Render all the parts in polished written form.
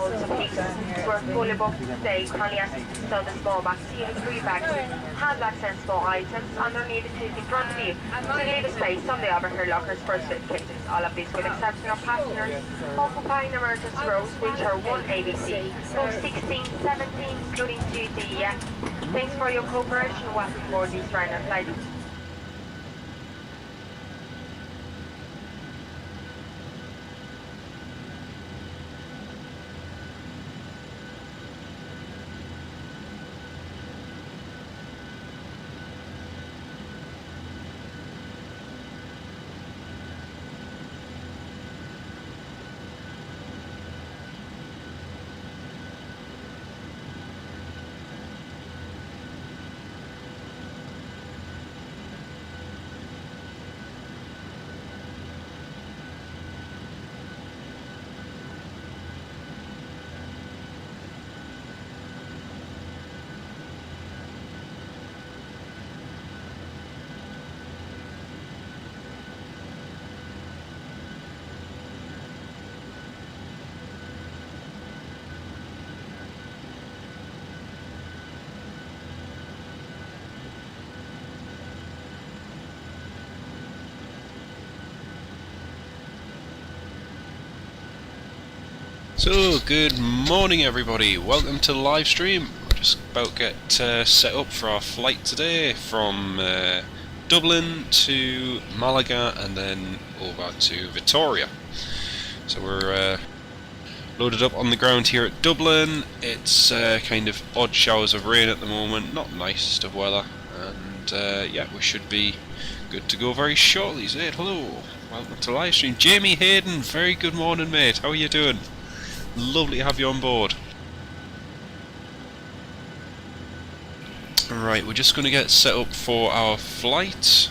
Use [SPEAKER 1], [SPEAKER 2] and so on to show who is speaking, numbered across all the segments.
[SPEAKER 1] also please, we're fully booked today, kindly ask you to stow the small bags, free bags, handbags and small items underneath the seat in front of you. To leave a space on the overhead lockers for suitcases. All of these with exception of passengers occupying emergency rows, which are 1 ABC, rows 16, 17, including 2D, yeah. Thanks for your cooperation. Welcome aboard these Ryanair flights.
[SPEAKER 2] So, good morning everybody, welcome to the live stream. We're just about to get set up for our flight today from Dublin to Malaga and then over to Vitoria. So we're loaded up on the ground here at Dublin. It's kind of odd showers of rain at the moment, not nicest of weather, and yeah, we should be good to go very shortly. Zaid, hello, welcome to the live stream. Jamie Hayden, very good morning mate, how are you doing? Lovely to have you on board. Right, we're just going to get set up for our flight.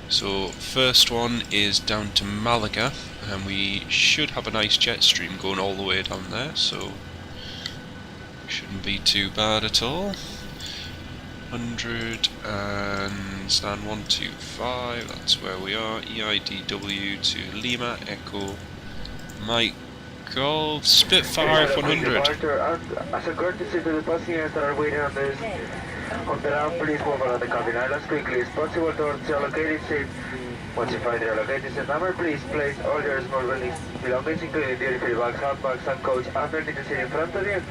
[SPEAKER 2] So first one is down to Malaga, and we should have a nice jet stream going all the way down there, so shouldn't be too bad at all. 100 and stand 125, that's where we are. EIDW to Lima, Echo, Mike Golf, Spitfire F100.
[SPEAKER 3] As a courtesy to the passengers that are waiting on the ramp, please move out of the cabin as quickly as possible towards the allocated seat. Once you find the allocated seat number, please place all your small belongings, including duty-free bags, handbags and coach, underneath the seat in front of you.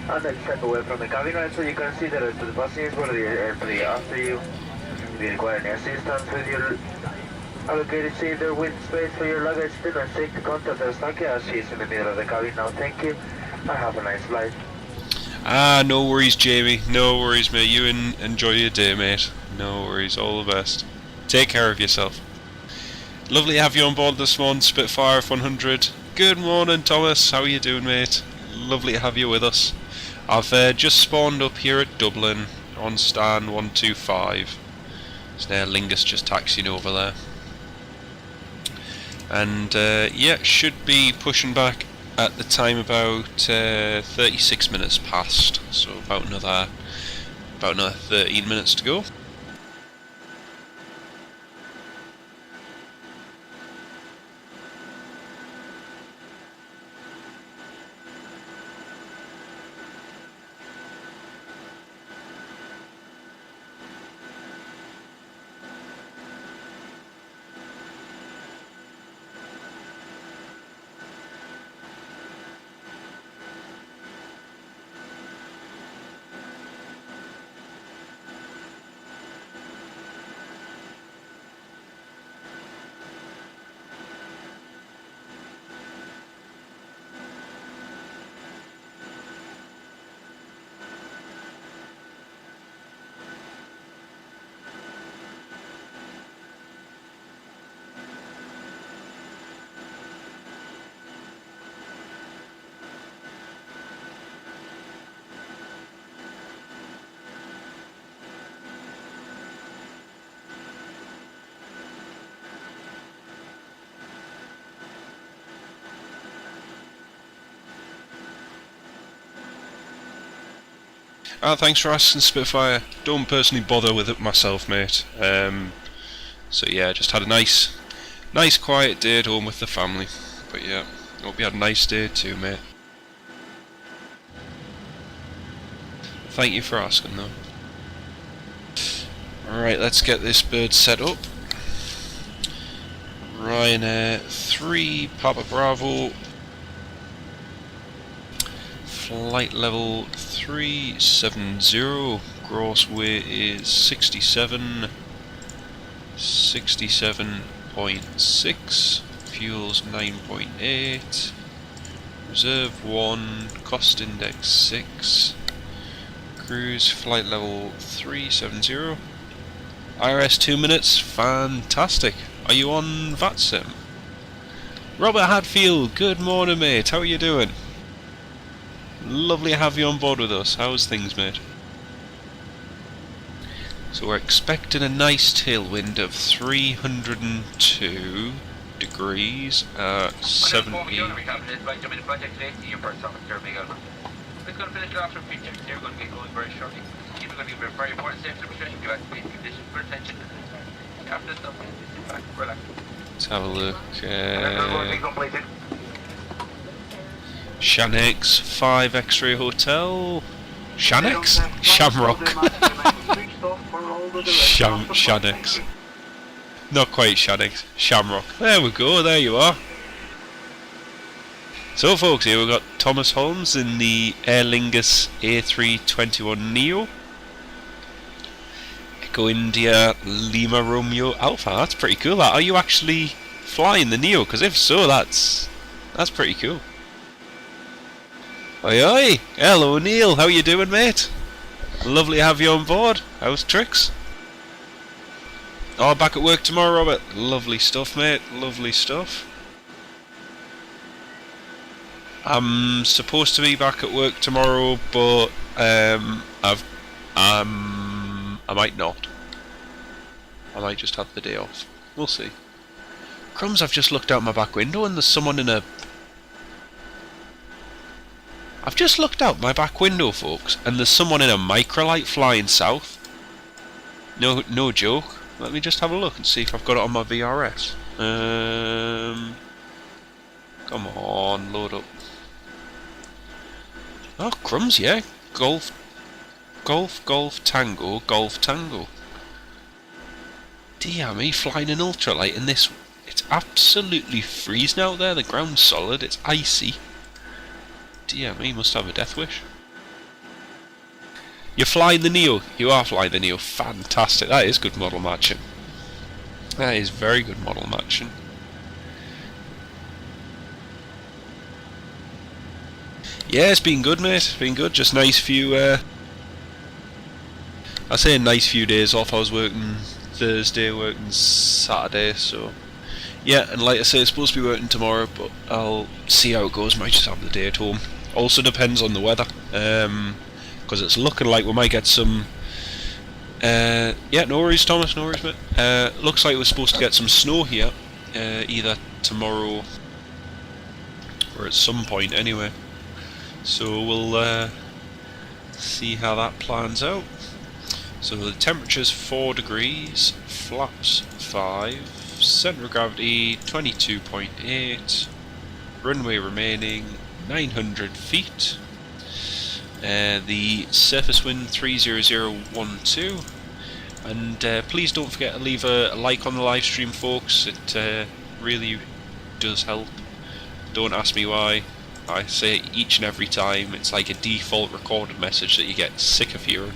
[SPEAKER 3] And then step away from the cabin so you can see the rest of the passengers boarding after you. If you require any assistance with your allocated seat, there with space for your luggage, do not take the contact of Stanky as she's in the middle of the cabin now. Thank you and have a nice flight.
[SPEAKER 2] Ah, no worries Jamie, no worries mate, you enjoy your day mate, no worries, all the best. Take care of yourself. Lovely to have you on board this morning, Spitfire F100. Good morning Thomas, how are you doing mate? Lovely to have you with us. I've just spawned up here at Dublin on stand 125. So there, Lingus just taxiing over there. And yeah, should be pushing back at the time about 36 minutes past, so about another 13 minutes to go. Thanks for asking Spitfire. Don't personally bother with it myself mate. So yeah, just had a nice quiet day at home with the family. But yeah, Hope you had a nice day too, mate. Thank you for asking though. Alright, let's get this bird set up. Ryanair 3 Papa Bravo. Flight level 370. Gross weight is 67.6. Fuel's 9.8. Reserve 1. Cost index 6. Cruise flight level 370. IRS 2 minutes. Fantastic. Are you on VATSIM? Robert Hadfield, good morning, mate. How are you doing? Lovely to have you on board with us. How's things, mate? So we're expecting a nice tailwind of 302 degrees at 70.
[SPEAKER 4] It's going to finish it off from feature. You're going to get going very shortly. You're going to give a very important safety demonstration. Give us basic conditions for attention. After this stuff, sit back, relax.
[SPEAKER 2] Let's have a look. Shanix 5 X-Ray Hotel. Shanix? Shamrock. Shanix. Not quite Shanix. Shamrock. There we go, there you are. So folks, here we've got Thomas Holmes in the Aer Lingus A321neo. Echo India Lima Romeo Alpha. That's pretty cool. Are you actually flying the neo? Because if so, that's pretty cool. Oi oi! Hello Neil, how you doing, mate? Lovely to have you on board. How's tricks? Oh, back at work tomorrow, Robert. Lovely stuff, mate. Lovely stuff. I'm supposed to be back at work tomorrow, but I might not. I might just have the day off. We'll see. Crumbs! I've just looked out my back window and there's someone in a. I've just looked out my back window, folks, and there's someone in a microlight flying south. No joke. Let me just have a look and see if I've got it on my VRS. Come on, load up. Oh, crumbs, yeah. Golf, Tango, Golf, Tango. Dear me, flying an ultralight in this. It's absolutely freezing out there. The ground's solid. It's icy. Dear me, must have a death wish. You're flying the Neo. You are flying the Neo. Fantastic. That is good model matching. That is very good model matching. Yeah, it's been good, mate. It's been good. Just nice few. I say a nice few days off. I was working Thursday, working Saturday, so yeah. And like I say, it's supposed to be working tomorrow, but I'll see how it goes. Might just have the day at home. Also depends on the weather, because it's looking like we might get some. Yeah, no worries, Thomas. No worries, mate. Looks like we're supposed to get some snow here, either tomorrow or at some point, anyway. So we'll see how that plans out. So the temperature's 4 degrees, flaps 5, centre of gravity 22.8, runway remaining 900 feet, the surface wind 30012, and please don't forget to leave a like on the live stream, folks. It really does help. Don't ask me why. I say it each and every time. It's like a default recorded message that you get sick of hearing.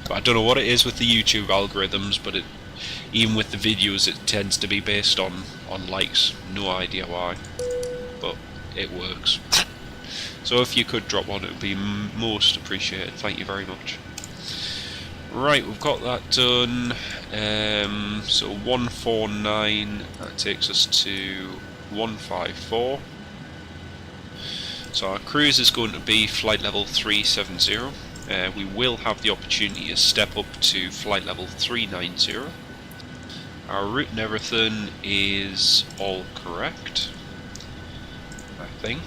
[SPEAKER 2] But I don't know what it is with the YouTube algorithms, but even with the videos it tends to be based on likes. No idea why, but it works. So if you could drop one, it would be most appreciated. Thank you very much. Right, we've got that done. So 149, that takes us to 154. So our cruise is going to be flight level 370. We will have the opportunity to step up to flight level 390. Our route and everything is all correct, I think.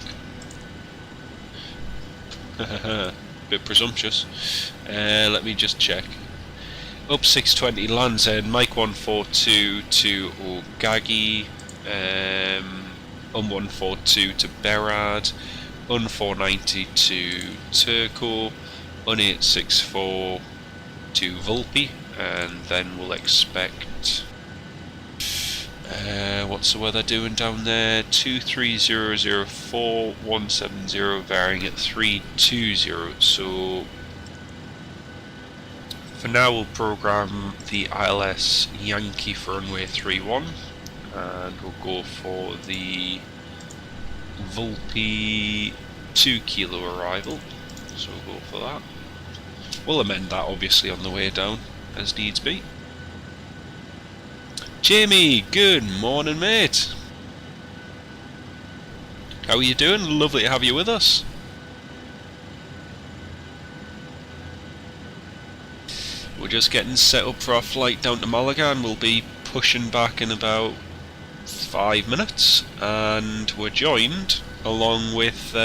[SPEAKER 2] Bit presumptuous. Let me just check. Up 620 Land's End, Mike 142 to Ogagi. 142 to Berard, 490 to Turco, 864 to Vulpy, and then we'll expect what's the weather doing down there? 23004 170 varying at 320. So for now we'll program the ILS Yankee for runway 31, and we'll go for the Vulpy 2 kilo arrival, so we'll go for that. We'll amend that obviously on the way down as needs be. Jamie, good morning mate. How are you doing? Lovely to have you with us. We're just getting set up for our flight down to Malaga, and we'll be pushing back in about 5 minutes, and we're joined along with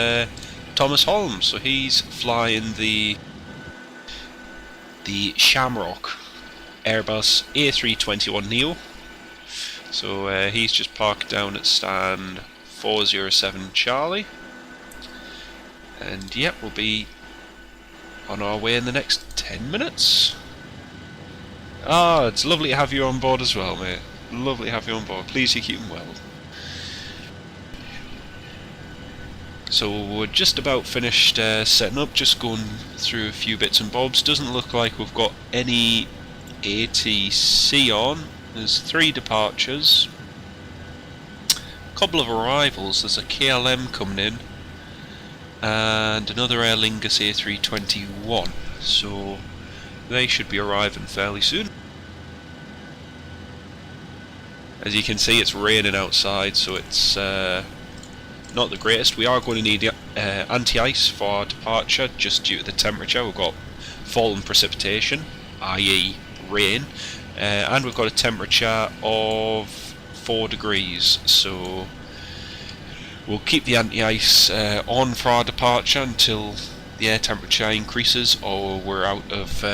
[SPEAKER 2] Thomas Holmes. So he's flying the Shamrock Airbus A321neo. So he's just parked down at stand 407 Charlie, and yep, we'll be on our way in the next 10 minutes. Ah, it's lovely to have you on board as well, mate. Lovely to have you on board. Please you keep well. So we're just about finished setting up, just going through a few bits and bobs. Doesn't look like we've got any ATC on. There's 3 departures, a couple of arrivals. There's a KLM coming in and another Aer Lingus A321, so they should be arriving fairly soon. As you can see, it's raining outside, so it's not the greatest. We are going to need anti-ice for our departure just due to the temperature. We've got fallen precipitation, i.e. rain, and we've got a temperature of 4 degrees, so we'll keep the anti-ice on for our departure until the air temperature increases or we're out of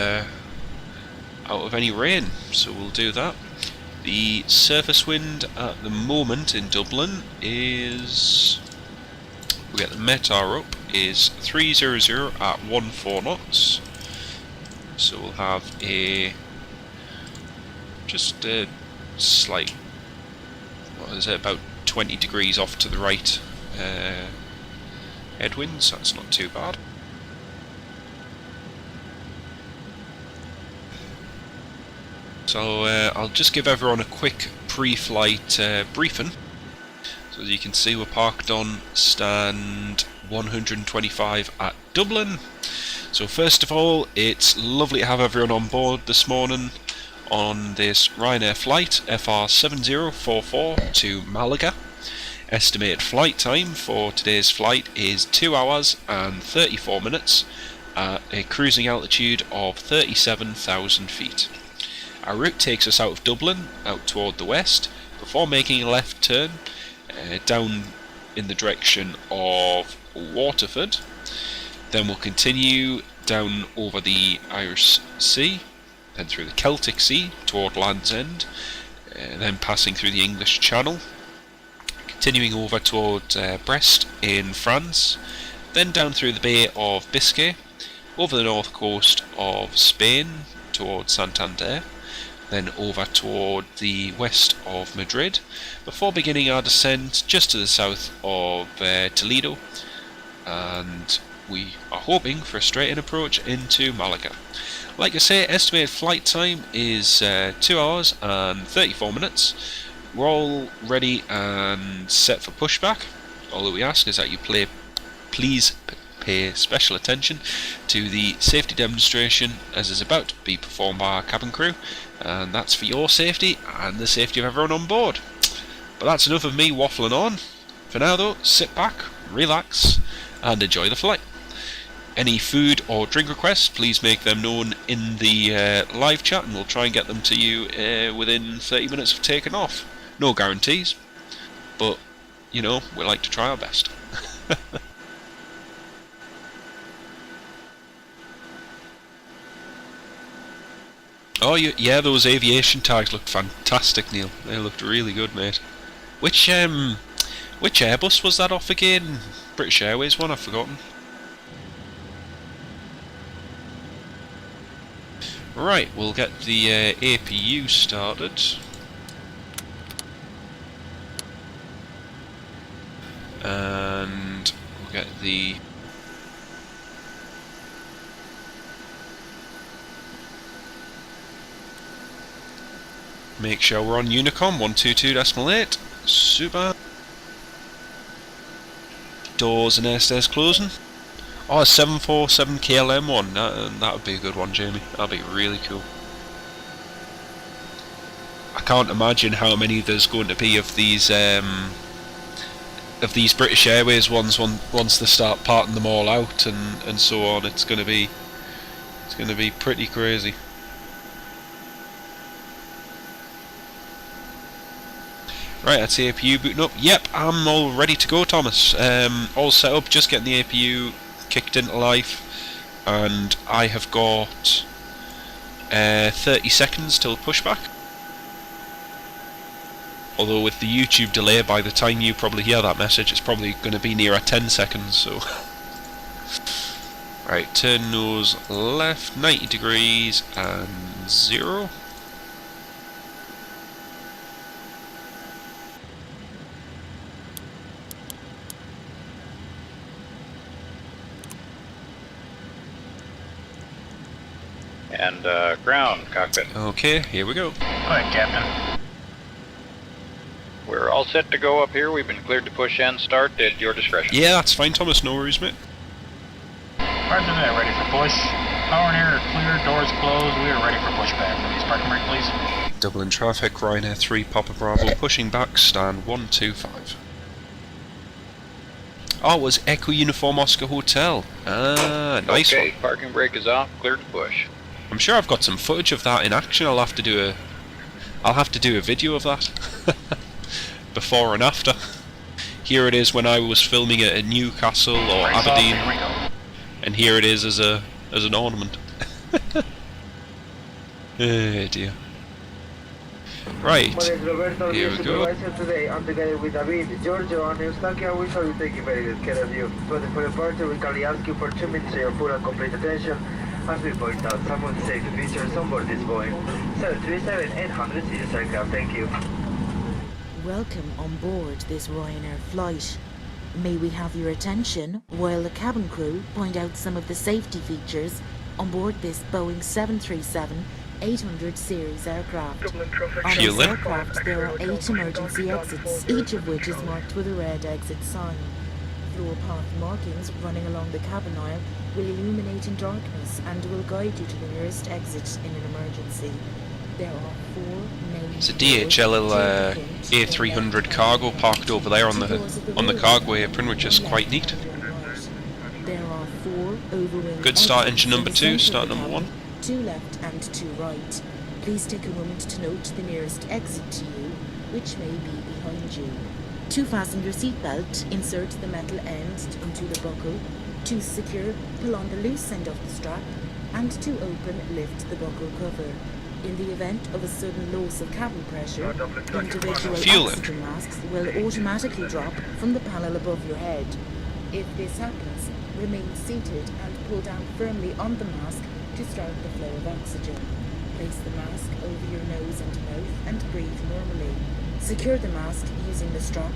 [SPEAKER 2] any rain, so we'll do that. The surface wind at the moment in Dublin is, we get the METAR up, is 300 at 14 knots, so we'll have a just a slight, what is it, about 20 degrees off to the right headwind, so that's not too bad. So I'll just give everyone a quick pre-flight briefing. So as you can see, we're parked on stand 125 at Dublin. So first of all, it's lovely to have everyone on board this morning on this Ryanair flight FR7044 to Malaga. Estimated flight time for today's flight is 2 hours and 34 minutes at a cruising altitude of 37,000 feet. Our route takes us out of Dublin, out toward the west, before making a left turn down in the direction of Waterford. Then we'll continue down over the Irish Sea, then through the Celtic Sea toward Land's End, then passing through the English Channel, continuing over toward Brest in France, then down through the Bay of Biscay, over the north coast of Spain toward Santander, then over toward the west of Madrid, before beginning our descent just to the south of Toledo, and we are hoping for a straight-in approach into Malaga. Like I say, estimated flight time is 2 hours and 34 minutes. We're all ready and set for pushback. All that we ask is that you please pay special attention to the safety demonstration as is about to be performed by our cabin crew, and that's for your safety and the safety of everyone on board. But that's enough of me waffling on. For now though, sit back, relax and enjoy the flight. Any food or drink requests, please make them known in the live chat and we'll try and get them to you within 30 minutes of taking off. No guarantees, but you know, we like to try our best. Oh yeah, those aviation tags looked fantastic, Neil. They looked really good, mate. Which Which Airbus was that off again? British Airways one, I've forgotten. Right, we'll get the APU started. And we'll get the... Make sure we're on Unicom 122.8. Super. Doors and airstairs closing. Oh, a 747 KLM one. That would be a good one, Jamie. That'd be really cool. I can't imagine how many there's going to be of these British Airways ones once they start parting them all out and so on. It's gonna be pretty crazy. Right, that's the APU booting up. Yep, I'm all ready to go, Thomas. All set up, just getting the APU kicked into life, and I have got 30 seconds till pushback. Although with the YouTube delay, by the time you probably hear that message, it's probably going to be near 10 seconds, so... Right, turn nose left, 90 degrees, and 0.
[SPEAKER 5] And ground cockpit.
[SPEAKER 2] Okay, here we go.
[SPEAKER 5] Go ahead, Captain. We're all set to go up here. We've been cleared to push and start at your discretion.
[SPEAKER 2] Yeah, that's fine, Thomas. No worries, mate.
[SPEAKER 6] Roger that. Ready for push. Power and air are clear. Doors closed. We are ready for pushback. Release parking brake, please.
[SPEAKER 2] Dublin traffic. Ryanair 3 Papa Bravo. Pushing back. Stand 125. Oh, it was Echo Uniform Oscar Hotel. Ah, nice
[SPEAKER 5] okay,
[SPEAKER 2] one.
[SPEAKER 5] Parking brake is off. Cleared to push.
[SPEAKER 2] I'm sure I've got some footage of that in action. I'll have to do a video of that. Before and after. Here it is when I was filming it at Newcastle or Aberdeen.
[SPEAKER 6] Here we go.
[SPEAKER 2] And here it is as an ornament. Oh dear. Right, here we go.
[SPEAKER 3] Today, I'm together with David, Giorgio, and Eustaquia. We shall be taking very good care of you. For the departure, we kindly ask you for 2 minutes of your full and complete attention as we point out some of the safety features on board this Boeing 737-800 series aircraft. Thank you.
[SPEAKER 7] Welcome on board this Ryanair flight. May we have your attention while the cabin crew point out some of the safety features on board this Boeing 737-800 series aircraft. On
[SPEAKER 2] Fuel
[SPEAKER 7] this
[SPEAKER 2] in.
[SPEAKER 7] aircraft there are 8 emergency exits, each of which is marked with a red exit sign. Floor path markings running along the cabin aisle will illuminate in darkness and will guide you to the nearest exit in an emergency. There are 4 main
[SPEAKER 2] It's a DHL A300 cargo parked over there on the cargo apron, which is quite neat.
[SPEAKER 7] There are 4 overwing
[SPEAKER 2] Good start, engine number
[SPEAKER 7] exits in
[SPEAKER 2] 2,
[SPEAKER 7] the
[SPEAKER 2] start
[SPEAKER 7] centre of
[SPEAKER 2] number
[SPEAKER 7] the
[SPEAKER 2] 1.
[SPEAKER 7] cabin, 2 left and 2 right. Please take a moment to note the nearest exit to you, which may be behind you. To fasten your seatbelt, insert the metal end into the buckle. To secure, pull on the loose end of the strap, and to open, lift the buckle cover. In the event of a sudden loss of cabin pressure, individual
[SPEAKER 2] Fuel
[SPEAKER 7] oxygen masks will automatically drop from the panel above your head. If this happens, remain seated and pull down firmly on the mask to start the flow of oxygen. Place the mask over your nose and mouth and breathe normally. Secure the mask using the strap,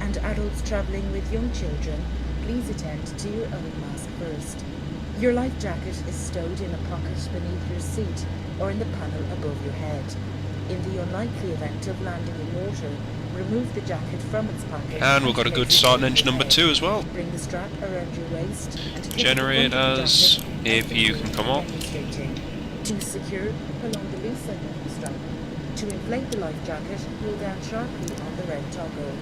[SPEAKER 7] and adults travelling with young children, please attend to your own mask first. Your life jacket is stowed in a pocket beneath your seat or in the panel above your head. In the unlikely event of landing in water, remove the jacket from its pocket.
[SPEAKER 2] And we've got a good start on engine number 2 as well.
[SPEAKER 7] Bring the strap around your waist and clip
[SPEAKER 2] Generators,
[SPEAKER 7] the front of the jacket
[SPEAKER 2] APU
[SPEAKER 7] as
[SPEAKER 2] can come off.
[SPEAKER 7] demonstrating. To secure, pull on the loose end of the strap. To inflate the life jacket, pull down sharply on the red toggle.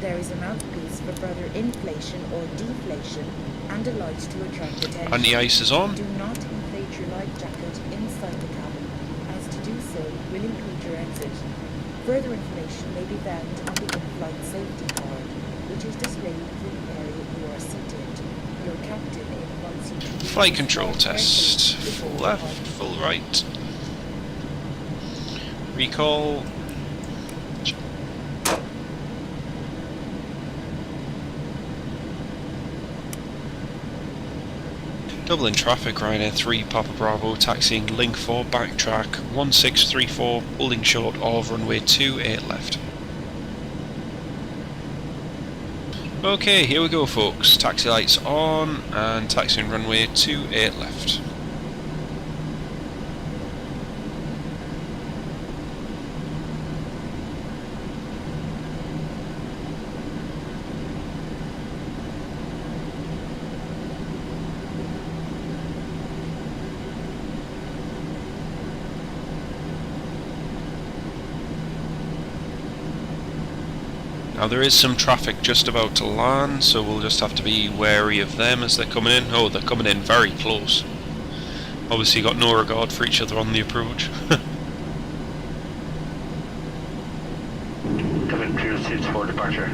[SPEAKER 7] There is a mouthpiece for further inflation or deflation and a light to attract attention.
[SPEAKER 2] Anti-ice is on.
[SPEAKER 7] Do not inflate your life jacket inside the cabin, as to do so will impede your exit. Further information may be found on the in-flight safety card, which is displayed within the area you are seated. Your captain invites you to
[SPEAKER 2] Flight control test. Full left, full right. Recall. Dublin traffic, Ryanair 3 Papa Bravo, taxiing link 4, backtrack 1634, holding short of runway 28 left. Okay, here we go folks, taxi lights on and taxiing runway 28 left. Now there is some traffic just about to land, so we'll just have to be wary of them as they're coming in. Oh, they're coming in very close. Obviously got no regard for each other on the approach.
[SPEAKER 3] Cabin crew seats for departure.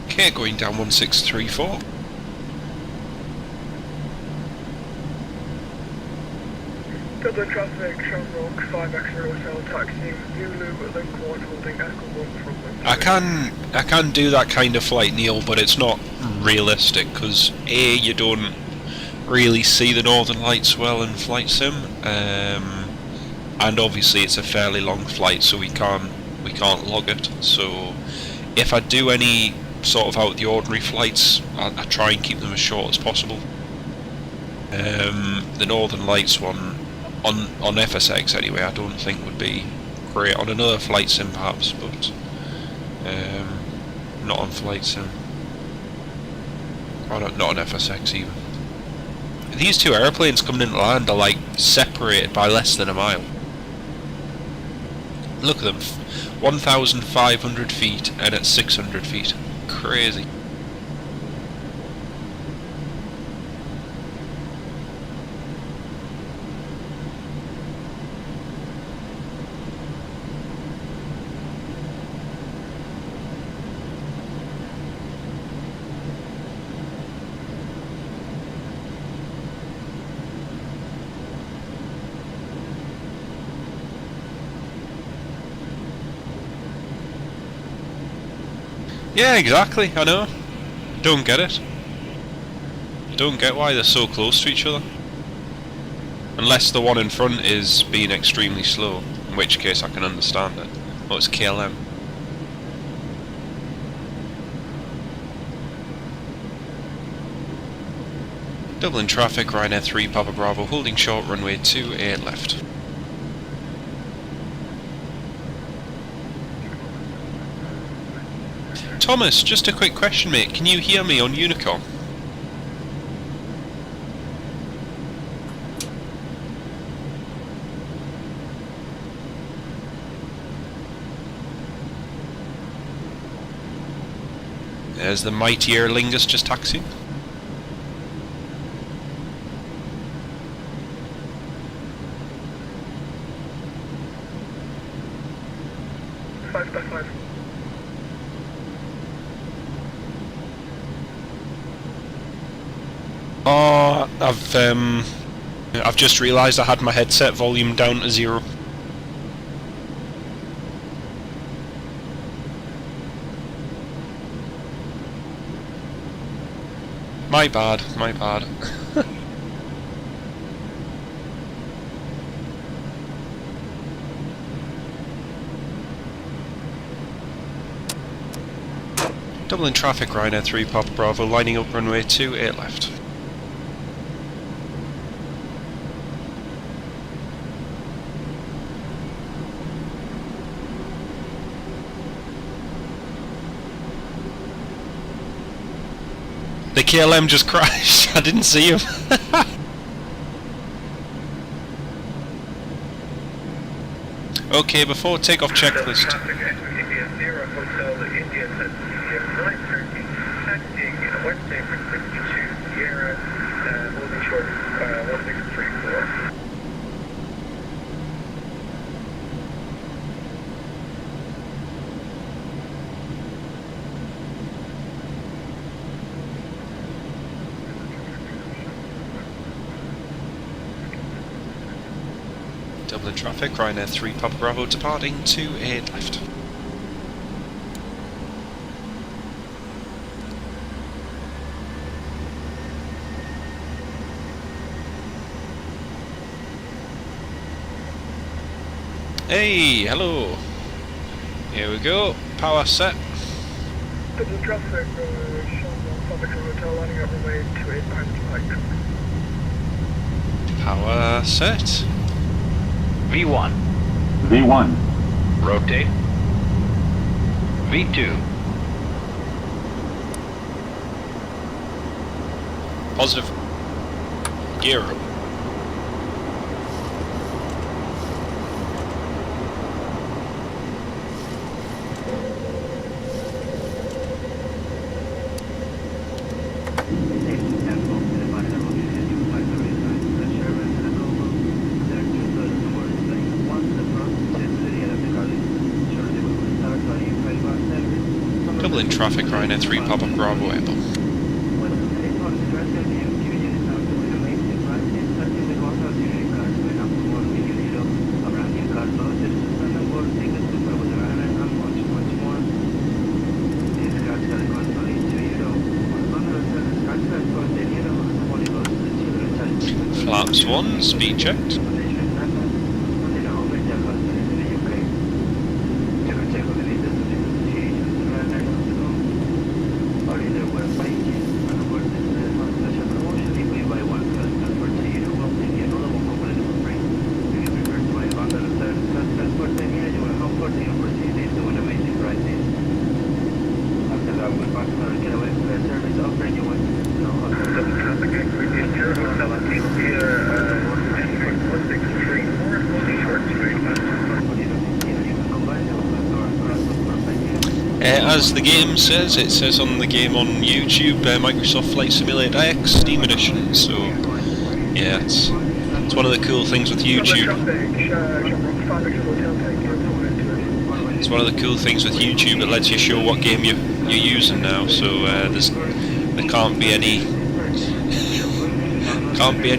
[SPEAKER 2] Okay, going down 1634.
[SPEAKER 8] Dublin traffic, Shamrock, 5X Hotel, taxi, Zulu, link 1, holding Echo 1 from wind.
[SPEAKER 2] I can do that kind of flight, Neil, but it's not realistic because A, you don't really see the Northern Lights well in flight sim, and obviously it's a fairly long flight, so we can't log it. So if I do any sort of out of the ordinary flights, I try and keep them as short as possible. The Northern Lights one on FSX anyway, I don't think would be great on another flight sim perhaps, but not on flight sim, or not on FSX even. These two airplanes coming into land are like separated by less than a mile. Look at them, 1,500 feet and at 600 feet. Crazy. Yeah, exactly, I know. Don't get it. Don't get why they're so close to each other. Unless the one in front is being extremely slow, in which case I can understand it. Oh, it's KLM. Dublin traffic, Ryanair 3 Papa Bravo, holding short runway 28 left. Thomas, just a quick question mate, can you hear me on Unicom? There's the mighty Aer Lingus just taxiing. Oh, I've just realised I had my headset volume down to 0. My bad, my bad. Dublin traffic, Ryanair 3 Papa Bravo, lining up runway 28 left. The KLM just crashed. I didn't see him. Okay, before takeoff checklist. Dublin traffic, Ryanair 3 Papa Bravo departing to a left. Hey, hello. Here we go. Power set.
[SPEAKER 8] Dublin traffic, Shamrock, Vitoria Hotel, landing at runway 28 behind the spike.
[SPEAKER 2] Power set.
[SPEAKER 5] V1.
[SPEAKER 9] V1.
[SPEAKER 5] Rotate. V2.
[SPEAKER 2] Positive. Gear up. Dublin traffic, Ryanair 3 Papa Bravo airborne. Flaps 1, speed checked. As the game says, it says on the game on YouTube, Microsoft Flight Simulator X Steam Edition, so yeah, it's one of the cool things with YouTube. It's one of the cool things with YouTube, it lets you show what game you're using now, so there can't be any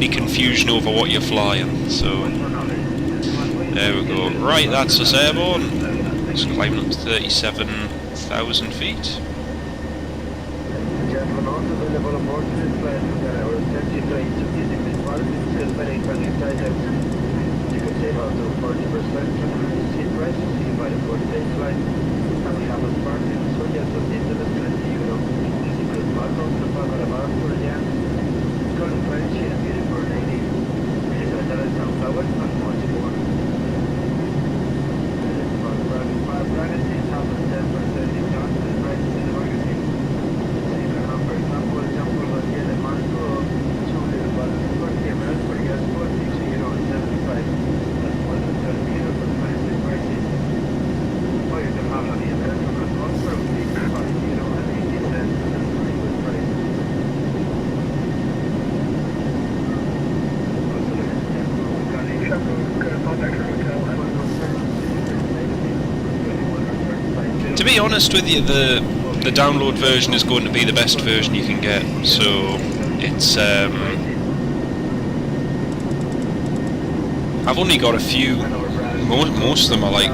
[SPEAKER 2] confusion over what you're flying, so there we go. Right, that's us airborne. It's climbing up to 37,000 feet.
[SPEAKER 3] Gentlemen, not available on board this flight. Our attention rate to using this part is very tight. You can save up to 40% seat price received by the 40-day flight. And we have a parking, so just into the 20 euro. This includes Marco, the Papa Bar for Jan, Colin French, and beautiful lady. This is a sunflower and much more. Magazine has a 10% discount to the price in the magazine. For example, the Marco 2 for cameras for just for 6 euro and 75. That's more than 30 euro for the magazine prices. Or you can have the American control for 55 euro and 80 cents. That's a pretty good price. Also, the contact hotel and
[SPEAKER 2] To be honest with you, the download version is going to be the best version you can get, so it's I've only got a few, most of them are like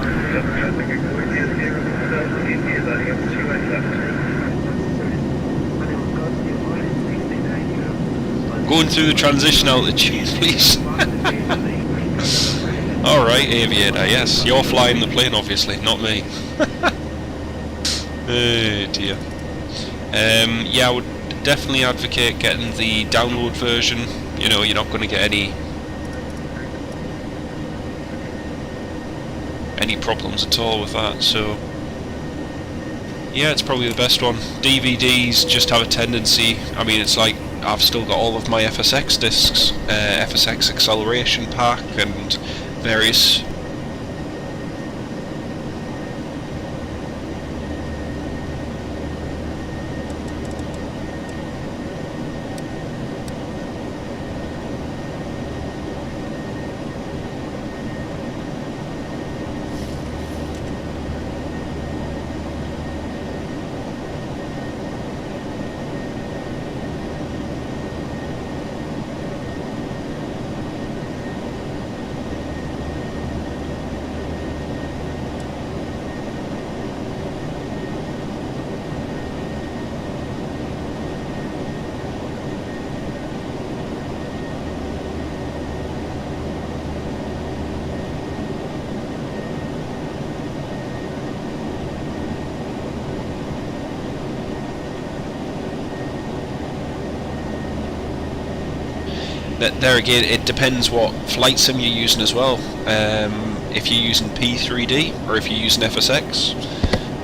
[SPEAKER 2] going through the transition altitude, please. Alright, Aviator, yes, you're flying the plane obviously, not me. Oh dear. Yeah, I would definitely advocate getting the download version. You know, you're not going to get any problems at all with that, so yeah, it's probably the best one. DVDs just have a tendency, I mean, it's like I've still got all of my FSX discs, FSX acceleration pack and various there again, it depends what flight sim you're using as well. If you're using P3D or if you're using FSX.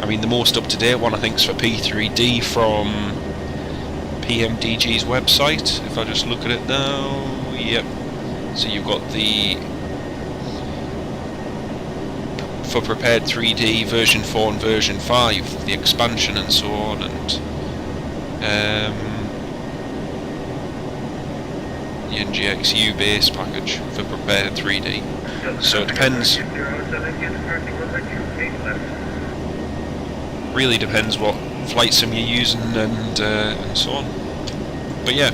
[SPEAKER 2] I mean, the most up-to-date one I think is for P3D from PMDG's website. If I just look at it now, yep. So you've got the for prepared 3D version 4 and version 5, the expansion and so on, and the NGX U base package for prepared 3D. So it depends. Really depends what flight sim you're using and so on. But yeah,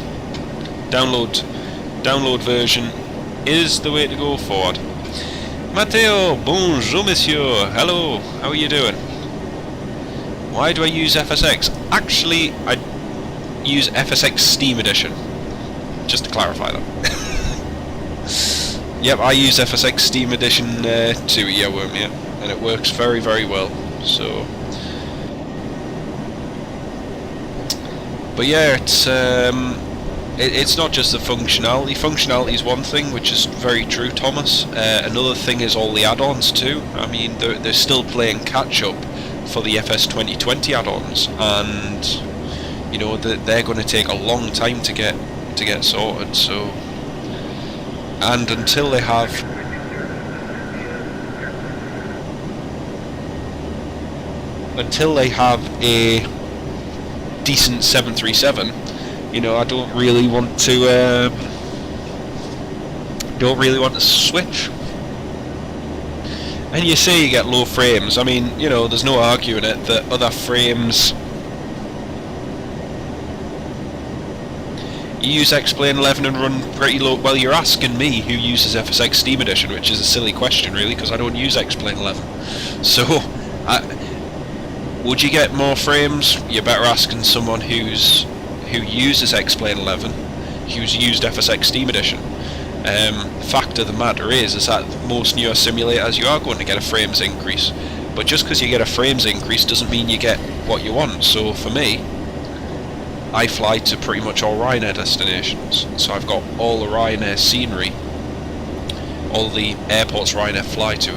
[SPEAKER 2] download version is the way to go forward. Matteo, bonjour monsieur, hello, how are you doing? Why do I use FSX? Actually, I use FSX Steam Edition, just to clarify that. Yep, I use FSX Steam Edition too, Earworm, yeah, and it works very, very well, so... But yeah, it's not just the functionality. Functionality is one thing, which is very true, Thomas. Another thing is all the add-ons too. I mean, they're still playing catch-up for the FS 2020 add-ons, and you know they're going to take a long time to get sorted. So, and until they have a decent 737, you know, I don't really want to switch. And you say you get low frames. I mean, you know, there's no arguing it that other frames. You use X-Plane 11 and run pretty low. Well, you're asking me who uses FSX Steam Edition, which is a silly question, really, because I don't use X-Plane 11. So, would you get more frames? You're better asking someone who uses X-Plane 11, who's used FSX Steam Edition. Fact of the matter is that most newer simulators you are going to get a frames increase, but just because you get a frames increase doesn't mean you get what you want. So for me, I fly to pretty much all Ryanair destinations, so I've got all the Ryanair scenery, all the airports Ryanair fly to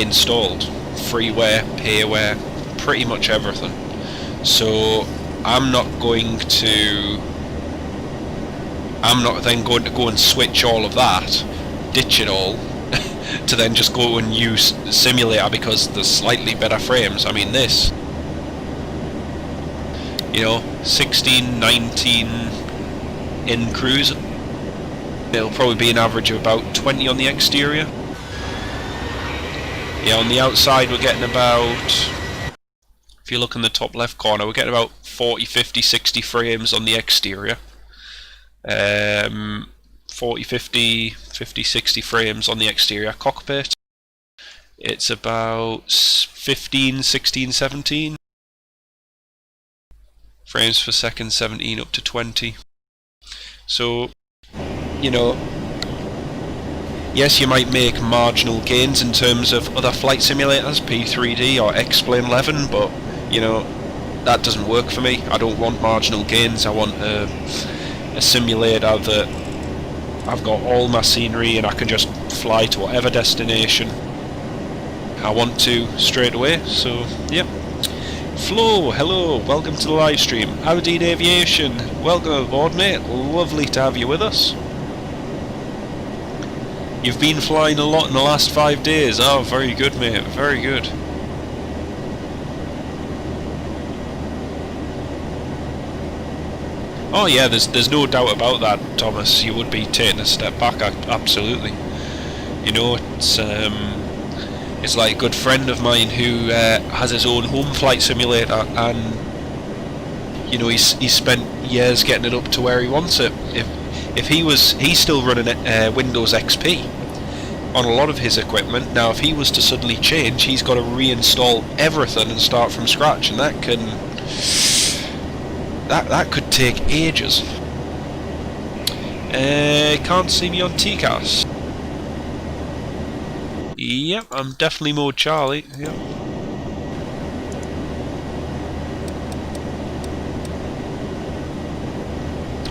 [SPEAKER 2] installed. Freeware, payware, pretty much everything. So I'm not then going to go and switch all of that, ditch it all, to then just go and use simulator because there's slightly better frames. I mean, this, you know, 16, 19 in cruise, it'll probably be an average of about 20 on the exterior. Yeah, on the outside we're getting about, if you look in the top left corner, we're getting about 40, 50, 60 frames on the exterior. 40, 50, 50, 60 frames on the exterior cockpit. It's about 15, 16, 17 frames per second, 17 up to 20. So, you know, yes, you might make marginal gains in terms of other flight simulators, P3D or X-Plane 11, but, you know, that doesn't work for me. I don't want marginal gains. I want a simulator that I've got all my scenery and I can just fly to whatever destination I want to straight away. So, yep. Flo, hello, welcome to the live stream. Aberdeen Aviation, welcome aboard, mate. Lovely to have you with us. You've been flying a lot in the last 5 days. Oh, very good, mate. Very good. Oh yeah, there's no doubt about that, Thomas. You would be taking a step back, absolutely. You know, it's like a good friend of mine who has his own home flight simulator, and you know he's spent years getting it up to where he wants it. If he's still running Windows XP on a lot of his equipment. Now, if he was to suddenly change, he's got to reinstall everything and start from scratch, and that could take ages. Can't see me on TCAS. Yep, I'm definitely mode Charlie. Yep.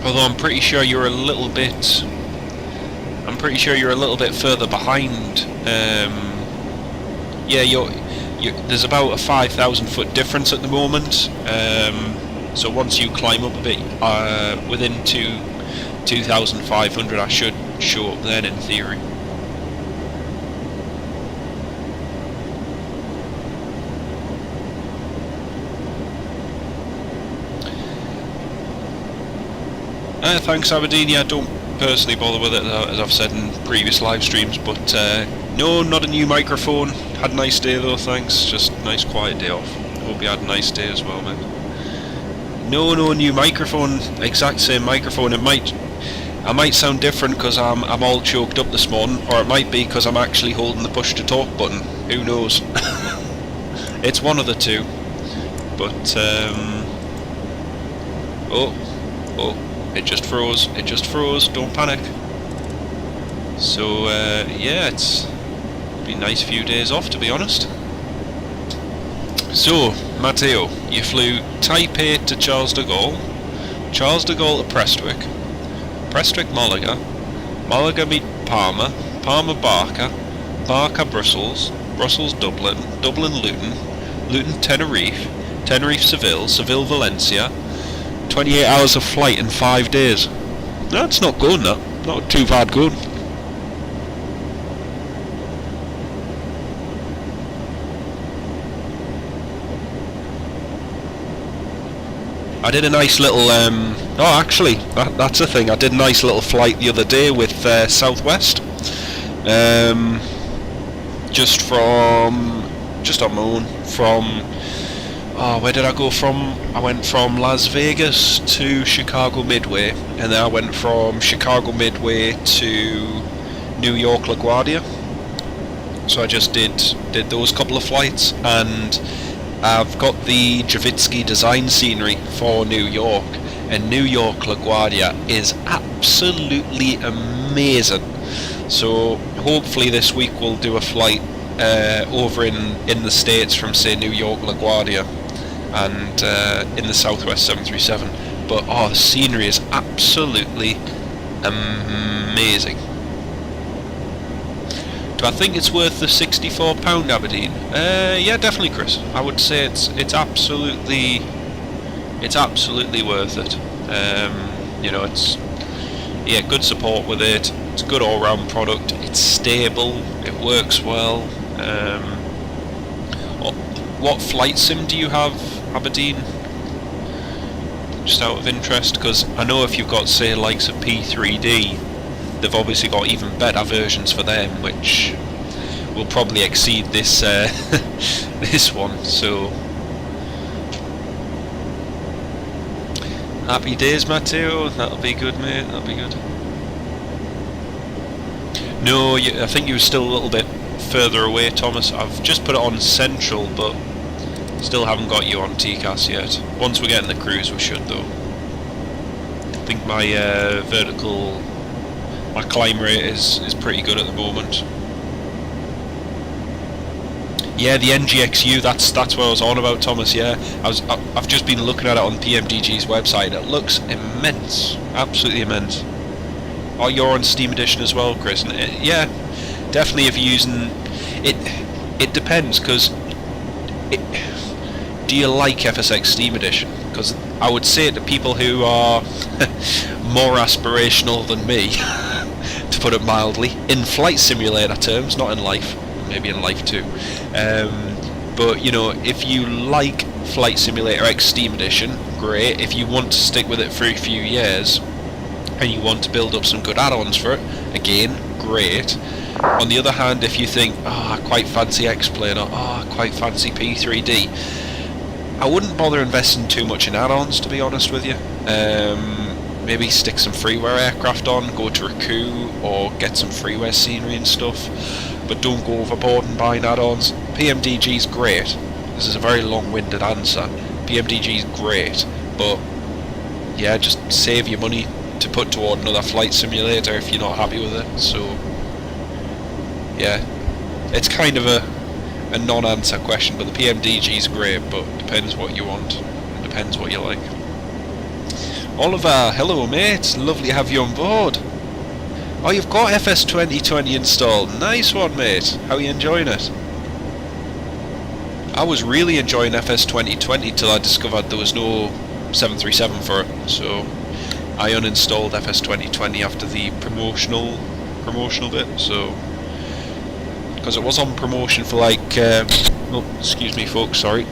[SPEAKER 2] Although I'm pretty sure you're a little bit. I'm pretty sure you're a little bit further behind. Yeah, there's about a 5,000 foot difference at the moment. So once you climb up a bit within 2,500, I should show up then in theory. Thanks, Aberdeen. Yeah, don't personally bother with it, as I've said in previous live streams, but no, not a new microphone. Had a nice day though, thanks. Just a nice quiet day off. Hope you had a nice day as well, mate. No new microphone. Exact same microphone. I might sound different because I'm all choked up this morning, or it might be because I'm actually holding the push to talk button. Who knows? It's one of the two. But oh, it just froze. It just froze. Don't panic. So yeah, it's been a nice few days off, to be honest. So, Matteo, you flew Taipei to Charles de Gaulle, Charles de Gaulle to Prestwick, Prestwick Malaga, Malaga meet Palma, Palma Barca, Barca Brussels, Brussels Dublin, Dublin Luton, Luton Tenerife, Tenerife Seville, Seville Valencia. 28 hours of flight in 5 days. That's not good, that. Not too bad good. I did a nice little, oh actually, that's a thing, I did a nice little flight the other day with Southwest. Just on my own, from, oh, where did I go from? I went from Las Vegas to Chicago Midway, and then I went from Chicago Midway to New York LaGuardia. So I just did those couple of flights, and I've got the Javitsky design scenery for New York, and New York LaGuardia is absolutely amazing. So hopefully this week we'll do a flight over in the States from, say, New York LaGuardia, and in the Southwest 737. But oh, the scenery is absolutely amazing. Do I think it's worth the £64, Aberdeen? Yeah, definitely, Chris. I would say it's absolutely worth it. You know, it's, yeah, good support with it. It's a good all-round product. It's stable. It works well. What flight sim do you have, Aberdeen? Just out of interest, because I know if you've got, say, likes of P3D, they've obviously got even better versions for them, which will probably exceed this this one. So happy days, Matteo. That'll be good, mate. That'll be good. No, I think you were still a little bit further away, Thomas. I've just put it on Central, but still haven't got you on TCAS yet. Once we get in the cruise, we should, though. I think my vertical, my climb rate is pretty good at the moment. Yeah, the NGXU, that's what I was on about, Thomas. Yeah, I've just been looking at it on PMDG's website. It looks immense, absolutely immense. Oh, you're on Steam Edition as well, Chris. And yeah, definitely if you're using it. It depends, because do you like FSX Steam Edition? Because I would say to people who are more aspirational than me, to put it mildly, in flight simulator terms, not in life, maybe in life too. But you know, if you like Flight Simulator X Steam Edition, great. If you want to stick with it for a few years and you want to build up some good add-ons for it, again, great. On the other hand, if you think, oh, I quite fancy X-Plane, or oh, I quite fancy P3D, I wouldn't bother investing too much in add-ons, to be honest with you. Maybe stick some freeware aircraft on, go to Raku, or get some freeware scenery and stuff, but don't go overboard and buying add-ons. PMDG's great. This is a very long-winded answer. PMDG's great, but yeah, just save your money to put toward another flight simulator if you're not happy with it. So yeah, it's kind of a non-answer question, but the PMDG is great, but depends what you want, and depends what you like. Oliver, hello mate, lovely to have you on board. Oh, you've got FS 2020 installed. Nice one, mate. How are you enjoying it? I was really enjoying FS 2020 till I discovered there was no 737 for it, so I uninstalled FS 2020 after the promotional bit. So because it was on promotion for like oh, excuse me folks, sorry.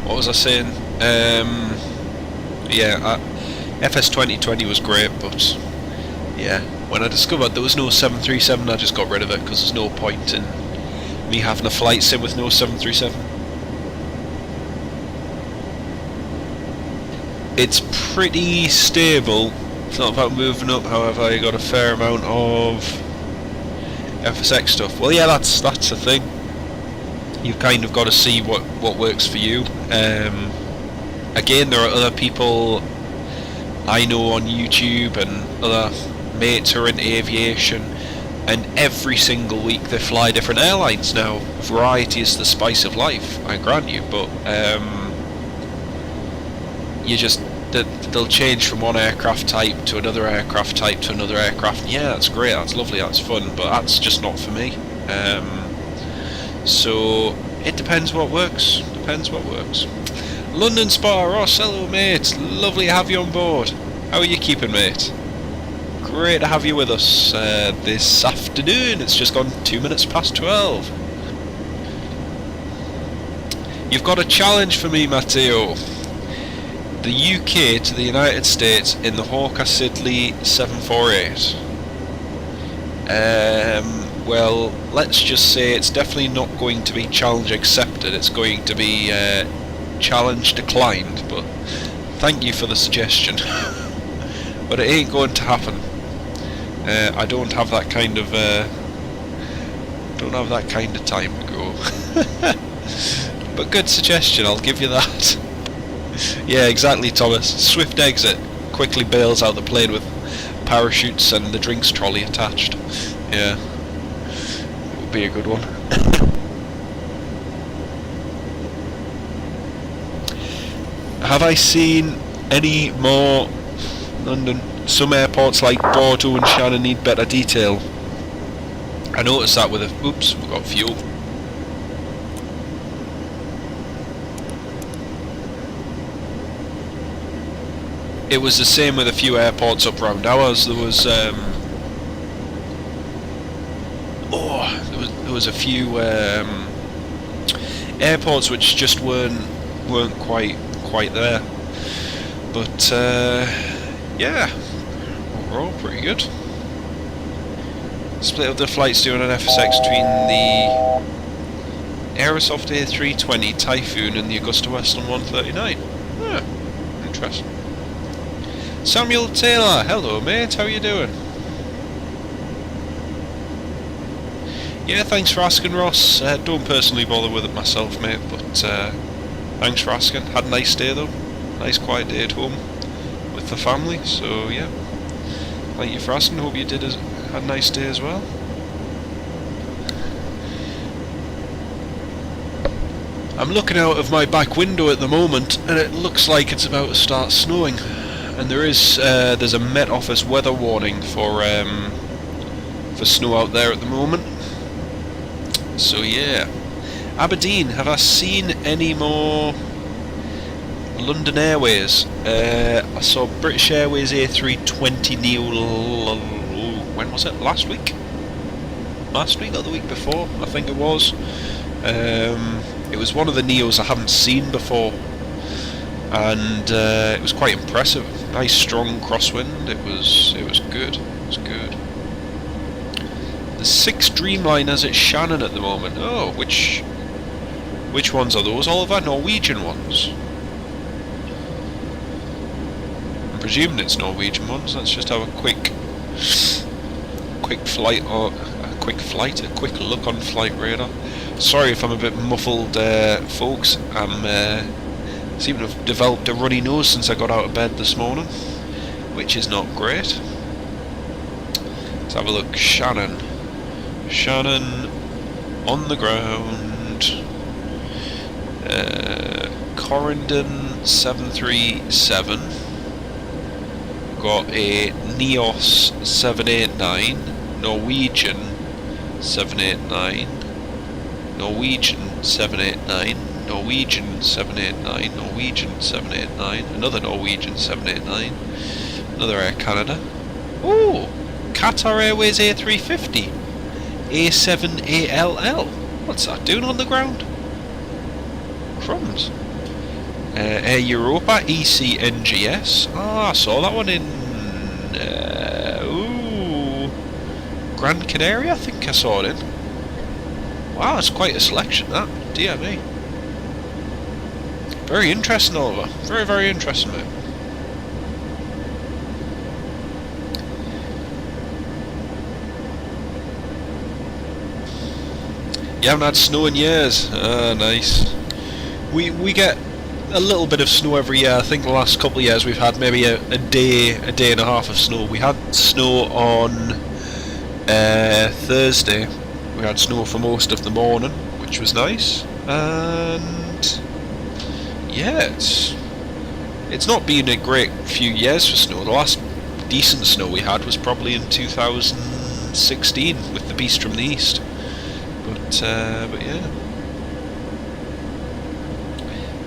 [SPEAKER 2] What was I saying? Yeah, FS 2020 was great, but yeah, when I discovered there was no 737, I just got rid of it because there's no point in me having a flight sim with no 737. It's pretty stable. It's not about moving up, however, you got a fair amount of FSX stuff. Well, yeah, that's the thing. You've kind of got to see what works for you. Again, there are other people I know on YouTube and other mates who are in aviation, and every single week they fly different airlines. Now, variety is the spice of life, I grant you, but you just they'll change from one aircraft type to another aircraft type to another aircraft. Yeah, that's great, that's lovely, that's fun, but that's just not for me. So it depends what works. London Spa Ross, hello mate, lovely to have you on board. How are you keeping, mate? Great to have you with us this afternoon. It's just gone 2 minutes past 12. You've got a challenge for me, Matteo. The UK to the United States in the Hawker Siddeley 748. Well, let's just say it's definitely not going to be challenge accepted. It's going to be challenge declined. But thank you for the suggestion. But it ain't going to happen. I don't have that kind of time to go. But good suggestion, I'll give you that. Yeah, exactly, Thomas. Swift exit. Quickly bails out the plane with parachutes and the drinks trolley attached. Yeah, it would be a good one. Have I seen any more London? Some airports like Bordeaux and Shannon need better detail. I noticed that with a... Oops, we've got fuel. It was the same with a few airports up round ours. There was there was a few airports which just weren't quite there. But yeah, overall pretty good. Split up the flights doing an FSX between the Aerosoft A320 Typhoon and the Augusta Western 139. Yeah, interesting. Samuel Taylor, hello mate, how you doing? Yeah, thanks for asking, Ross. Don't personally bother with it myself, mate, but thanks for asking. Had a nice day though, nice quiet day at home with the family, so yeah, thank you for asking. Hope you had a nice day as well. I'm looking out of my back window at the moment and it looks like it's about to start snowing. And there's a Met Office weather warning for snow out there at the moment. So yeah, Aberdeen. Have I seen any more London Airways? I saw British Airways A320 Neo. When was it? Last week? Last week or the week before? I think it was. It was one of the Neos I haven't seen before. And it was quite impressive. Nice strong crosswind. It was good. It was good. The 6 Dreamliners at Shannon at the moment. Oh, which ones are those, Oliver? Norwegian ones. I'm presuming it's Norwegian ones. Let's just have a quick quick look on flight radar. Sorry if I'm a bit muffled, folks. I'm seem to have developed a runny nose since I got out of bed this morning, which is not great. Let's have a look. Shannon on the ground. Corendon 737. Got a Neos 789, Norwegian 789, Norwegian 789, Norwegian 789, Norwegian 789, another Norwegian 789, another Air Canada. Ooh, Qatar Airways A350, A7ALL. What's that doing on the ground? Crumbs. Air Europa EC NGX. Ah, I saw that one in Gran Canaria, I think I saw it in. Wow, it's quite a selection, that. Dear me. Very interesting, Oliver. Very, very interesting, mate. You haven't had snow in years. Ah, nice. We get a little bit of snow every year. I think the last couple of years we've had maybe a day and a half of snow. We had snow on Thursday. We had snow for most of the morning, which was nice. And yeah, it's not been a great few years for snow. The last decent snow we had was probably in 2016 with the Beast from the East. But yeah.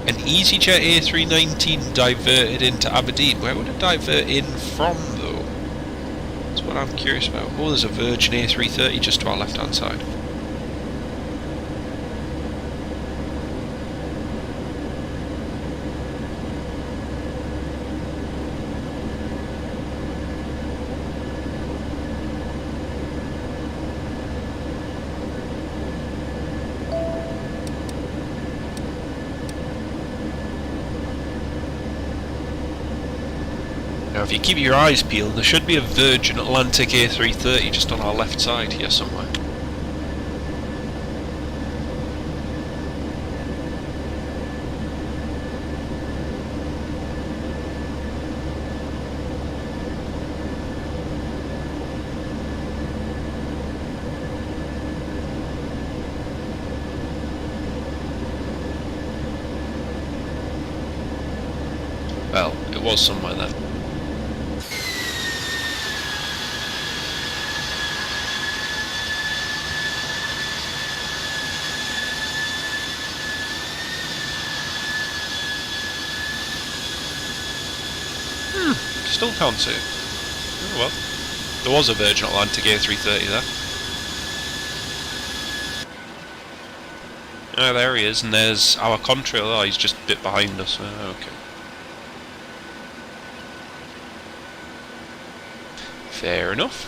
[SPEAKER 2] An EasyJet A319 diverted into Aberdeen. Where would it divert in from, though? That's what I'm curious about. Oh, there's a Virgin A330 just to our left-hand side. Now if you keep your eyes peeled, there should be a Virgin Atlantic A330 just on our left side here somewhere. Well, it was somewhere there. Still can't see it. Oh well. There was a Virgin Atlantic A330 there. Ah, there he is, and there's our contrail. Oh, he's just a bit behind us. Okay. Fair enough.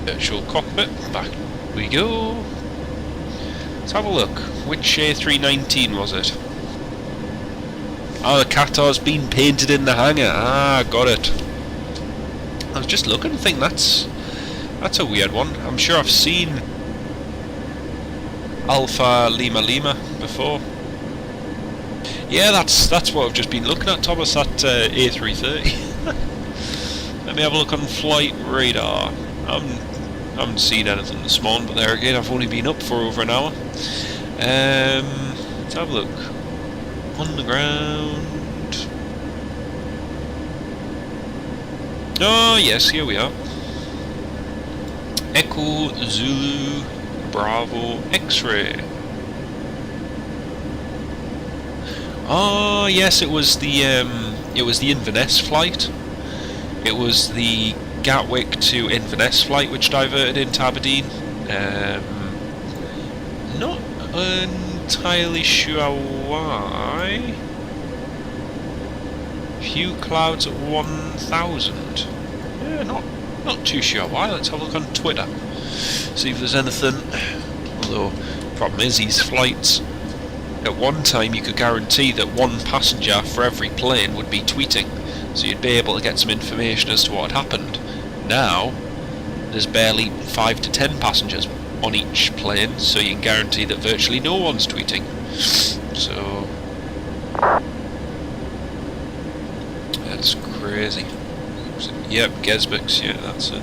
[SPEAKER 2] Virtual cockpit, back we go. Let's have a look. Which A319 was it? Oh, the Qatar's been painted in the hangar. Ah, got it. I was just looking and think that's a weird one. I'm sure I've seen Alpha Lima Lima before. Yeah, that's what I've just been looking at, Thomas, that A330. Let me have a look on flight radar. I haven't seen anything this morning, but there again, I've only been up for over an hour. Let's have a look. On the ground. Oh yes, here we are. Echo Zulu Bravo X-ray. Oh yes, it was the Inverness flight. It was the Gatwick to Inverness flight which diverted into Aberdeen. Not entirely sure why. Few clouds at 1,000. Yeah, not too sure why. Let's have a look on Twitter. See if there's anything. Although, the problem is these flights. At one time, you could guarantee that one passenger for every plane would be tweeting, so you'd be able to get some information as to what had happened. Now, there's barely 5 to 10 passengers on each plane, so you can guarantee that virtually no one's tweeting. So that's crazy. Yep, Gesbix, yeah, that's it.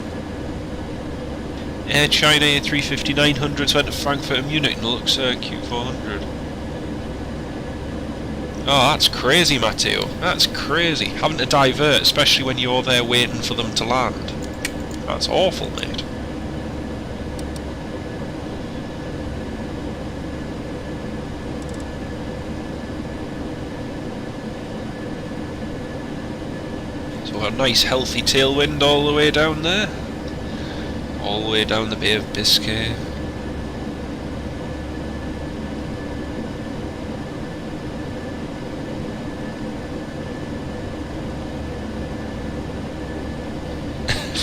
[SPEAKER 2] Air China A350-900s went to Frankfurt and Munich and looks Q400. Oh, that's crazy, Matteo. That's crazy. Having to divert, especially when you're there waiting for them to land. That's awful, mate. So a nice healthy tailwind all the way down there. All the way down the Bay of Biscay.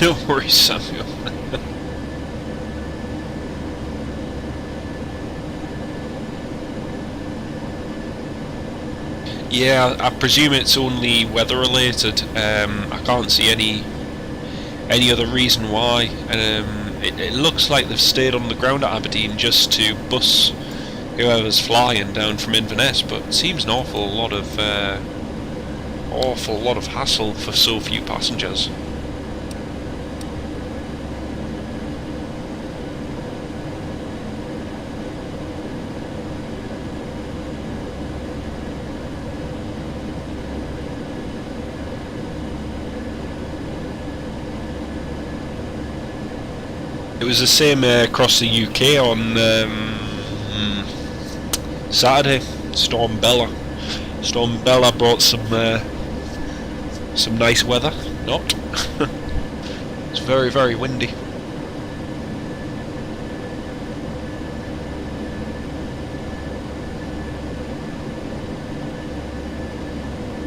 [SPEAKER 2] No worries, Samuel. Yeah, I presume it's only weather related. I can't see any other reason why. It looks like they've stayed on the ground at Aberdeen just to bus whoever's flying down from Inverness, but it seems an awful lot of hassle for so few passengers. It was the same across the UK on Saturday. Storm Bella brought some nice weather. Not. It's very, very windy.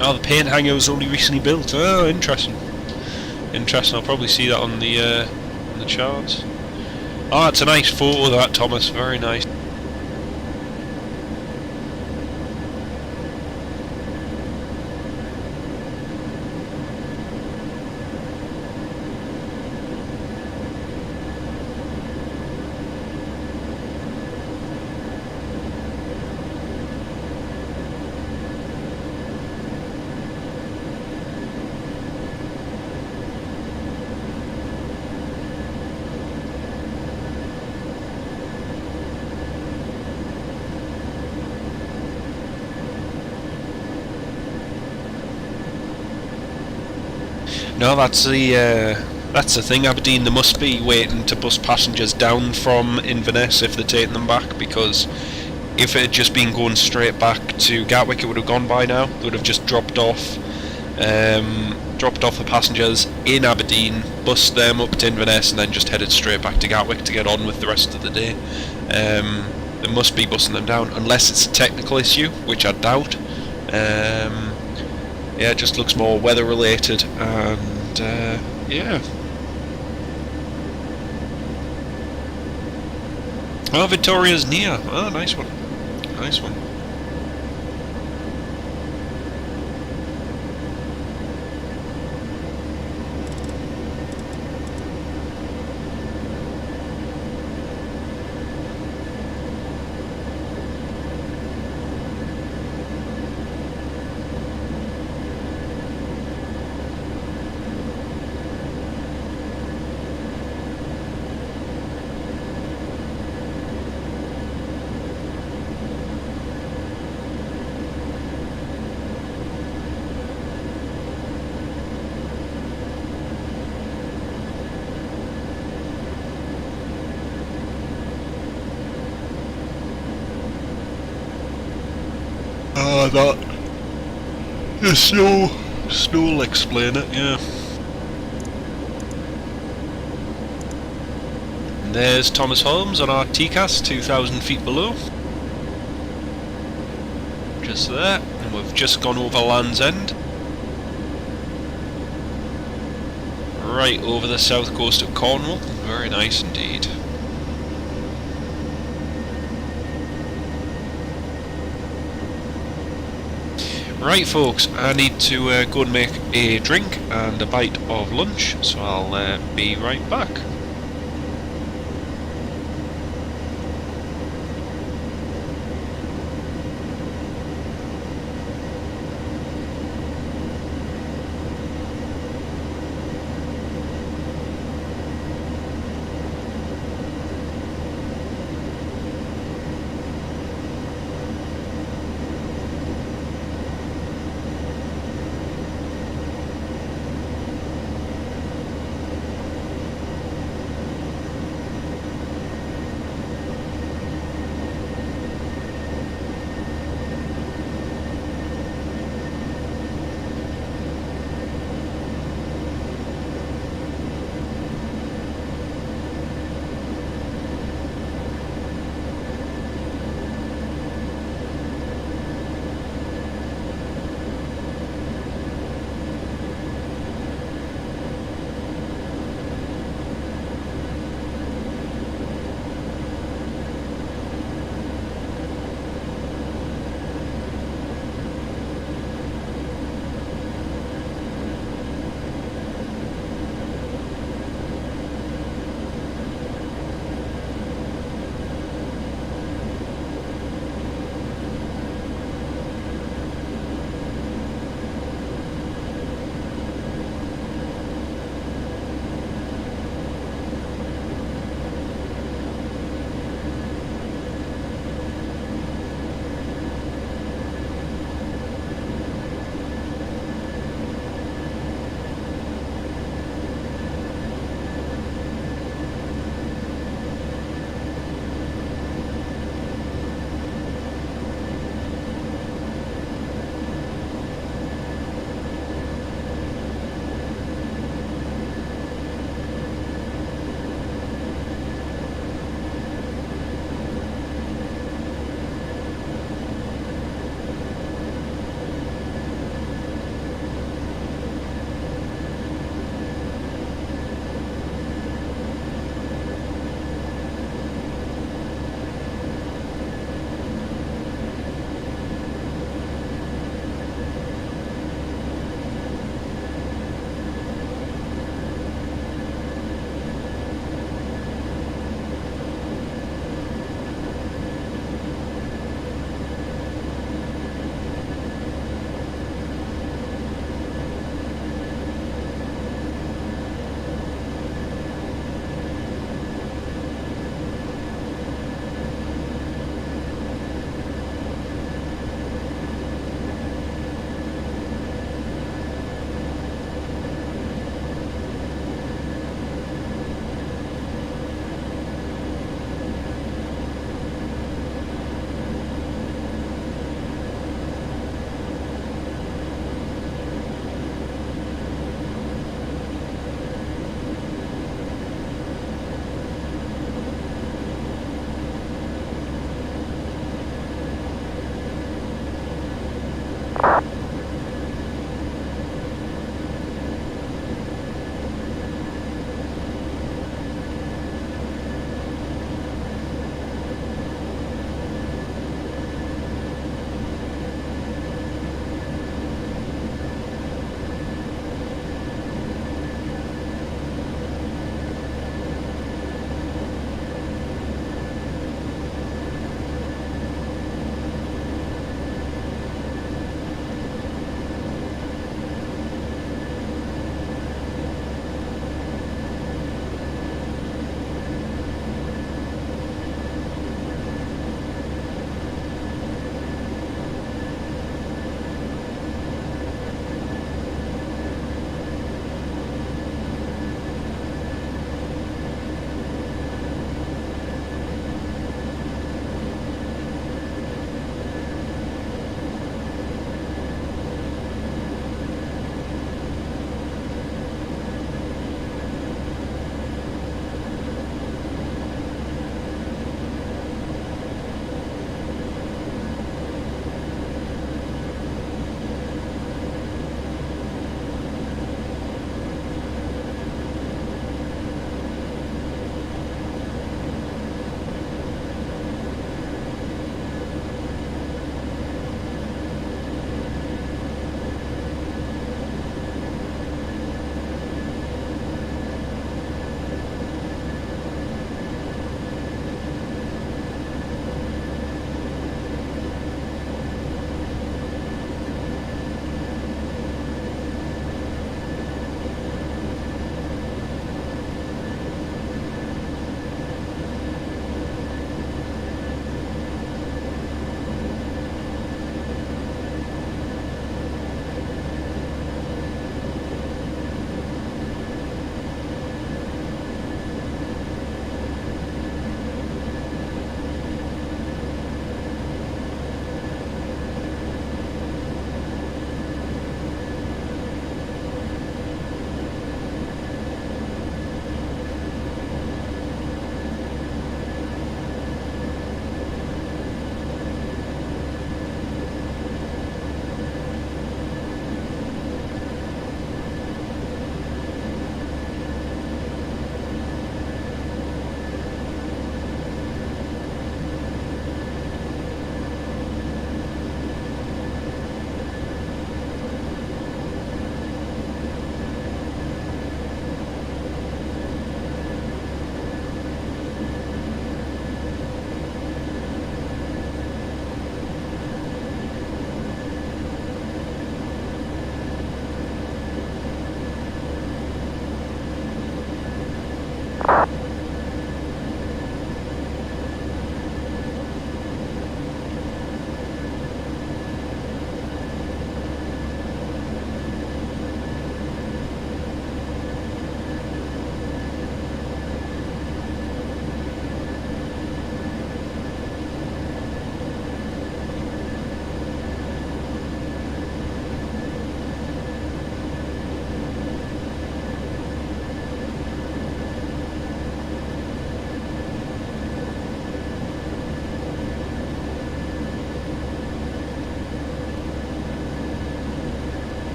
[SPEAKER 2] Oh, the paint hangar was only recently built. Oh, interesting. Interesting. I'll probably see that on the charts. Oh, it's a nice photo, that, Thomas. Very nice. No, that's the thing, Aberdeen. They must be waiting to bus passengers down from Inverness if they're taking them back, because if it had just been going straight back to Gatwick, it would have gone by now. They would have just dropped off the passengers in Aberdeen, bussed them up to Inverness, and then just headed straight back to Gatwick to get on with the rest of the day. They must be bussing them down, unless it's a technical issue, which I doubt. Yeah, it just looks more weather related, and yeah. Oh, Vitoria's near. Oh, nice one. Nice one. That the snow will explain it, yeah. And there's Thomas Holmes on our TCAS, 2,000 feet below. Just there, and we've just gone over Land's End. Right over the south coast of Cornwall. Very nice indeed. Right folks, I need to go and make a drink and a bite of lunch, so I'll be right back.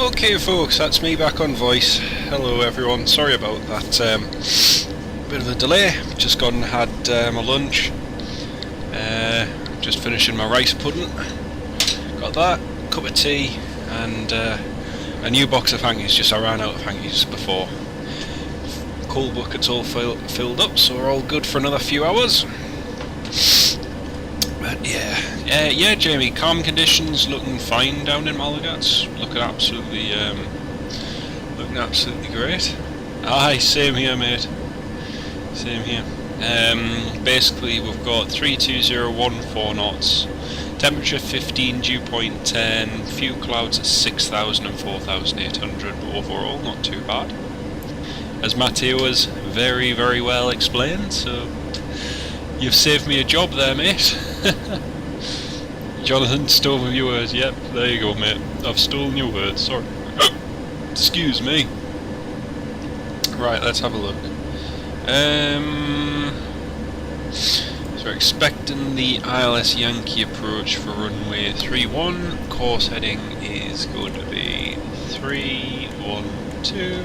[SPEAKER 2] Okay folks, that's me back on voice. Hello everyone, sorry about that bit of a delay. Just gone and had my lunch. Just finishing my rice pudding. Got that, cup of tea, and a new box of hangies. Just I ran out of hangies before. Coal bucket's all filled up, so we're all good for another few hours. But yeah, Jamie, calm conditions looking fine down in Malaga. It's looking absolutely great. Aye, same here, mate. Same here. Basically, we've got 32014 knots, temperature 15, dew point 10, few clouds at 6,000 and 4,800. Overall, not too bad. As Matteo has very, very well explained, so you've saved me a job there, mate. Jonathan stole my words. Yep, there you go, mate. I've stolen your words. Sorry. Excuse me. Right, let's have a look. So we're expecting the ILS Yankee approach for runway 31. Course heading is going to be 312.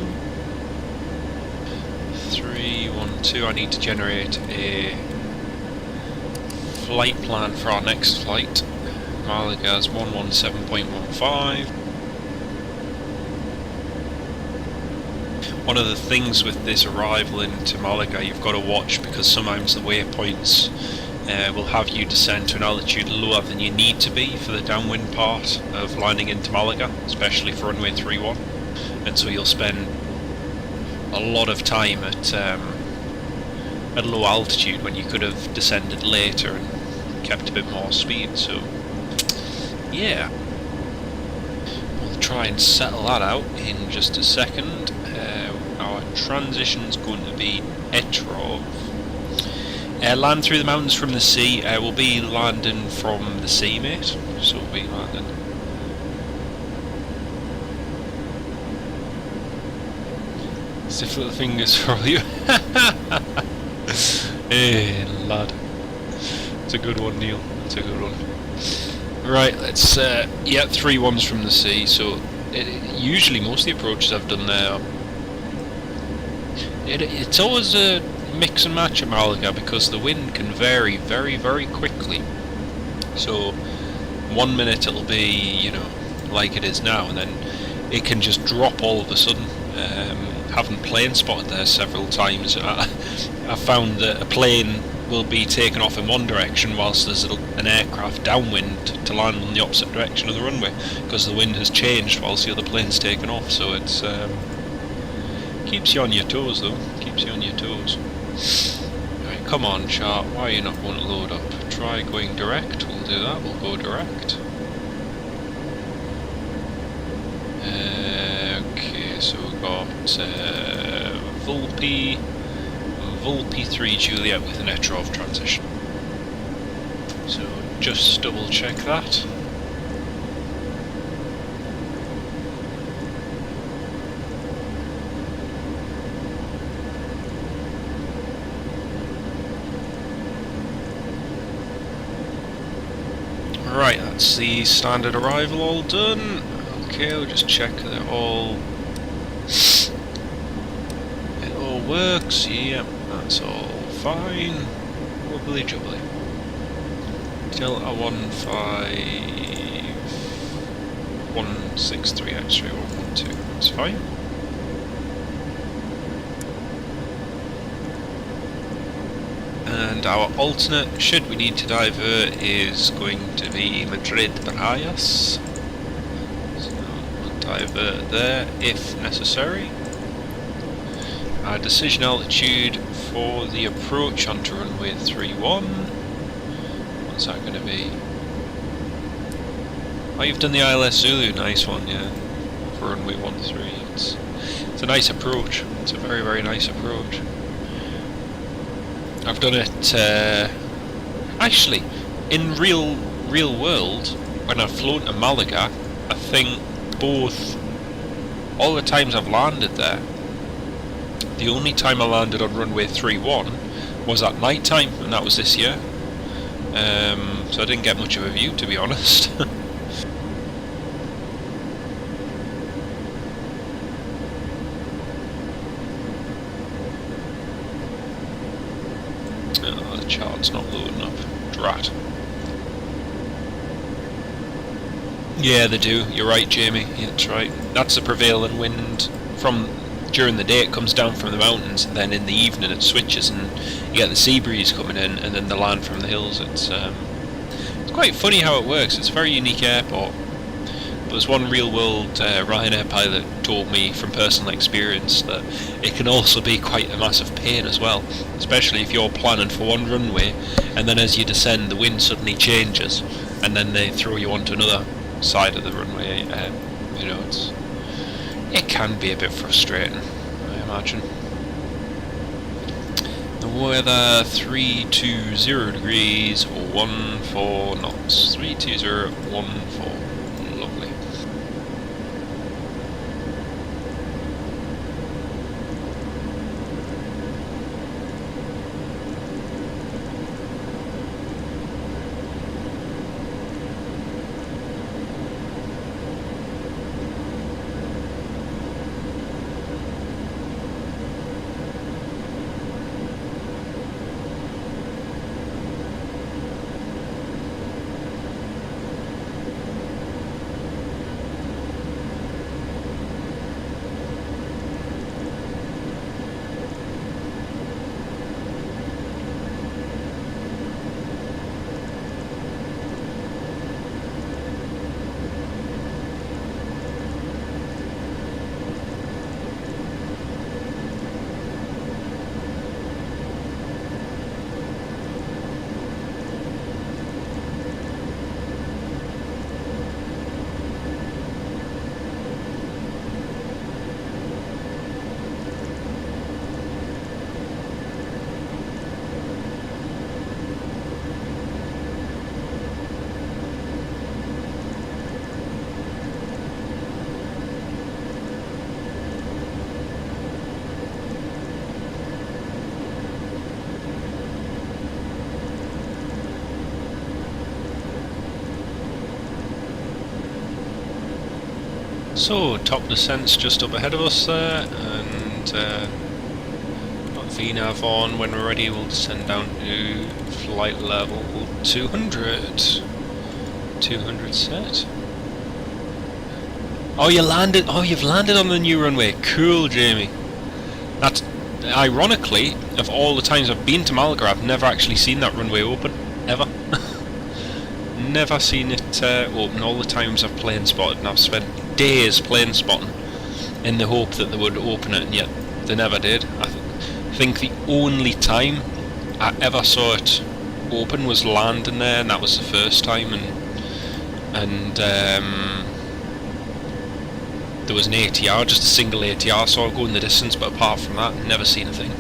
[SPEAKER 2] 312. I need to generate a flight plan for our next flight. Malaga's 117.15. One of the things with this arrival into Malaga you've got to watch, because sometimes the waypoints will have you descend to an altitude lower than you need to be for the downwind part of landing into Malaga, especially for runway 31, and so you'll spend a lot of time at low altitude when you could have descended later and kept a bit more speed. So yeah, we'll try and settle that out in just a second. Our transition's going to be Etrov. Land through the mountains from the sea. We'll be landing from the sea, mate. So we'll be landing. Stiff little fingers for all you. Hey, lad. It's a good one, Neil. It's a good one. Right, let's, yeah, 3 ones from the sea, so usually most of the approaches I've done there, it's always a mix and match at Malaga, because the wind can vary very, very quickly. So, 1 minute it'll be, you know, like it is now, and then it can just drop all of a sudden. Having plane spotted there several times, I found that a plane will be taken off in one direction whilst there's an aircraft downwind to land on the opposite direction of the runway, because the wind has changed whilst the other plane's taken off. So it's keeps you on your toes, though. Keeps you on your toes. Right, come on, chart. Why are you not going to load up? Try going direct. We'll do that. We'll go direct. Okay, so we've got Volpe 3 Juliet with an Etrov transition. So just double check that. Right, that's the standard arrival all done. Okay, we'll just check that it all works. Yep, that's all fine. Wobbly jubbly. Delta 15163 X-ray 112. That's fine. And our alternate, should we need to divert, is going to be Madrid Barajas. So we'll divert there if necessary. Our decision altitude for the approach onto runway 31. What's that going to be? Oh, you've done the ILS Zulu, nice one, yeah. For runway 13. It's a nice approach. It's a very, very nice approach. I've done it, actually, in real world, when I've flown to Malaga, I think all the times I've landed there, the only time I landed on runway 31 was at night time, and that was this year. So I didn't get much of a view, to be honest. it's not loading up. Drat. Yeah, they do. You're right, Jamie. Yeah, that's right. That's the prevailing wind from during the day. It comes down from the mountains, and then in the evening it switches, and you get the sea breeze coming in, and then the land from the hills. It's quite funny how it works. It's a very unique airport. There's one real-world Ryanair pilot told me from personal experience that it can also be quite a massive pain as well, especially if you're planning for one runway, and then as you descend, the wind suddenly changes, and then they throw you onto another side of the runway. You know, it can be a bit frustrating, I imagine. The weather 320 degrees, 14 knots. 32014. Lovely. So, top descent's just up ahead of us there, and got VNAV on. When we're ready, we'll descend down to flight level 200. 200 set. Oh, you landed! Oh, you've landed on the new runway. Cool, Jamie. That's ironically, of all the times I've been to Malaga, I've never actually seen that runway open ever. Never seen it open. All the times I've plane spotted, and I've spent days plane spotting in the hope that they would open it, and yet they never did. I think the only time I ever saw it open was landing there, and that was the first time. And there was an ATR, just a single ATR, so I'll go in the distance. But apart from that, never seen a thing.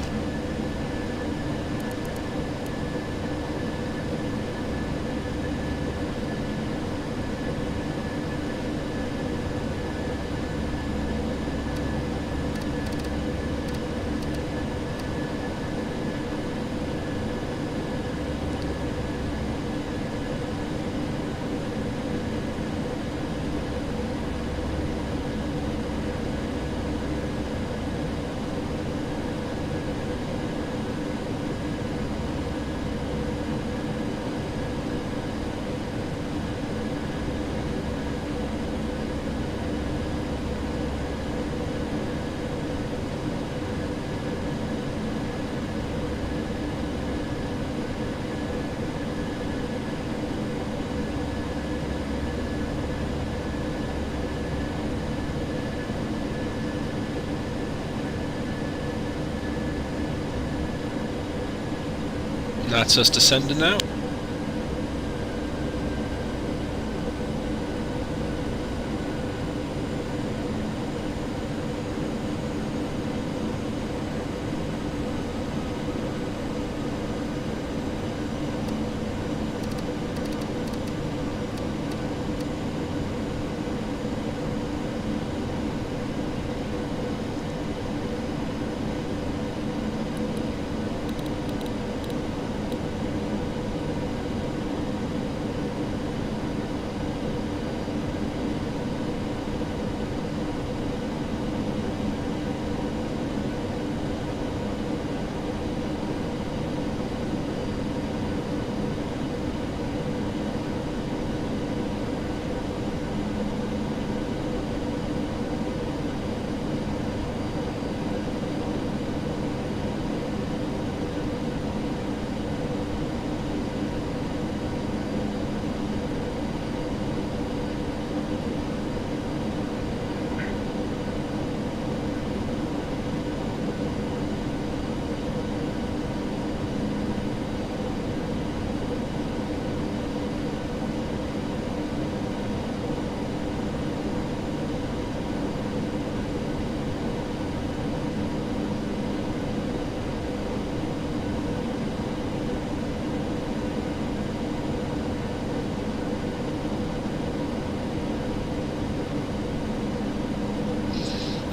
[SPEAKER 2] That's us descending now.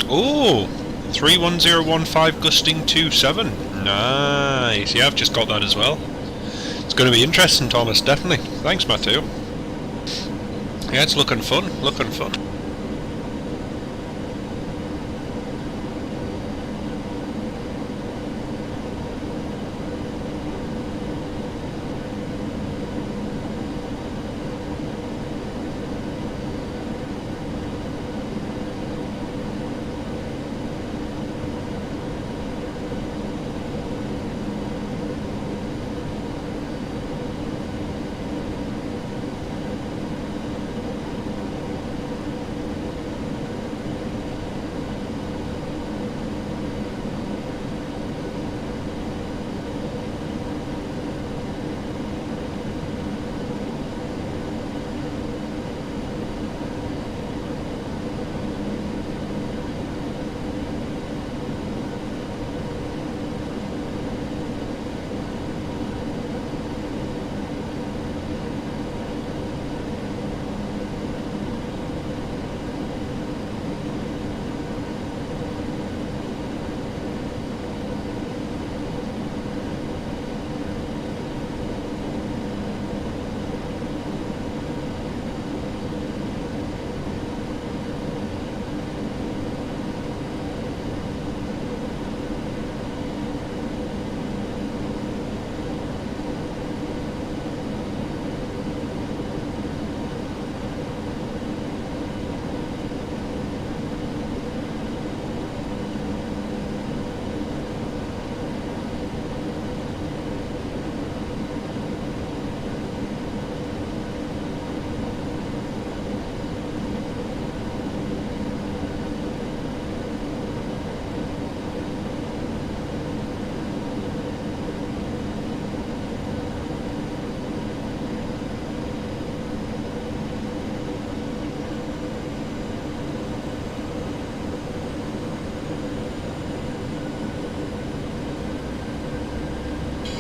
[SPEAKER 2] Oh, 31015 gusting 27. Nice. Yeah, I've just got that as well. It's going to be interesting, Thomas, definitely. Thanks, Mateo. Yeah, it's looking fun, looking fun.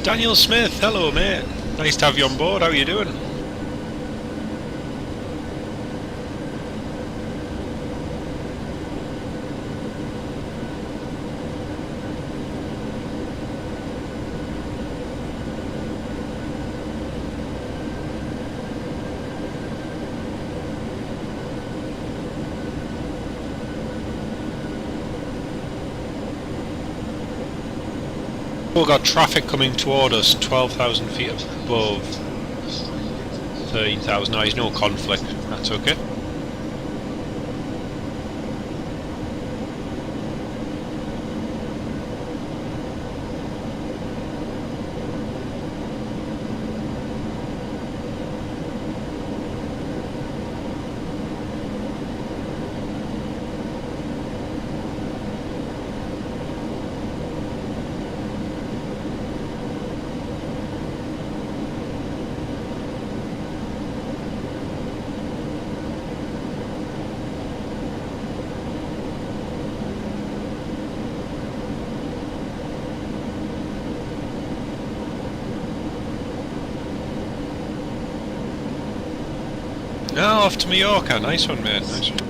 [SPEAKER 2] Daniel Smith, hello mate. Nice to have you on board, how are you doing? We've got traffic coming toward us, 12,000 feet above 13,000. No, there's no conflict, that's okay. Now off to Mallorca, nice one mate, nice one.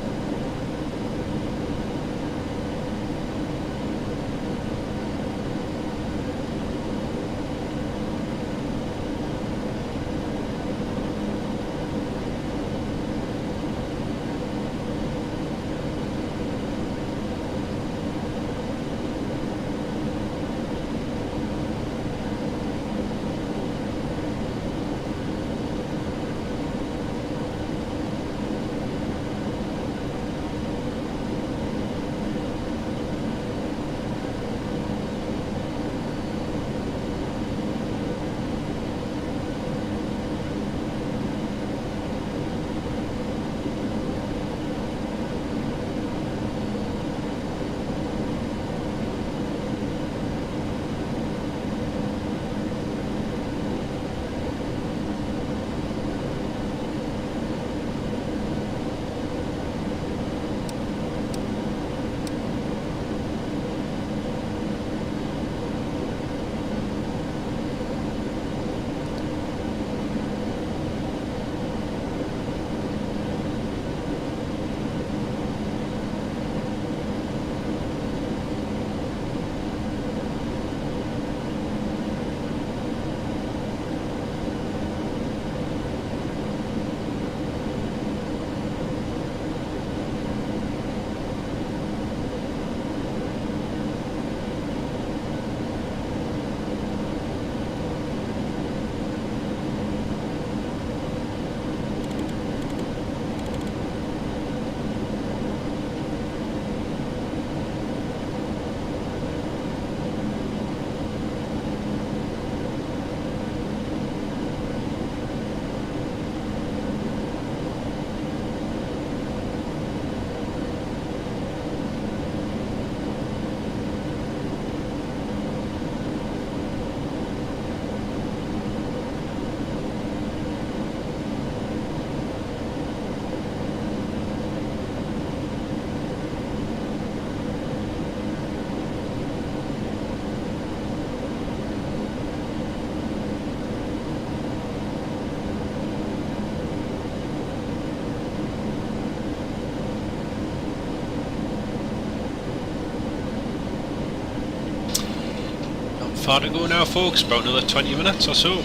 [SPEAKER 2] far to go now, folks? About another 20 minutes or so.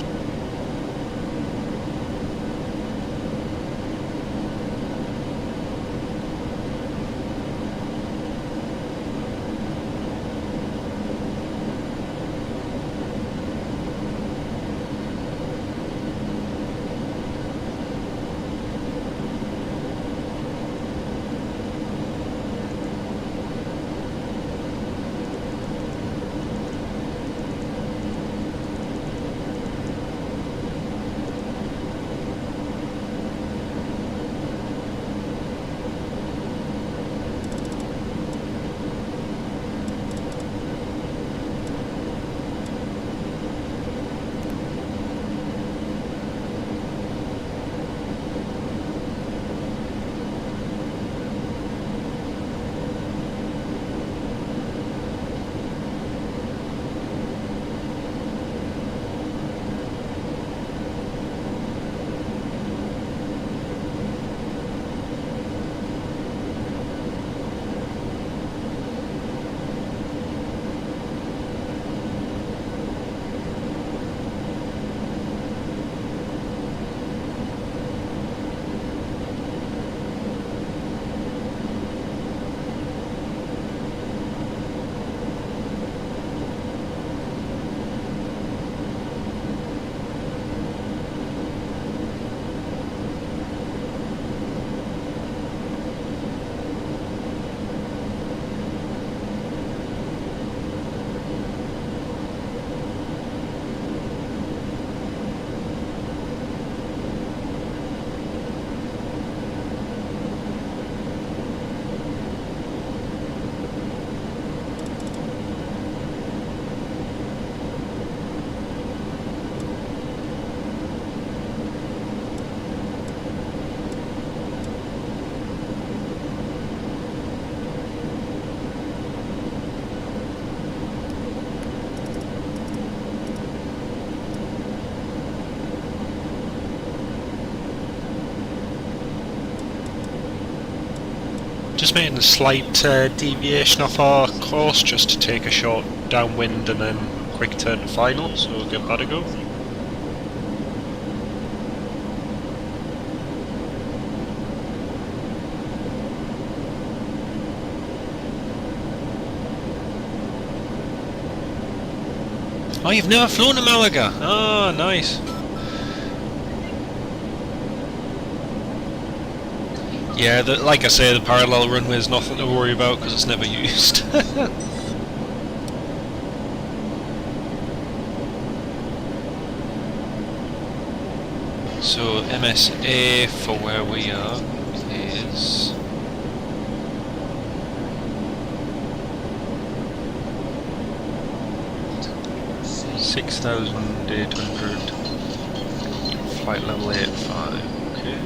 [SPEAKER 2] Just making a slight deviation off our course just to take a short downwind and then quick turn to final, so we'll give that a go. Oh, you've never flown to Malaga? Oh, nice. Yeah, like I say, the parallel runway is nothing to worry about because it's never used. So MSA for where we are is 6,800, flight level 85, okay.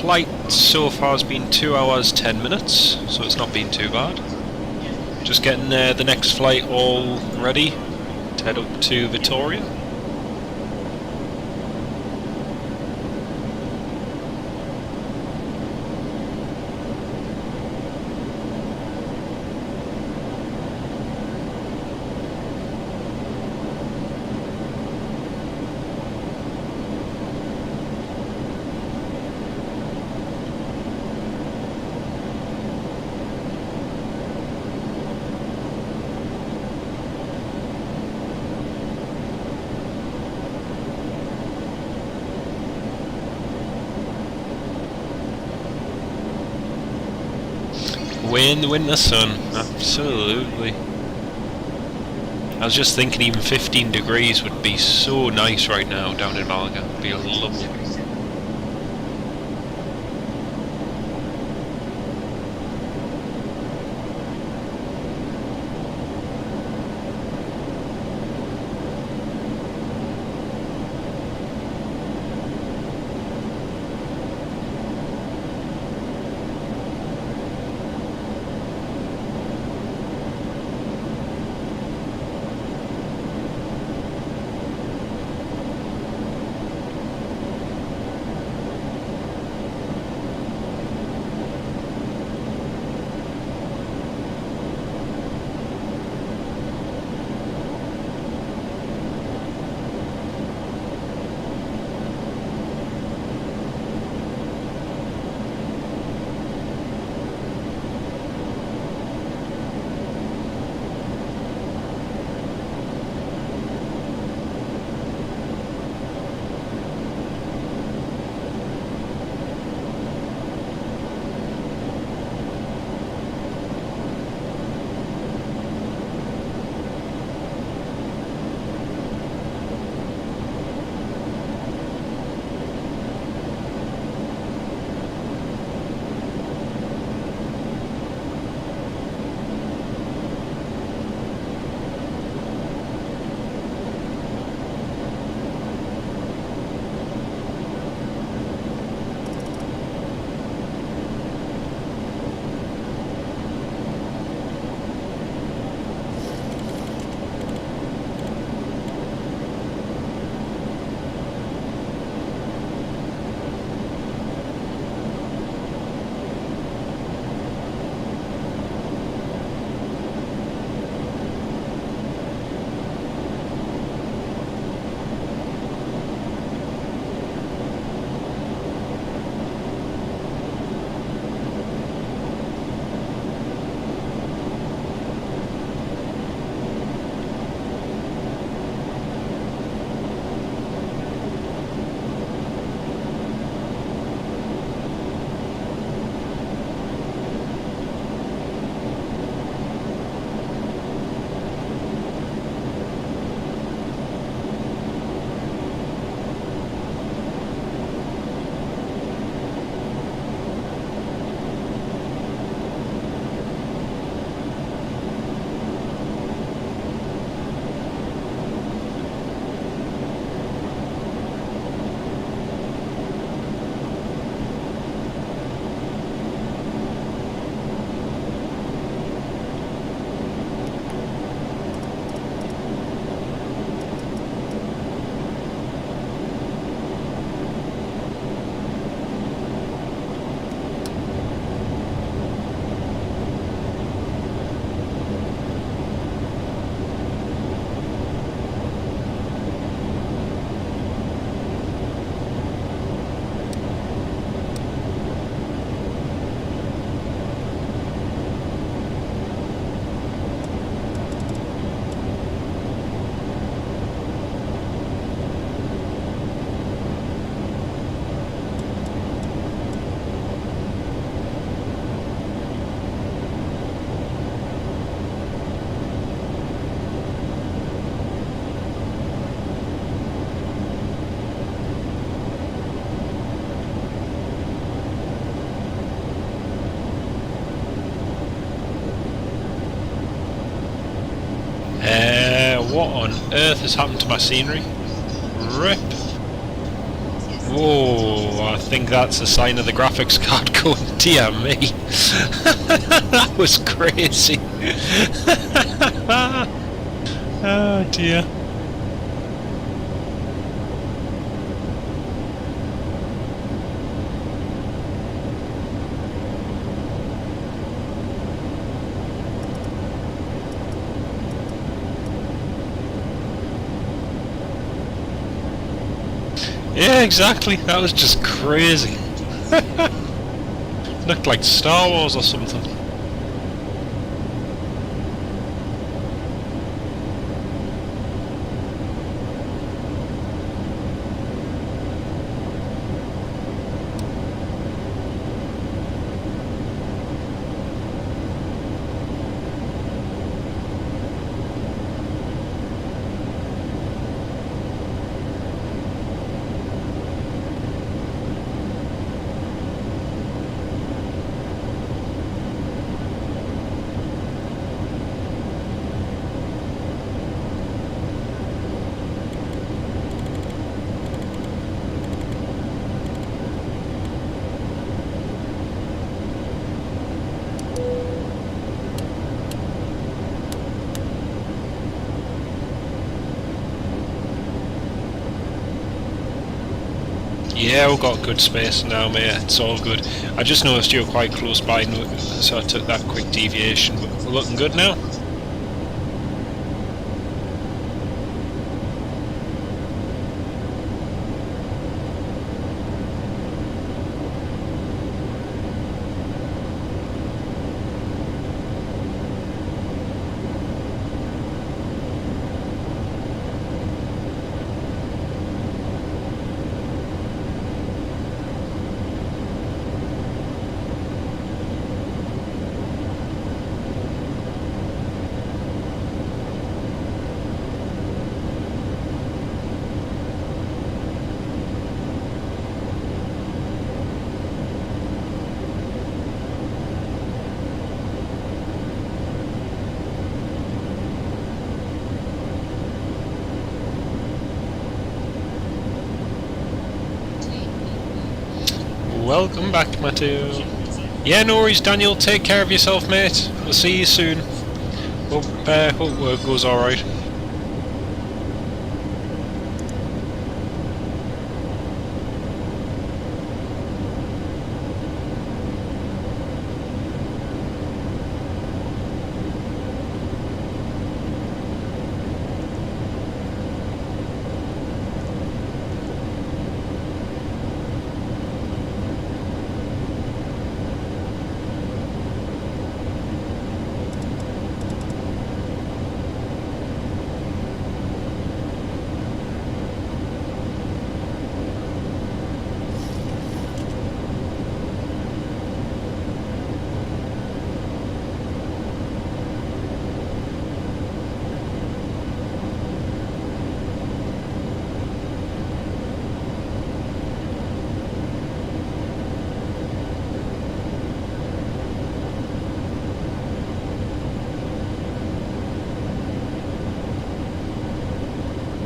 [SPEAKER 2] Flight so far has been 2 hours 10 minutes, so it's not been too bad. Just getting the next flight all ready to head up to Vitoria. Way in the winter sun, absolutely. I was just thinking even 15 degrees would be so nice right now down in Malaga. It'd be lovely. What on earth has happened to my scenery? Rip. Whoa, I think that's a sign of the graphics card going, dear me. That was crazy. Oh dear. Yeah, exactly. That was just crazy. Looked like Star Wars or something. Yeah, we've got good space now, mate. It's all good. I just noticed you were quite close by, so I took that quick deviation. But we're looking good now. Welcome back, Matthew. Yeah, no worries, Daniel. Take care of yourself, mate. We'll see you soon. Hope work goes alright.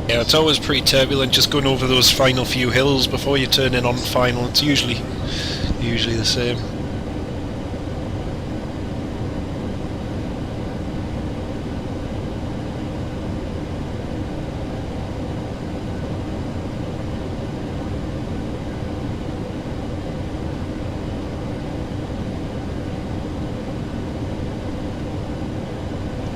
[SPEAKER 2] Yeah, it's always pretty turbulent just going over those final few hills before you turn in on the final. It's usually the same.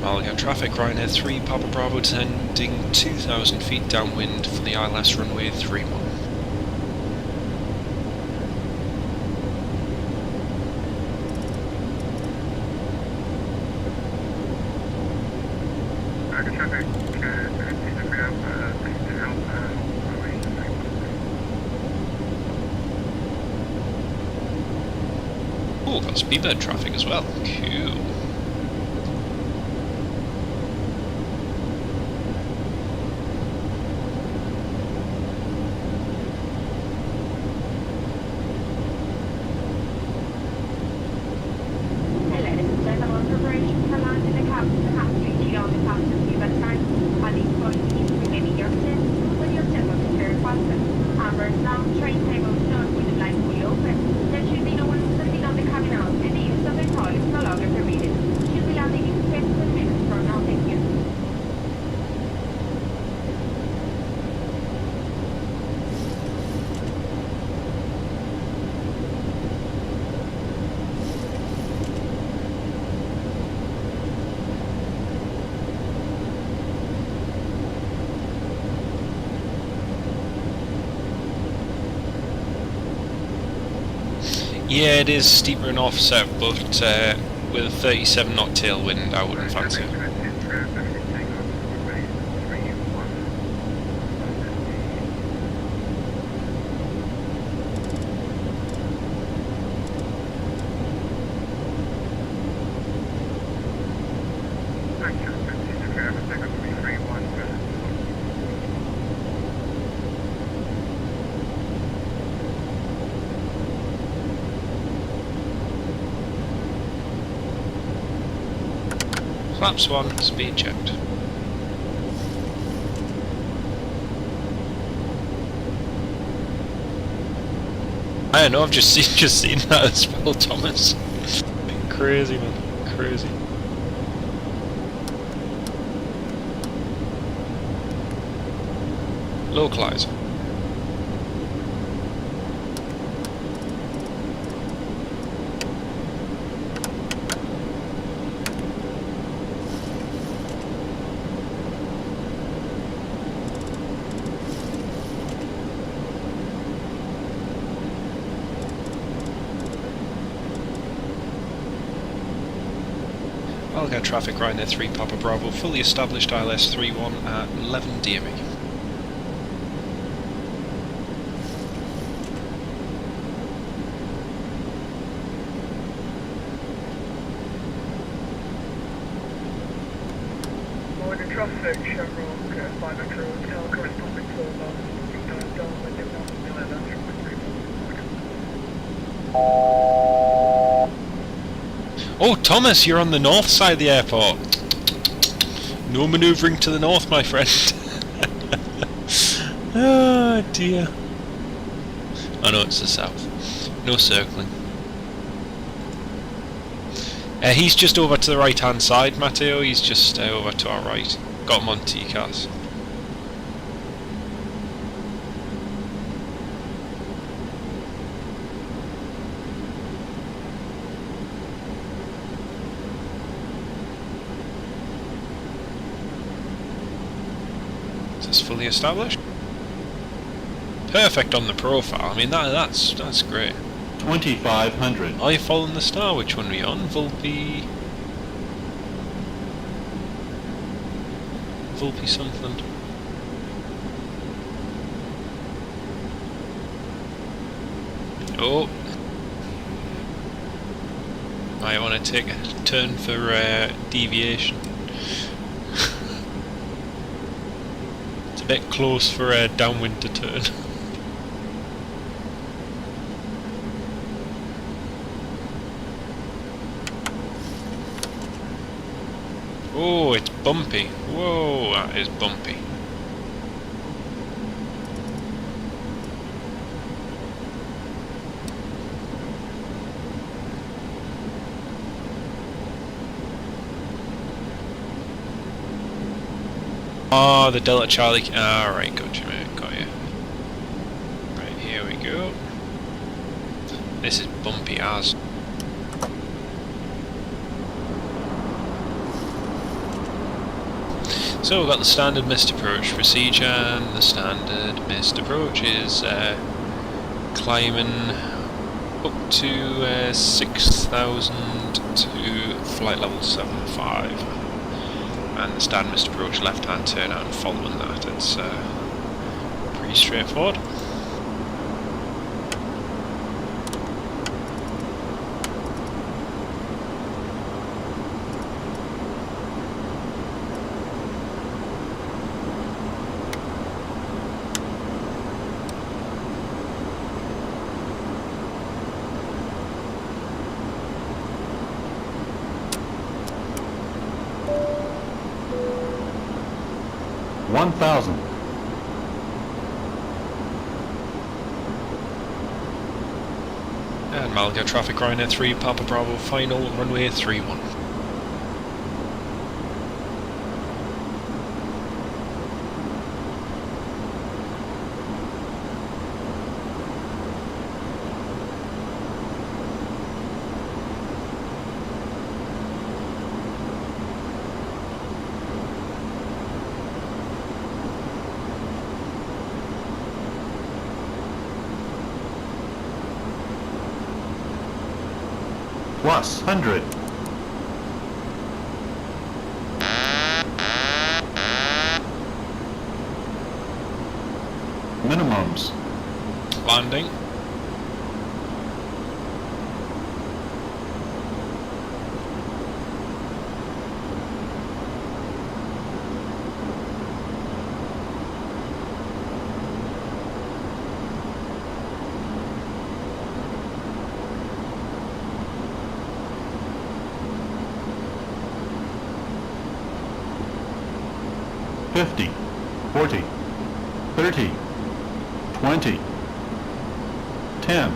[SPEAKER 2] Malaga traffic, Ryanair 3, Papa Bravo descending 2,000 feet downwind for the ILS runway 31. Oh, got speedbird traffic as well. Cool.
[SPEAKER 1] Preparation for landing the captain, absolutely on the captain's US time, and the doors down, train tables done with the light fully open. There should be no one sitting on the cabin out, and the use of the toilet is no longer permitted. Should be landing in 15 minutes from now, thank you.
[SPEAKER 2] Yeah, it is steeper and offset, but with a 37 knot tailwind, I wouldn't fancy it. Flaps 1, speed checked. I don't know, I've just seen that as well, Thomas. Crazy, man, crazy. Localizer. Malaga traffic right near 3 Papa Bravo, fully established ILS 31 at LEVT.
[SPEAKER 8] Morning traffic, Shamrock, 5 X Hotel, corresponding 4 miles, Dublin, Newcastle, LEVT,
[SPEAKER 2] Oh, Thomas, you're on the north side of the airport. No manoeuvring to the north, my friend. Oh dear. Oh no, it's the south. No circling. He's just over to the right hand side, Matteo. He's just over to our right. Got him on TCAS. Is fully established. Perfect on the profile. I mean that's great.
[SPEAKER 9] 2500.
[SPEAKER 2] Are you following the star? Which one are we on? Vulpy something. Oh, might want to take a turn for deviation. Bit close for a downwind to turn. Oh, it's bumpy. Whoa, that is bumpy. Oh, the Delta Charlie. Ah, right, got you, mate. Got you. Right, here we go. This is bumpy as. So we've got the standard missed approach procedure, and the standard missed approach is climbing up to 6,000 to flight level 75. And the standard missed approach left hand turn out and following that. It's pretty straightforward. And Malaga traffic Ryanair 3, Papa Bravo, final, runway 31.
[SPEAKER 9] Plus 100. Minimums.
[SPEAKER 2] Landing.
[SPEAKER 9] $50, $40, $30, $20, $10.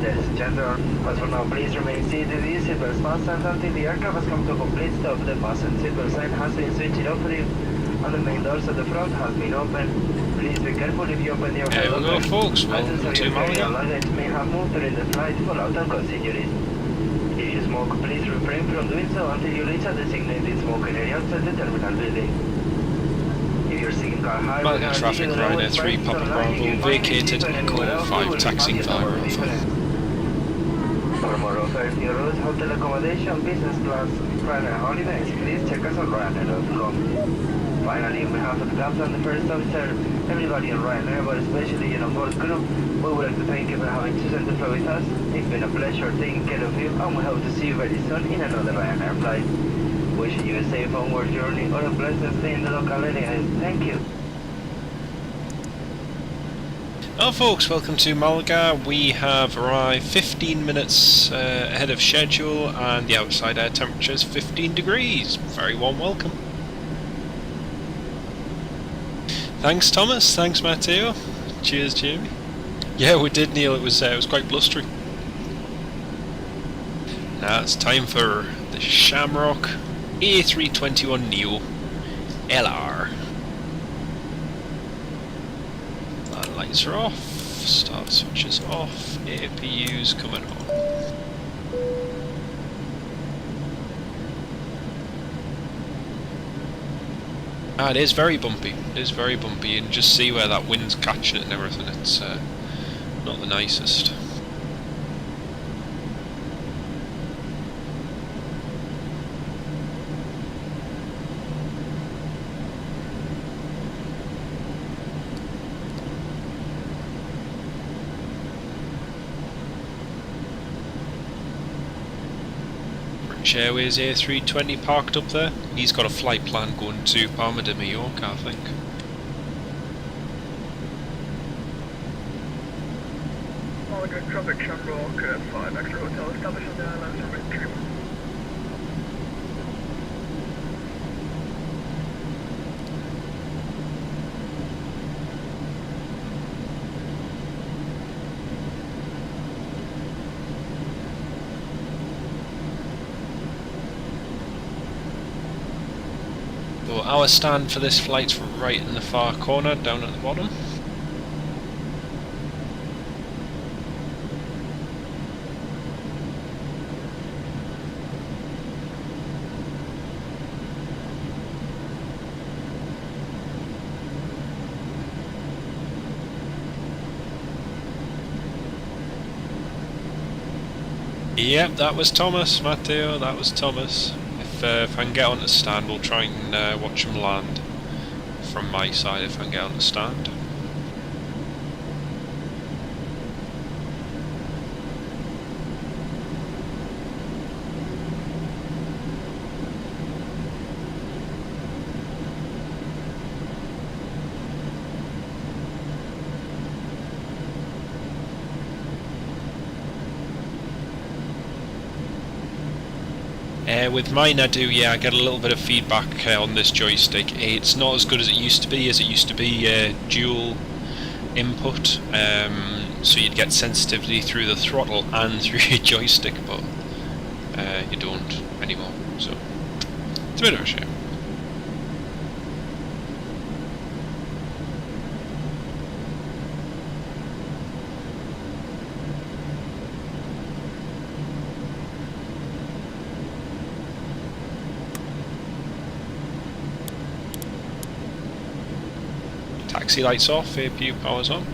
[SPEAKER 3] Ladies and gentlemen, as for now, please remain seated. Use seatbelts fastened until the aircraft has come to a complete stop. The fasten seatbelt sign has been switched off for you, and the main doors at the front has been opened. Please be careful if you open your
[SPEAKER 2] There we go, folks. Welcome to Malaga.
[SPEAKER 3] Luggage may have moved during the flight for out and cause injuries. If you smoke, please refrain from doing so until you reach a designated smoking area outside the terminal building. If you're seeking car hire,
[SPEAKER 2] Malaga traffic Ryanair 3, Papa Bravo, vacated, Echo 5, taxiing via Alpha.
[SPEAKER 3] For more offers, new routes, hotel accommodation, business class, Ryanair holidays, please check us on Ryanair.com. Finally, on behalf of the captain and the first officer, everybody on Ryanair, but especially in onboard crew, we would like to thank you for having chosen to fly with us. It's been a pleasure taking care of you, and we hope to see you very soon in another Ryanair flight. Wishing you a safe onward journey or a pleasant stay in the local area. Thank you.
[SPEAKER 2] Well, folks, welcome to Malaga. We have arrived 15 minutes ahead of schedule, and the outside air temperature is 15 degrees. Very warm welcome. Thanks, Thomas. Thanks, Matteo. Cheers, Jamie. Yeah, we did, Neil. It was quite blustery. Now it's time for the Shamrock A321neo LR. Lights are off, start switches off, APU's coming on. It is very bumpy, and just see where that wind's catching it and everything. It's not the nicest. Airways A320 parked up there. He's got a flight plan going to Palma de Mallorca, I think.
[SPEAKER 8] Malaga traffic Shamrock 5 extra hotel established on the islands of Vitoria.
[SPEAKER 2] So our stand for this flight's right in the far corner, down at the bottom. Yep, that was Thomas, Matteo, that was Thomas. If I can get on the stand, we'll try and watch them land from my side if I can get on the stand. With mine I do, yeah, I get a little bit of feedback on this joystick. It's not as good as it used to be, dual input, so you'd get sensitivity through the throttle and through your joystick, but you don't anymore, so it's a bit of a shame. Taxi lights off, APU power's on.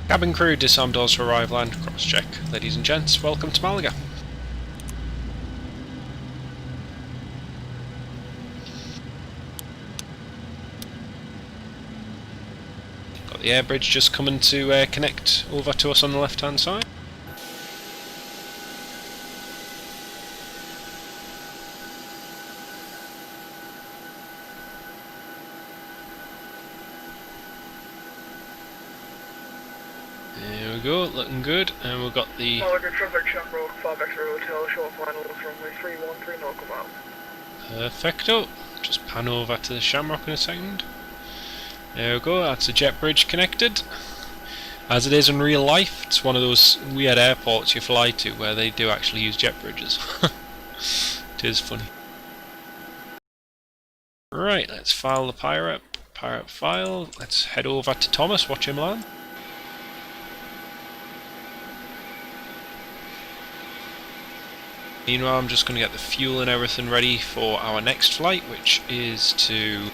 [SPEAKER 2] Cabin crew, disarm doors for arrival and cross-check. Ladies and gents, welcome to Malaga. Got the air bridge just coming to connect over to us on the left-hand side. There we go, looking good, and we've got the...
[SPEAKER 8] Malaga traffic, Shamrock, 5X Hotel, short finals, runway 313, nautical mile.
[SPEAKER 2] Perfecto. Just pan over to the Shamrock in a second. There we go, that's a jet bridge connected. As it is in real life, it's one of those weird airports you fly to where they do actually use jet bridges. It is funny. Right, let's file the pirate file. Let's head over to Thomas, watch him land. Meanwhile, I'm just going to get the fuel and everything ready for our next flight, which is to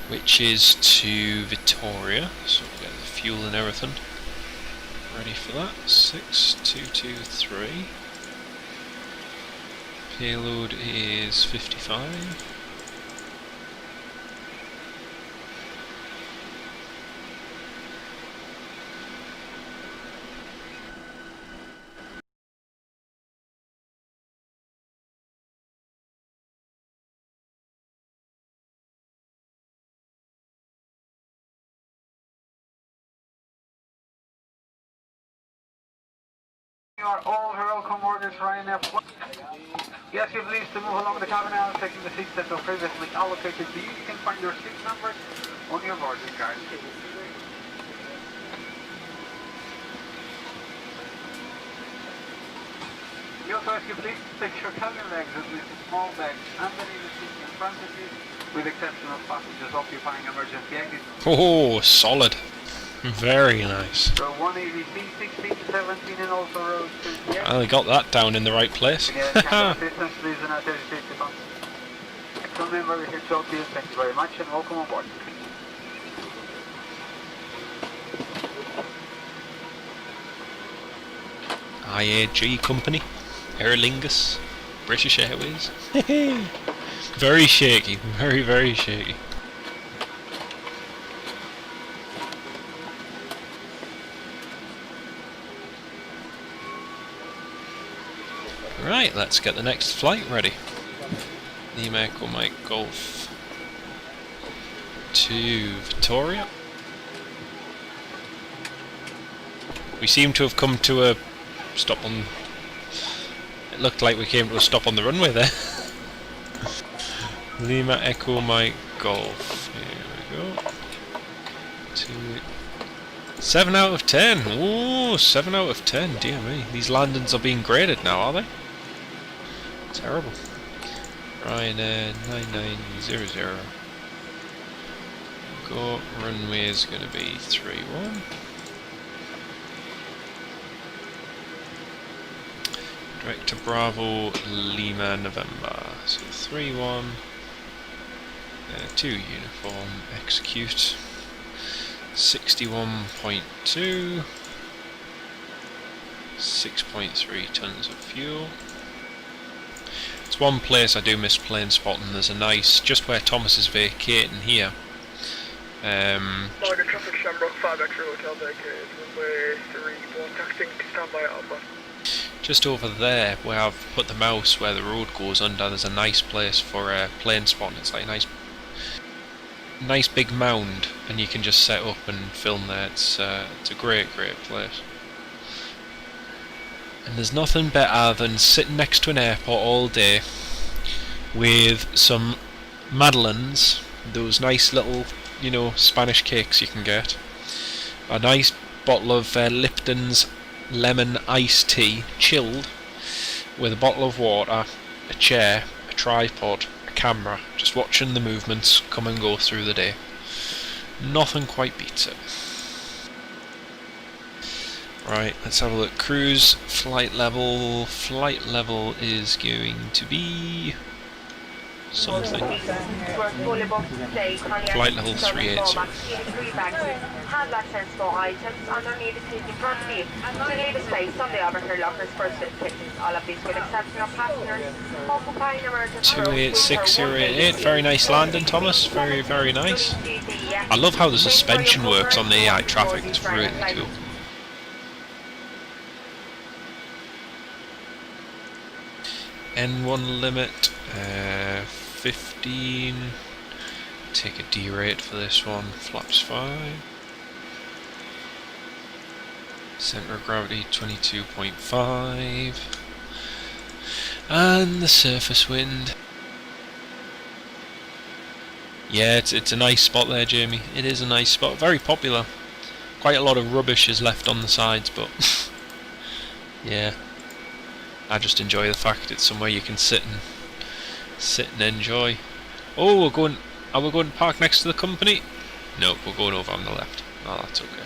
[SPEAKER 2] Vitoria. So we'll get the fuel and everything ready for that. 6223. Payload is 55.
[SPEAKER 3] You are all welcome orders Ryanair. Yes, you please to move along the cabin aisle, taking the seats that were previously allocated to you. You can find your seat numbers on your boarding card. We also ask you please to take your cabin legs and leave small bags underneath the seat in front of you, with the exception of passengers occupying emergency exits.
[SPEAKER 2] Oh, solid. Very nice.
[SPEAKER 3] Row 180, 16 to 17 and also row 2.
[SPEAKER 2] I got that down in the right place.
[SPEAKER 3] Assistance, please do not hesitate to come. Excellent member, we're here to help you. Thank you very much and welcome on board.
[SPEAKER 2] IAG company, Aer Lingus, British Airways. Very shaky, very shaky. Right, let's get the next flight ready. Lima Echo Mike Golf to Vitoria. We seem to have come to a stop on... It looked like we came to a stop on the runway there. Lima Echo Mike Golf. Here we go. 7 out of 10. Ooh, 7 out of 10. Dear me. These landings are being graded now, are they? Terrible. Ryanair 9900. Go. Runway is going to be 31. Direct to Bravo Lima November. So 31. 2 uniform. Execute. 61.2. 6.3 tons of fuel. It's one place I do miss plane spotting. There's a nice, just where Thomas is vacating here.
[SPEAKER 8] Malaga traffic, Shamrock 5 X-ray hotel vacated, runway 31, taxiing to standby at Alpha.
[SPEAKER 2] Just over there, where I've put the mouse, where the road goes under, there's a nice place for plane spotting. It's like a nice big mound, and you can just set up and film there. It's a great place. And there's nothing better than sitting next to an airport all day with some madeleines, those nice little, you know, Spanish cakes you can get, a nice bottle of Lipton's lemon iced tea, chilled, with a bottle of water, a chair, a tripod, a camera, just watching the movements come and go through the day. Nothing quite beats it. Right, let's have a look. Cruise flight level. Flight level is going to be something. Flight level 380.
[SPEAKER 1] Hand access for items underneath the seat in front of you. To leave a space on the overhead lockers for suitcases. All of these with exception of passengers occupying emergency
[SPEAKER 2] 286088. Very nice landing, Thomas. Very, very nice. I love how the suspension works on the AI traffic. It's really cool. N1 limit 15. Take a D rate for this one. Flaps 5. Center of gravity 22.5. And the surface wind. Yeah, it's a nice spot there, Jamie. It is a nice spot. Very popular. Quite a lot of rubbish is left on the sides, but yeah. I just enjoy the fact it's somewhere you can sit and enjoy. Oh, are we going to park next to the company? No, we're going over on the left. Oh, that's okay.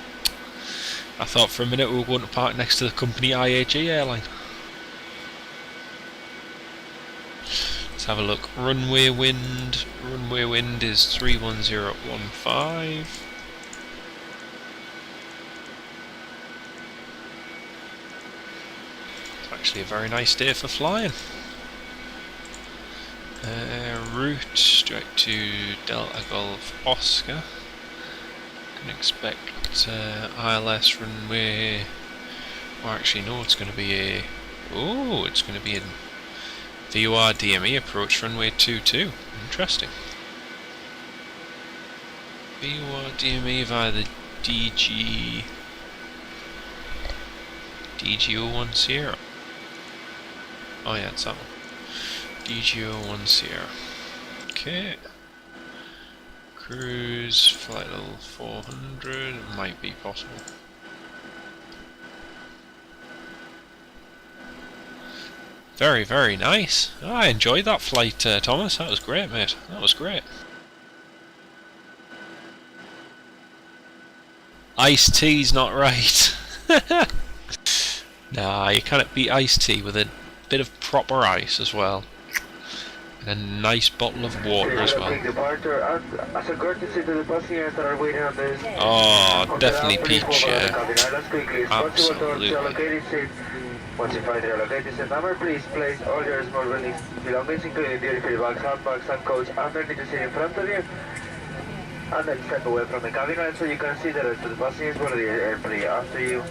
[SPEAKER 2] I thought for a minute we were going to park next to the company IAG airline. Let's have a look. Runway wind. Runway wind is 31015. Actually a very nice day for flying. Route direct to Delta Golf Oscar. Can expect ILS runway. Or actually no, it's going to be a. Oh, it's going to be a VOR DME approach runway 22. Interesting. VOR DME via the DG010. Oh yeah, it's that one. DG010. Okay. Cruise flight level 400. It might be possible. Very, very nice. Oh, I enjoyed that flight, Thomas. That was great, mate. That was great. Iced tea's not right. Nah, you can't beat iced tea with a bit of proper ice as well. And a nice bottle of water as well.
[SPEAKER 3] As a courtesy to the passengers that are waiting on this.
[SPEAKER 2] Oh, definitely peach, yeah. Absolutely.
[SPEAKER 3] Once you find the allocated seat number, please place all your small belongings, including duty-free bags, handbags, and coats, underneath the seat in front of you. And then step away from the cabin so you can see the rest of the passengers while the airplane after you.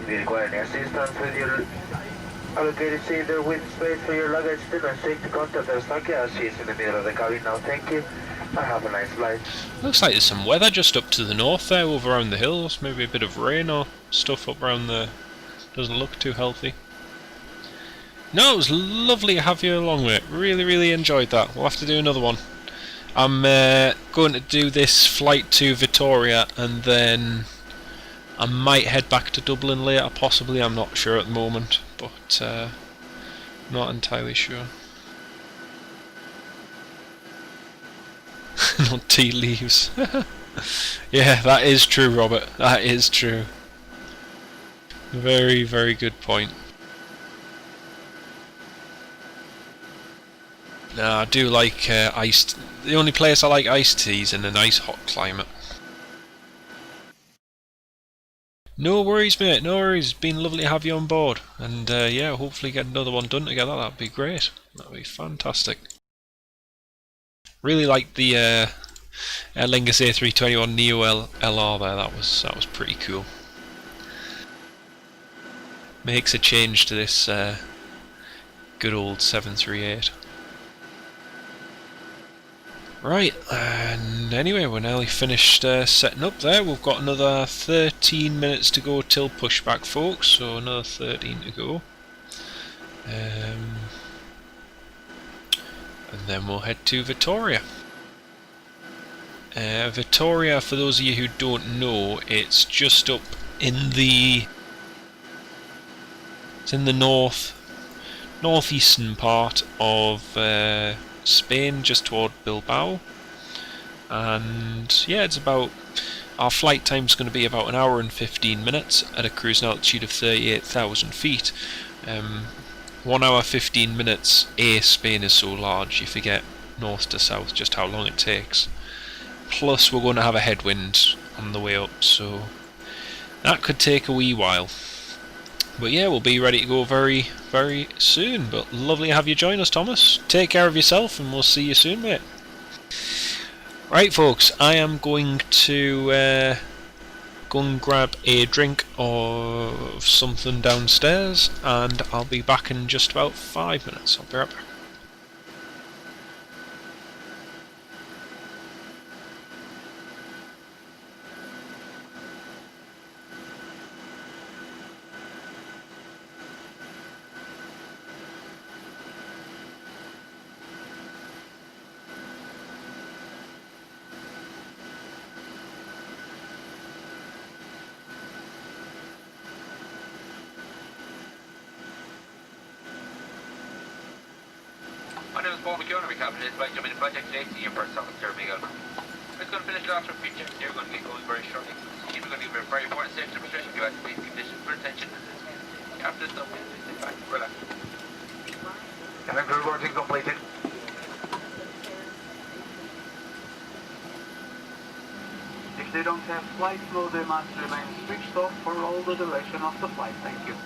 [SPEAKER 3] If you require any assistance with your allocated seat in the wind space for your luggage, do not seek to contact our Stakia. She is in the middle of the cabin now. Thank you, and have a nice flight.
[SPEAKER 2] Looks like there's some weather just up to the north there, over around the hills. Maybe a bit of rain or stuff up around there. Doesn't look too healthy. No, it was lovely to have you along with it. Really, really enjoyed that. We'll have to do another one. I'm going to do this flight to Vitoria, and then I might head back to Dublin later, possibly. I'm not sure at the moment, but not entirely sure. Not tea leaves. Yeah, that is true, Robert. That is true. Very, very good point. No, I do like iced. The only place I like iced teas in a nice hot climate. No worries, mate. No worries. It's been lovely to have you on board, and yeah, hopefully get another one done together. That'd be great. That'd be fantastic. Really like the Aer Lingus A321 Neo LR there. That was pretty cool. Makes a change to this good old 738. Right, and anyway, we're nearly finished setting up there. We've got another 13 minutes to go till pushback, folks, so another 13 to go. And then we'll head to Vitoria. Vitoria, for those of you who don't know, it's just up in the... It's in the northeastern part of Spain, just toward Bilbao, and yeah, it's about, our flight time's going to be about 1 hour and 15 minutes at a cruising altitude of 38,000 feet. 1 hour 15 minutes. Spain is so large you forget north to south just how long it takes. Plus we're going to have a headwind on the way up, so that could take a wee while. But yeah, we'll be ready to go very, very soon. But lovely to have you join us, Thomas. Take care of yourself, and we'll see you soon, mate. Right, folks, I am going to go and grab a drink or something downstairs, and I'll be back in just about 5 minutes. I'll be right back.
[SPEAKER 4] My name is Paul McKeown, Captain. It's by jumping in Project JC, your first officer, Miguel. It's going to finish the last few checks here. We're going to get going very shortly. We're going to give a very important safety demonstration. Give us basic conditions for attention. After this stuff, sit back, relax.
[SPEAKER 3] Connector reporting completed.
[SPEAKER 10] If they don't have flight flow, they must remain switched off for all the duration of the flight. Thank you.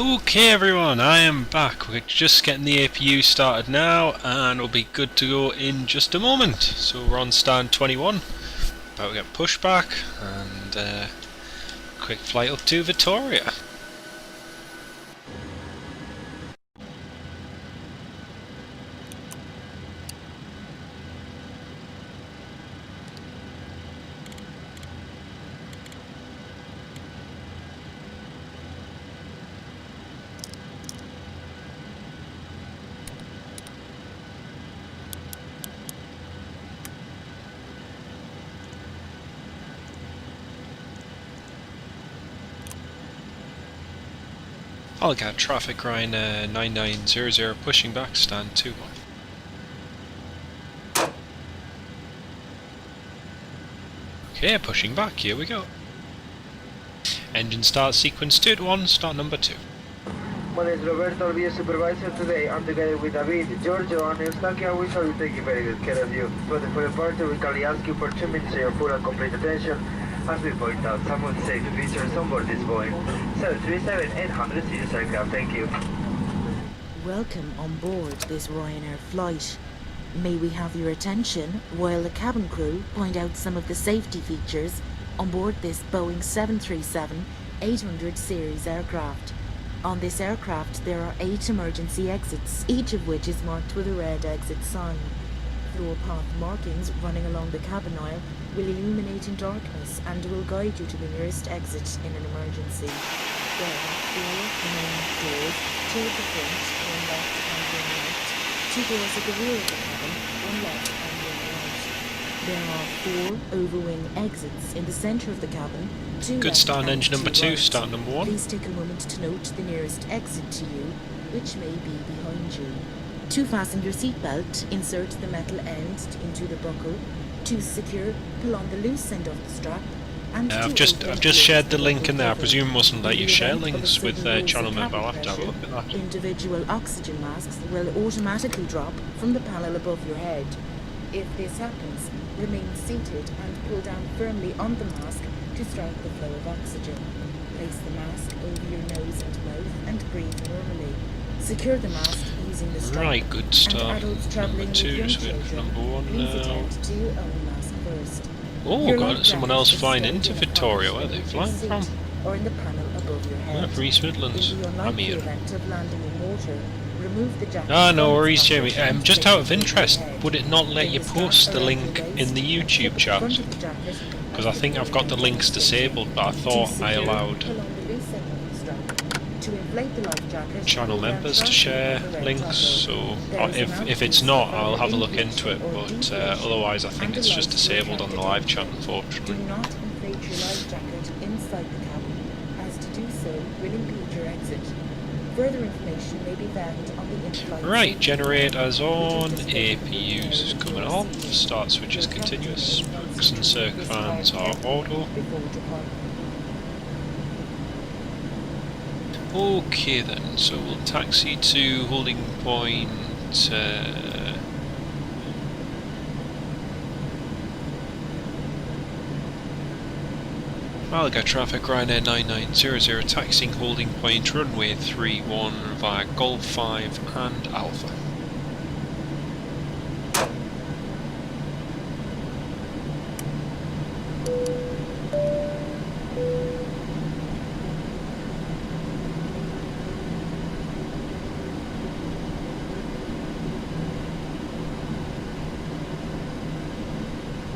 [SPEAKER 2] Okay everyone, I am back. We're just getting the APU started now and we'll be good to go in just a moment. So we're on stand 21, about to get pushback and quick flight up to Vitoria. Malaga traffic line 9900 pushing back stand 21. Okay, pushing back, here we go. Engine start sequence 2 to 1, start number 2.
[SPEAKER 3] My name is Roberto, I'll be your supervisor today. I'm together with David, Giorgio and Eustaquia. We shall be taking very good care of you. For the departure, we kindly ask you for 2 minutes of your full and complete attention. As we point out, some of the safety features on board this Boeing 737-800 series aircraft. Thank you.
[SPEAKER 7] Welcome on board this Ryanair flight. May we have your attention while the cabin crew point out some of the safety features on board this Boeing 737-800 series aircraft. On this aircraft there are 8 emergency exits, each of which is marked with a red exit sign. Floor path markings running along the cabin aisle will illuminate in darkness and will guide you to the nearest exit in an emergency. There are 4 main doors, 2 at the front, 1 left and 1 right, 2 doors at the rear of the cabin, 1 left and 1 right. There are 4 overwing exits in the centre of the cabin, 2
[SPEAKER 2] Good
[SPEAKER 7] left
[SPEAKER 2] start on
[SPEAKER 7] and
[SPEAKER 2] engine number
[SPEAKER 7] 2
[SPEAKER 2] 2,
[SPEAKER 7] right.
[SPEAKER 2] start number 1.
[SPEAKER 7] Please take a moment to note the nearest exit to you, which may be behind you. To fasten your seatbelt, insert the metal end into the buckle. To secure, pull on the loose end of the strap. And
[SPEAKER 2] I've just shared the link in there. I presume it wasn't let you share links with channel member. I'll have to have a look at that.
[SPEAKER 7] Individual oxygen masks will automatically drop from the panel above your head. If this happens, remain seated and pull down firmly on the mask to strike the flow of oxygen. Place the mask over your nose and mouth and breathe normally. Secure the mask using the strap.
[SPEAKER 2] Right, good start. Number 2,
[SPEAKER 7] young
[SPEAKER 2] just waiting for
[SPEAKER 7] children,
[SPEAKER 2] number 1
[SPEAKER 7] please
[SPEAKER 2] now.
[SPEAKER 7] attend to your own mask first.
[SPEAKER 2] Oh,
[SPEAKER 7] Your
[SPEAKER 2] got
[SPEAKER 7] life
[SPEAKER 2] someone
[SPEAKER 7] jacket
[SPEAKER 2] else
[SPEAKER 7] is
[SPEAKER 2] flying
[SPEAKER 7] stowed
[SPEAKER 2] into
[SPEAKER 7] in a
[SPEAKER 2] Vitoria.
[SPEAKER 7] pouch
[SPEAKER 2] Where are they
[SPEAKER 7] under
[SPEAKER 2] flying
[SPEAKER 7] your
[SPEAKER 2] from?
[SPEAKER 7] seat or in the panel above your head.
[SPEAKER 2] From East Midlands.
[SPEAKER 7] In the
[SPEAKER 2] I'm
[SPEAKER 7] unlikely
[SPEAKER 2] here.
[SPEAKER 7] event of landing in water, remove the jacket
[SPEAKER 2] Ah, no
[SPEAKER 7] from its
[SPEAKER 2] worries,
[SPEAKER 7] pocket
[SPEAKER 2] Jamie.
[SPEAKER 7] and
[SPEAKER 2] Just
[SPEAKER 7] place
[SPEAKER 2] out of
[SPEAKER 7] it over your
[SPEAKER 2] interest,
[SPEAKER 7] head.
[SPEAKER 2] would it not let
[SPEAKER 7] Bring
[SPEAKER 2] you
[SPEAKER 7] the strap
[SPEAKER 2] post the
[SPEAKER 7] around
[SPEAKER 2] link
[SPEAKER 7] your waist
[SPEAKER 2] in the
[SPEAKER 7] and
[SPEAKER 2] YouTube
[SPEAKER 7] clip the
[SPEAKER 2] chat?
[SPEAKER 7] front of the jacket
[SPEAKER 2] Because I think I've got the links disabled, but I thought I allowed
[SPEAKER 7] pull on the loose end of the strap. To inflate the life jacket,
[SPEAKER 2] channel
[SPEAKER 7] pull down
[SPEAKER 2] members to
[SPEAKER 7] sharply
[SPEAKER 2] share
[SPEAKER 7] on the red
[SPEAKER 2] links,
[SPEAKER 7] toggle.
[SPEAKER 2] so
[SPEAKER 7] There is an
[SPEAKER 2] if it's
[SPEAKER 7] outpiece
[SPEAKER 2] not,
[SPEAKER 7] for
[SPEAKER 2] I'll have a look
[SPEAKER 7] inflation
[SPEAKER 2] into it,
[SPEAKER 7] or
[SPEAKER 2] but
[SPEAKER 7] deflation
[SPEAKER 2] otherwise I think
[SPEAKER 7] and
[SPEAKER 2] it's just
[SPEAKER 7] allows for
[SPEAKER 2] disabled on the live chat,
[SPEAKER 7] Do
[SPEAKER 2] unfortunately.
[SPEAKER 7] not inflate your life jacket inside the cabin, as to do so will impede your exit. Further information may be found on the in-flight
[SPEAKER 2] Right,
[SPEAKER 7] safety
[SPEAKER 2] generators
[SPEAKER 7] guide,
[SPEAKER 2] on,
[SPEAKER 7] which is displayed
[SPEAKER 2] APUs coming
[SPEAKER 7] in
[SPEAKER 2] off,
[SPEAKER 7] the
[SPEAKER 2] start switch is
[SPEAKER 7] Your captain
[SPEAKER 2] continuous,
[SPEAKER 7] invites
[SPEAKER 2] max
[SPEAKER 7] you
[SPEAKER 2] and
[SPEAKER 7] to
[SPEAKER 2] circ
[SPEAKER 7] this
[SPEAKER 2] fans are
[SPEAKER 7] flight
[SPEAKER 2] auto.
[SPEAKER 7] before departure.
[SPEAKER 2] Okay then, so we'll taxi to holding point Malaga traffic Ryanair 9900 taxiing holding point runway 31 via Golf 5 and Alpha.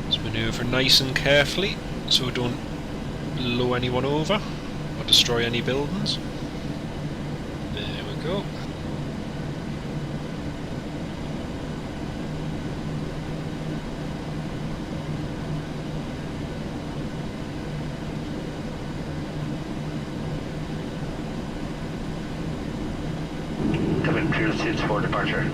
[SPEAKER 2] Let's manoeuvre nice and carefully so we don't blow anyone over or destroy any buildings. There we go.
[SPEAKER 3] Cabin clear seats for departure.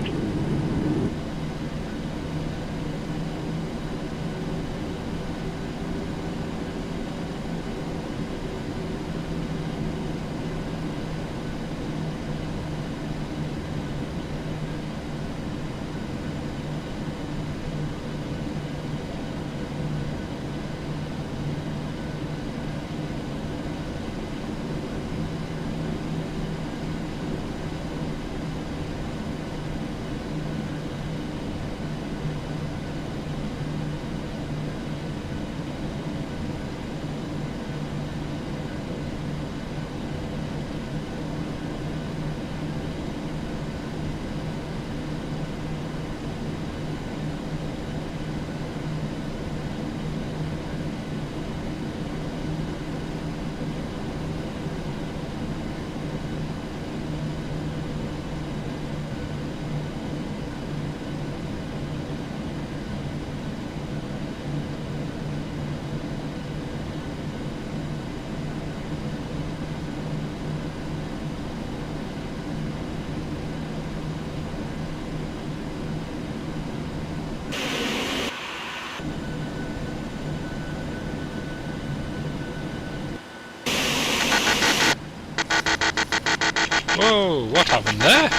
[SPEAKER 2] Whoa, what happened there?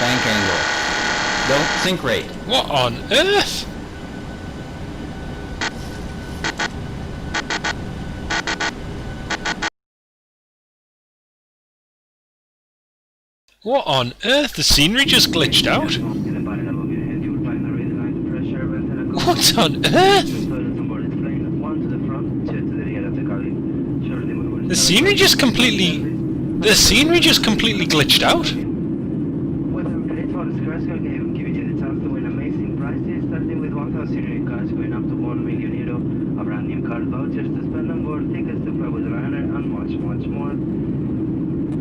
[SPEAKER 11] Bank angle. Don't sink rate.
[SPEAKER 2] What on earth? What on earth? The scenery just glitched out. What on earth? The scenery just completely glitched out.
[SPEAKER 3] a brand new card vouchers to spend on board, tickets to play with Ryanair, and much, much more.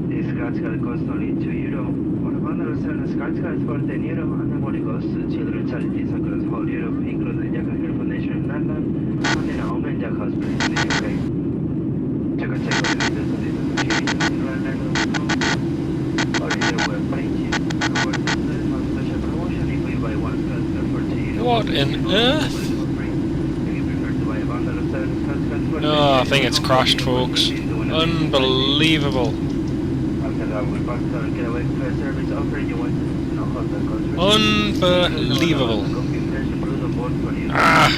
[SPEAKER 3] This scratch card costs only €2. For a bundle of 7 scratch cards for €10, and the money goes to children's charities across whole Europe, including the Jack and Hair Foundation in London, and the home and Jack Hospital in the UK. Check out the videos of this appreciation in Ryanair.com or in their webpage. And we're doing a special promotion if you buy one scratch card for €2.
[SPEAKER 2] What on earth? No, I think it's crashed, folks. Unbelievable. Unbelievable. Ah!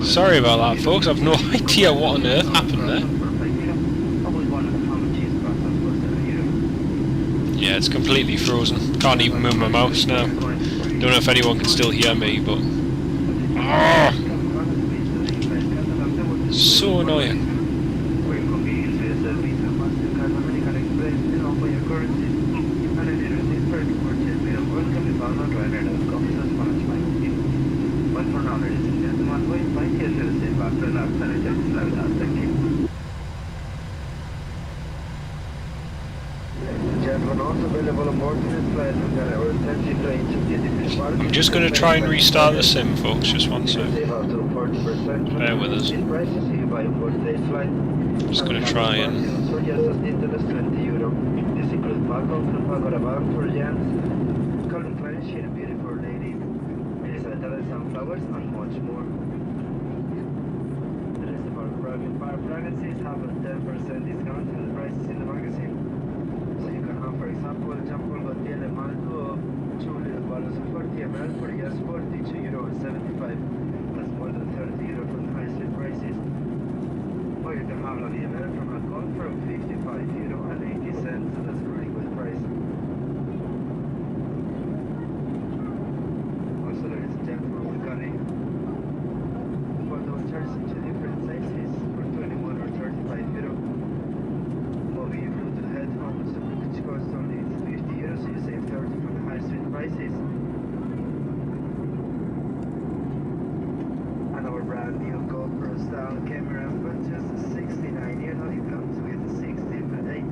[SPEAKER 2] Sorry about that, folks. I've no idea what on earth happened there. Yeah, it's completely frozen. Can't even move my mouse now. Don't know if anyone can still hear me, but... Ah! So annoying. I'm just going to try and restart the sim, folks, just one sec. Bear with us. I'm just going to try and...
[SPEAKER 3] Our pregnancies have a 10% discount on the prices in the magazine. So you can have, for example, Jean-Paul Gaultier Le Malto of 2 little bottles of 40 ml for just €42.75. That's more than €30 from the high street prices. Or you can have La Vierre from Alcon for €55.80. That's a really good price. Also, there is a gem from Vulcani. For those chairs in 2 different sizes. €21 or €35. Moving you through to the headphones, which cost only €50, so you save 30 from the high street prices. And our brand new GoPro style camera for just €69. It comes with 16 but 8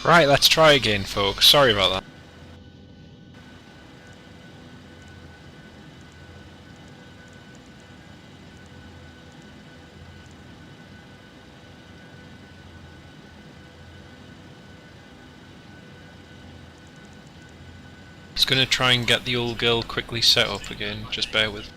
[SPEAKER 2] Right, let's try again, folks. Sorry about that. Just gonna try and get the old girl quickly set up again, just bear with.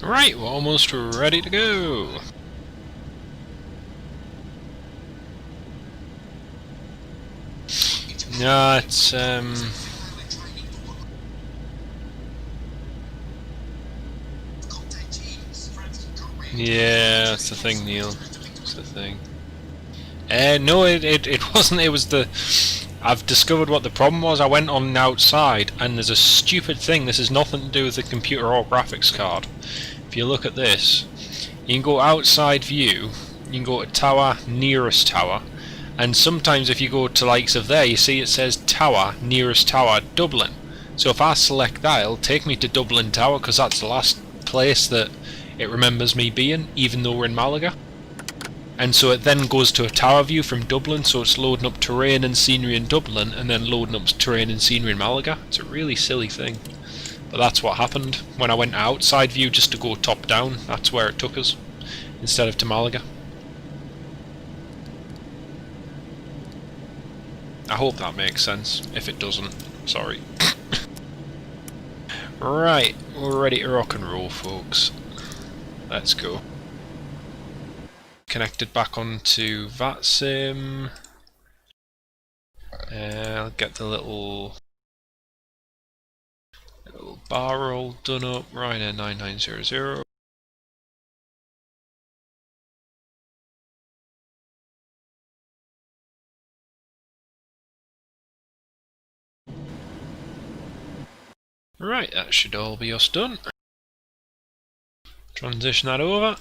[SPEAKER 2] Right, we're almost ready to go. No, it's yeah, that's the thing, Neil. That's the thing. No, it wasn't. It was the. I've discovered what the problem was. I went on outside, and there's a stupid thing. This has nothing to do with the computer or graphics card. If you look at this, you can go outside view. You can go to tower, nearest tower, and sometimes if you go to likes of there, you see it says tower, nearest tower, Dublin. So if I select that, it'll take me to Dublin Tower because that's the last place that it remembers me being, even though we're in Malaga. And so it then goes to a tower view from Dublin, so it's loading up terrain and scenery in Dublin and then loading up terrain and scenery in Malaga. It's a really silly thing. But that's what happened when I went outside view just to go top down. That's where it took us, instead of to Malaga. I hope that makes sense. If it doesn't, sorry. Right, we're ready to rock and roll, folks. Let's go. Connected back onto VATSIM. I'll get the little bar roll done up. Ryanair 9900. Right, that should all be us done. Transition that over.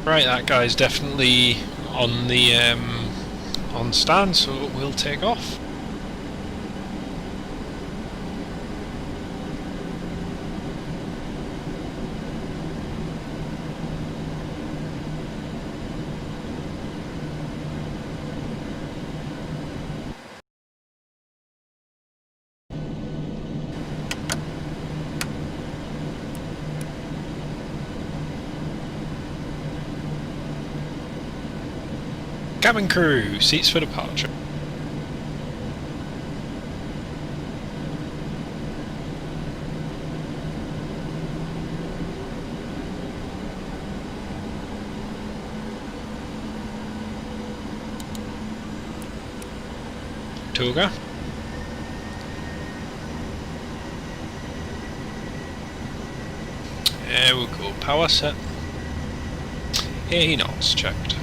[SPEAKER 2] Right, that guy's definitely on the on stand, so we'll take off. Cabin crew, seats for departure. Toga. There we go, power set. 80 knots checked.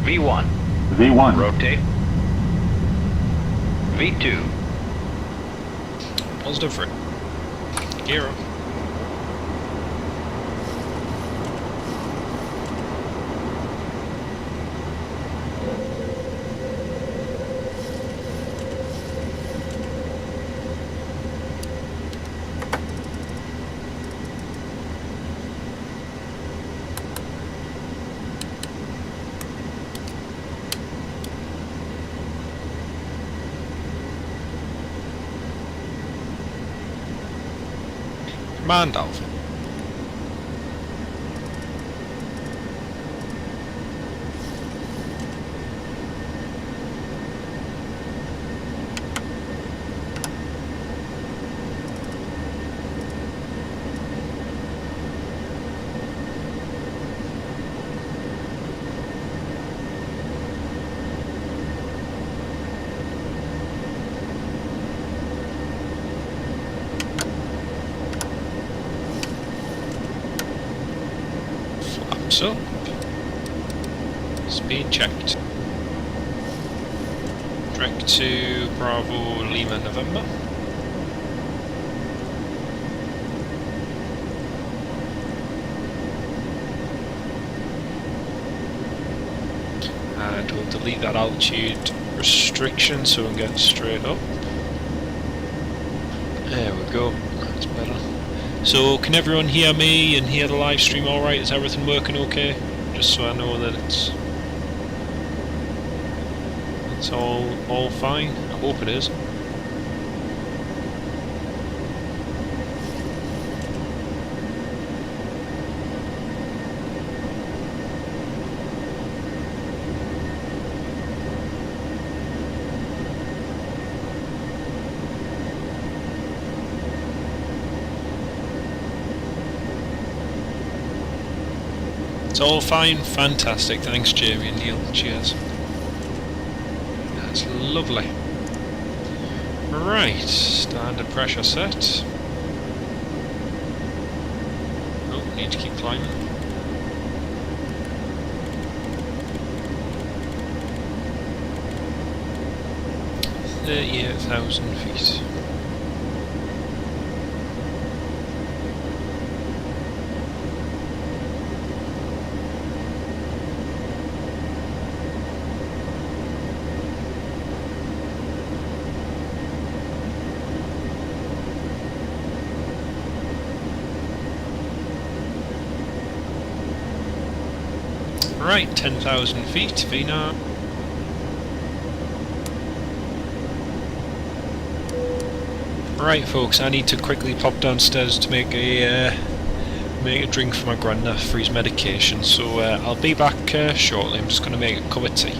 [SPEAKER 5] V1.
[SPEAKER 9] V1.
[SPEAKER 5] Rotate. V2.
[SPEAKER 2] Positive for it. Gear up. Command Alpha. So, speed checked. Direct to Bravo Lima November. And we'll delete that altitude restriction so we can get straight up. There we go, that's better. So, can everyone hear me and hear the live stream alright? Is everything working okay? Just so I know that it's all fine. I hope it is. It's all fine, fantastic. Thanks, Jamie and Neil. Cheers. That's lovely. Right, standard pressure set. Oh, need to keep climbing. $38,000 feet. Right, 10,000 feet, VNAR. Right, folks, I need to quickly pop downstairs to make a drink for my granddad for his medication, so I'll be back shortly. I'm just going to make a cup of tea.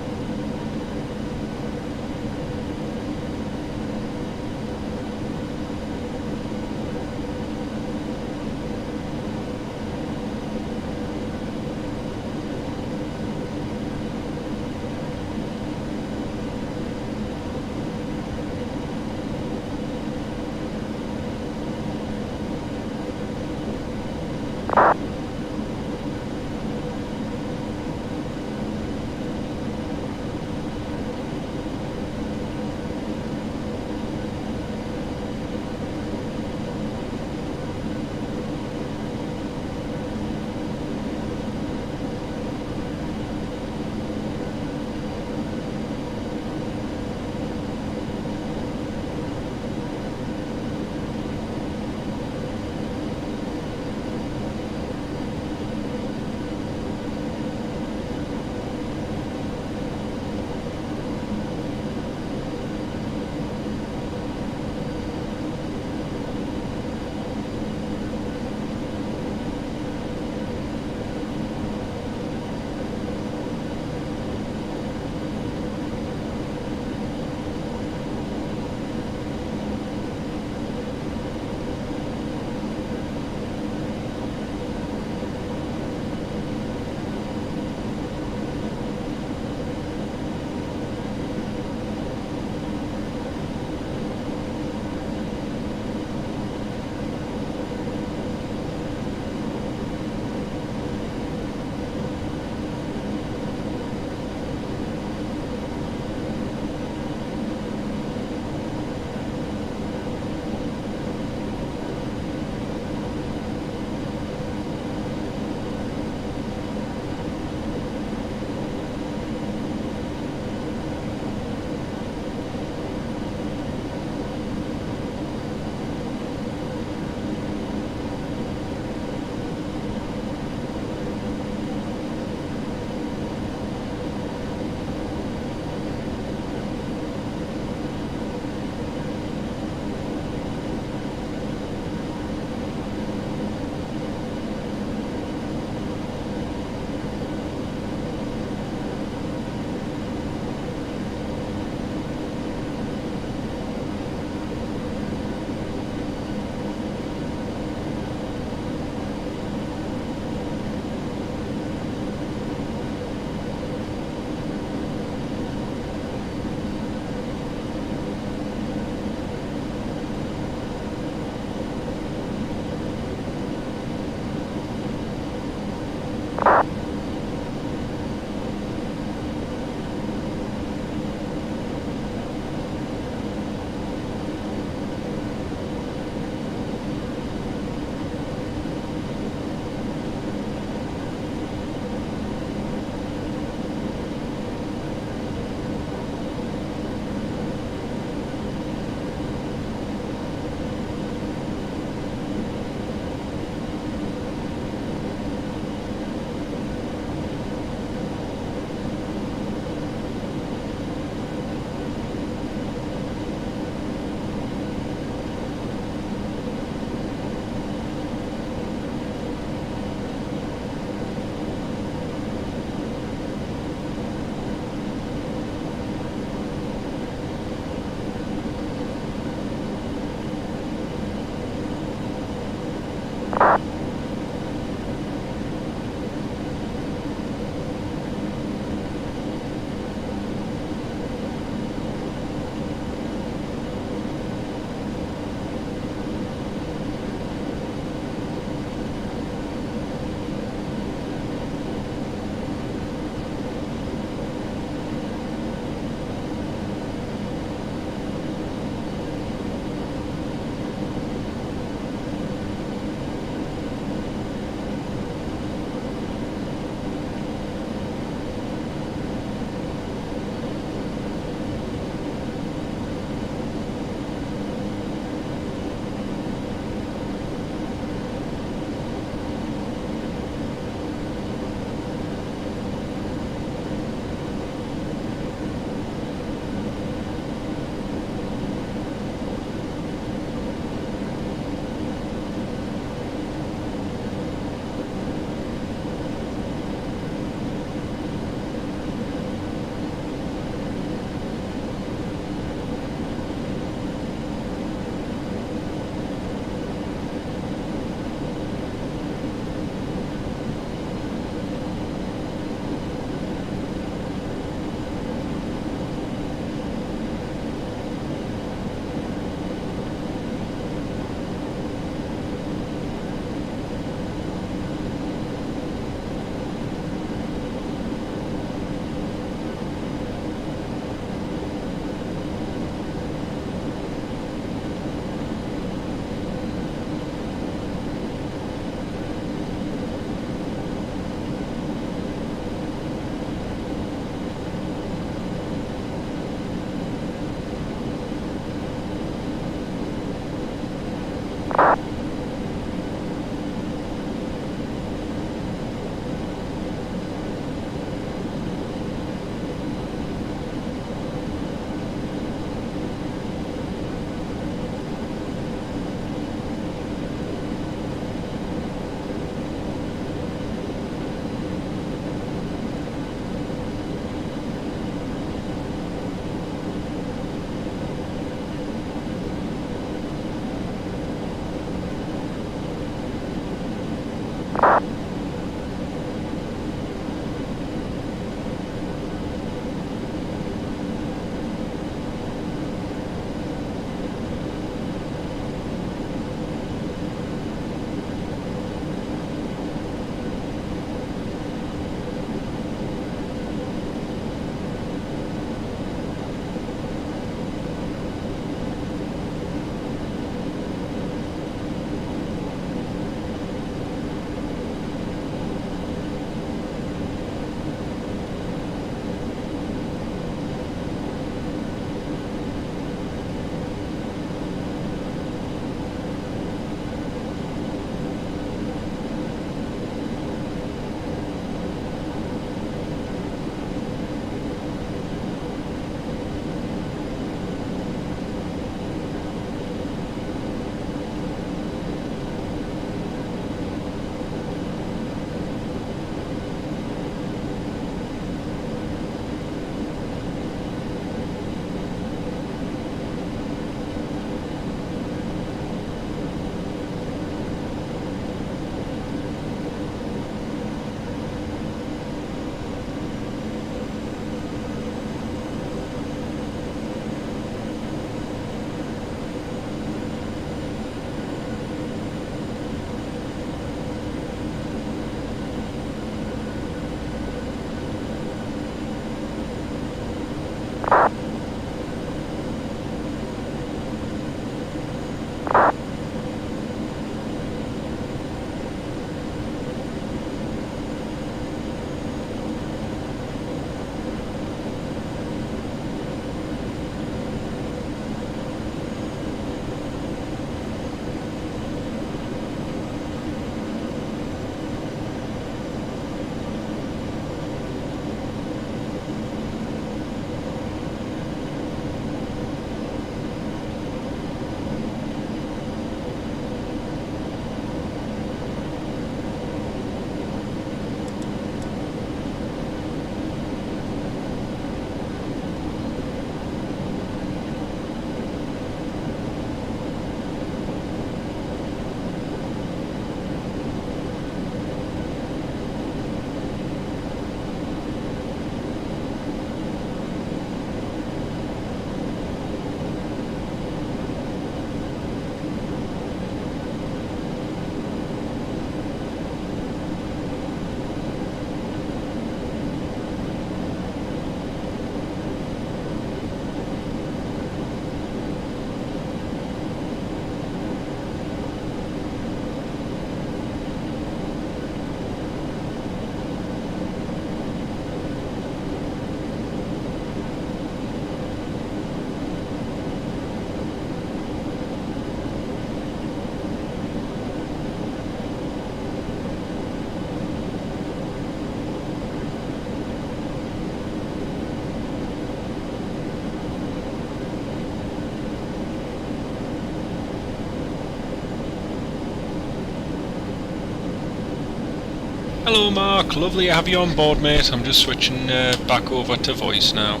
[SPEAKER 2] Hello Mark, lovely to have you on board mate. I'm just switching back over to voice now.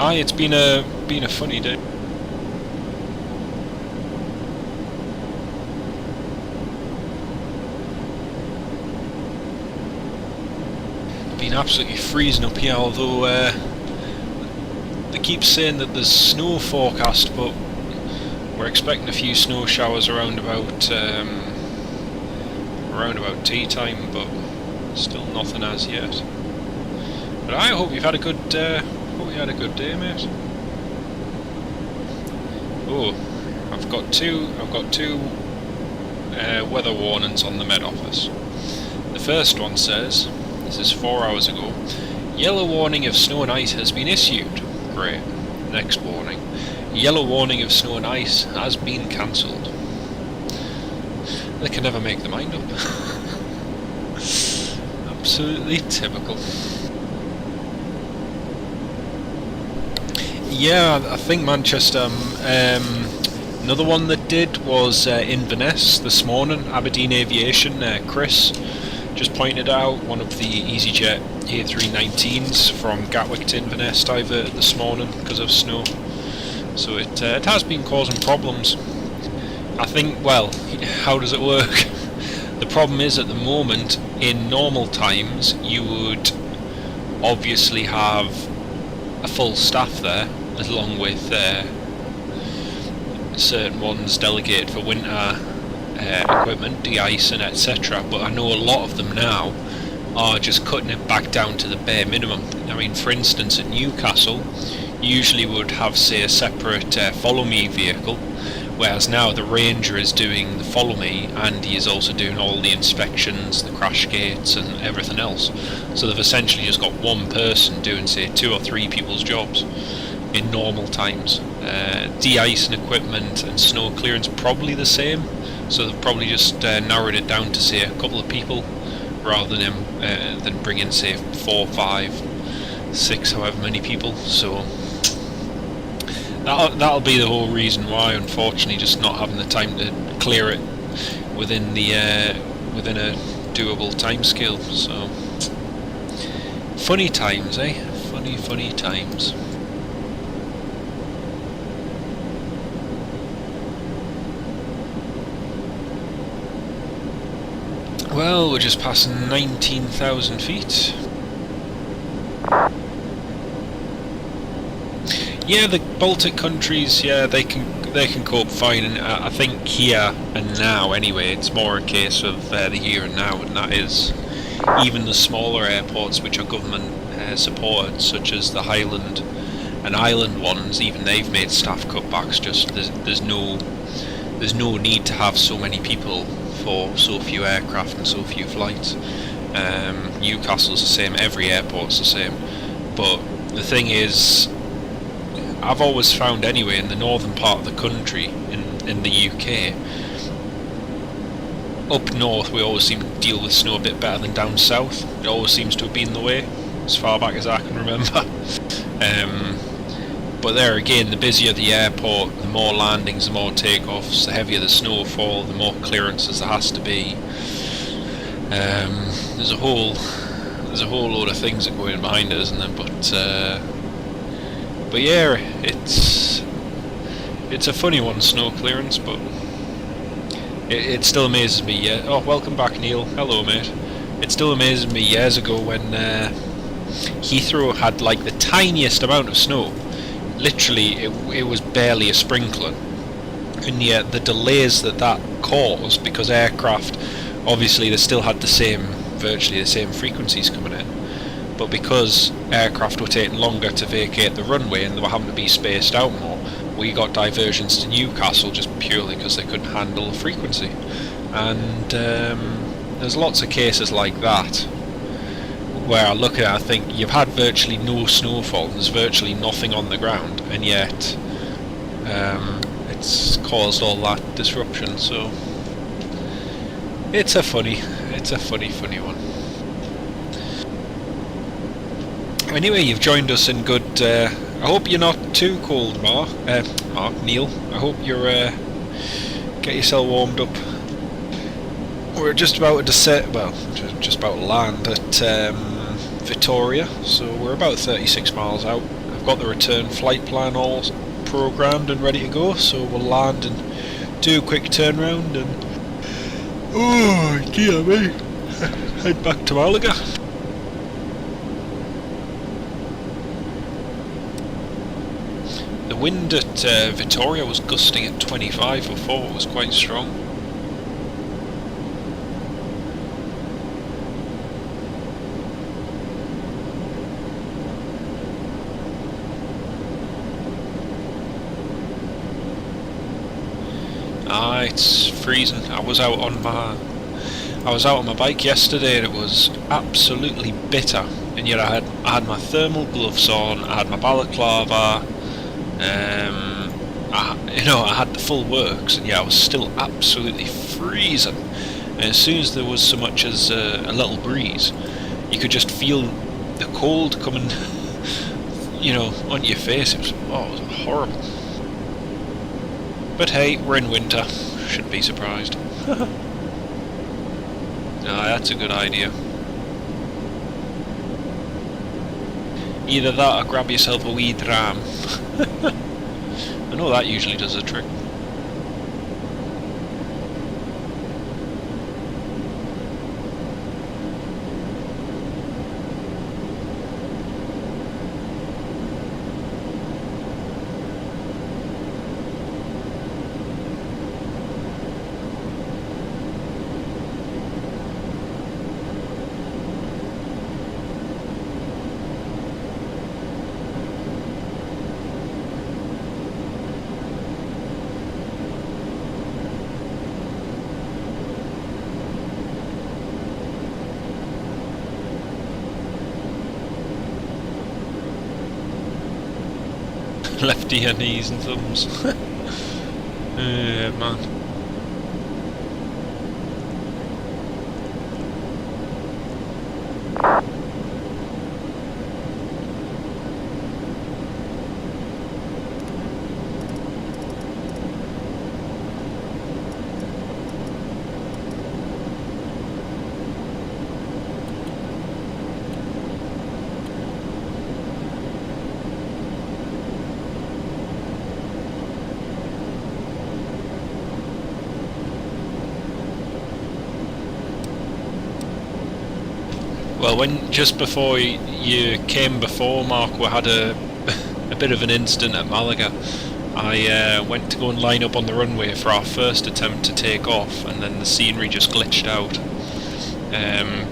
[SPEAKER 2] Aye, it's been a funny day. Been absolutely freezing up here, although they keep saying that there's snow forecast, but we're expecting a few snow showers around about tea time, but still nothing as yet. But I hope you've had a good day, mate. Oh, I've got two weather warnings on the Met Office. The first one says, this is 4 hours ago, yellow warning of snow and ice has been issued. Great. Next warning, yellow warning of snow and ice has been cancelled. They can never make their mind up. Absolutely typical. Yeah, I think Manchester. Another one that did was Inverness this morning. Aberdeen Aviation, Chris just pointed out one of the EasyJet A319s from Gatwick to Inverness diverted this morning because of snow. So it has been causing problems. I think, well, how does it work? The problem is at the moment, in normal times, you would obviously have a full staff there, along with certain ones delegated for winter equipment, de-icing, etc. But I know a lot of them now are just cutting it back down to the bare minimum. I mean, for instance, at Newcastle, you usually would have, say, a separate follow me vehicle, whereas now the Ranger is doing the follow me and he is also doing all the inspections, the crash gates and everything else. So they've essentially just got one person doing, say, 2 or 3 people's jobs in normal times. De-icing equipment and snow clearance probably the same, so they've probably just narrowed it down to, say, a couple of people rather than bring in, say, 4, 5, 6, however many people. So that'll be the whole reason why, unfortunately, just not having the time to clear it within a doable timescale. So funny times, eh? Funny times. Well, we're just passing 19,000 feet. Yeah, the Baltic countries, yeah, they can cope fine, and I think here and now, anyway, it's more a case of the here and now, and that is even the smaller airports which are government supported, such as the Highland and Island ones. Even they've made staff cutbacks. Just there's no need to have so many people for so few aircraft and so few flights. Newcastle's the same, every airport's the same. But the thing is, I've always found anyway, in the northern part of the country, in the UK, up north we always seem to deal with snow a bit better than down south. It always seems to have been the way, as far back as I can remember. But there again, the busier the airport, the more landings, the more takeoffs, the heavier the snowfall, the more clearances there has to be. There's a whole load of things that go in behind it, isn't there? But yeah, it's a funny one, snow clearance, but it still amazes me. Yeah. Oh, welcome back, Neil. Hello, mate. It still amazes me years ago when Heathrow had like the tiniest amount of snow. Literally, it was barely a sprinkler, and yet the delays that caused, because aircraft, obviously they still had virtually the same frequencies coming in, but because aircraft were taking longer to vacate the runway and they were having to be spaced out more, we got diversions to Newcastle just purely because they couldn't handle the frequency. And there's lots of cases like that where I look at it, I think you've had virtually no snowfall, there's virtually nothing on the ground, and yet it's caused all that disruption. So it's a funny one. Anyway, you've joined us in good. I hope you're not too cold, Neil. I hope you're get yourself warmed up. we're just about to set, well, just about to land at Vitoria, so we're about 36 miles out. I've got the return flight plan all programmed and ready to go, so we'll land and do a quick turnaround and, oh dear me, head back to Malaga. The wind at Vitoria was gusting at 25 before, it was quite strong. Ah, it's freezing. I was out on my bike yesterday and it was absolutely bitter. And yet I had my thermal gloves on, I had my balaclava, I had the full works, and yeah, I was still absolutely freezing. And as soon as there was so much as a little breeze, you could just feel the cold coming, onto your face. It was horrible. But hey, we're in winter. Shouldn't be surprised. That's a good idea. Either that or grab yourself a wee dram. I know that usually does the trick. Lefty your knees and thumbs. Yeah, man. Well, just before you came before, Mark, we had a bit of an incident at Malaga. I went to go and line up on the runway for our first attempt to take off, and then the scenery just glitched out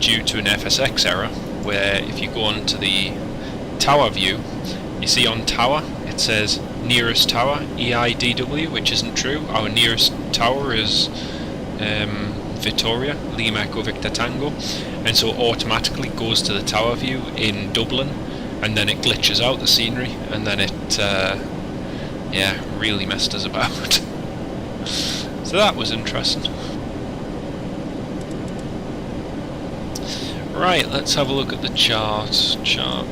[SPEAKER 2] due to an FSX error, where if you go onto the tower view, you see on tower it says nearest tower, EIDW, which isn't true. Our nearest tower is Vitoria, Lima Echo Victor Tango, and so automatically goes to the tower view in Dublin, and then it glitches out the scenery, and then it really messed us about. So that was interesting. Right, let's have a look at the charts. MSA,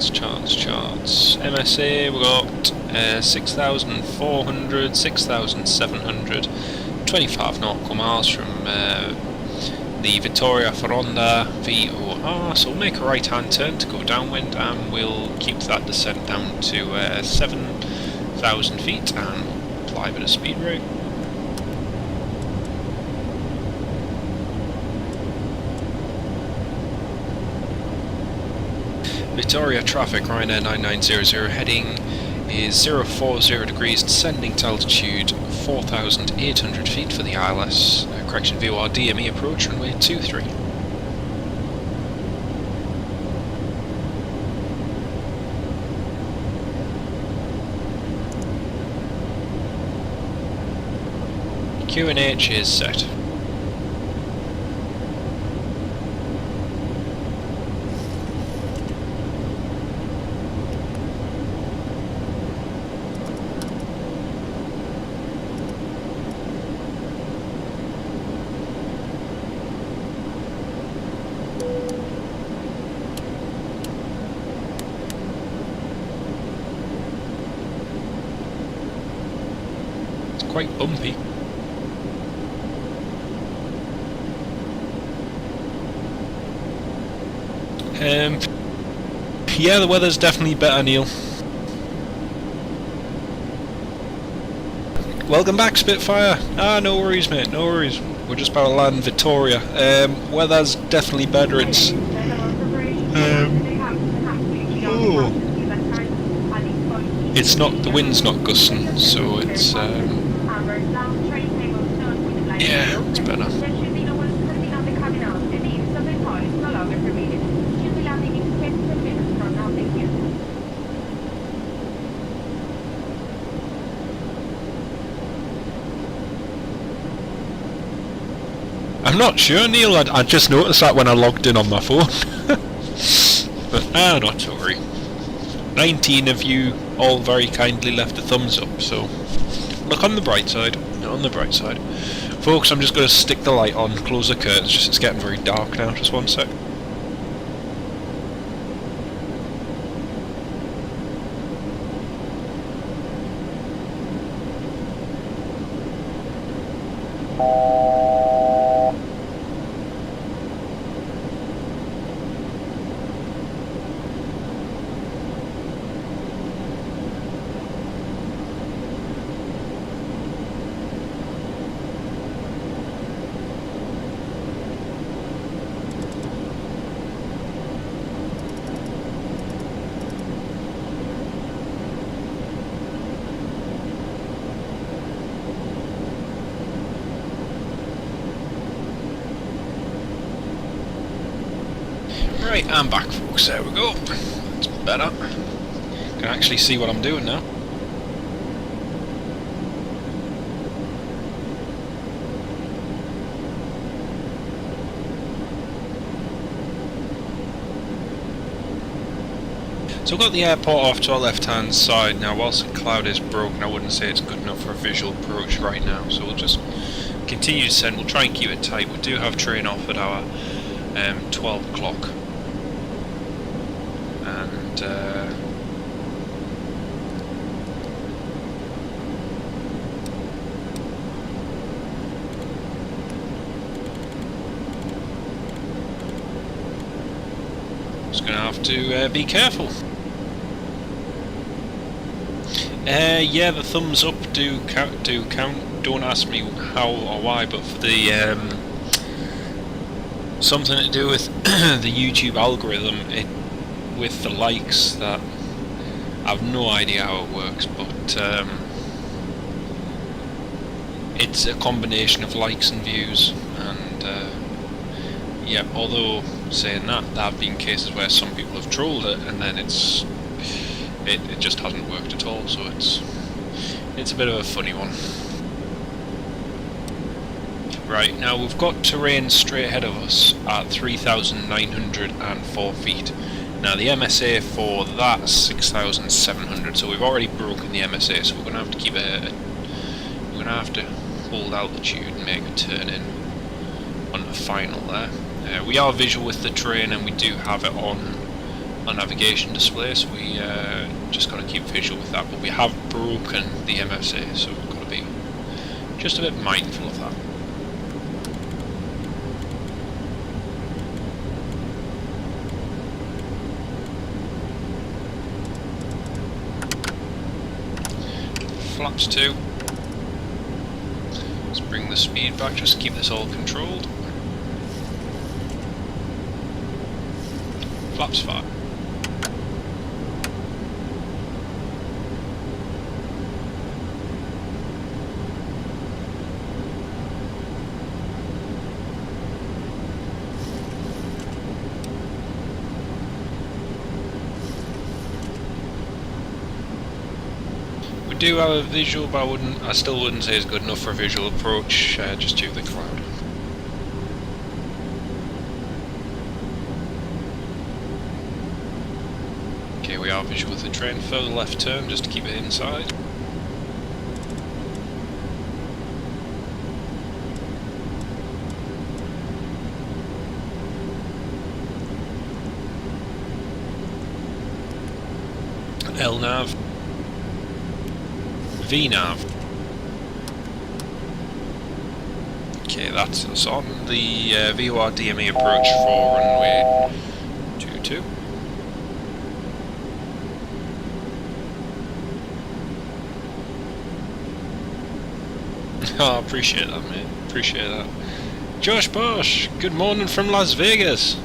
[SPEAKER 2] we got 6,400, 6,700, 25 nautical miles from the Vitoria Foronda VOR, so we'll make a right hand turn to go downwind, and we'll keep that descent down to 7,000 feet and apply a bit of speed brake. Vitoria traffic, Ryanair 9900 heading is 040 degrees, descending to altitude 4,800 feet for the ILS, correction VOR DME approach, runway 23. QNH is set. Quite bumpy. Yeah, the weather's definitely better, Neil. Welcome back, Spitfire. Ah, no worries, mate, no worries. We're just about to land Vitoria. Weather's definitely better. It's it's not, the wind's not gusting, so it's yeah, it's better. I'm not sure, Neil. I just noticed that when I logged in on my phone. But not to worry. 19 of you all very kindly left a thumbs up, so look on the bright side. On the bright side. Folks, I'm just going to stick the light on, close the curtains, just it's getting very dark now. Just one sec. Right, I'm back, folks. There we go. It's better. Can actually see what I'm doing now. So I've got the airport off to our left-hand side now. Whilst the cloud is broken, I wouldn't say it's good enough for a visual approach right now. So we'll just continue to send. We'll try and keep it tight. We do have train off at our 12 o'clock. And just gonna have to be careful. Yeah, the thumbs up do count. Don't ask me how or why, but for the something to do with the YouTube algorithm, with the likes, that I have no idea how it works, but it's a combination of likes and views, and yeah, although saying that, there have been cases where some people have trolled it and then it just hasn't worked at all, so it's a bit of a funny one. Right, now we've got terrain straight ahead of us at 3,904 feet. Now the MSA for that's 6,700, so we've already broken the MSA, so we're going to have to keep we're going to have to hold altitude and make a turn in on the final there. We are visual with the train and we do have it on a navigation display, so we just got to keep visual with that, but we have broken the MSA, so we've got to be just a bit mindful of that. Flaps 2. Let's bring the speed back, just keep this all controlled. Flaps 5. We do have a visual, but I still wouldn't say it's good enough for a visual approach, just due to the cloud. Okay, we are visual with the train. Further left turn, just to keep it inside. LNAV. VNAV. Okay, that's us on the VOR DME approach for runway 22. Oh, appreciate that, mate. Appreciate that. Josh Bosch, good morning from Las Vegas.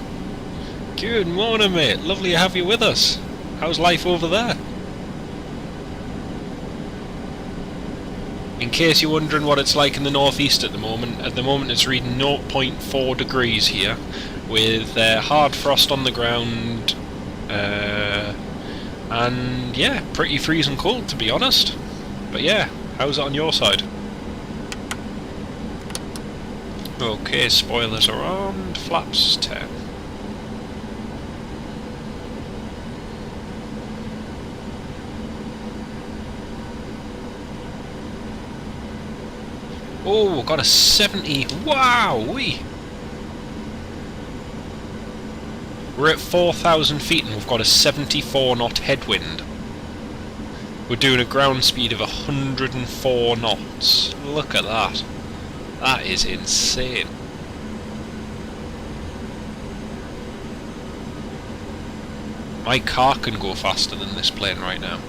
[SPEAKER 2] Good morning, mate. Lovely to have you with us. How's life over there? In case you're wondering what it's like in the northeast at the moment it's reading 0.4 degrees here, with hard frost on the ground, and yeah, pretty freezing cold to be honest. But yeah, how's it on your side? Okay, spoilers are on, flaps 10. Oh, got a 70. Wow-wee! We're at 4,000 feet and we've got a 74 knot headwind. We're doing a ground speed of 104 knots. Look at that. That is insane. My car can go faster than this plane right now.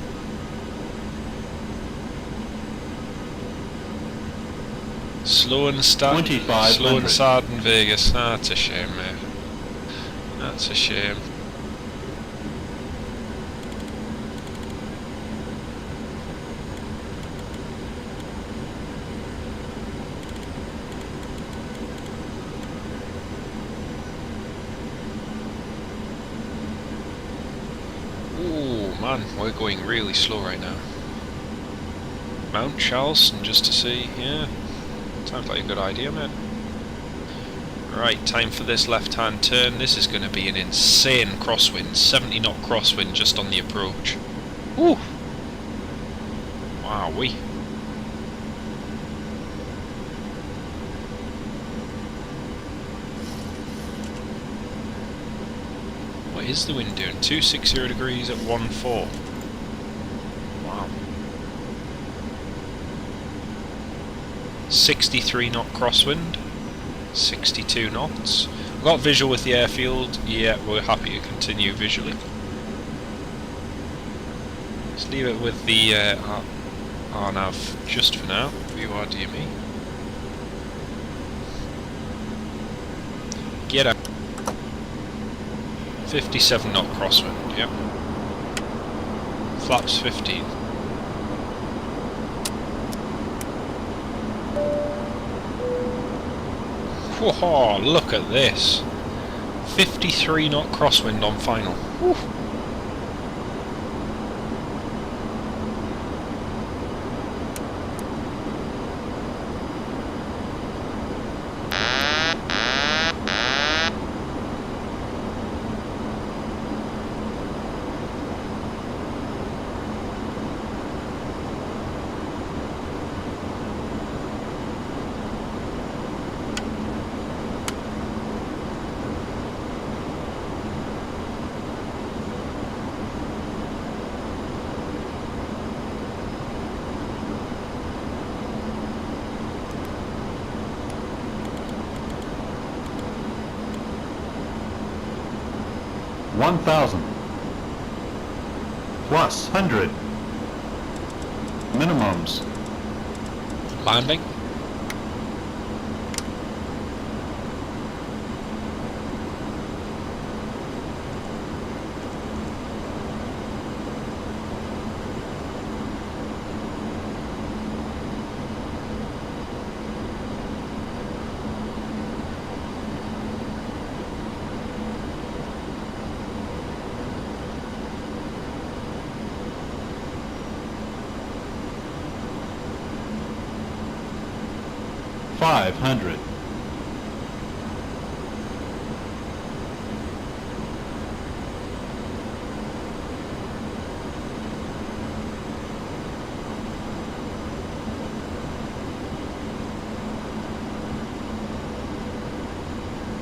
[SPEAKER 2] Slow and sad in Vegas. That's a shame, mate. That's a shame. Ooh, man, we're going really slow right now. Mount Charleston just to see, yeah. Sounds like a good idea, man. Right, time for this left-hand turn. This is going to be an insane crosswind. 70 knot crosswind just on the approach. Woo! Wow-wee. What is the wind doing? 260 degrees at 1.4. Wow. 63 knot crosswind. 62 knots. We've got visual with the airfield. Yeah, we're happy to continue visually. Let's leave it with the RNAV just for now. VRDME. Get out. 57 knot crosswind, yep. Flaps 15. Whoa, look at this. 53 knot crosswind on final. Whew.
[SPEAKER 9] $1,000 plus 100 minimums.
[SPEAKER 2] Landing.
[SPEAKER 9] $500.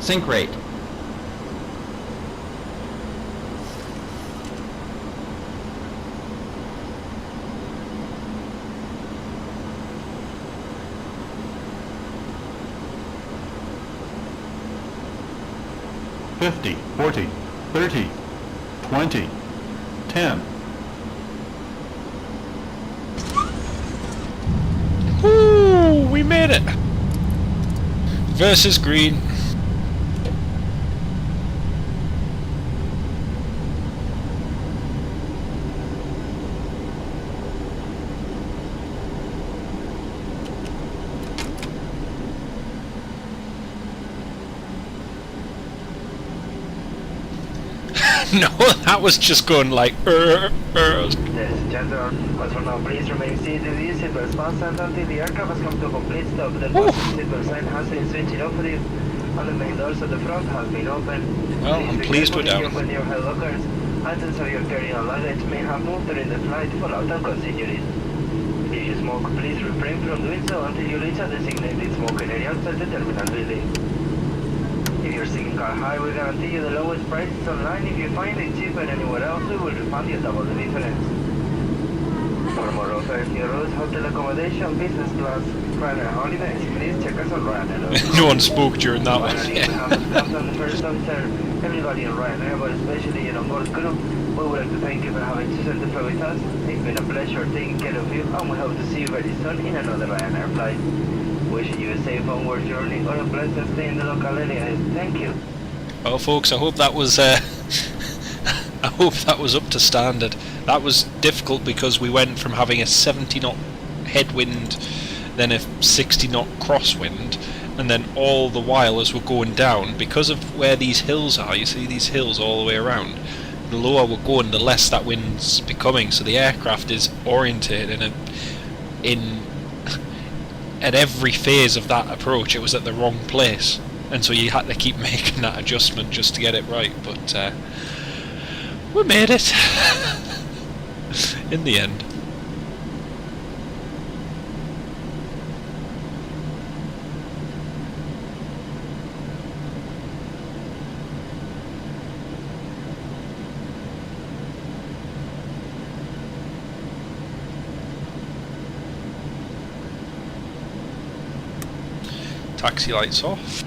[SPEAKER 11] Sink rate.
[SPEAKER 9] $50, $40, $30, $20, $10.
[SPEAKER 2] Woo! We We made it! Versus green. No, that was just going like
[SPEAKER 3] Ladies and gentlemen, as for now, please remain seated with your seatbelts fastened until the aircraft has come to a complete stop. The seatbelt sign has been switched off for you, and the main doors at the front have been opened.
[SPEAKER 2] Well, I'm pleased we're down.
[SPEAKER 3] When your head lockers, items of your carry-on luggage may have moved during the flight for out and considered. If you smoke, please refrain from doing so until you reach a designated smoking area outside the terminal building. If you're seeking car hire, we guarantee you the lowest prices online. If you find it cheaper anywhere else, we will refund you double the difference. For more offers, new routes, hotel accommodation, business class, Ryanair holidays, please check us on Ryanair.
[SPEAKER 2] No one spoke during that one.
[SPEAKER 3] Finally, on behalf of the first officer, everybody on Ryanair, but especially your onboard crew, we would like to thank you for having chosen to fly with us. It's been a pleasure taking care of you, and we hope to see you very soon in another Ryanair flight. Wishing you a safe onward journey or a pleasant stay in the local area. Thank you.
[SPEAKER 2] Well, folks, I hope that was I hope that was up to standard. That was difficult because we went from having a 70 knot headwind, then a 60 knot crosswind, and then all the while as we're going down, because of where these hills are, you see these hills all the way around, the lower we're going, the less that wind's becoming, so the aircraft is orientated in at every phase of that approach it was at the wrong place, and so you had to keep making that adjustment just to get it right, but we made it in the end. Taxi lights off.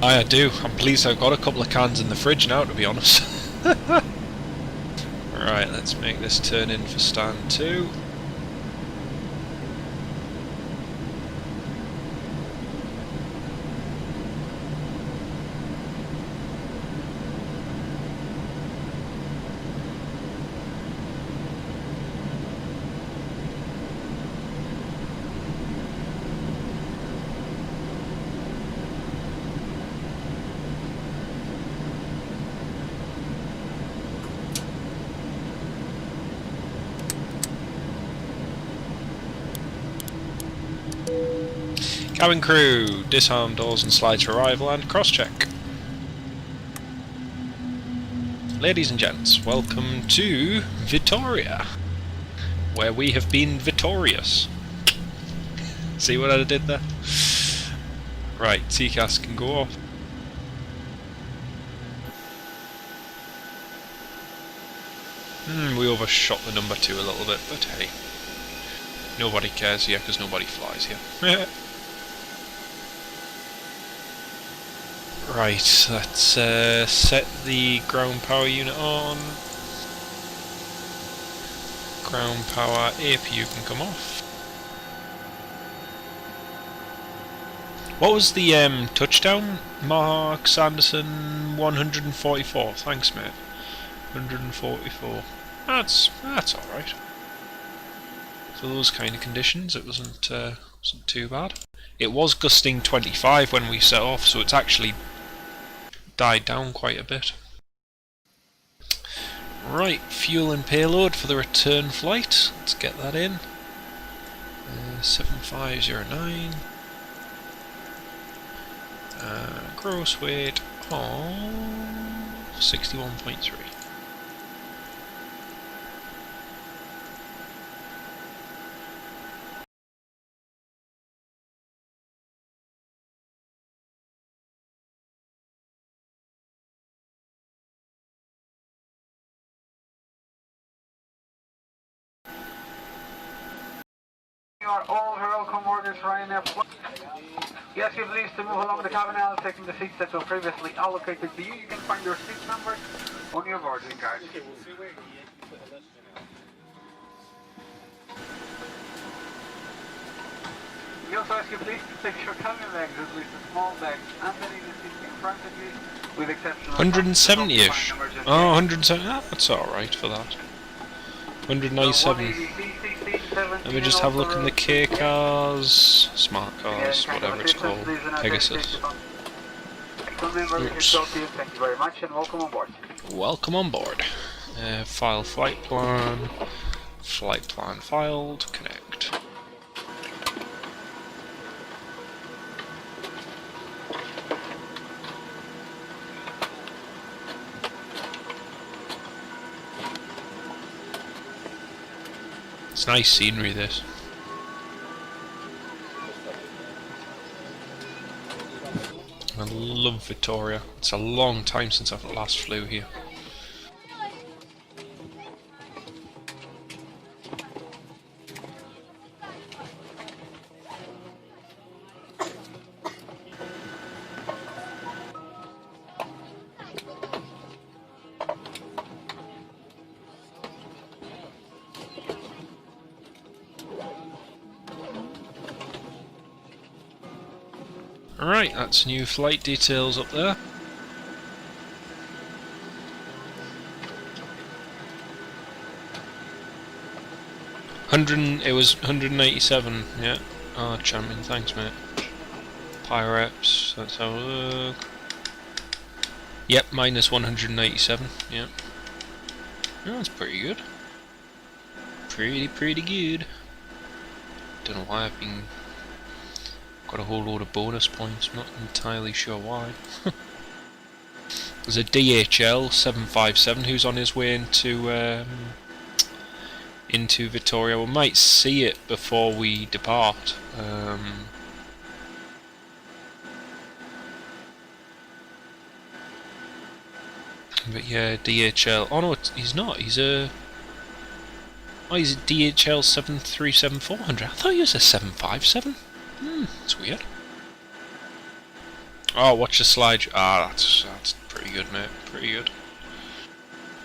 [SPEAKER 2] I do. I'm pleased I've got a couple of cans in the fridge now, to be honest. Right, let's make this turn in for stand 2. Cabin crew, disarm doors and slides for arrival and cross-check. Ladies and gents, welcome to Vitoria, where we have been victorious. See what I did there? Right, TCAS can go off. We overshot the number 2 a little bit, but hey. Nobody cares here because nobody flies here. Right, let's set the ground power unit on. Ground power APU can come off. What was the touchdown? Mark Sanderson 144. Thanks, mate. 144. That's alright. For those kind of conditions, it wasn't too bad. It was gusting 25 when we set off, so it's actually died down quite a bit. Right, fuel and payload for the return flight. Let's get that in. 7509. Gross weight of 61.3.
[SPEAKER 10] You are all very welcome aboard this Ryanair flight. We ask you please to move along the cabin aisle, taking the seats that were previously allocated to you. You can find your seat numbers on your boarding card. We also ask you please to take your cabin bags, at least the small bags, underneath the seat in front of you, with exception of
[SPEAKER 2] 170-ish. Oh, 170. Oh, that's alright for that. 197. Let me just have a look in the K cars, smart cars, whatever it's called, Pegasus. Oops.
[SPEAKER 10] Thank you very much and welcome on board.
[SPEAKER 2] Welcome on board. File flight plan filed, connect. It's nice scenery, this. I love Vitoria. It's a long time since I've last flew here. Alright, that's new flight details up there. It was 187, yeah. Oh, champion, thanks mate. Pyreps, let's have a look. Yep, minus 187, yep. Oh, that's pretty good. Pretty good. Don't know why I've been... got a whole load of bonus points, I'm not entirely sure why. There's a DHL 757 who's on his way into Vitoria. We might see it before we depart. But yeah, DHL. Oh no, he's not. He's a. Oh, he's a DHL 737-400. I thought he was a 757. That's weird. Oh, watch the slide. Ah, that's pretty good, mate. Pretty good.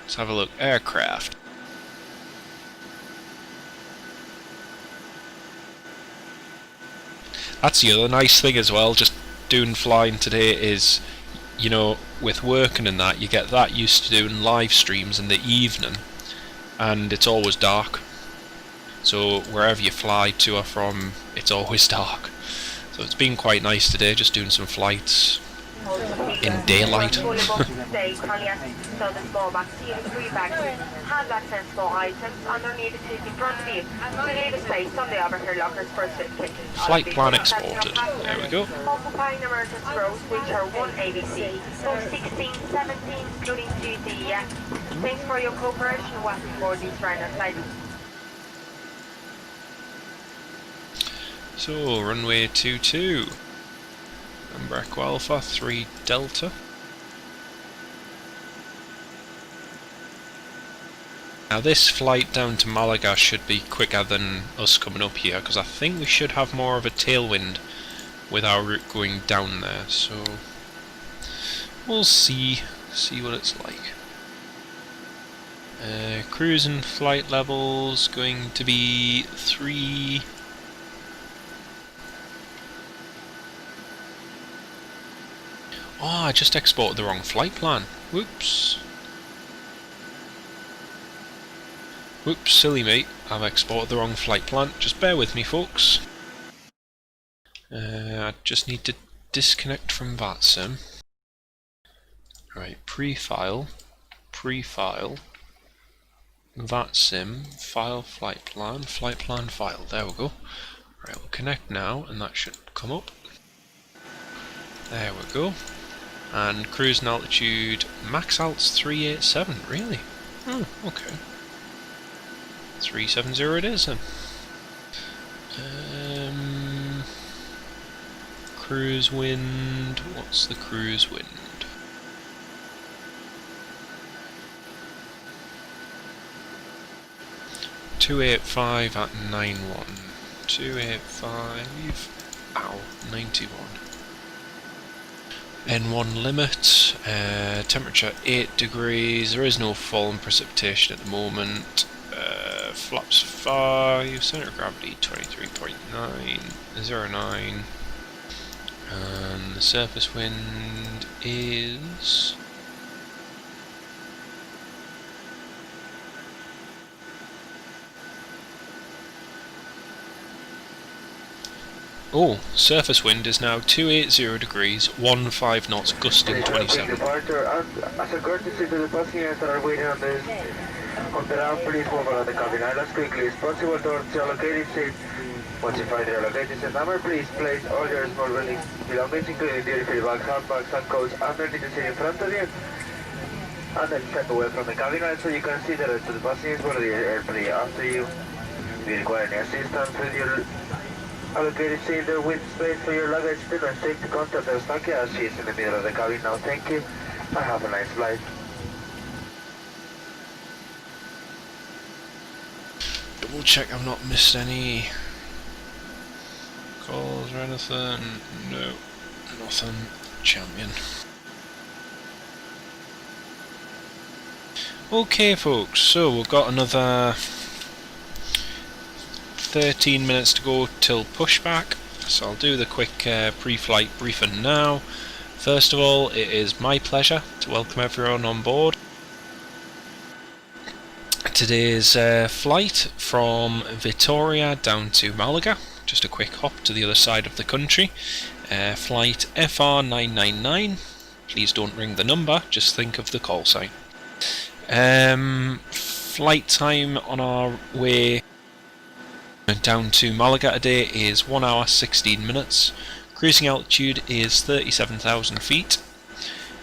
[SPEAKER 2] Let's have a look. Aircraft. That's the other nice thing as well, just doing flying today is, you know, with working and that, you get that used to doing live streams in the evening, and it's always dark. So wherever you fly to or from, it's always dark. So it's been quite nice today, just doing some flights in daylight.
[SPEAKER 1] Hand access for items underneath the seat in front of you. To leave a space on the overhead lockers for suitcases.
[SPEAKER 2] Flight plan exported. There we go.
[SPEAKER 1] Occupying emergency rows which are 1 ABC, so 16, 17, including 2D, yeah. Thanks for your cooperation. Welcome for these Ryanair flights.
[SPEAKER 2] So, runway 22. Number Echo Alpha, 3 Delta. Now this flight down to Malaga should be quicker than us coming up here, because I think we should have more of a tailwind with our route going down there, so we'll see what it's like. Cruising flight levels going to be 3. Oh, I just exported the wrong flight plan. Whoops. Whoops, silly mate. I've exported the wrong flight plan. Just bear with me, folks. I just need to disconnect from VATSIM. Right, pre-file, VATSIM, file, flight plan file. There we go. Right, we'll connect now, and that should come up. There we go. And cruising altitude, max alt's 387, really? Oh, okay. 370 it is then. Cruise wind, what's the cruise wind? 285 at 91. 285, ow, 91. N1 limit, temperature 8 degrees, there is no falling precipitation at the moment, flaps 5, centre of gravity 23.909, and the surface wind is... Oh, surface wind is now 280 degrees, 15 knots, gusting 27.
[SPEAKER 3] Departure. As a courtesy to the passengers that are waiting on the ramp, please move around the cabin aisle as quickly as possible towards your allocated seat. Once you find your allocated seat number, please place all your small belongings, including duty-free bags, handbags, and coats, underneath the seat in front of you. And then step away from the cabin aisle so you can see the rest of the passengers board the airplane after you. If you require any assistance with your allocated seat there with space for your luggage, do not take the contact of Staki as she is in the middle of the cabin now. Thank you and have a nice flight.
[SPEAKER 2] Double check I've not missed any calls or anything. No, nothing. Champion. Okay folks, so we've got another 13 minutes to go till pushback, so I'll do the quick pre-flight briefing now. First of all, it is my pleasure to welcome everyone on board. Today's flight from Vitoria down to Malaga, just a quick hop to the other side of the country. Flight FR999, please don't ring the number, just think of the call sign. Flight time on our way down to Malaga today is 1 hour 16 minutes. Cruising altitude is 37,000 feet.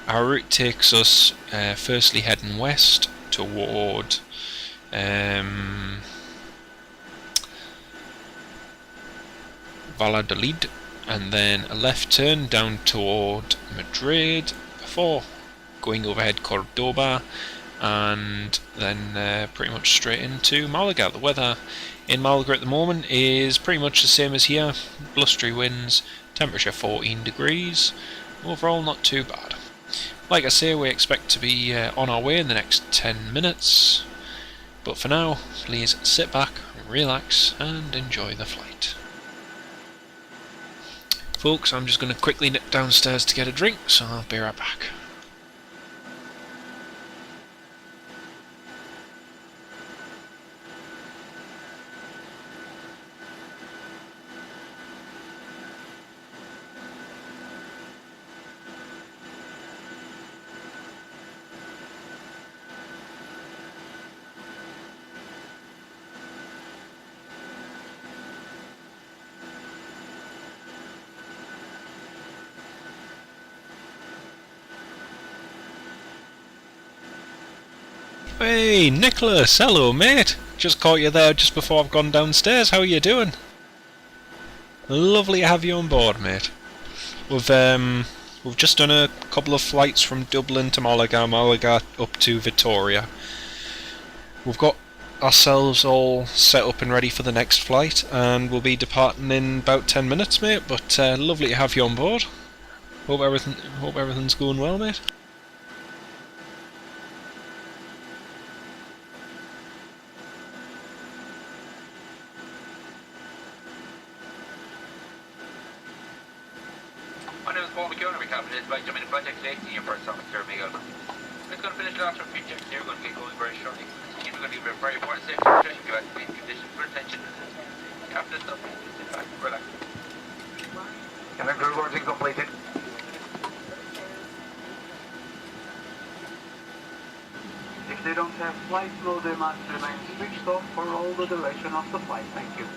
[SPEAKER 2] Our route takes us firstly heading west toward Valladolid, and then a left turn down toward Madrid before going overhead Cordoba, and then pretty much straight into Malaga. The weather in Malaga at the moment is pretty much the same as here, blustery winds, temperature 14 degrees, overall not too bad. Like I say, we expect to be on our way in the next 10 minutes, but for now, please sit back, relax and enjoy the flight. Folks, I'm just going to quickly nip downstairs to get a drink, so I'll be right back. Hey, Nicholas, hello mate. Just caught you there just before I've gone downstairs. How are you doing? Lovely to have you on board, mate. We've just done a couple of flights from Dublin to Malaga, Malaga up to Vitoria. We've got ourselves all set up and ready for the next flight, and we'll be departing in about 10 minutes, mate. But lovely to have you on board. Hope everything's going well, mate.
[SPEAKER 4] Project safety, your first officer, Miguel. It's going to finish last from feature. You're going to get going very shortly. We're going to give a very important safety instruction. You have to be in condition for attention. After stuff, sit back, relax.
[SPEAKER 10] Connector launching completed. If they don't have flight mode, they must remain switched off for all the duration of the flight. Thank you.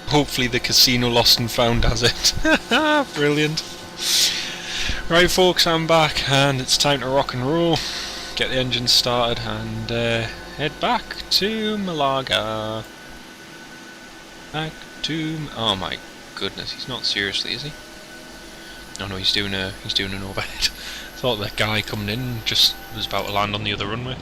[SPEAKER 2] Hopefully the casino lost and found has it. Brilliant. Right folks, I'm back and it's time to rock and roll. Get the engine started and head back to Malaga. Back to... oh my goodness, he's not seriously, is he? Oh no, he's doing an overhead. Thought that guy coming in just was about to land on the other runway.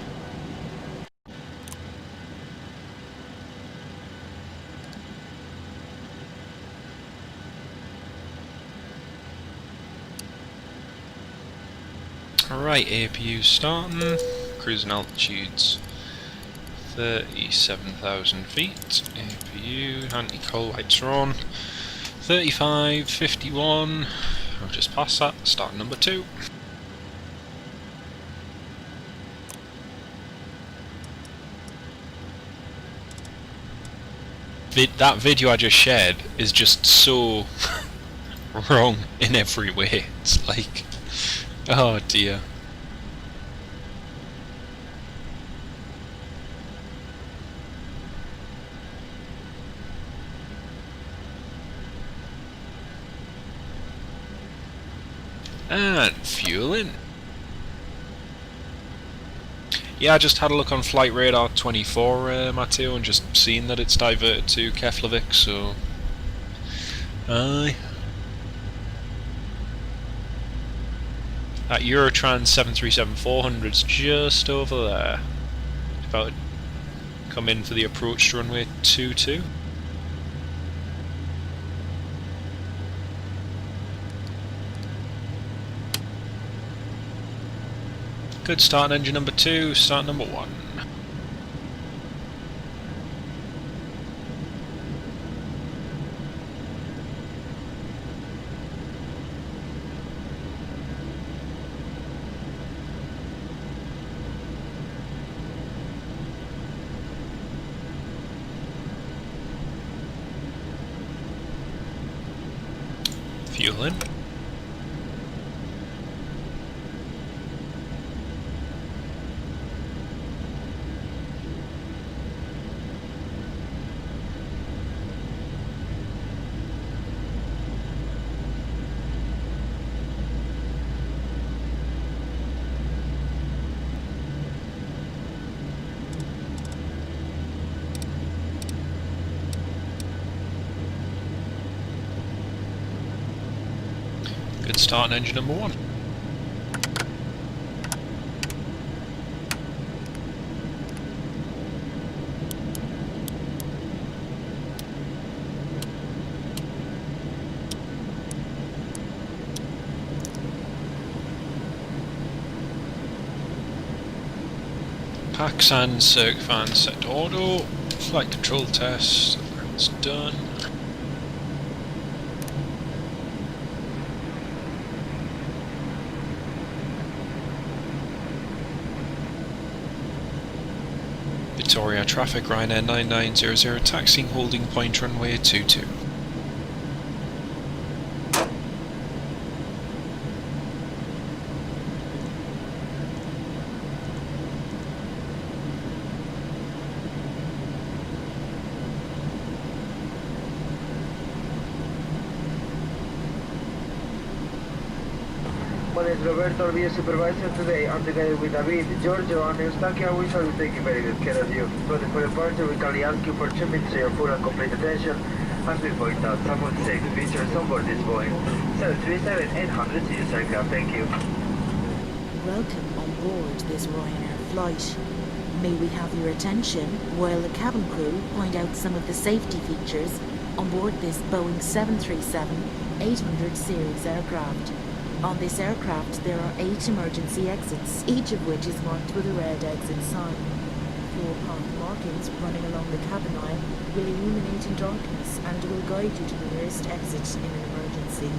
[SPEAKER 2] Alright, APU starting, cruising altitudes 37,000 feet, APU, anti-coal lights are on, 35, 51, I'll just pass that, start number 2. That video I just shared is just so wrong in every way, it's like... oh dear. And fueling. Yeah, I just had a look on Flight Radar 24, Matteo, and just seen that it's diverted to Keflavik, so... aye. That Eurotrans 737-400's just over there. It's about to come in for the approach to runway 22. Good start on engine number 2, start number 1. Fueling. Good start on engine number 1. Packs and circuit fans set to auto. Flight control test. That's done. Vitoria traffic, Ryanair 9900, taxiing holding point runway 22.
[SPEAKER 3] My name is Roberto, I'll be your supervisor today. I'm together with David, Giorgio, and Eustaquia. We shall be taking very good care of you. For the departure, we kindly ask you for 2 minutes to your full and complete attention as we point out some of the safety features on board this Boeing 737-800 series aircraft. Thank you.
[SPEAKER 7] Welcome on board this Ryanair flight. May we have your attention while the cabin crew point out some of the safety features on board this Boeing 737-800 series aircraft. On this aircraft, there are 8 emergency exits, each of which is marked with a red exit sign. 4 path markings running along the cabin aisle will illuminate in darkness and will guide you to the nearest exit in an emergency.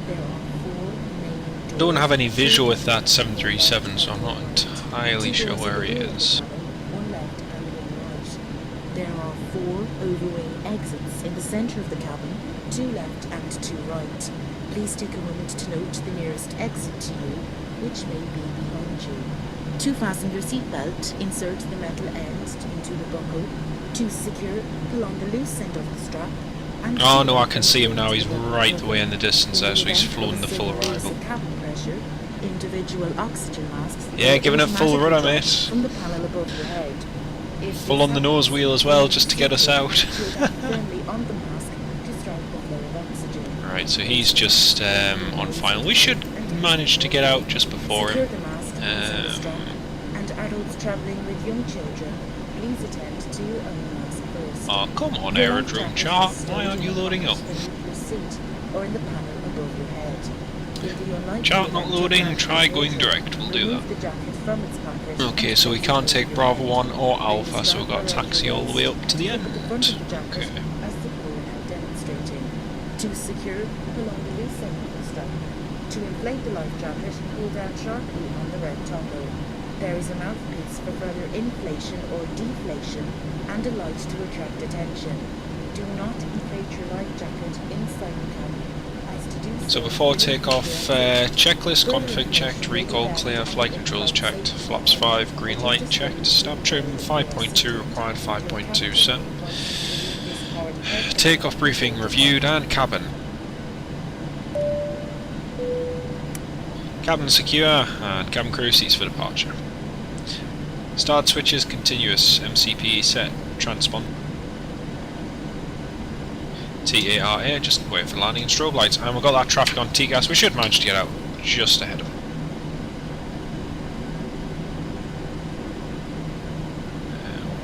[SPEAKER 7] There are 4 main doors.
[SPEAKER 2] Don't have any visual with that 737, so I'm not entirely sure where he is.
[SPEAKER 7] One left and one right. There are 4 overwing exits in the centre of the cabin, 2 left and 2 right. Please take a moment to note the nearest exit to you, which may be behind you. To fasten your seatbelt, insert the metal end into the buckle. To secure, pull on the loose end of the strap. and
[SPEAKER 2] Oh no, I can see him now. He's right away in the distance there, so he's flown the full arrival.
[SPEAKER 7] Cabin pressure, individual oxygen masks.
[SPEAKER 2] Yeah, giving it full rudder, mate.
[SPEAKER 7] From the panel above your head. If
[SPEAKER 2] Full on the nose wheel as well, just to get us out.
[SPEAKER 7] firmly on the mask to strike the flow of oxygen.
[SPEAKER 2] Right, so he's just on final. We should manage to get out just before
[SPEAKER 7] Secure
[SPEAKER 2] him.
[SPEAKER 7] the mask using the strap. And adults travelling with young children, please attend to your own mask first.
[SPEAKER 2] Oh, come on,
[SPEAKER 7] Your
[SPEAKER 2] aerodrome
[SPEAKER 7] life
[SPEAKER 2] chart.
[SPEAKER 7] jacket is
[SPEAKER 2] Why aren't you
[SPEAKER 7] stowed in
[SPEAKER 2] loading
[SPEAKER 7] the
[SPEAKER 2] up?
[SPEAKER 7] pocket beneath your seat or in the panel above your head. In the unlikely
[SPEAKER 2] Chart not
[SPEAKER 7] event your
[SPEAKER 2] loading,
[SPEAKER 7] jacket
[SPEAKER 2] try
[SPEAKER 7] is
[SPEAKER 2] going
[SPEAKER 7] open,
[SPEAKER 2] direct, we'll do
[SPEAKER 7] remove
[SPEAKER 2] that.
[SPEAKER 7] the jacket from its pocket
[SPEAKER 2] Okay,
[SPEAKER 7] and
[SPEAKER 2] so we
[SPEAKER 7] place it
[SPEAKER 2] can't
[SPEAKER 7] over
[SPEAKER 2] take
[SPEAKER 7] your
[SPEAKER 2] Bravo
[SPEAKER 7] head.
[SPEAKER 2] 1 or
[SPEAKER 7] Place
[SPEAKER 2] Alpha, so we've got
[SPEAKER 7] strap
[SPEAKER 2] taxi
[SPEAKER 7] around
[SPEAKER 2] all the
[SPEAKER 7] your
[SPEAKER 2] way
[SPEAKER 7] waist.
[SPEAKER 2] up to the
[SPEAKER 7] Look
[SPEAKER 2] end.
[SPEAKER 7] at the front of the jacket
[SPEAKER 2] Okay.
[SPEAKER 7] as the crew are now demonstrating. To secure, pull on the loose end of the strap. To inflate the life jacket, pull down sharply on the red toggle. There is a mouthpiece for further inflation or deflation and a light to attract attention. Do not inflate your life jacket inside the cabin.
[SPEAKER 2] So before takeoff, checklist, config checked, recall clear, flight controls checked, flaps 5, green light checked, stab trim 5.2 required, 5.2 set. Takeoff briefing reviewed and cabin. Cabin secure and cabin crew seats for departure. Start switches continuous, MCP set, transpond. TARA, just wait for landing and strobe lights. And we've got that traffic on T-gas, we should manage to get out just ahead of him.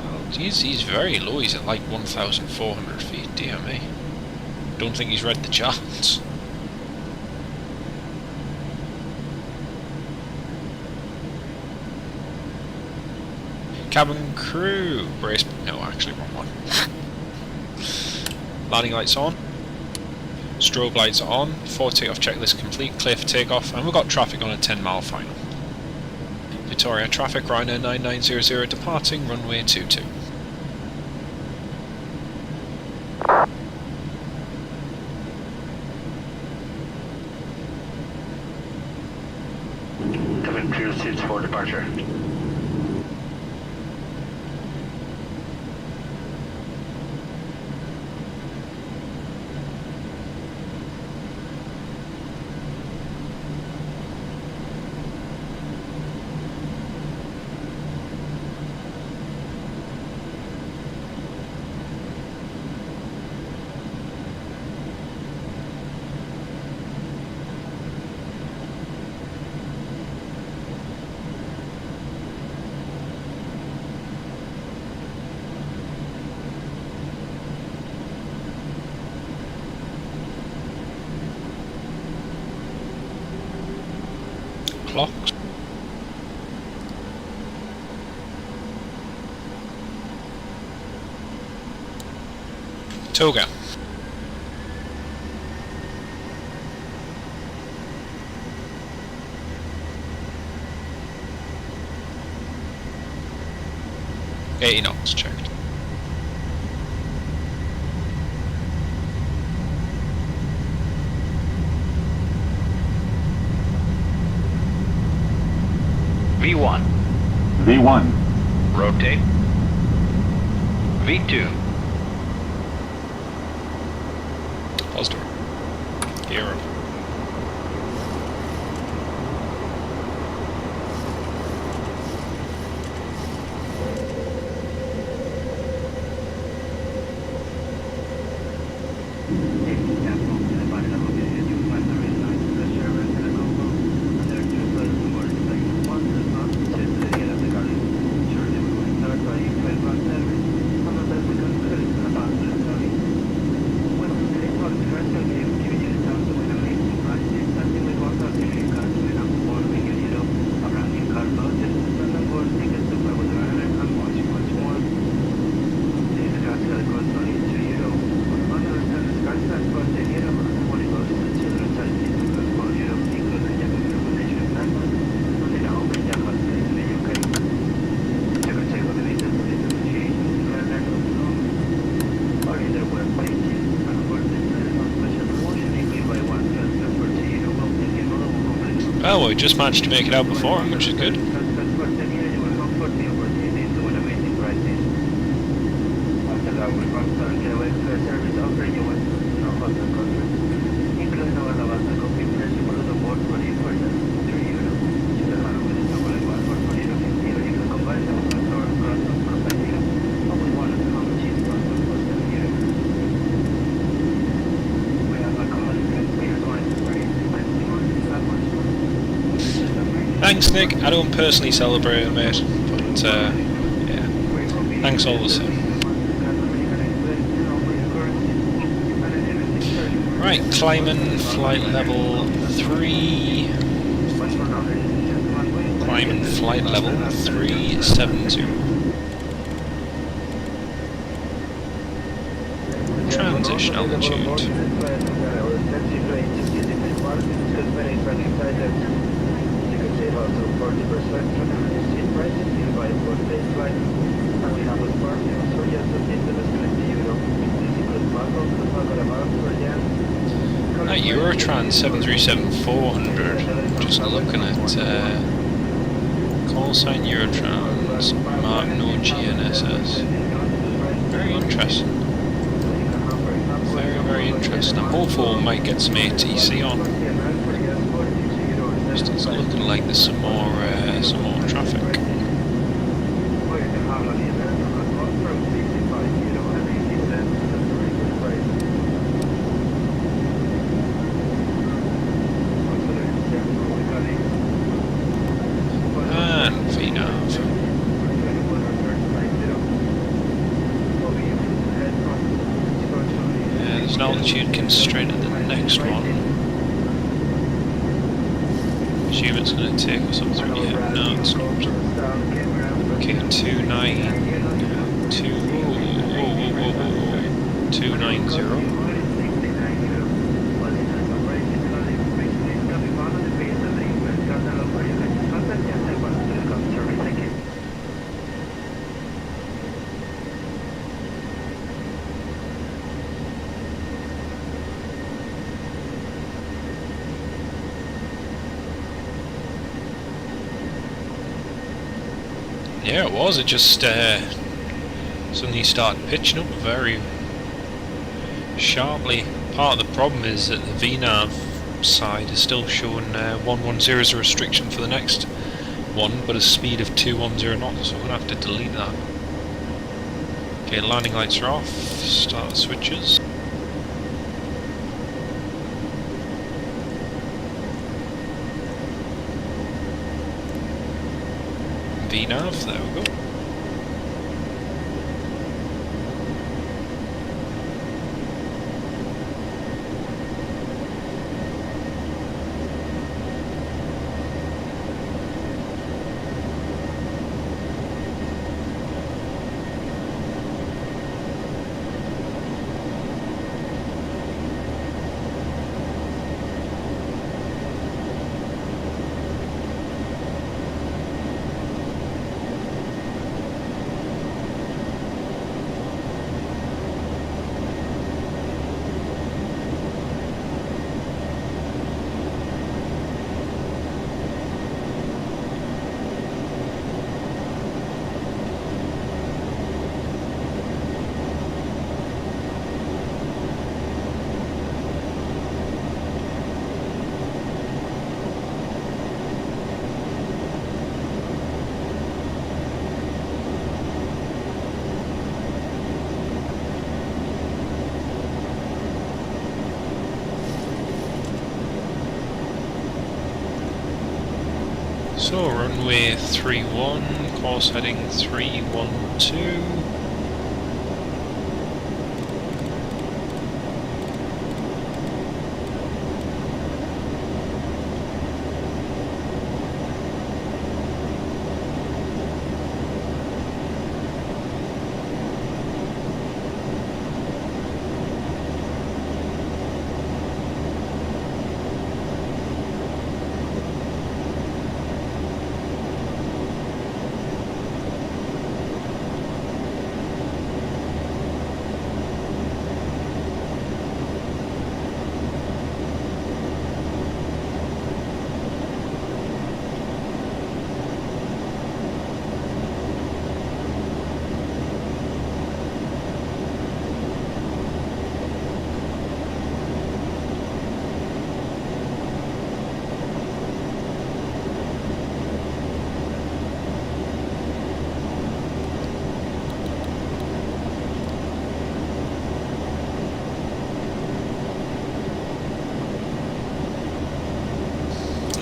[SPEAKER 2] Well, he's very low, he's at like 1,400 feet, dear me. Don't think he's read the charts. Cabin crew, brace, no actually wrong one. Landing lights on, strobe lights are on, 4 takeoff checklist complete, clear for takeoff, and we've got traffic on a 10-mile final. Vitoria traffic, Ryanair 9900 departing, runway 22.
[SPEAKER 3] Cabin crew seats for departure.
[SPEAKER 2] Clocks. Toga. $80 knots checked.
[SPEAKER 5] V1.
[SPEAKER 9] V1.
[SPEAKER 5] Rotate. V2.
[SPEAKER 2] Positive. Gear up. Well, we just managed to make it out before him, which is good. Thanks, Nick. I don't personally celebrate it, mate, but yeah, thanks all the same. Right, climbing flight level 3. Climbing flight level 370. Transition altitude. That Eurotrans 737-400, just looking at call sign Eurotrans, mark no GNSS. Very interesting. Very, very interesting. I'm hopeful we might get some ATC on. Just it's looking like there's some more traffic. Altitude constraint at the next one. Assume it's going to take us up through the air. No, it's not. Okay, 290. Yeah, it was. It just suddenly started pitching up very sharply. Part of the problem is that the VNAV side is still showing 110 as a restriction for the next one, but a speed of 210 knots, so I'm going to have to delete that. Okay, landing lights are off. Start switches. VNAV, there we go. So runway 31, course heading 312.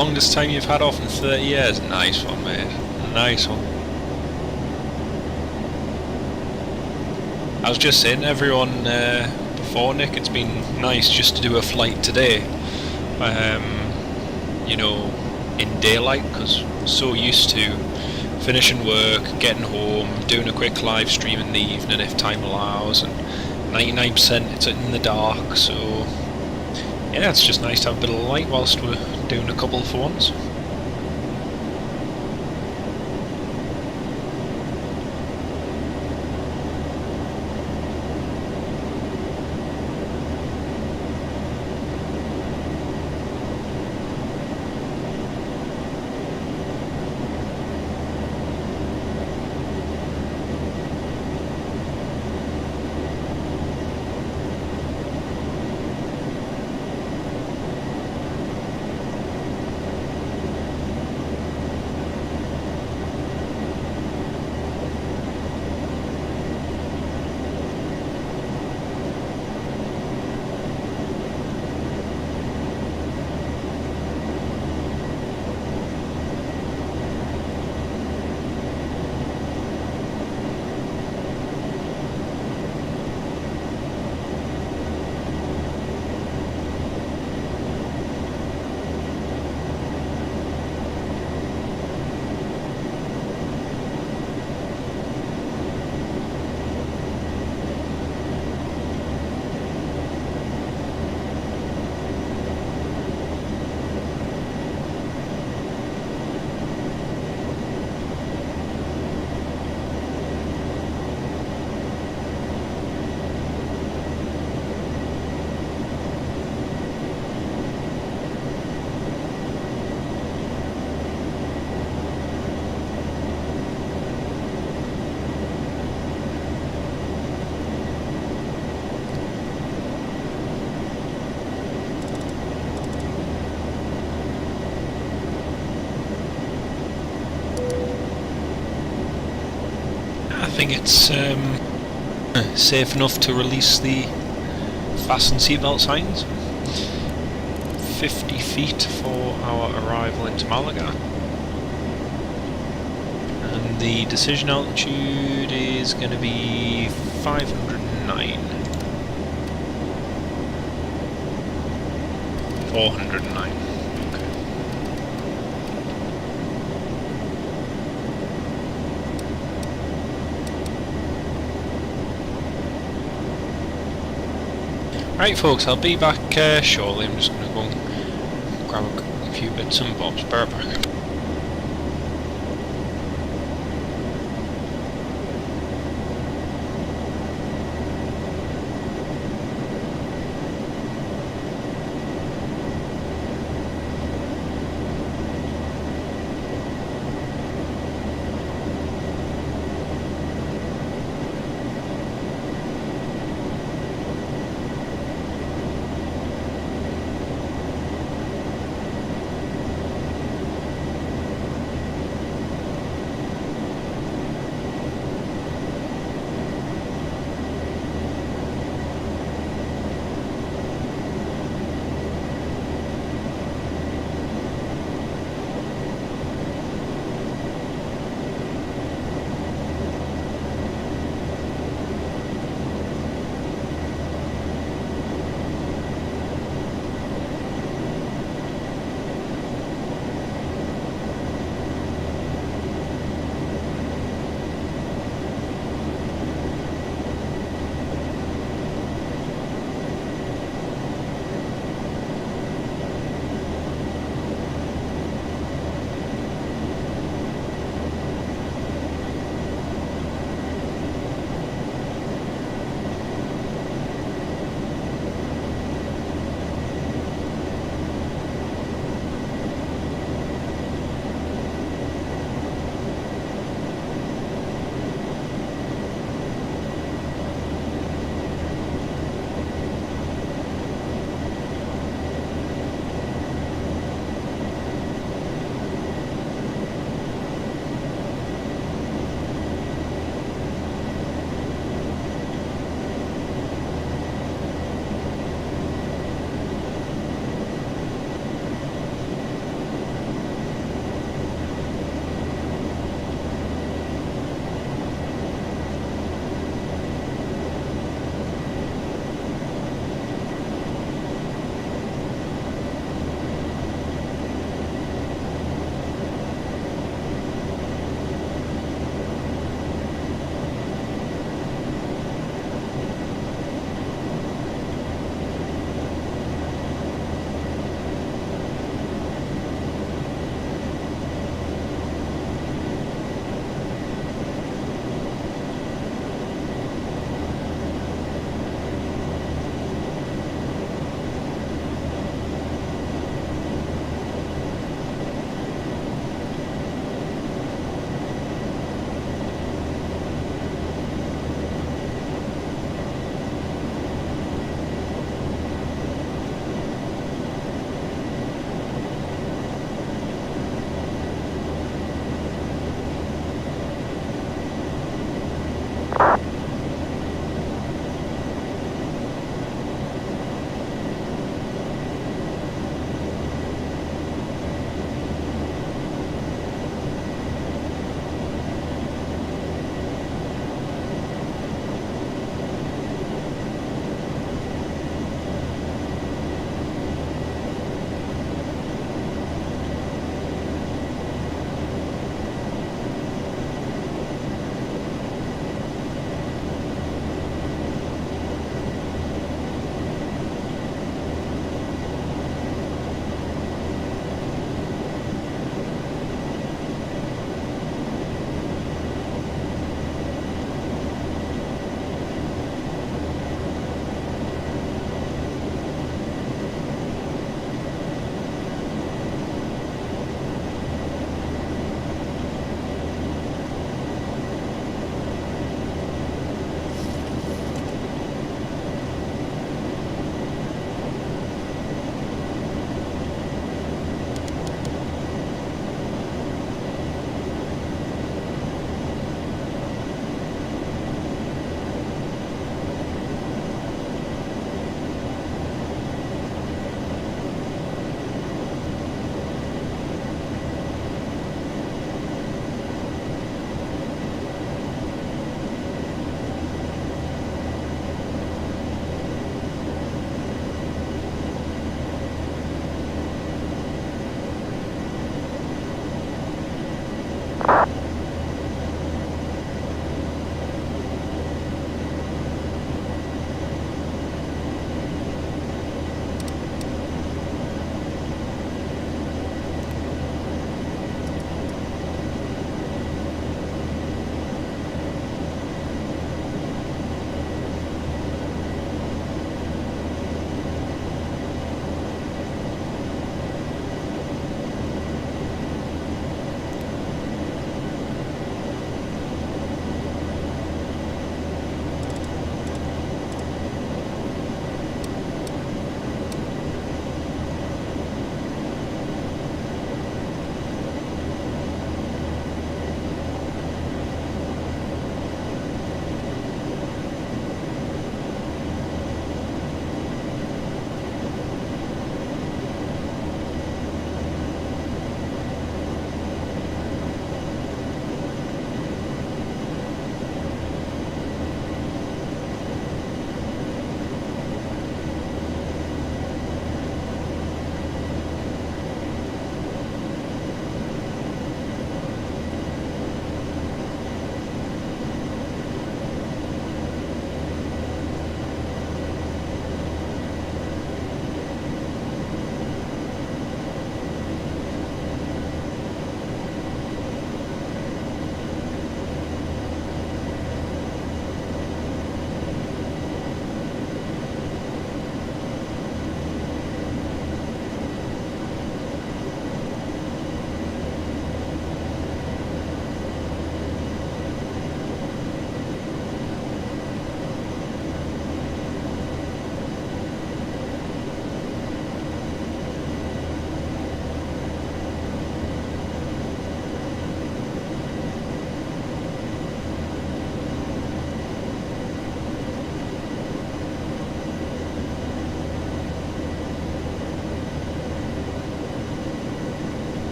[SPEAKER 2] Longest time you've had off in 30 years. Nice one, mate. Nice one. I was just saying to everyone before, Nick, it's been nice just to do a flight today. You know, in daylight, because I'm so used to finishing work, getting home, doing a quick live stream in the evening if time allows, and 99% it's in the dark, so yeah, it's just nice to have a bit of light whilst we're doing a couple for once. I think it's safe enough to release the fasten seatbelt signs. 50 feet for our arrival into Malaga. And the decision altitude is going to be 509. 409. Right folks, I'll be back shortly. I'm just going to go and grab a few bits and bobs. Bear back.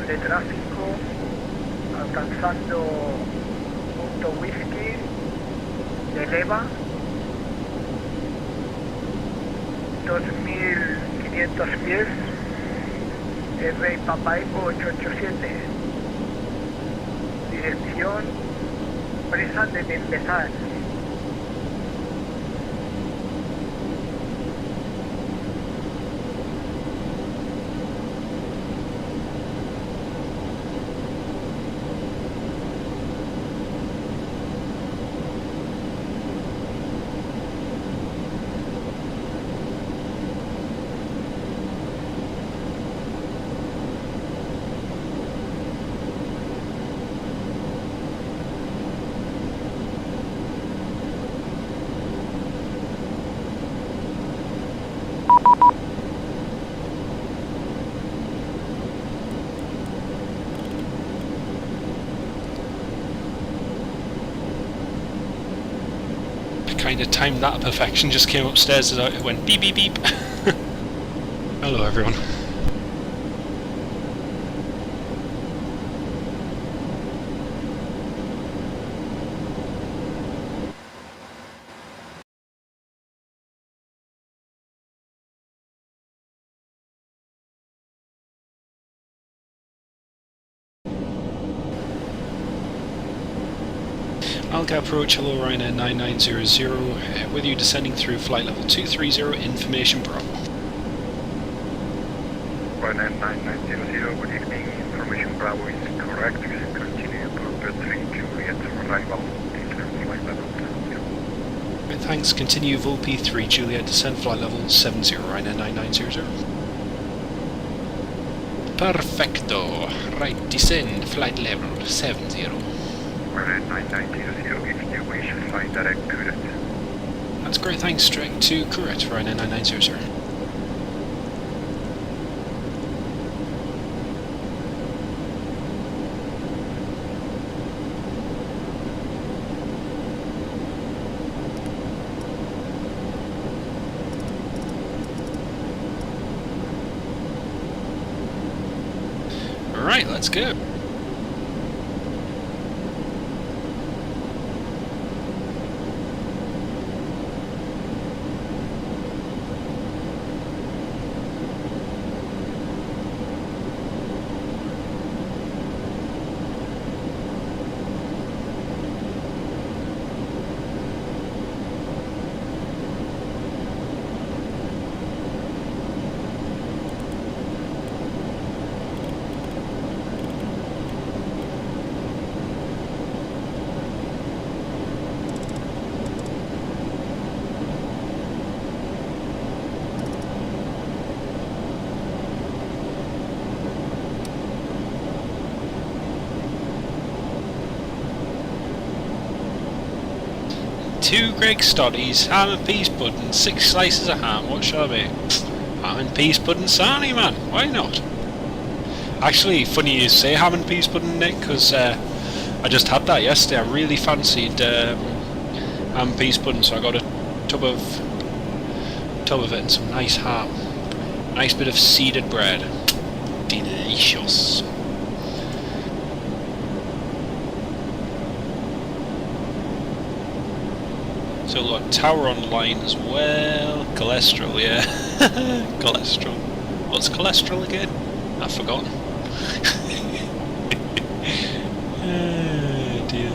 [SPEAKER 8] de tráfico, alcanzando punto whisky, de Leva, 2500 pies, Rey Papaico 887, dirección presa de empezar.
[SPEAKER 2] Kind of timed that to perfection, just came upstairs as it went beep beep beep. Hello everyone. Alga approach, hello Ryanair 9900, with you descending through flight level 230, information Bravo.
[SPEAKER 8] Ryanair 9900, good evening, information Bravo is correct, we should continue proper 3 Juliet arrival, descend flight level 70.
[SPEAKER 2] Thanks, continue VOLP 3 Juliet, descend flight level 70, Ryanair 9900. Perfecto, right, descend flight level 70.
[SPEAKER 8] Ryanair 9900, if you wish, fly direct correct.
[SPEAKER 2] That's great, thanks, straight to correct, Ryanair 9900. Alright, let's go. Two Greg Stoddies, ham and peas pudding, 6 slices of ham, what shall I be? Ham and peas pudding sarnie, man, why not? Actually, funny you say ham and peas pudding, Nick, because I just had that yesterday. I really fancied ham and peas pudding, so I got a tub of it and some nice ham. Nice bit of seeded bread. Delicious. So we've got tower online as well. Cholesterol, yeah. Cholesterol. What's cholesterol again? I've forgotten. Oh dear.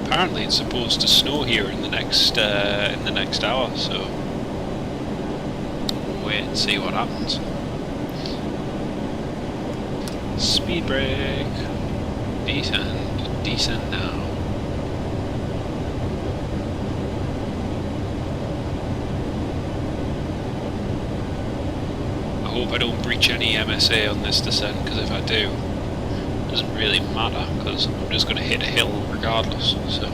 [SPEAKER 2] Apparently it's supposed to snow here in the next hour, so we'll wait and see what happens. Speed brake. Descend now. I hope I don't breach any MSA on this descent, because if I do, it doesn't really matter, because I'm just going to hit a hill regardless, so...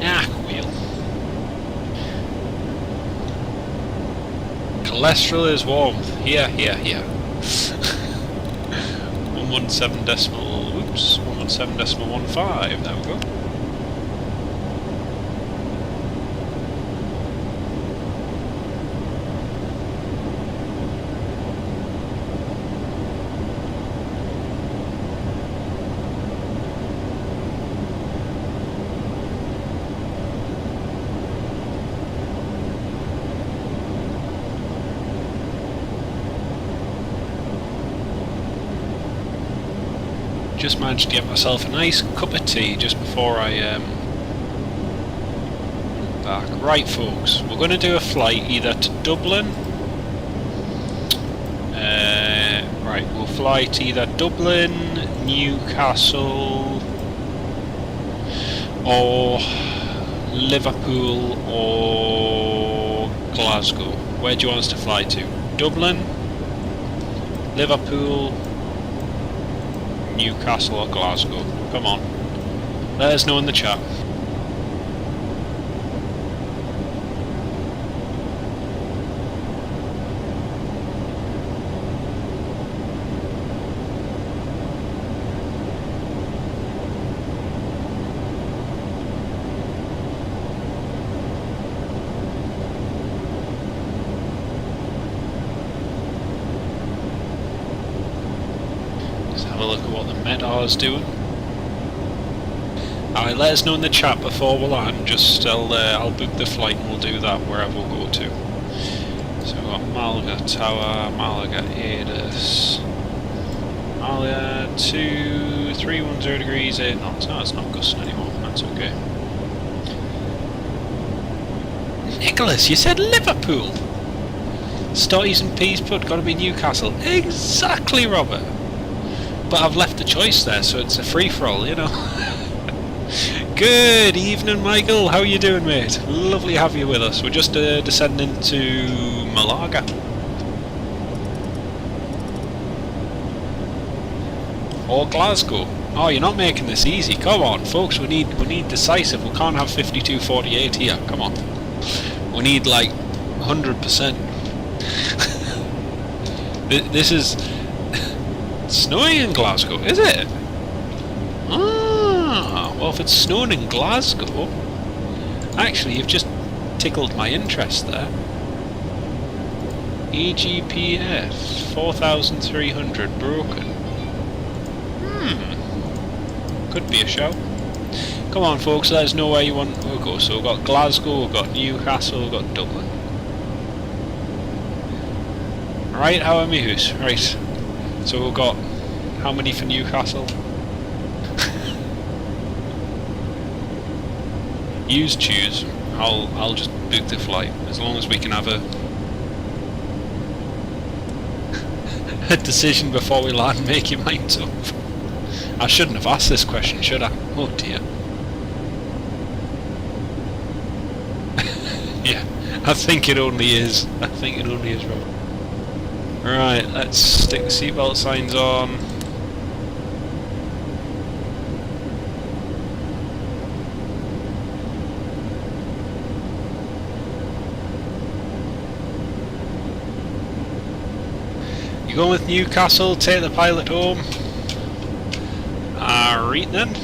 [SPEAKER 2] Ah, wheel. Cholesterol is warmth. Here. 117.15, there we go. just managed to get myself a nice cup of tea just before I back. Right folks, we're going to do a flight either to Dublin, right, we'll fly to either Dublin, Newcastle, or Liverpool, or Glasgow. Where do you want us to fly to? Dublin, Liverpool, Newcastle or Glasgow? Come on, let us know in the chat. Have a look at what the Medar's doing. Alright, let us know in the chat before we land. Just I'll book the flight and we'll do that wherever we'll go to. So we've got Malaga Tower, Malaga Adis, Malaga 2310 degrees, 8 knots. No, it's not gusting anymore. That's okay. Nicholas, you said Liverpool. Stotties and peas put. Got to be Newcastle. Exactly, Robert. But I've left the choice there, so it's a free-for-all, you know. Good evening, Michael. How are you doing, mate? Lovely to have you with us. We're just descending to Malaga. Or Glasgow. Oh, you're not making this easy. Come on, folks. We need decisive. We can't have 52-48 here. Come on. We need like 100%. This is. Snowing in Glasgow, is it? Ah, well if it's snowing in Glasgow, actually you've just tickled my interest there. EGPF 4300 broken. Could be a show. Come on folks, let us know where you want to go. So we've got Glasgow, we've got Newcastle, we've got Dublin. Right, how am I who's? Right. So we've got how many for Newcastle? Use choose. I'll just book the flight as long as we can have a decision before we land. Make your mind up. I shouldn't have asked this question, should I? Oh dear. Yeah, I think it only is. I think it only is, Robert. Right, let's stick the seatbelt signs on. You going with Newcastle, take the pilot home. Alright then.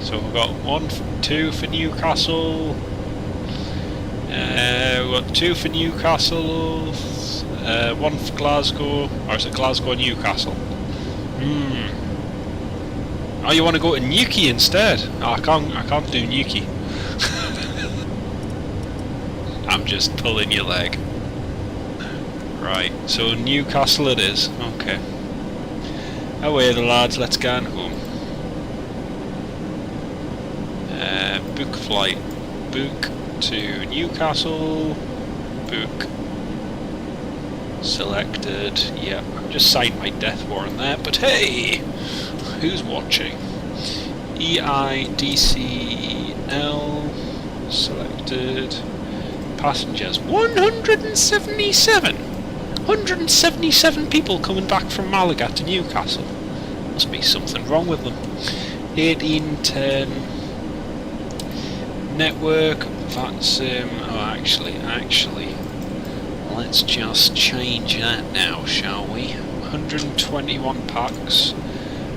[SPEAKER 2] So we've got 1, 2 for Newcastle. We've got 2 for Newcastle. 1 for Glasgow, or is it Glasgow and Newcastle? Oh, you want to go to Newquay instead? Oh, I can't do Newquay. I'm just pulling your leg. Right, so Newcastle it is. Okay. Away the lads, let's get home. Book flight. Book to Newcastle. Book. Selected, yeah, I've just signed my death warrant there, but hey, who's watching? EIDCL, selected, passengers, 177 people coming back from Malaga to Newcastle, must be something wrong with them. 1810, network, VATSIM, oh actually, let's just change that now, shall we? 121 packs.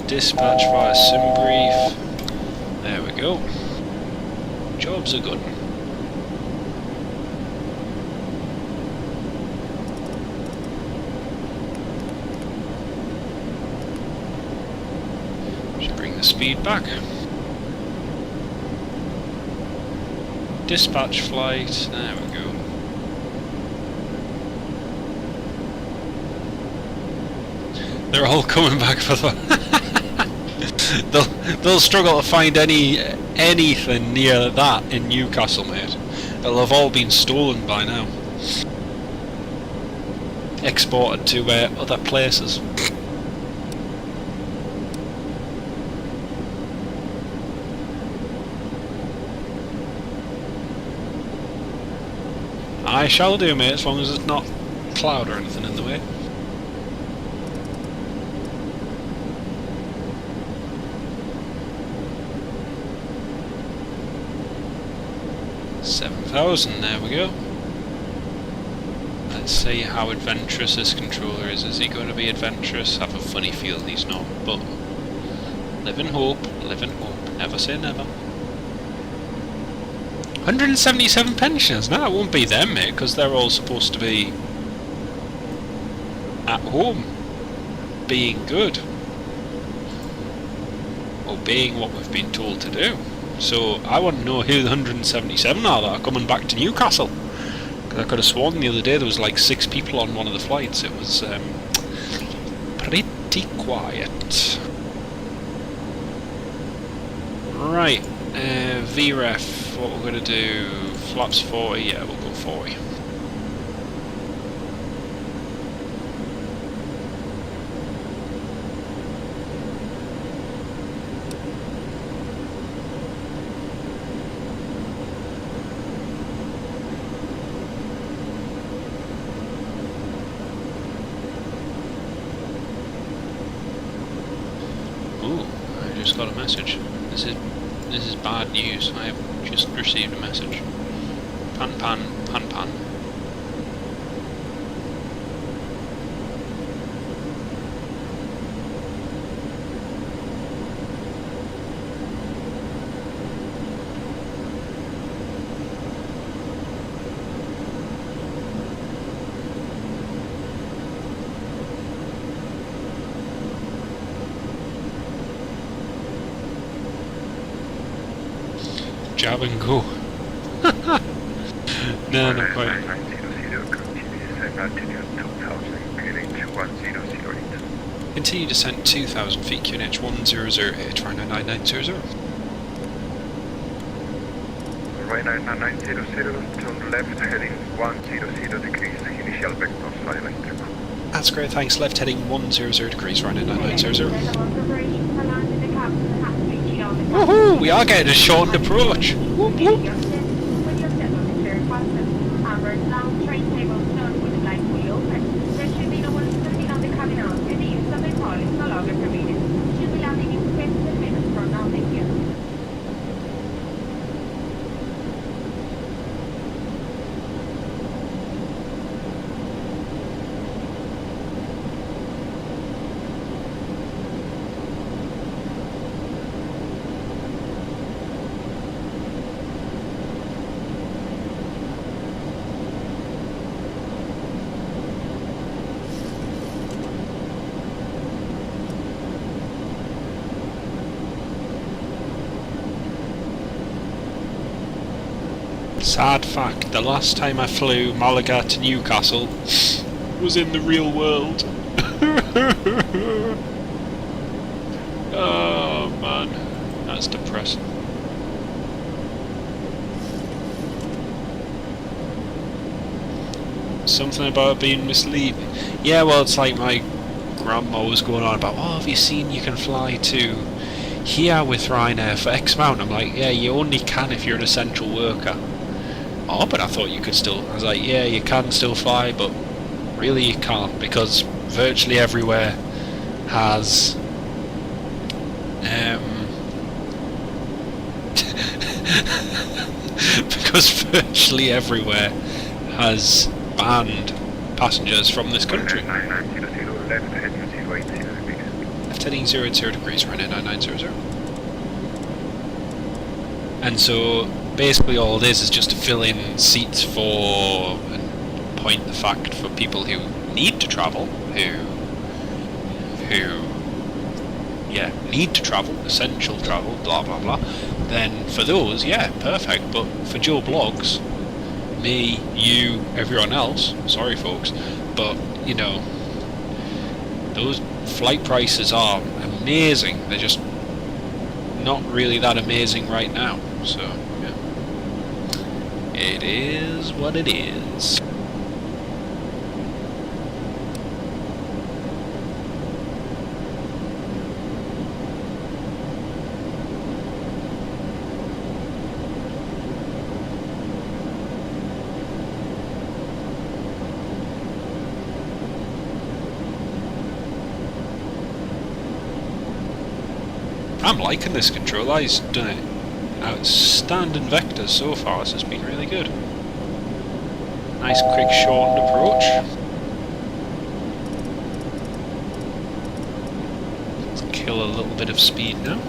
[SPEAKER 2] Dispatch via SimBrief. There we go. Job's a good one. Should bring the speed back. Dispatch flight. There we go. They're all coming back for the... they'll struggle to find anything near that in Newcastle, mate. They'll have all been stolen by now, exported to other places. I shall do, mate, as long as it's not cloud or anything in the way. $7,000, there we go. Let's see how adventurous this controller is. Is he going to be adventurous? I have a funny feeling he's not, but live in hope, never say never. 177 pensioners? No, it won't be them, mate, because they're all supposed to be at home, being good, obeying what we've been told to do. So I want to know who the 177 are that are coming back to Newcastle. Because I could have sworn the other day there was like 6 people on one of the flights. It was pretty quiet. Right, VREF, what we're going to do, flaps 40, yeah, we'll go 40. Ooh, I just got a message. This is bad news. I have just received a message. Pan. Jab and go. No, not quite. Continue descent 2,000 feet, QNH 1008, right 99900.
[SPEAKER 8] Right 99900, turn left heading 100 degrees, initial vector silent.
[SPEAKER 2] That's great, thanks. Left heading 100 degrees, right 99900. Woohoo! We are getting a shortened approach. Whoop whoop. Sad fact, the last time I flew Malaga to Newcastle was in the real world. Oh man, that's depressing. Something about it being misleading. Yeah, well, it's like my grandma was going on about, oh, have you seen you can fly to here with Ryanair for X amount? I'm like, yeah, you only can if you're an essential worker. Oh, but I thought you could still. I was like, yeah, you can still fly, but really you can't, because virtually everywhere has because virtually everywhere has banned passengers from this country. Left heading 0 degrees, right 99900. And so basically all it is just to fill in seats for, and point the fact for people who need to travel, who need to travel, essential travel, blah blah blah. Then for those, yeah, perfect. But for Joe Blogs, me, you, everyone else, sorry folks, but you know, those flight prices are amazing. They're just not really that amazing right now. So, yeah. It is what it is. I'm liking this controller. He's done an outstanding vector so far. This has been really good. Nice quick shortened approach. Let's kill a little bit of speed now.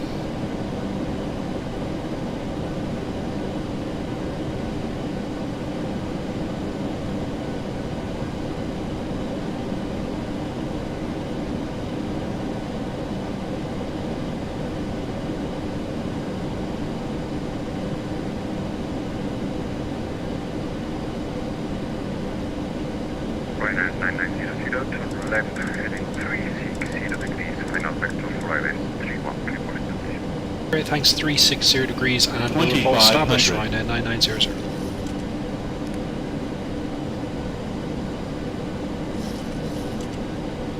[SPEAKER 8] Ryanair 9900, turn left, heading 360 degrees, final vector for ILS 31, clear for distance.
[SPEAKER 2] Great, thanks, 360 degrees and we'll report established, Ryanair 9900.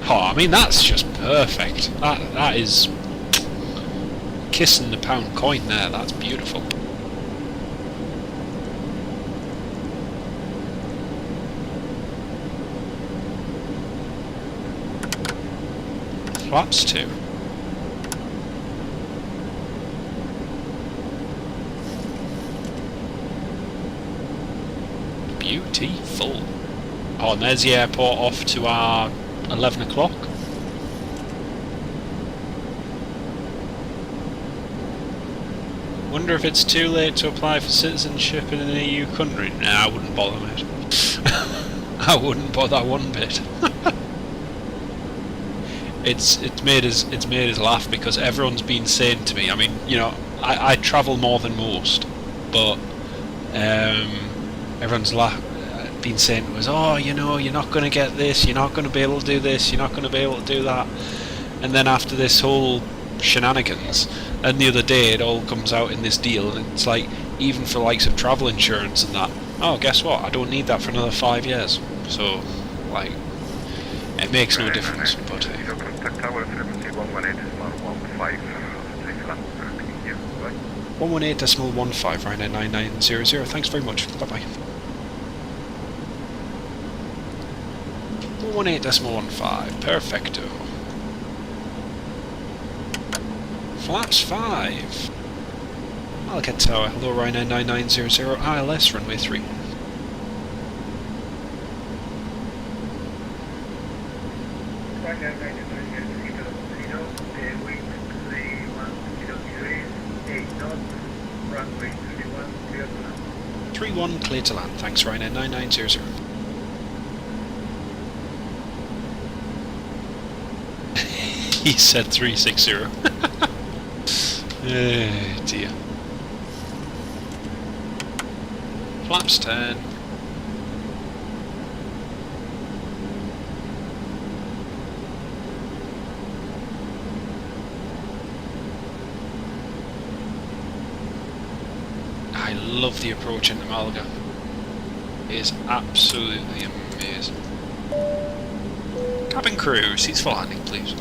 [SPEAKER 2] Oh, I mean, that's just perfect. That is kissing the pound coin there, that's beautiful. Flaps 2. Beautiful. Oh, and there's the airport off to our 11 o'clock. Wonder if it's too late to apply for citizenship in an EU country. Nah, I wouldn't bother, mate. I wouldn't bother one bit. It's made us laugh because everyone's been saying to me, I mean, you know, I travel more than most, but everyone's been saying to us, oh, you know, you're not going to get this, you're not going to be able to do this, you're not going to be able to do that. And then after this whole shenanigans, and the other day it all comes out in this deal, and it's like, even for likes of travel insurance and that, oh, guess what, I don't need that for another 5 years. So, like, it makes no difference, but...
[SPEAKER 8] Contact tower, frequency 118.15,
[SPEAKER 2] 118.15, Ryanair 9900, thanks very much, bye bye. 118.15, perfecto. Flaps 5. Malaga Tower, hello Ryanair 9900, ILS runway 31.
[SPEAKER 8] Ryanair 9900, wind 3100, 8 knots, runway 31, clear to land.
[SPEAKER 2] 31, clear to land, thanks Ryanair 9900. He said 360. Oh dear. Flaps 10. I love the approach into Malaga. It is absolutely amazing. Cabin crew, seats for landing please.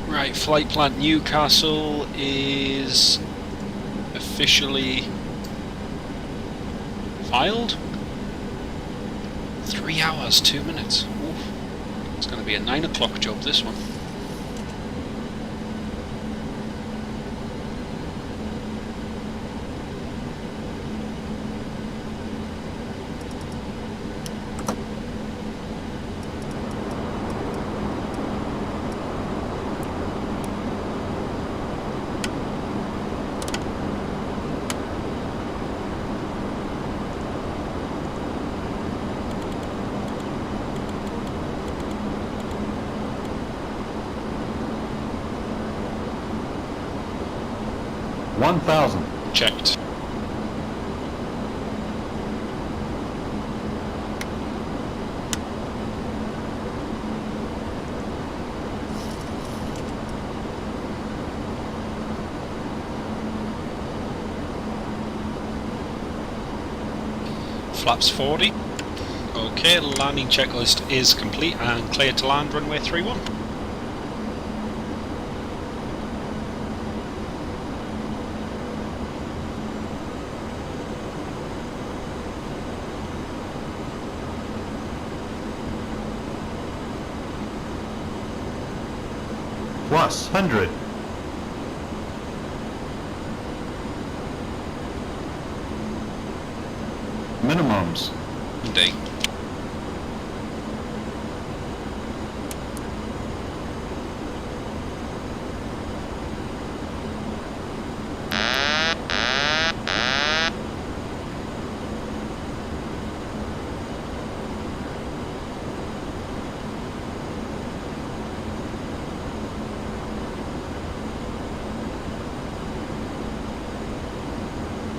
[SPEAKER 2] Right, flight plan Newcastle is officially filed. 3 hours, 2 minutes. Oof. It's going to be a 9 o'clock job, this one. Checked. Flaps 40. Okay, landing checklist is complete and clear to land runway 31.
[SPEAKER 9] Plus 100. Minimums.
[SPEAKER 2] Indeed.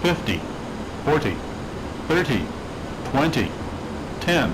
[SPEAKER 9] $50, $40, $30, $20, $10.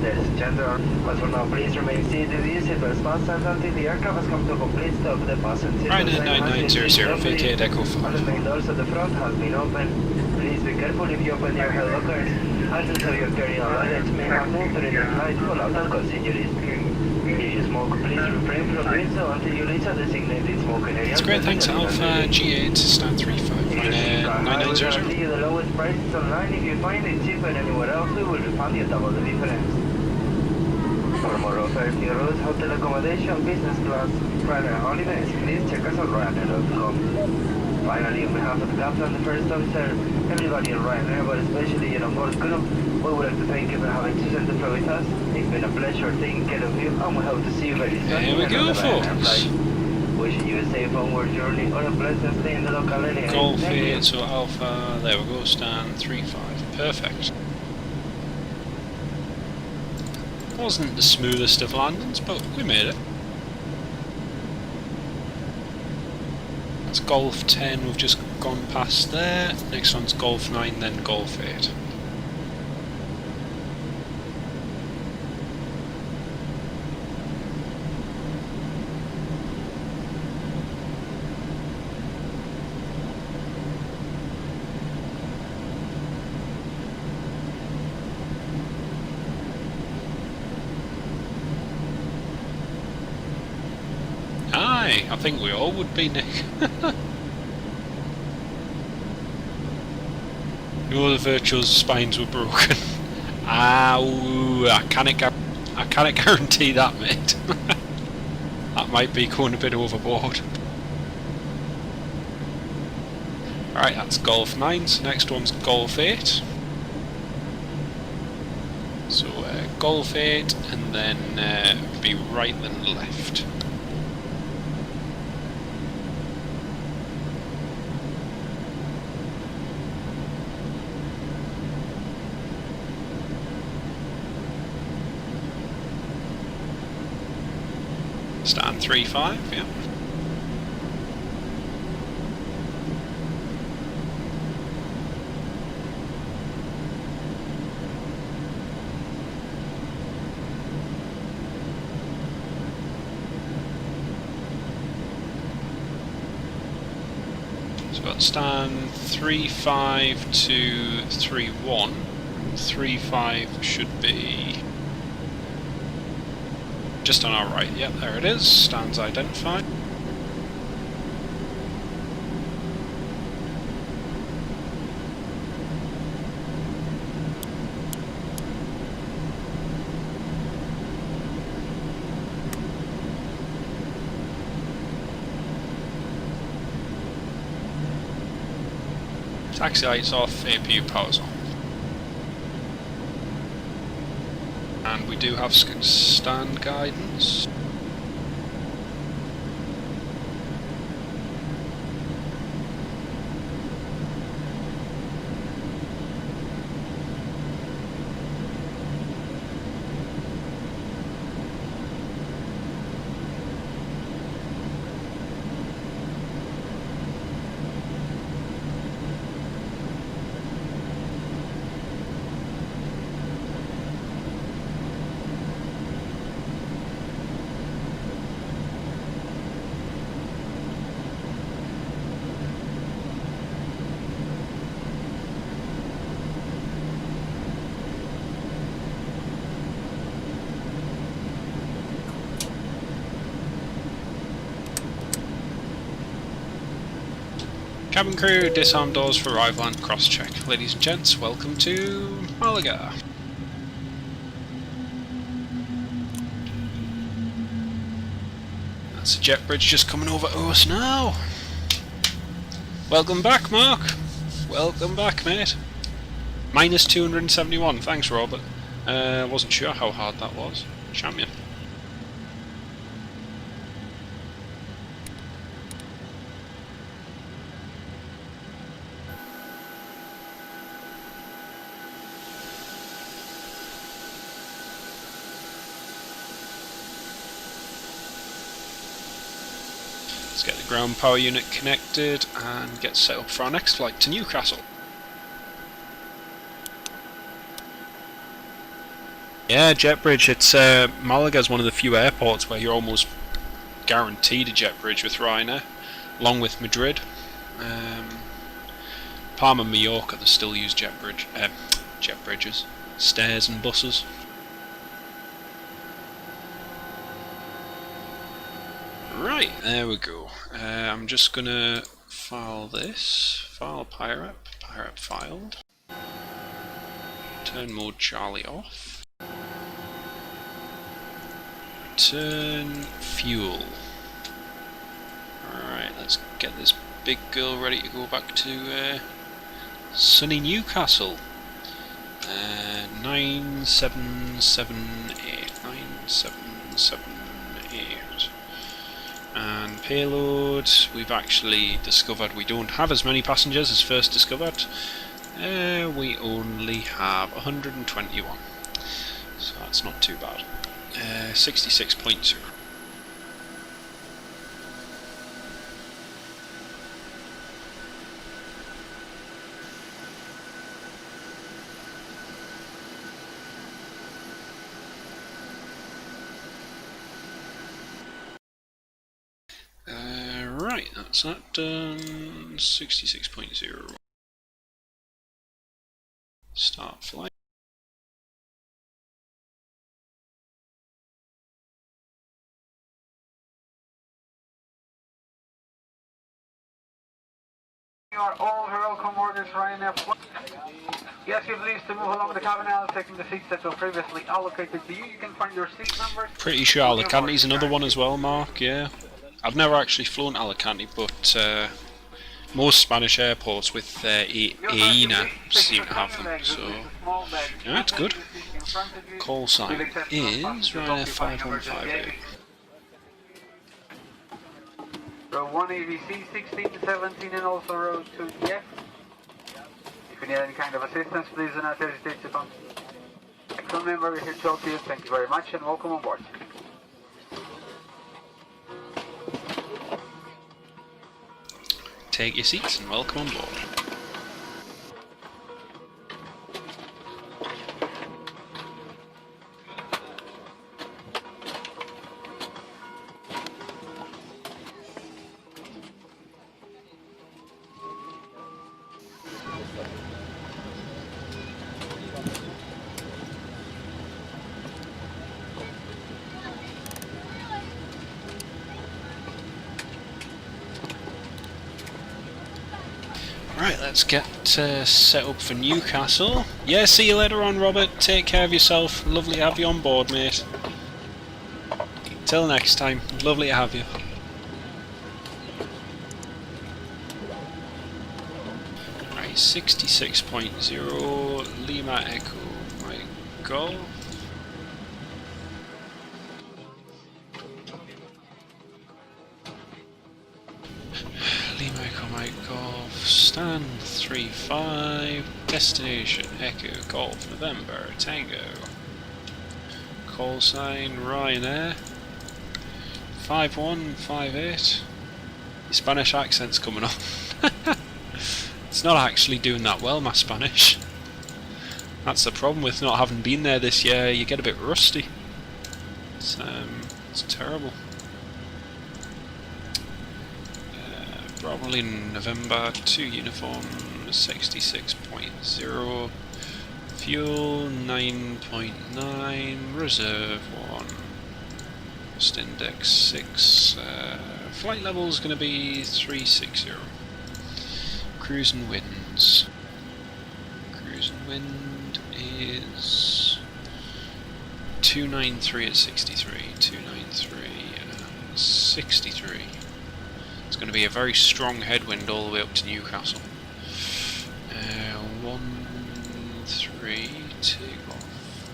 [SPEAKER 3] Ladies and gentlemen, as for now, please remain seated with your seatbelts fastened until the aircraft has come to a complete stop. The fasten
[SPEAKER 2] Ryanair 9900, vacate Echo 5.
[SPEAKER 3] All the main doors at the front have been opened. Please be careful if you open your head lockers. Items of your carry-on luggage may have moved during the flight for out and cause injuries. If you smoke, please refrain from doing so until you reach a designated smoking area.
[SPEAKER 2] It's great, thanks Alpha G8 stand 35. Ryanair
[SPEAKER 3] We
[SPEAKER 2] 9900.
[SPEAKER 3] guarantee you the lowest prices online. If you find it cheaper anywhere else, we will refund you double the difference. For more offers, new routes, hotel accommodation, business class, Ryanair holidays, please check us on Ryanair.com. Finally, on behalf of the captain and the first officer, everybody on Ryanair, but especially your onboard crew, we would like to thank you for having chosen to fly with us. It's been a pleasure taking care of you, and we hope to see you very soon.
[SPEAKER 2] There we go, folks.
[SPEAKER 3] Wishing you a safe homeward journey or a pleasant stay in the local area.
[SPEAKER 2] Golf
[SPEAKER 3] Thank you.
[SPEAKER 2] 8, so Alpha, there we go, stand 35. Perfect. Wasn't the smoothest of landings, but we made it. That's Golf 10, we've just gone past there. Next one's Golf 9, then Golf 8. Aye, I think we all would be, Nick. No, the virtual spines were broken. Ow, I can't guarantee that, mate. That might be going a bit overboard. Alright, that's Golf 9, so next one's Golf 8. So Golf 8, and then be right then left. Stand 35, yeah. So got stand 35 to 31. 35 should be just on our right. Yep, there it is. Stands identified. Taxi lights off, APU powers on. And we do have stand guidance. Cabin crew, disarm doors for arrival and cross-check. Ladies and gents, welcome to Malaga. That's a jet bridge just coming over to us now. Welcome back, Mark. Welcome back, mate. Minus 271, thanks Robert. Wasn't sure how hard that was. Champion. Let's get the ground power unit connected and get set up for our next flight to Newcastle. Yeah, jet bridge. It's Malaga is one of the few airports where you're almost guaranteed a jet bridge with Ryanair, along with Madrid. Palma and Mallorca, they still use jet bridges, stairs and buses. Right, there we go. I'm just gonna file this. File PyRep filed. Turn mode Charlie off. Turn fuel. Alright, let's get this big girl ready to go back to sunny Newcastle. 9778. 9778. And payload, we've actually discovered we don't have as many passengers as first discovered. We only have 121. So that's not too bad. 66.0. Right, that's that done. 66.0. Start flight.
[SPEAKER 10] You are all welcome orders Ryanair. Yes, you please to move along the cabin aisle, taking the seats that were previously allocated to you. You can find your seat numbers.
[SPEAKER 2] Pretty sure Alicante's another one as well, Mark, yeah. I've never actually flown Alicante, but most Spanish airports with EIDW seem to have them, so yeah, that's good. Call sign is Ryanair 5158.
[SPEAKER 10] Row 1 ABC 16, 17 and also row 2DF. If you need any kind of assistance, please do not hesitate to contact. Remember, we're here to help you. Thank you very much and welcome on board.
[SPEAKER 2] Take your seats and welcome on board. Right, let's get set up for Newcastle. Yeah, see you later on, Robert. Take care of yourself. Lovely to have you on board, mate. Till next time. Lovely to have you. Right, 66.0 Lima Echo Mike Golf. Lima Echo Mike Golf, stand 35, destination Echo Golf November Tango. Call sign Ryanair 5158. Your Spanish accent's coming up. It's not actually doing that well, my Spanish. That's the problem with not having been there this year, you get a bit rusty. It's terrible. Probably November 2 uniform 66.0, fuel 9.9, reserve 1, cost index 6, flight level is going to be 360. cruising winds? Cruising wind is 293 at 63. 293 at 63. It's going to be a very strong headwind all the way up to Newcastle. 13, take off.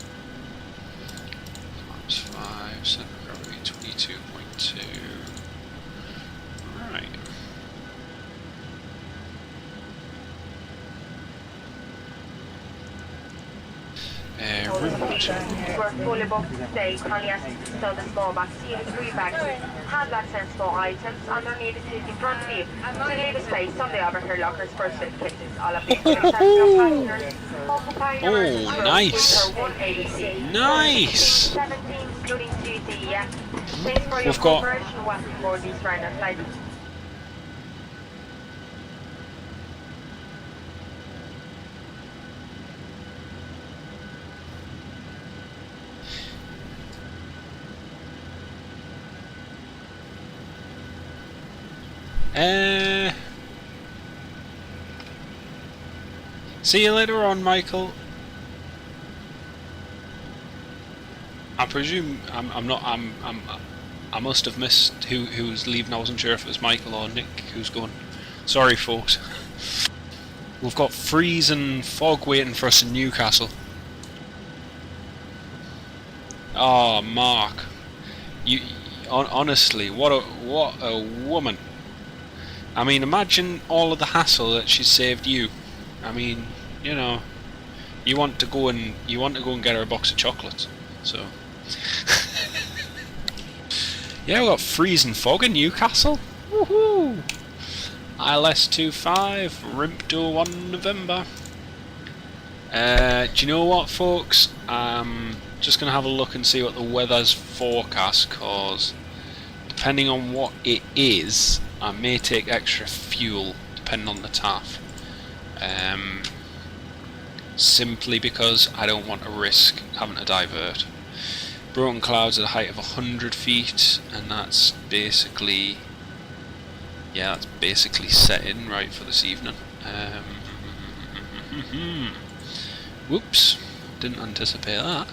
[SPEAKER 2] Flaps 5, center gravity 22.2. Right.
[SPEAKER 1] We're fully booked today. Kindly ask to stow the small bags, series rebags, hand bags and small items underneath the seat in front of you. To leave a space on the overhead lockers for suitcases. All of these exceptional passengers.
[SPEAKER 2] Oh, nice. Nice.
[SPEAKER 1] 17, including duty, yeah. Thanks for your
[SPEAKER 2] We've got
[SPEAKER 1] cooperation. Welcome aboard these Ryanair flights.
[SPEAKER 2] See you later on, Michael. I presume I must have missed who's leaving. I wasn't sure if it was Michael or Nick who's going. Sorry, folks. We've got freeze and fog waiting for us in Newcastle. Oh, Mark, you honestly, what a woman. I mean, imagine all of the hassle that she saved you. I mean, you know, you want to go and get her a box of chocolates. So, yeah, we got freezing fog in Newcastle. Woohoo! ILS25, RIMP 1 November. Do you know what, folks? Just gonna have a look and see what the weather's forecast, cause depending on what it is, I may take extra fuel depending on the TAF. Simply because I don't want to risk having to divert. Broken clouds at a height of 100 feet, and that's basically, yeah, that's basically set in right for this evening. Whoops, didn't anticipate that.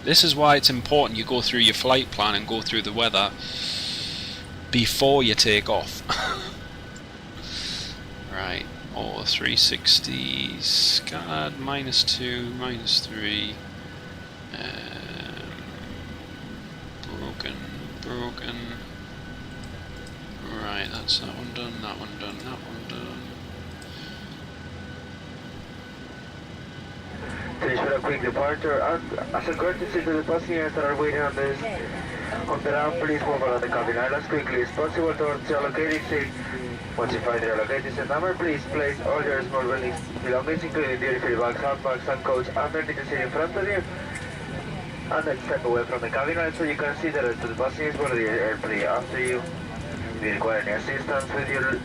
[SPEAKER 2] This is why it's important you go through your flight plan and go through the weather before you take off. Right, or 360, SCAD, -2, -3, broken. Right, that's that one done, that one done, that one done.
[SPEAKER 3] Finish with a quick departure. As a courtesy to the passengers that are waiting on the ramp, please move out of the cabin as quickly as possible towards the allocated seat. Once you find the allocated seat number, please place all your small belongings, including duty-free bags, handbags, and coats, underneath the seat in front of you. And then step away from the cabin so you can see the rest of the passengers board the airplane after you. If you require any assistance with your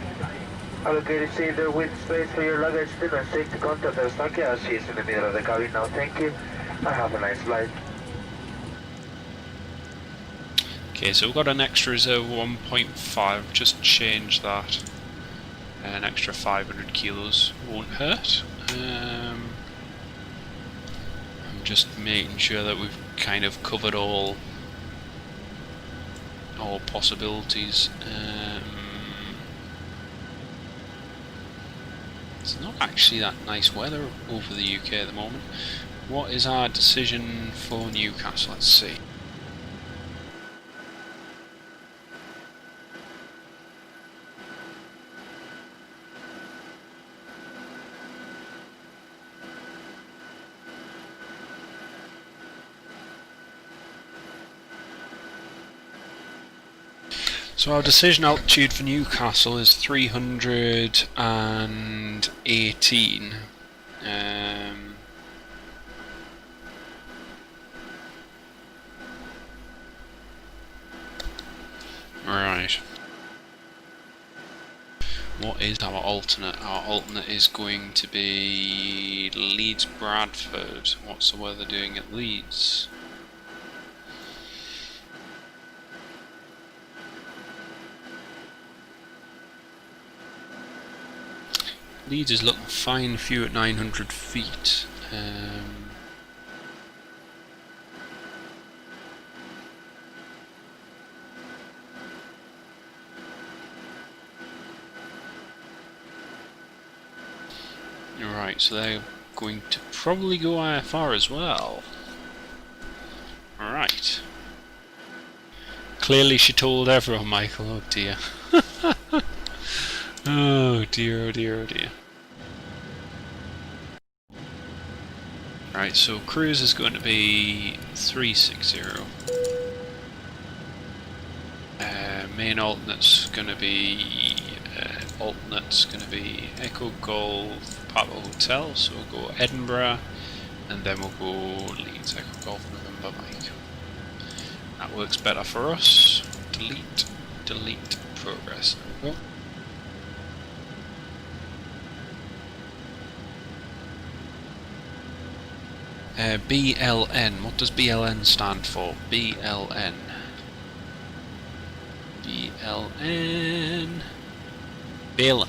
[SPEAKER 3] allocated seat or with space for your luggage, do not seek to contact Eustaquia as she is in the middle of the cabin now. Thank you, and have a nice flight.
[SPEAKER 2] Okay, so we've got an extra reserve 1.5, just change that. An extra 500 kilos won't hurt. I'm just making sure that we've kind of covered all possibilities. It's not actually that nice weather over the UK at the moment. What is our decision for Newcastle? Let's see. So our decision altitude for Newcastle is 318. Right. What is our alternate? Our alternate is going to be Leeds Bradford. What's the weather doing at Leeds? Leeds is looking fine for you at 900 feet. Right, so they're going to probably go IFR as well. Alright. Clearly she told everyone, Michael. Oh dear. Oh dear, oh dear, oh dear. Right, so cruise is going to be 360. Main alternate's going to be Echo Golf Papa Hotel, so we'll go Edinburgh, and then we'll go Leeds Echo Golf November Mike. That works better for us. Delete, delete, progress. There we go. BLN. What does BLN stand for? BLN. BLN. Balin.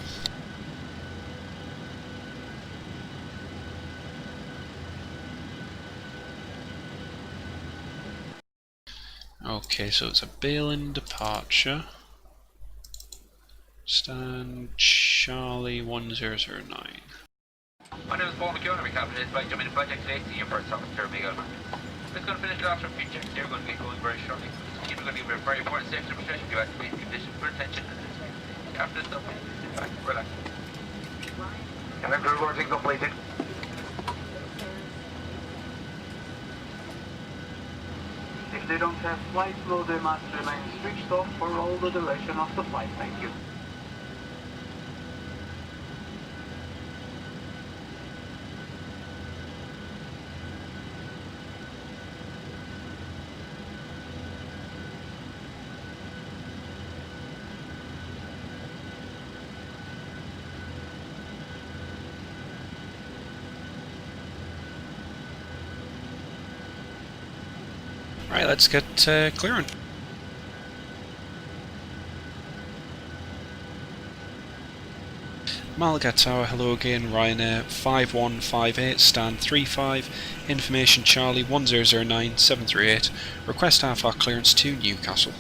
[SPEAKER 2] Okay, so it's a Balin departure. Stand Charlie 1009.
[SPEAKER 4] My name is Paul McKeown, I'm a captain. It's flight jumping in project today, senior first officer, Miguel. We're going to finish it off from feed checks. They're going to get going very shortly. We're going to give a very important safety demonstration. You have to be in condition for attention. After this, sit back, relax.
[SPEAKER 10] Connector reporting completed. If they don't have flight mode, they must remain switched off for all the duration of the flight. Thank you.
[SPEAKER 2] Right, let's get clearing. Malaga Tower, hello again, Ryanair 5158, stand 35, information Charlie 1009 738, request IFR clearance to Newcastle.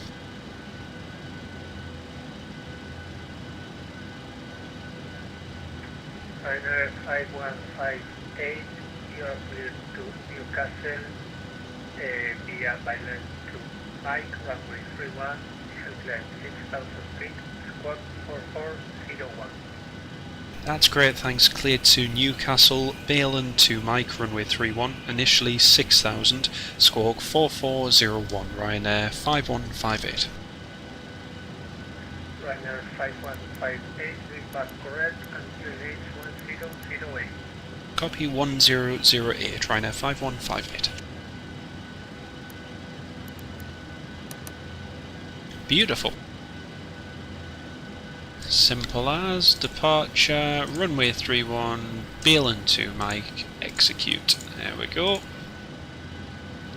[SPEAKER 8] Ryanair 5158, you are cleared to Newcastle via Island to Mike, runway 31, initial climb 6,000 feet, squawk 4401.
[SPEAKER 2] That's great, thanks. Cleared to Newcastle, Balin to Mike, runway 31, initially 6000, squawk 4401, Ryanair 5158.
[SPEAKER 8] Ryanair 5158, read back correct, and reach 1008.
[SPEAKER 2] Copy 1008, Ryanair 5158. Beautiful. Simple as, departure, runway 31, Balin to Mike, execute. There we go.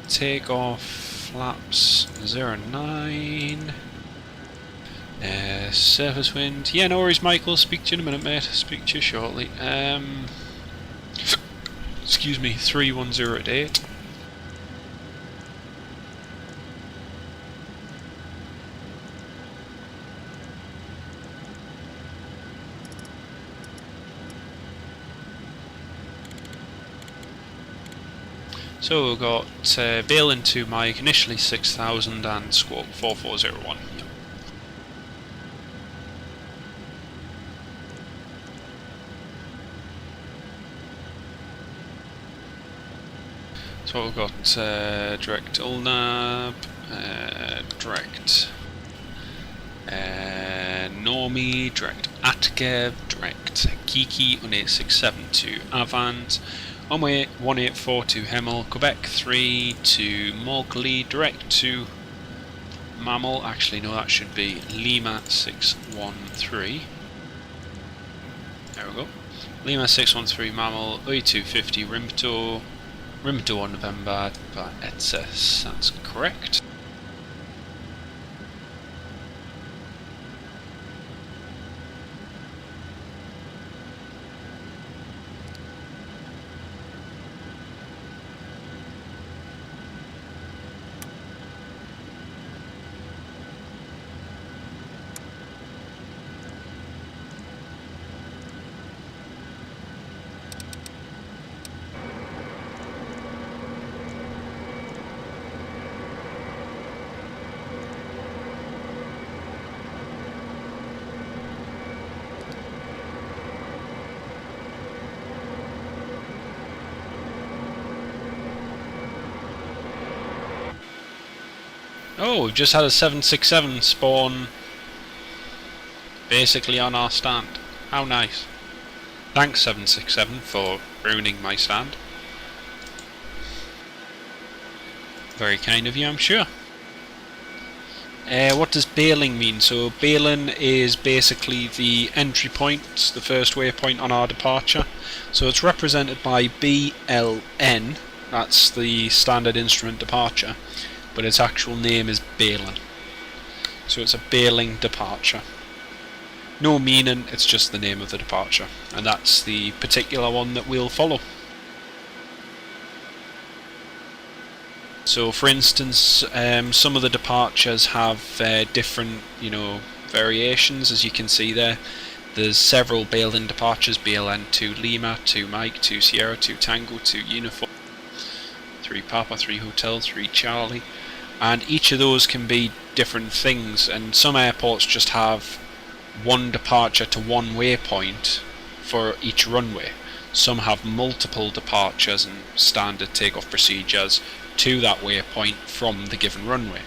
[SPEAKER 2] Take off, flaps 09. Surface wind. Yeah, no worries, Michael. Speak to you in a minute, mate. Speak to you shortly. Excuse me, 3108. So we've got Balin to Mike, initially 6000 and squawk 4401. So we've got direct Ulnab, direct Normie, direct Atgev, direct Kiki on 867 to Avant. On way 1842 Hemel, Quebec 3 to Mogli, direct to Mammal. Actually, no, that should be Lima 613. There we go. Lima 613 Mammal, OE250 Rimto, Rimto on November, but Etses, that's correct. Oh, we've just had a 767 spawn basically on our stand. How nice. Thanks 767 for ruining my stand. Very kind of you, I'm sure. What does bailing mean? So bailing is basically the entry point, the first waypoint on our departure. So it's represented by BLN, that's the standard instrument departure, but its actual name is bailing. So it's a bailing departure. No meaning, it's just the name of the departure, and that's the particular one that we'll follow. So for instance, some of the departures have different, variations, as you can see there. There's several bailing departures: BLN 2 Lima, 2 Mike, 2 Sierra, 2 Tango, 2 Uniform, 3 Papa, 3 Hotel, 3 Charlie, and each of those can be different things, and some airports just have one departure to one waypoint for each runway. Some have multiple departures and standard takeoff procedures to that waypoint from the given runway.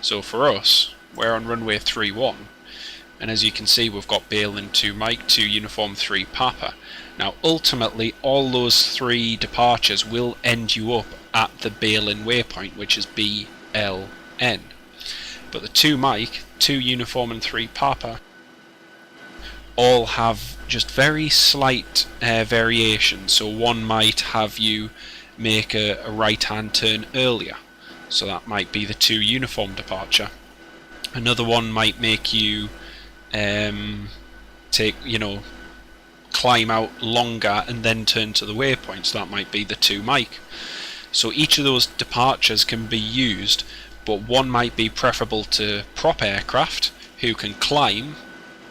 [SPEAKER 2] So for us, we're on runway 31, and as you can see we've got bailing 2 Mike, 2 Uniform, 3 Papa. Now ultimately all those 3 departures will end you up at the bailing waypoint, which is BLN. But the 2 Mike, 2 Uniform and 3 Papa all have just very slight variations. So one might have you make a right hand turn earlier, so that might be the 2 Uniform departure. Another one might make you climb out longer and then turn to the waypoint, so that might be the 2 Mike. So each of those departures can be used, but one might be preferable to prop aircraft who can climb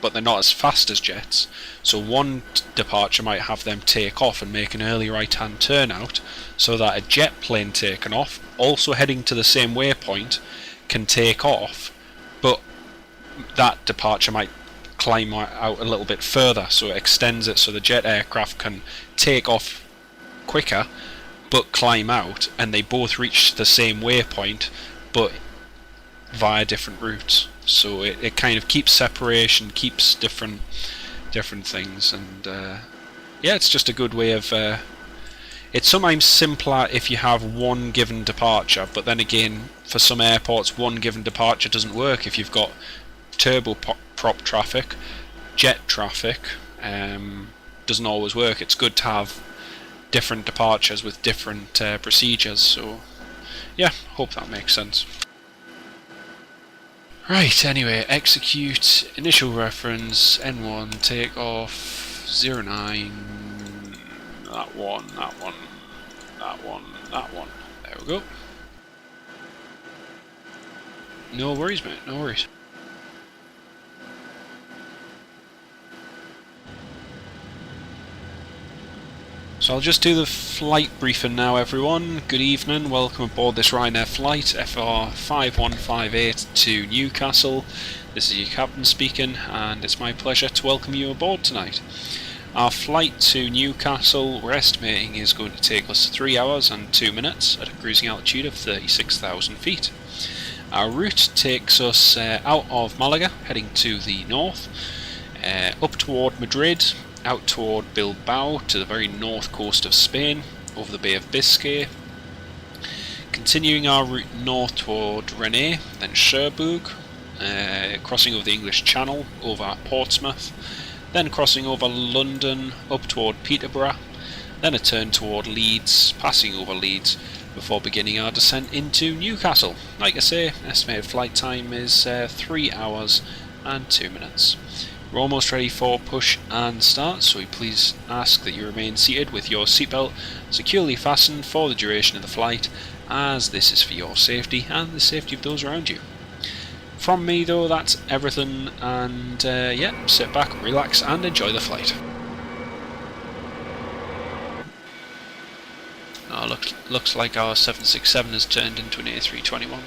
[SPEAKER 2] but they're not as fast as jets. So one departure might have them take off and make an early right hand turn out, so that a jet plane taking off, also heading to the same waypoint, can take off, but that departure might climb out a little bit further, so it extends it so the jet aircraft can take off quicker but climb out, and they both reach the same waypoint but via different routes. So it kind of keeps separation, keeps different things, and yeah, it's just a good way of it's sometimes simpler if you have one given departure, but then again for some airports one given departure doesn't work. If you've got turboprop traffic, jet traffic, doesn't always work. It's good to have different departures with different procedures. So yeah, hope that makes sense. Right, anyway, execute, initial reference, N1, takeoff, 09, that one. There we go. No worries, mate, no worries. So I'll just do the flight briefing now, everyone. Good evening, welcome aboard this Ryanair flight, FR 5158 to Newcastle. This is your captain speaking, and it's my pleasure to welcome you aboard tonight. Our flight to Newcastle, we're estimating, is going to take us 3 hours and 2 minutes at a cruising altitude of 36,000 feet. Our route takes us out of Malaga, heading to the north, up toward Madrid, out toward Bilbao to the very north coast of Spain, over the Bay of Biscay, continuing our route north toward Rennes, then Cherbourg, crossing over the English Channel, over Portsmouth, then crossing over London, up toward Peterborough, then a turn toward Leeds, passing over Leeds, before beginning our descent into Newcastle. Like I say, estimated flight time is 3 hours and 2 minutes. We're almost ready for push and start, so we please ask that you remain seated with your seatbelt securely fastened for the duration of the flight, as this is for your safety and the safety of those around you. From me though, that's everything, and yeah, sit back, relax and enjoy the flight. Oh, looks like our 767 has turned into an A321.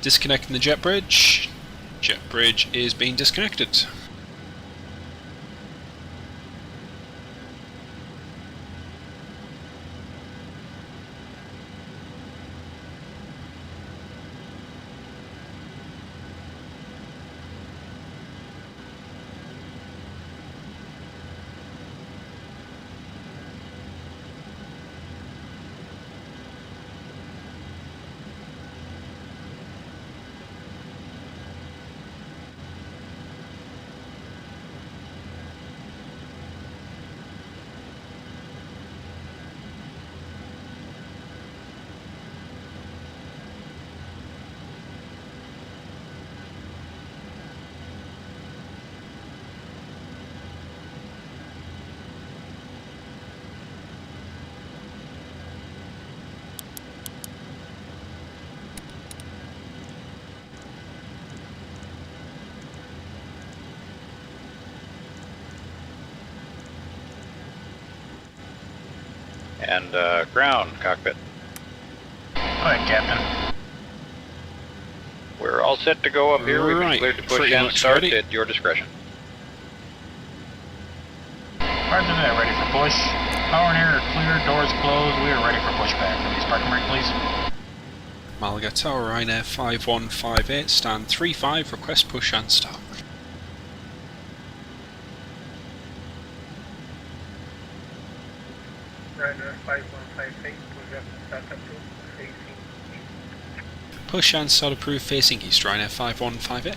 [SPEAKER 2] Disconnecting the jet bridge. Jet bridge is being disconnected.
[SPEAKER 5] And ground, cockpit.
[SPEAKER 6] Go ahead, Captain.
[SPEAKER 5] We're all set to go up here. We've been
[SPEAKER 2] Right,
[SPEAKER 5] cleared to push
[SPEAKER 2] pretty
[SPEAKER 5] and
[SPEAKER 2] much
[SPEAKER 5] start
[SPEAKER 2] ready.
[SPEAKER 5] at your discretion.
[SPEAKER 6] Roger that, ready for push. Power and air are clear, doors closed, we are ready for pushback. Release parking brake, please.
[SPEAKER 2] Malaga Tower, Ryanair 5158, stand 35, request push and start.
[SPEAKER 8] Ryanair 5158, Pushback start approved, facing east.
[SPEAKER 2] Push and start approved facing east, Ryanair 5158.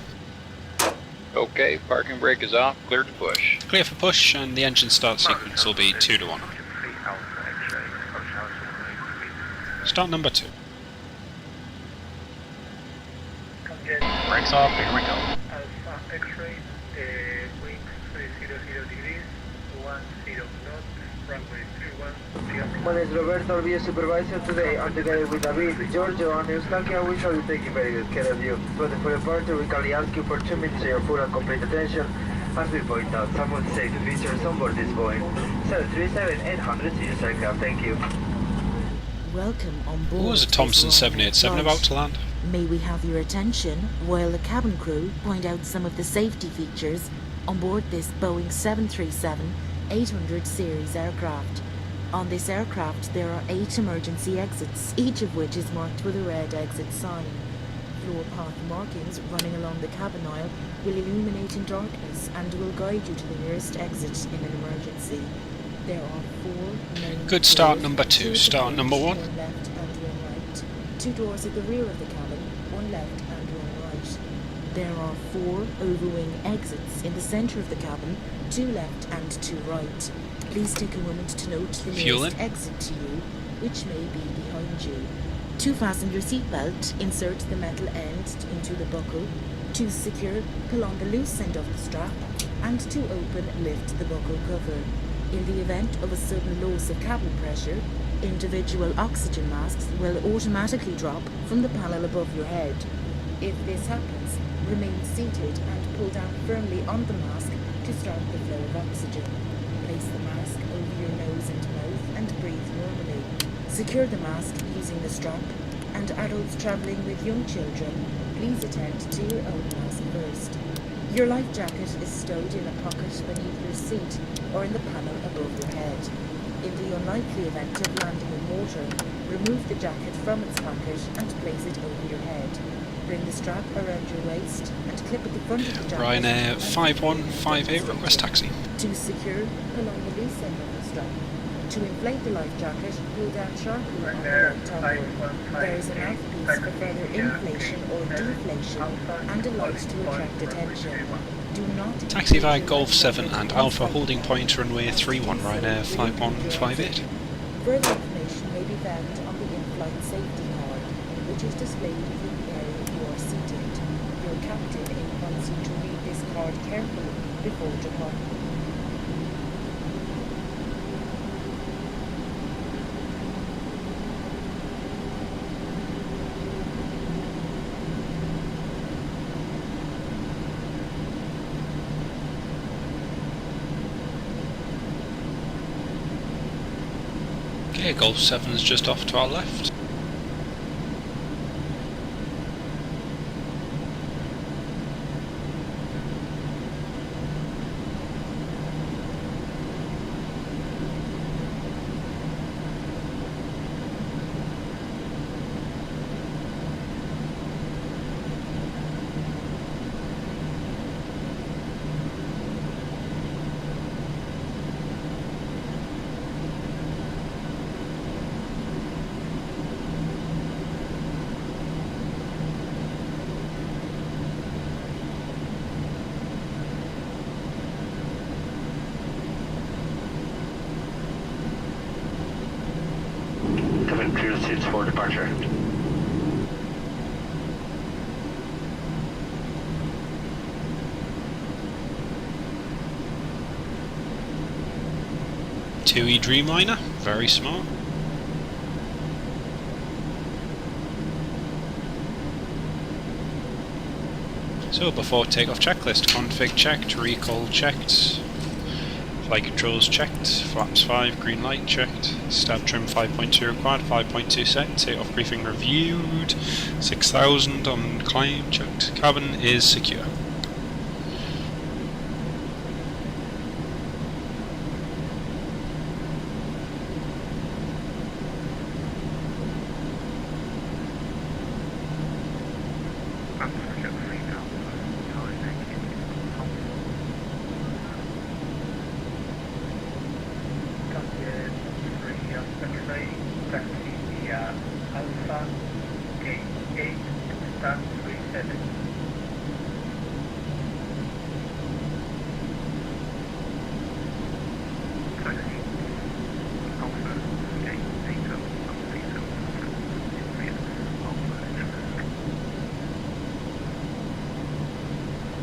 [SPEAKER 5] Okay, parking brake is off, cleared to push.
[SPEAKER 2] Clear for push, and the engine start sequence will be 2 to 1. Start number 2.
[SPEAKER 6] Brakes off, here we go.
[SPEAKER 8] Alpha X-ray, wings 300 degrees, 10 knots, runway 31.
[SPEAKER 3] My name is Roberto, I'll be your supervisor today. I'm together with David, Giorgio, and Eustaquia. We shall be taking very good care of you. For the departure, we kindly ask you for 2 minutes of your full and complete attention as we point out some of the safety features on board this Boeing 737-800 series aircraft. Thank you.
[SPEAKER 7] Welcome on board.
[SPEAKER 2] What was a Thompson 787 about to land?
[SPEAKER 7] May we have your attention while the cabin crew point out some of the safety features on board this Boeing 737-800 series aircraft. On this aircraft there are 8 emergency exits, each of which is marked with a red exit sign. Floor path markings running along the cabin aisle will illuminate in darkness and will guide you to the nearest exit in an emergency. There are 4 main
[SPEAKER 2] Good start
[SPEAKER 7] doors,
[SPEAKER 2] number 2,
[SPEAKER 7] 2 at the
[SPEAKER 2] start
[SPEAKER 7] front,
[SPEAKER 2] number 1.
[SPEAKER 7] 1 left and 1 right. 2 doors at the rear of the cabin, 1 left and 1 right. There are 4 overwing exits in the centre of the cabin, 2 left and 2 right. Please take a moment to note the nearest exit to you, which may be behind you. To fasten your seatbelt, insert the metal end into the buckle. To secure, pull on the loose end of the strap, and to open, lift the buckle cover. In the event of a sudden loss of cabin pressure, individual oxygen masks will automatically drop from the panel above your head. If this happens, remain seated and pull down firmly on the mask to start the flow of oxygen. Place the mask over your nose and mouth and breathe normally. Secure the mask using the strap, and adults travelling with young children, please attend to your own mask first. Your life jacket is stowed in a pocket beneath your seat or in the panel above your head. In the unlikely event of landing in water, remove the jacket from its pocket and place it over your head. Bring the strap around your waist and clip at the front of the jacket.
[SPEAKER 2] Ryanair 5158, request taxi.
[SPEAKER 7] To secure, pull on the loose end of the strap. To inflate the life jacket, pull down sharply on the right top one. There is a mouthpiece for further inflation or deflation and a light to attract attention. Do not
[SPEAKER 2] Taxi via Golf 7 and Alpha holding point runway 31, Ryanair 5158.
[SPEAKER 7] Further information may be found on the in-flight safety card, which is displayed within the area you are seated. Your captain invites you to read this card carefully before departing.
[SPEAKER 2] Okay, Golf 7 is just off to our left.
[SPEAKER 3] for departure.
[SPEAKER 2] TUI Dreamliner, very smart. So before takeoff checklist, config checked, recall checked, flight controls checked, flaps 5, green light checked, stab trim 5.2 required, 5.2 set, takeoff briefing reviewed, 6,000 on climb checked, cabin is secure.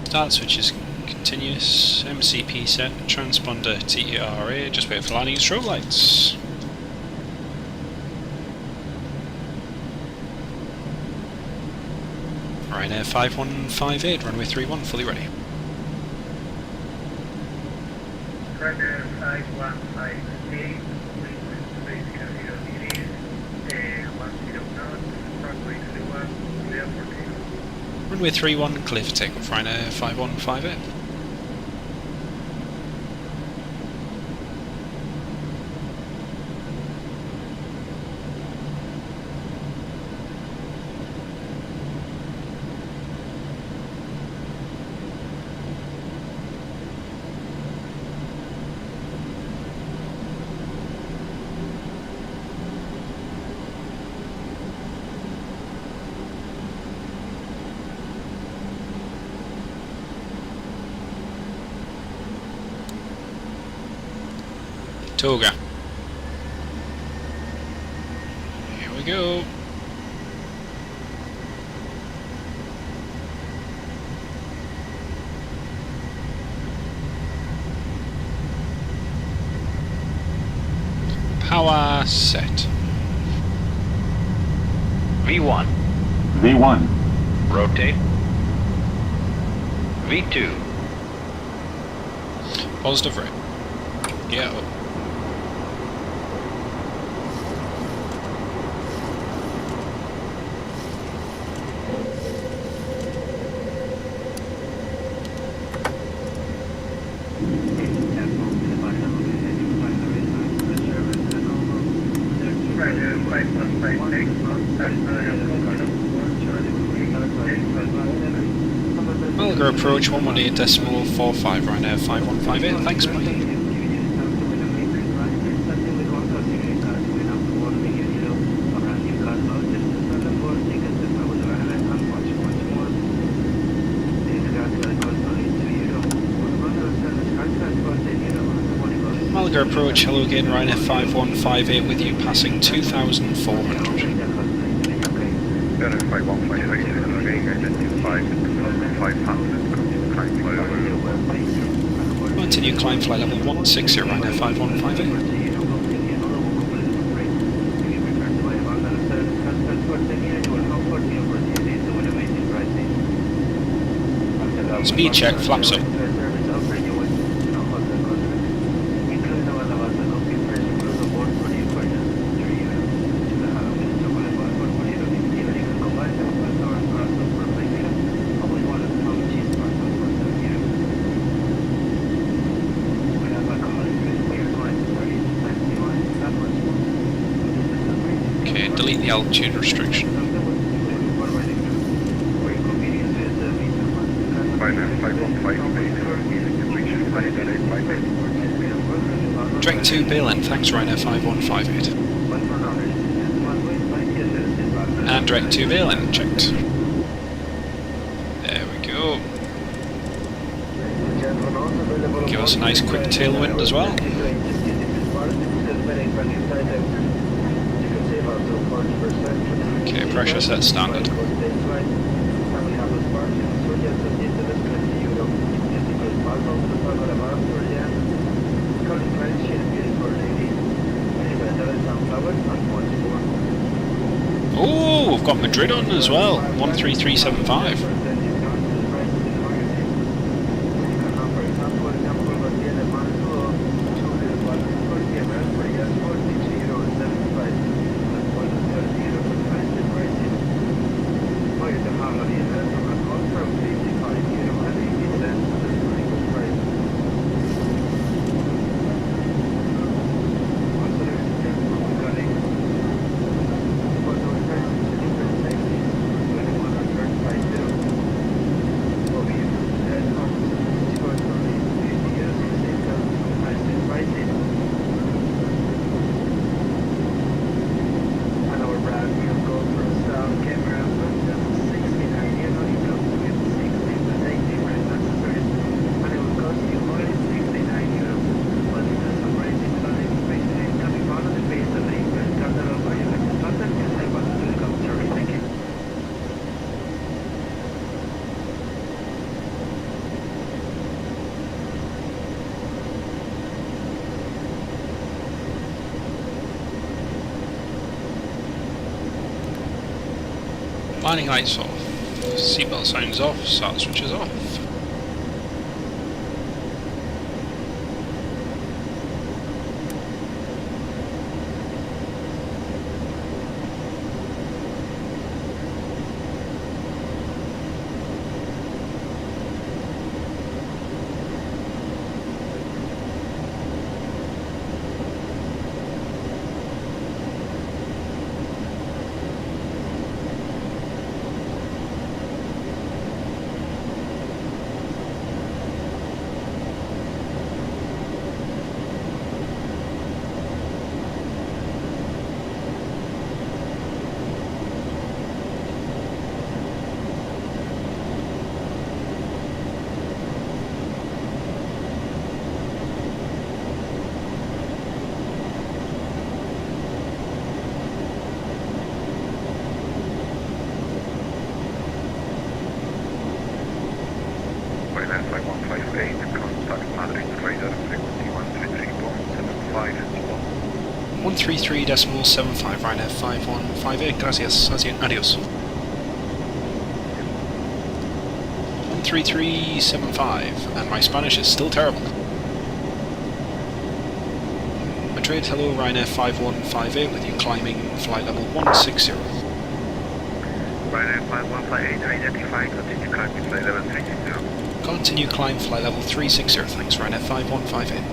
[SPEAKER 2] Start switch is continuous, MCP set, transponder TERA, just wait for landing strobe lights. Ryanair 5158, runway 31, fully ready.
[SPEAKER 8] Ryanair 5158, wind 30 degrees, 10 knots, runway 31, clear for takeoff.
[SPEAKER 2] Runway 31, clear for takeoff, Ryanair 5158. Toga. Here we go. Power set.
[SPEAKER 5] V1.
[SPEAKER 9] V1.
[SPEAKER 5] Rotate. V2.
[SPEAKER 2] Positive right. Yeah. Malaga approach 118.45, Ryanair 5158, thanks mate. Malaga approach, hello again, Ryanair 5158 with you, passing 2,400.
[SPEAKER 8] Ryanair 5158, again, identified 2,500, climb flight level.
[SPEAKER 2] Continue climb flight level 160, Ryanair 5158. Speed check, flaps up. Okay, delete the altitude restriction. Direct to Berlin, thanks Ryanair 5158. And direct to Berlin, checked. There we go. Give us a nice quick tailwind as well. Okay, pressure set standard. Oh, we've got Madrid on as well, 13375. Landing lights off, seatbelt signs off, start switches off.
[SPEAKER 8] Flight 158, contact Madrid radar frequency 133.75.
[SPEAKER 2] 133.75, Ryanair 5158, gracias, adios. 133.75, and my Spanish is still terrible. Madrid, hello, Ryanair 5158 with you climbing flight level 160.
[SPEAKER 8] Ryanair 5158, identify, continue climbing flight level 360.
[SPEAKER 2] Continue climb flight level 360, thanks Ryanair 5158.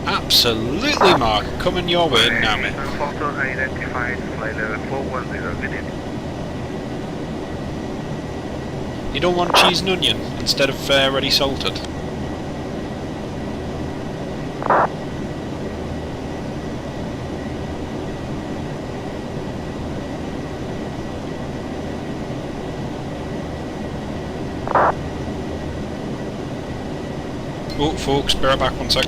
[SPEAKER 2] Absolutely, Mark, coming your way now, mate.
[SPEAKER 8] Photo identified, flight level 410,
[SPEAKER 2] You don't want cheese and onion instead of ready salted? Oh, folks, bear back 1 sec.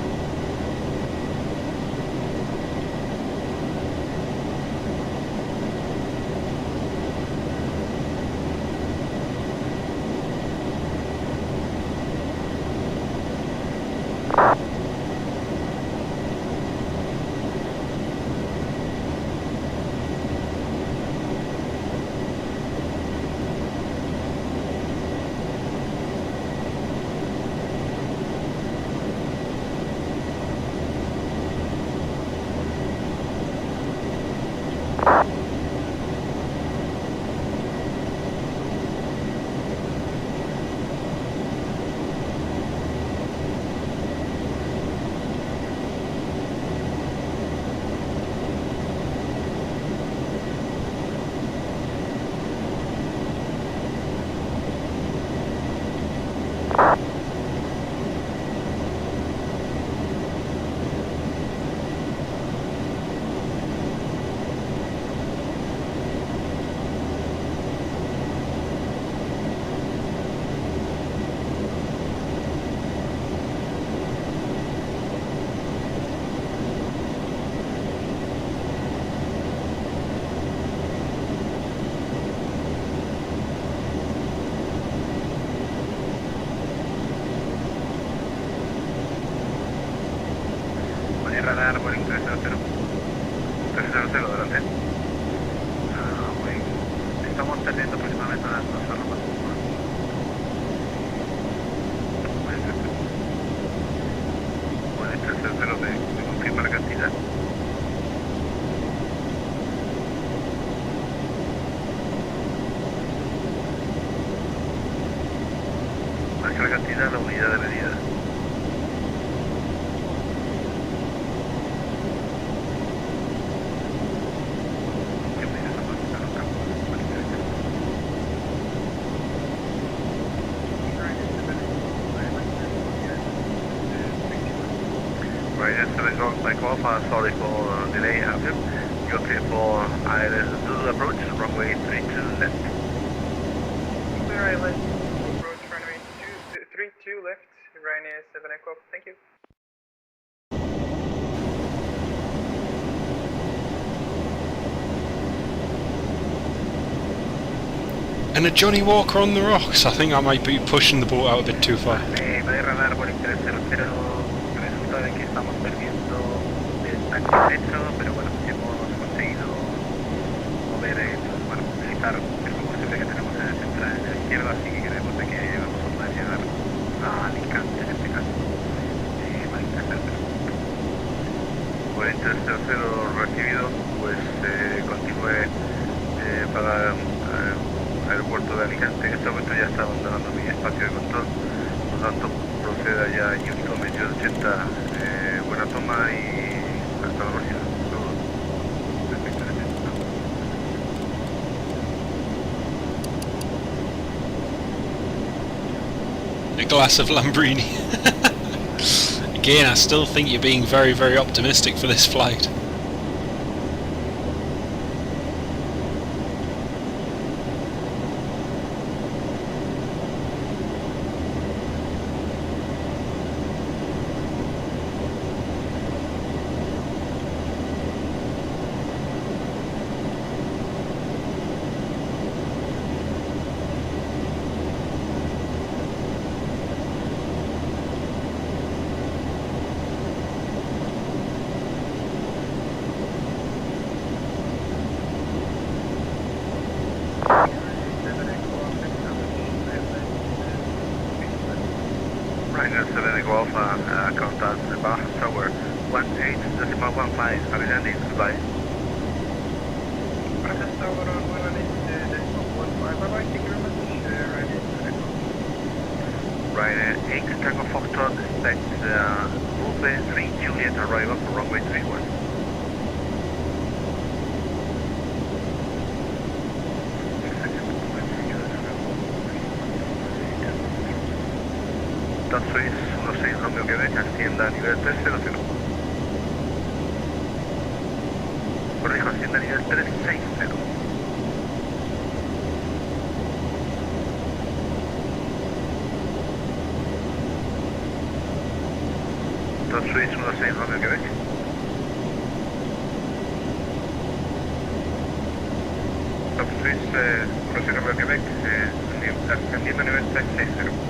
[SPEAKER 8] radar, Boeing 300. 300, adelante. Estamos perdiendo aproximadamente unas 2 horas más. Boeing 300, me confirma la cantidad. Más que la cantidad, la unidad de medida. Sorry for delay after. You're clear for ILS approach, runway 32 left.
[SPEAKER 12] Clear ILS approach, runway 32 left, Ryanair 7 Echo, thank you.
[SPEAKER 2] And a Johnny Walker on the rocks. I think I might be pushing the boat out a bit too far.
[SPEAKER 8] Radar Boeing 300, resulta de que estamos perdiendo derecho, pero bueno, hemos conseguido mover, bueno, utilizar el combustible que tenemos en el central en la izquierda, así que creemos de que vamos a poder llegar a Alicante en este caso. Por el 300 recibido, pues continúe para el aeropuerto de Alicante. En este momento ya está abandonando mi espacio de control, por lo tanto proceda ya a Newcastle 80, buena toma y hasta la próxima.
[SPEAKER 2] A glass of Lambrini. Again, I still think you're being very, very optimistic for this flight.
[SPEAKER 8] Ryanair 7 Echo Alpha, contact the Baja Tower 18.15, Alicante, goodbye.
[SPEAKER 12] Baja Tower on 18.15, bye-bye, thank you very much,
[SPEAKER 8] Ryanair 8 Tango Foxtrot, expect Wolfe 3 Juliet arrival for runway 31. Sois 16 Romeo Quebec, ascienda a nivel 300. Corrijo, ascienda a nivel 360. Sois 16 Romeo Quebec. Sois 16 Romeo Quebec, ascendiendo a nivel 360.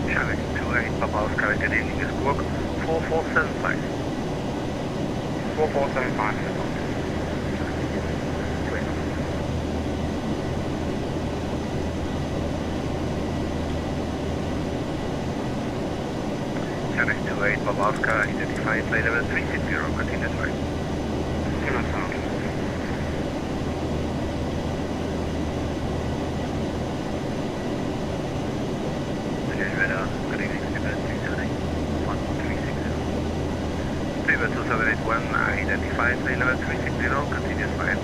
[SPEAKER 8] Challenge 28, Papa Oscar, good evening, is squawk 4475. 4475. Challenge 28, Papa Oscar, identify flight level 360, continue flight. River 2781, identify flight level 360, continuous flight.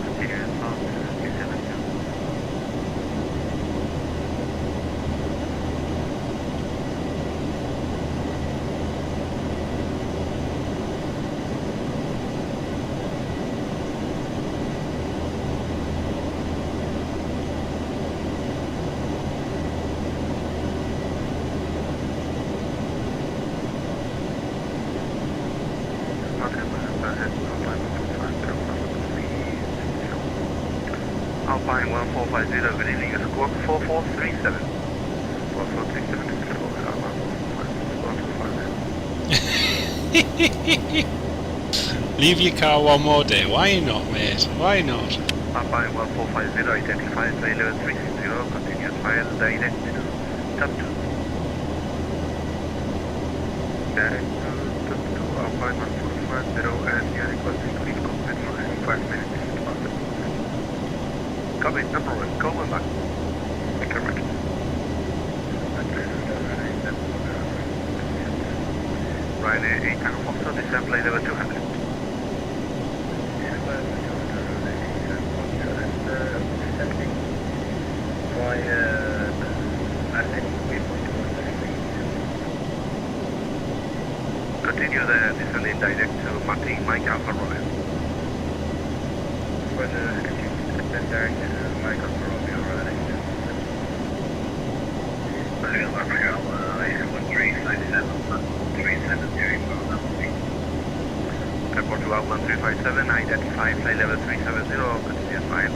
[SPEAKER 8] Continuous flight, 372. 450, good evening, squawk 4437. 4437 is still over,
[SPEAKER 2] Leave your car one more day. Why not, mate? Why not?
[SPEAKER 8] Papa 1450, identify flight level 360, continuous file direct to top 2. Direct to Alpha 1450, and you are requesting to leave cockpit for 5 minutes. Copy, number 1, call me back. Thank you very much. Ryanair 8 takeoff, so descend flight level 200. Continue the descending direct to Mike Alpha Romeo. For the direct to Mike Alpha Romeo, Airport to 1357, identify flight level 370, continuous file.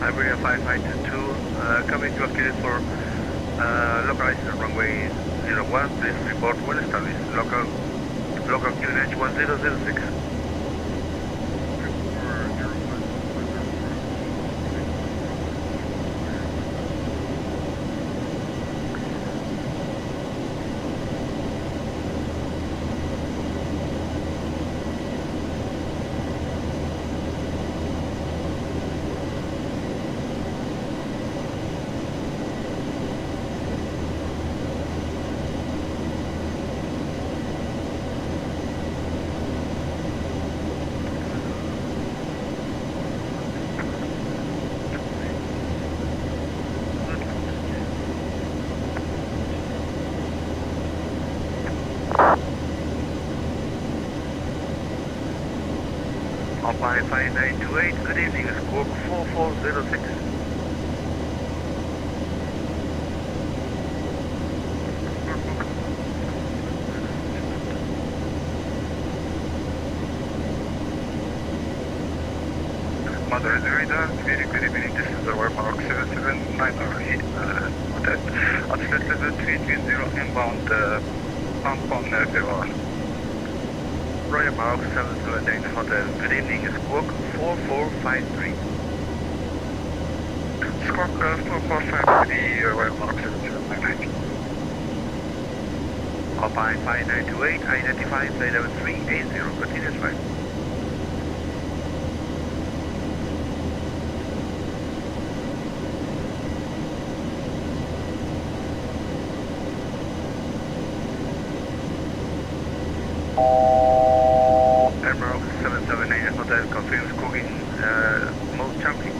[SPEAKER 8] Iberia 5522, coming to activate for localized runway 01, please report well established, local QNH 1006. Alpine 5928, good evening, squawk 4406. Mother is radar, very good evening, this is the Mark 779RE, hotel. Altitude level 330 inbound, Ampon Airport. Royal Mark 779 Hotel, good evening, squawk 4453. Squawk 4453, Royal Mark 779. Alpine 5928, identify flight level 380, continuous flight. Emerald 778 Hotel confirms cooking mode jumping.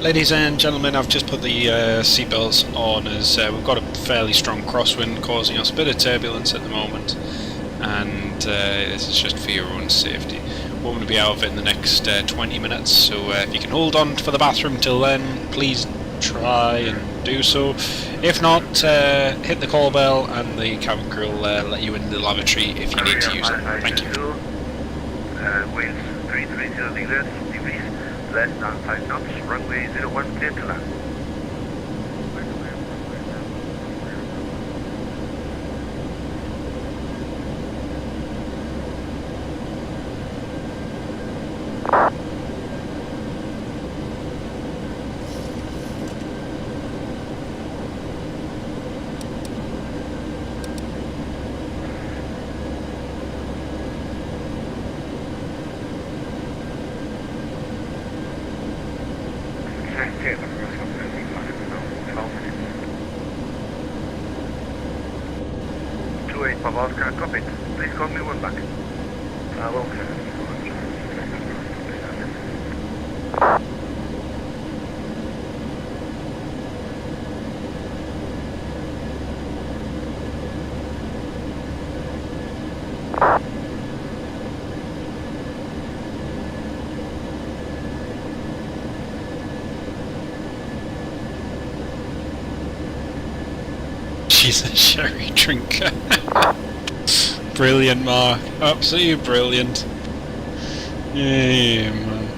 [SPEAKER 2] Ladies and gentlemen, I've just put the seatbelts on as we've got a fairly strong crosswind causing us a bit of turbulence at the moment, and this is just for your own safety. We're going to be out of it in the next 20 minutes, so if you can hold on for the bathroom till then, please try and do so. If not, hit the call bell and the cabin crew will let you in the lavatory if you need to use it. Thank you.
[SPEAKER 8] Winds 330 degrees, less than 5 knots, runway 01 clear to land. Oscar, copy. Please call me one back. Okay.
[SPEAKER 2] She's a sherry drinker. Brilliant, Mark. Absolutely brilliant. Yeah, man.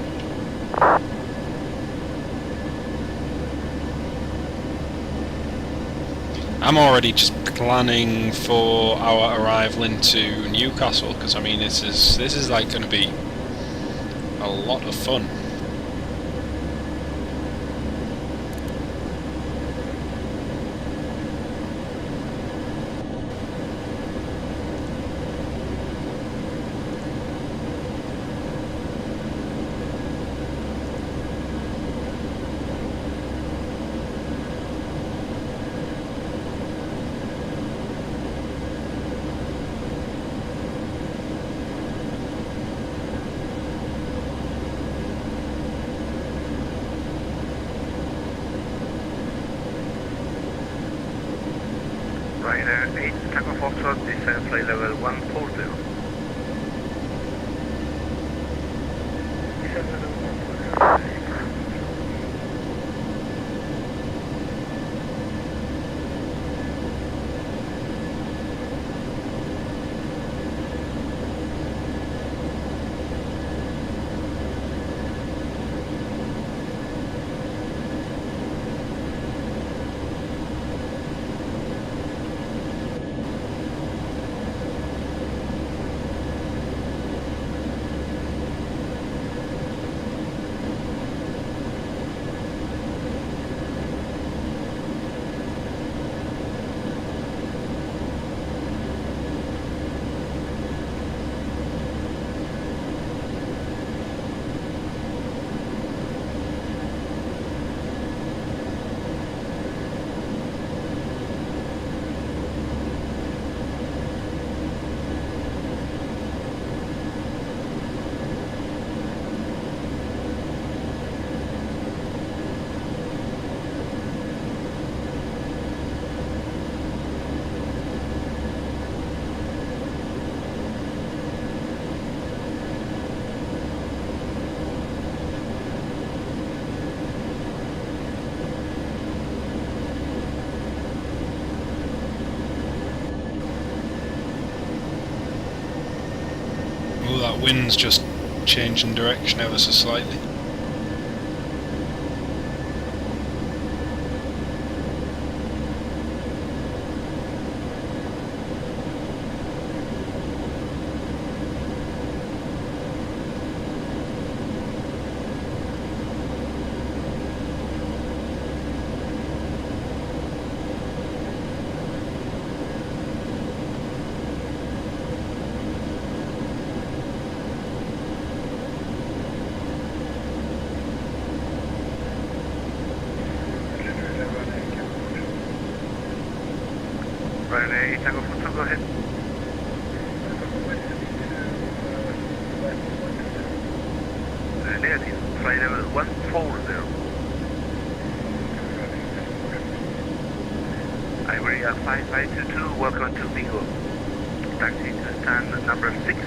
[SPEAKER 2] I'm already just planning for our arrival into Newcastle, because I mean this is like going to be a lot of fun.
[SPEAKER 8] Ryanair 8 Takeoff Foxtrot, descent flight level 140.
[SPEAKER 2] Oh, that wind's just changing direction ever so slightly.
[SPEAKER 8] Ryanair 8 Takeoff Foxtrot, go ahead. Negative, flight level 140. Vitoria 5522, welcome to Vigo. Taxi to stand number 6,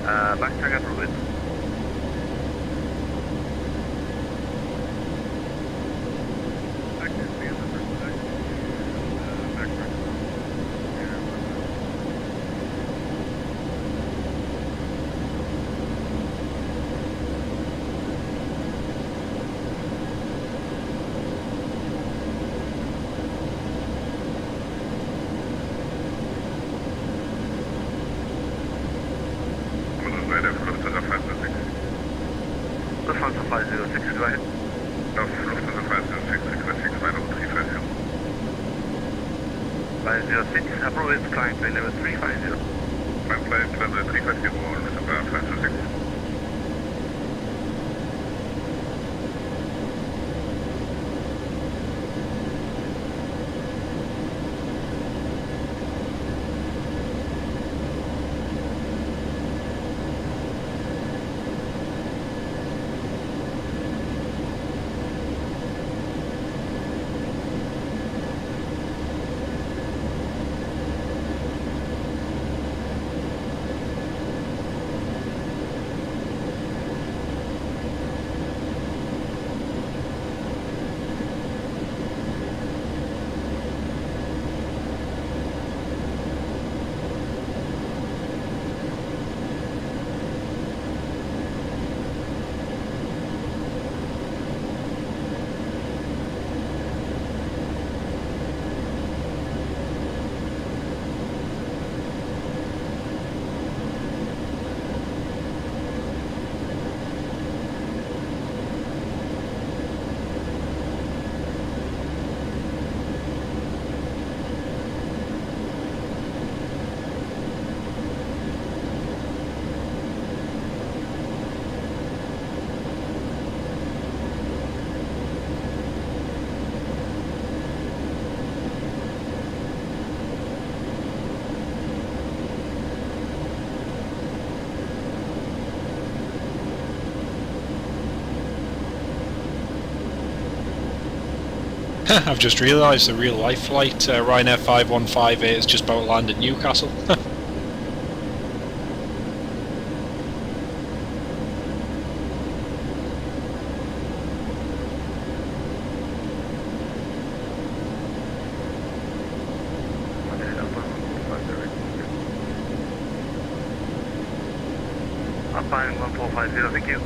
[SPEAKER 8] backtrack approved. Lufthansa 506, go ahead. Lufthansa 506, requesting final 350. 506, approved, climb to level 350. Climb flight level 350, Lufthansa 506.
[SPEAKER 2] I've just realised the real life flight Ryanair 5158 is just about to land at Newcastle.
[SPEAKER 8] Upline 1450, thank you.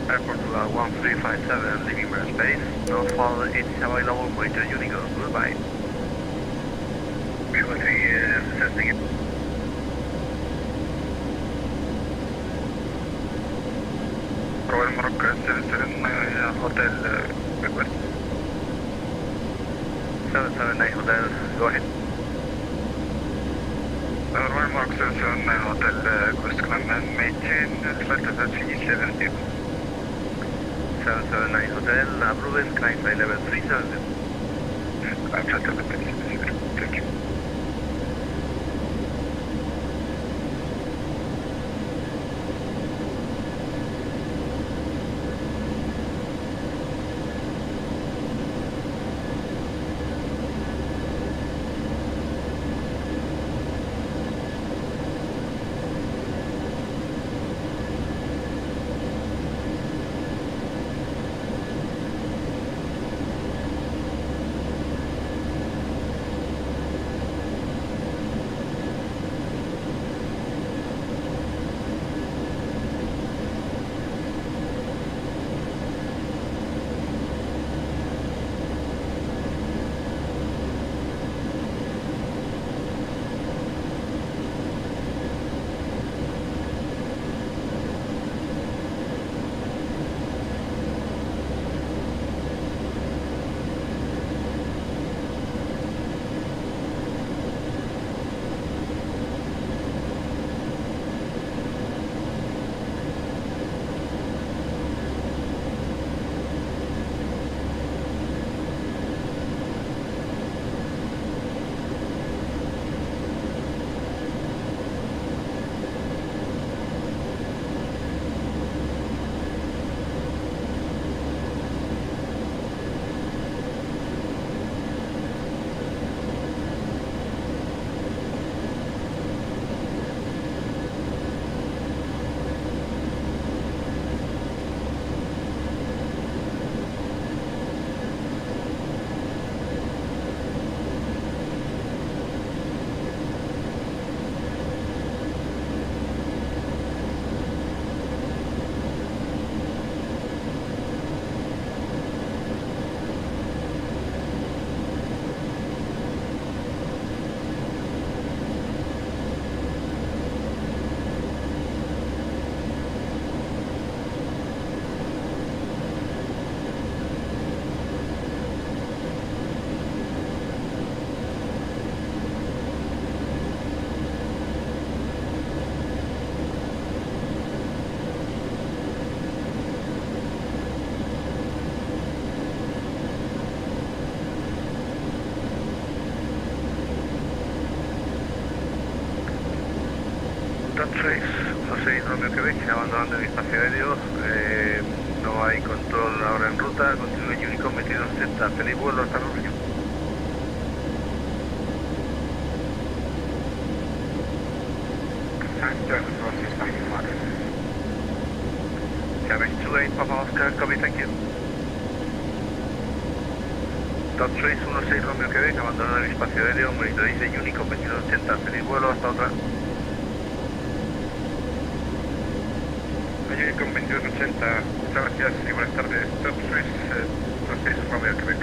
[SPEAKER 8] Airport 1357, leaving Mirror Space. No follow, it's available, monitor Unigo. Goodbye. Testing it. Royal Morocco 779 Hotel request. 779 Hotel, go ahead. Royal Morocco 779 Hotel request climb maintain flight level 370. 779 Hotel, approved, climb by level 370. I'm flight level 370, thank you. Top 3, 16 Romeo Quebec, abandonando el espacio aéreo, no hay control ahora en ruta, continúe Unicom 2280, feliz vuelo hasta luego. Cabin 28, Papa Oscar, copy, thank you. Top 3, 16 Romeo Quebec, abandonando el espacio aéreo, monitorice Unicom 2280, feliz vuelo hasta otra. Unicom 2280, muchas gracias y buenas tardes. Top 3, 16 Romeo Quebec.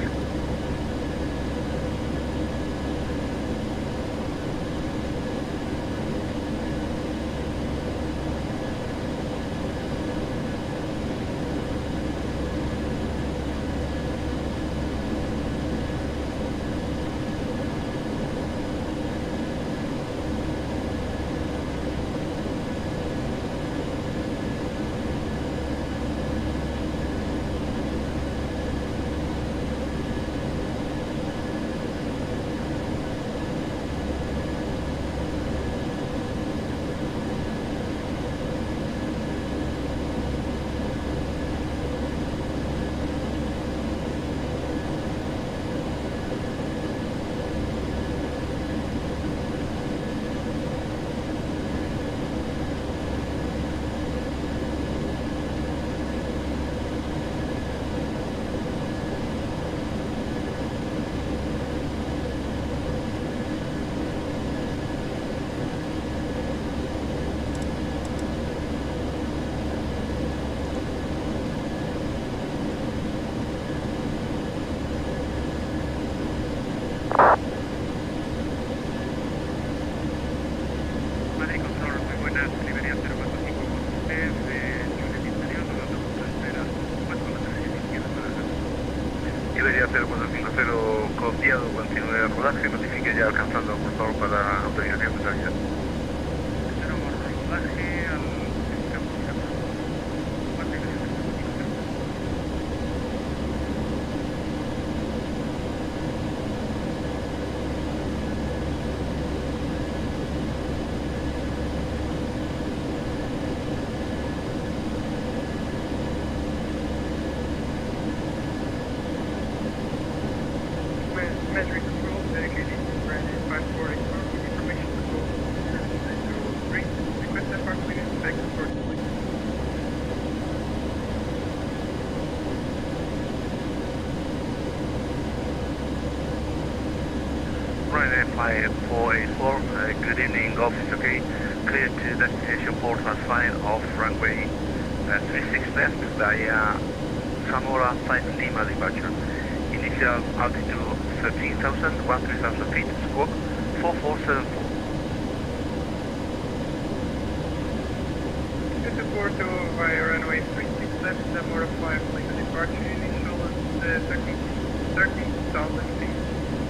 [SPEAKER 8] Iberia 0450 copiado, continúe el rodaje, notifique ya alcanzando, por favor, para autorización de salida. Tenemos rodaje al campo de
[SPEAKER 12] Metric control dedicated to brand 540 with information control 03. Request that park clean inspect for
[SPEAKER 8] Ryanair 5484, good evening, office okay, clear to destination port as fine off runway 36 left via Zamora 5 Lima departure. Initial altitude 13,000, 13,000 feet, squawk 4474.
[SPEAKER 12] Good to Porto via runway 36 left, Zamora 5 Lima departure. Initial 13,000 feet.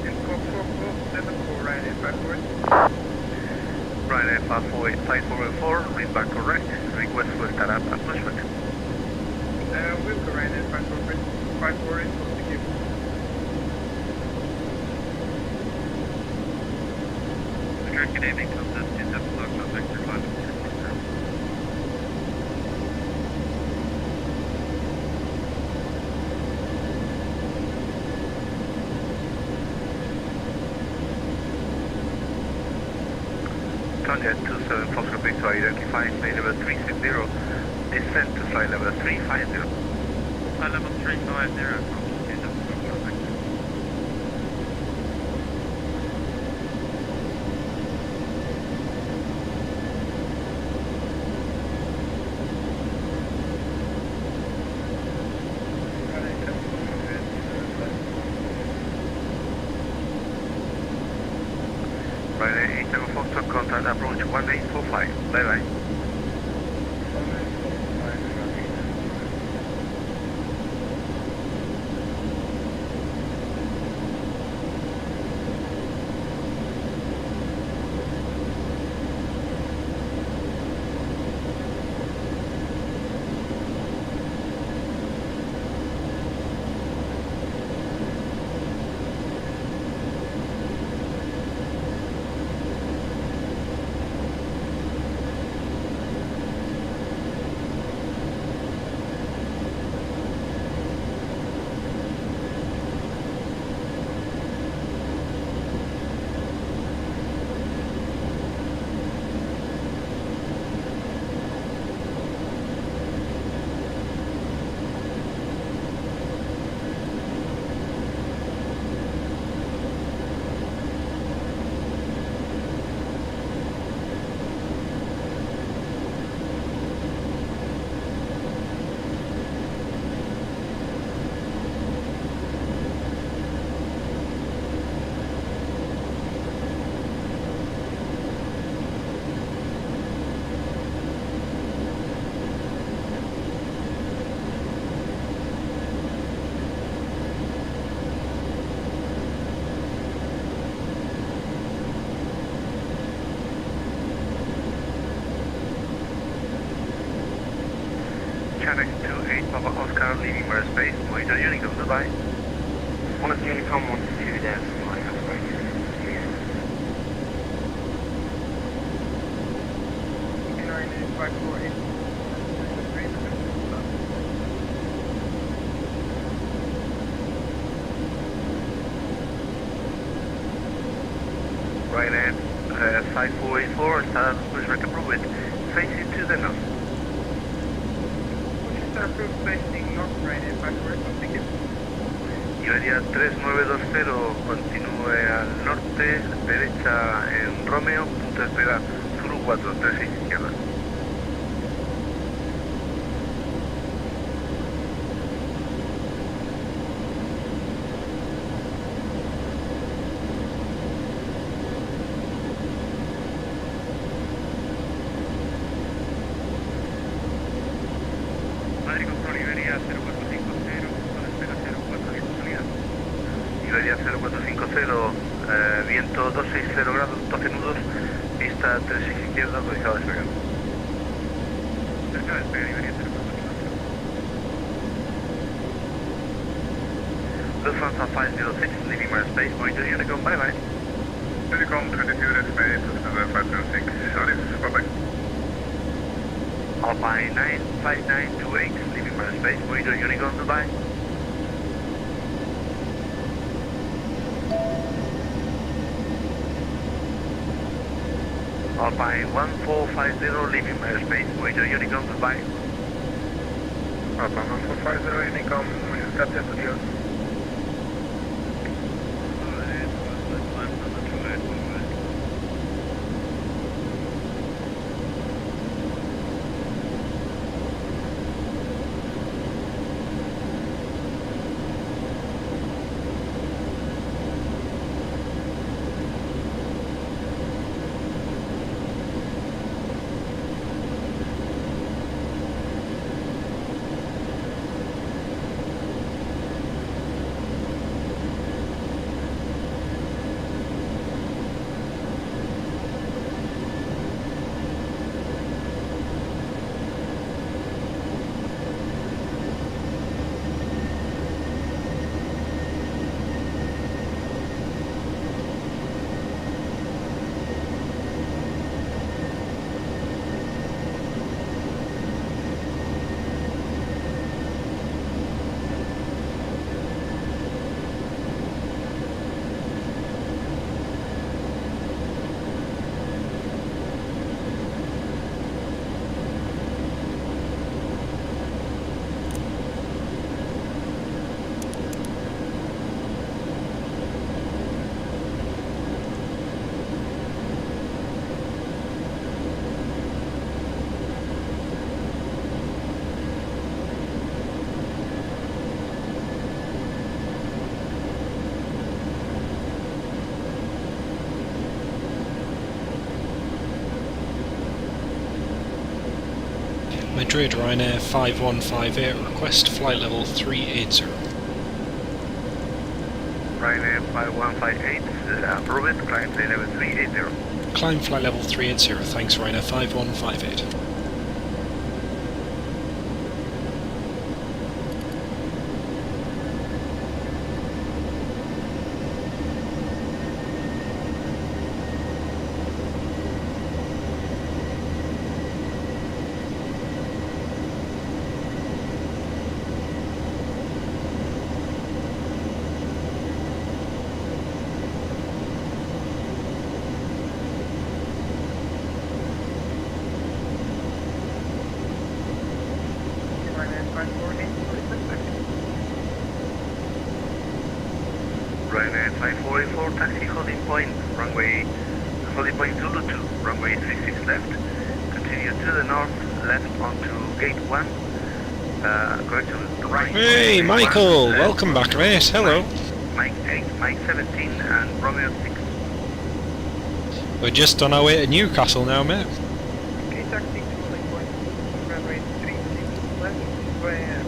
[SPEAKER 12] And squawk 4474, Ryanair 54.
[SPEAKER 8] Ryanair 5404, read back correct, request for startup at Pushback.
[SPEAKER 12] We'll go Ryanair 54 is supposed to give.
[SPEAKER 8] Good evening, contact is at block vector 5. Contact 27 Foxtrot Victor identifying flight level 360, descent to flight level 350. Flight level 350. Ryanair 87 Foxtrot, contact approach 1845. Bye bye. 1, leaving airspace, monitor Unicom, goodbye.
[SPEAKER 3] 1 Unicom, 1 to 2, that's my
[SPEAKER 8] Ryanair 5484, status pushback approved, facing to the north. Iberia 3920, continúe al norte, derecha en Romeo, punto de espera Zulu 436 izquierda. Madrid control Iberia 0450, punto de espera 0410 salida. Iberia 0450, viento 260 grados, 12 nudos, pista 36 izquierda, autorizado a despegar. Cerca de despegar Iberia 0450. Lufthansa 506, leaving my space, monitor Unicom, bye bye.
[SPEAKER 12] Unicom 22, that's my Lufthansa 506, sorry, bye-bye.
[SPEAKER 8] Alpine 95928, leaving my space, monitor Unicom, goodbye. Alpine 1450, leaving my space, monitor Unicom, goodbye.
[SPEAKER 12] Alpine 1450, Unicom, gracias a Dios.
[SPEAKER 2] Madrid, Ryanair 5158, request flight level 380.
[SPEAKER 8] Ryanair 5158, approved, climb flight level 380.
[SPEAKER 2] Climb flight level 380, thanks Ryanair 5158.
[SPEAKER 8] Ryanair 5484, taxi holding point, runway Zulu 2, runway 36 left. Continue to the north, left onto gate 1, correction, the right.
[SPEAKER 2] Hey Michael, welcome back mate, hello.
[SPEAKER 8] Mike 8, Mike 17 and Romeo 6.
[SPEAKER 2] We're just on our way to Newcastle now mate.
[SPEAKER 12] Okay, taxi to holding point, runway 36 left,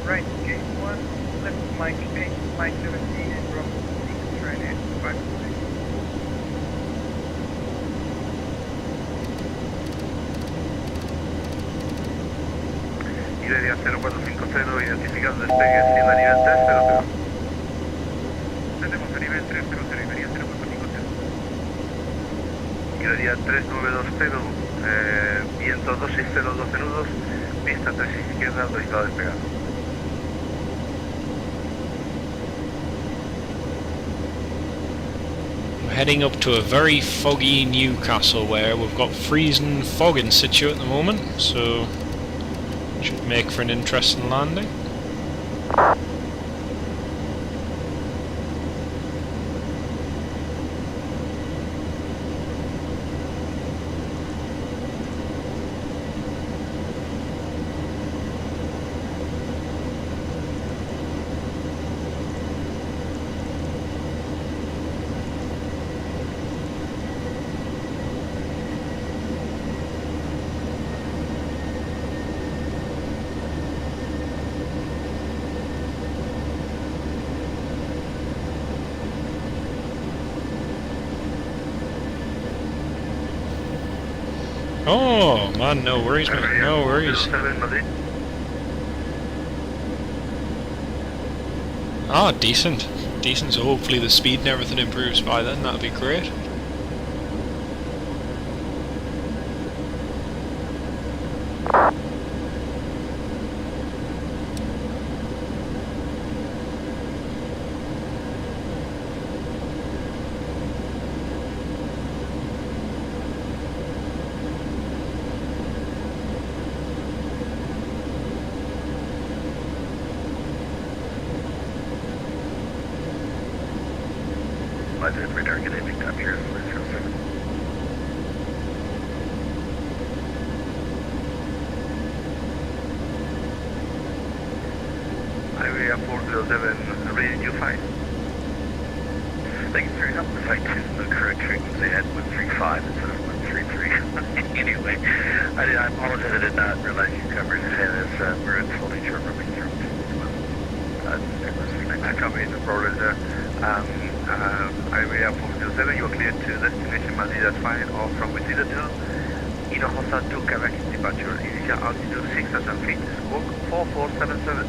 [SPEAKER 12] right gate 1, left Mike 8, Mike 17 and Romeo 6, Ryanair 546.
[SPEAKER 8] Iberia 0450, identificado despegue hacienda nivel 300. Tenemos a nivel 3 crucero y media 0.50. Gradía 3920, viento 260, 12 nudos, pista 3 izquierda, autorizado despegado.
[SPEAKER 6] Heading up to a very foggy Newcastle where we've got freezing fog in situ at the moment, so should make for an interesting landing. Oh man, no worries, man, no worries. Ah, decent. Decent, so hopefully the speed and everything improves by then, that'd be great.
[SPEAKER 8] Radar getting picked up here. Highway 407, reading you fine. Thank you for your help. The flight is the correct frequency at 135 instead of 133. Anyway, I apologize, I did not realize you covered it as we're in full nature running through. I copy the program. Highway 407, you are clear to destination Madrid at 5 or from Vitoria to Hinojosa to Quebec departure. Initial altitude 6,000 feet, squawk 4477.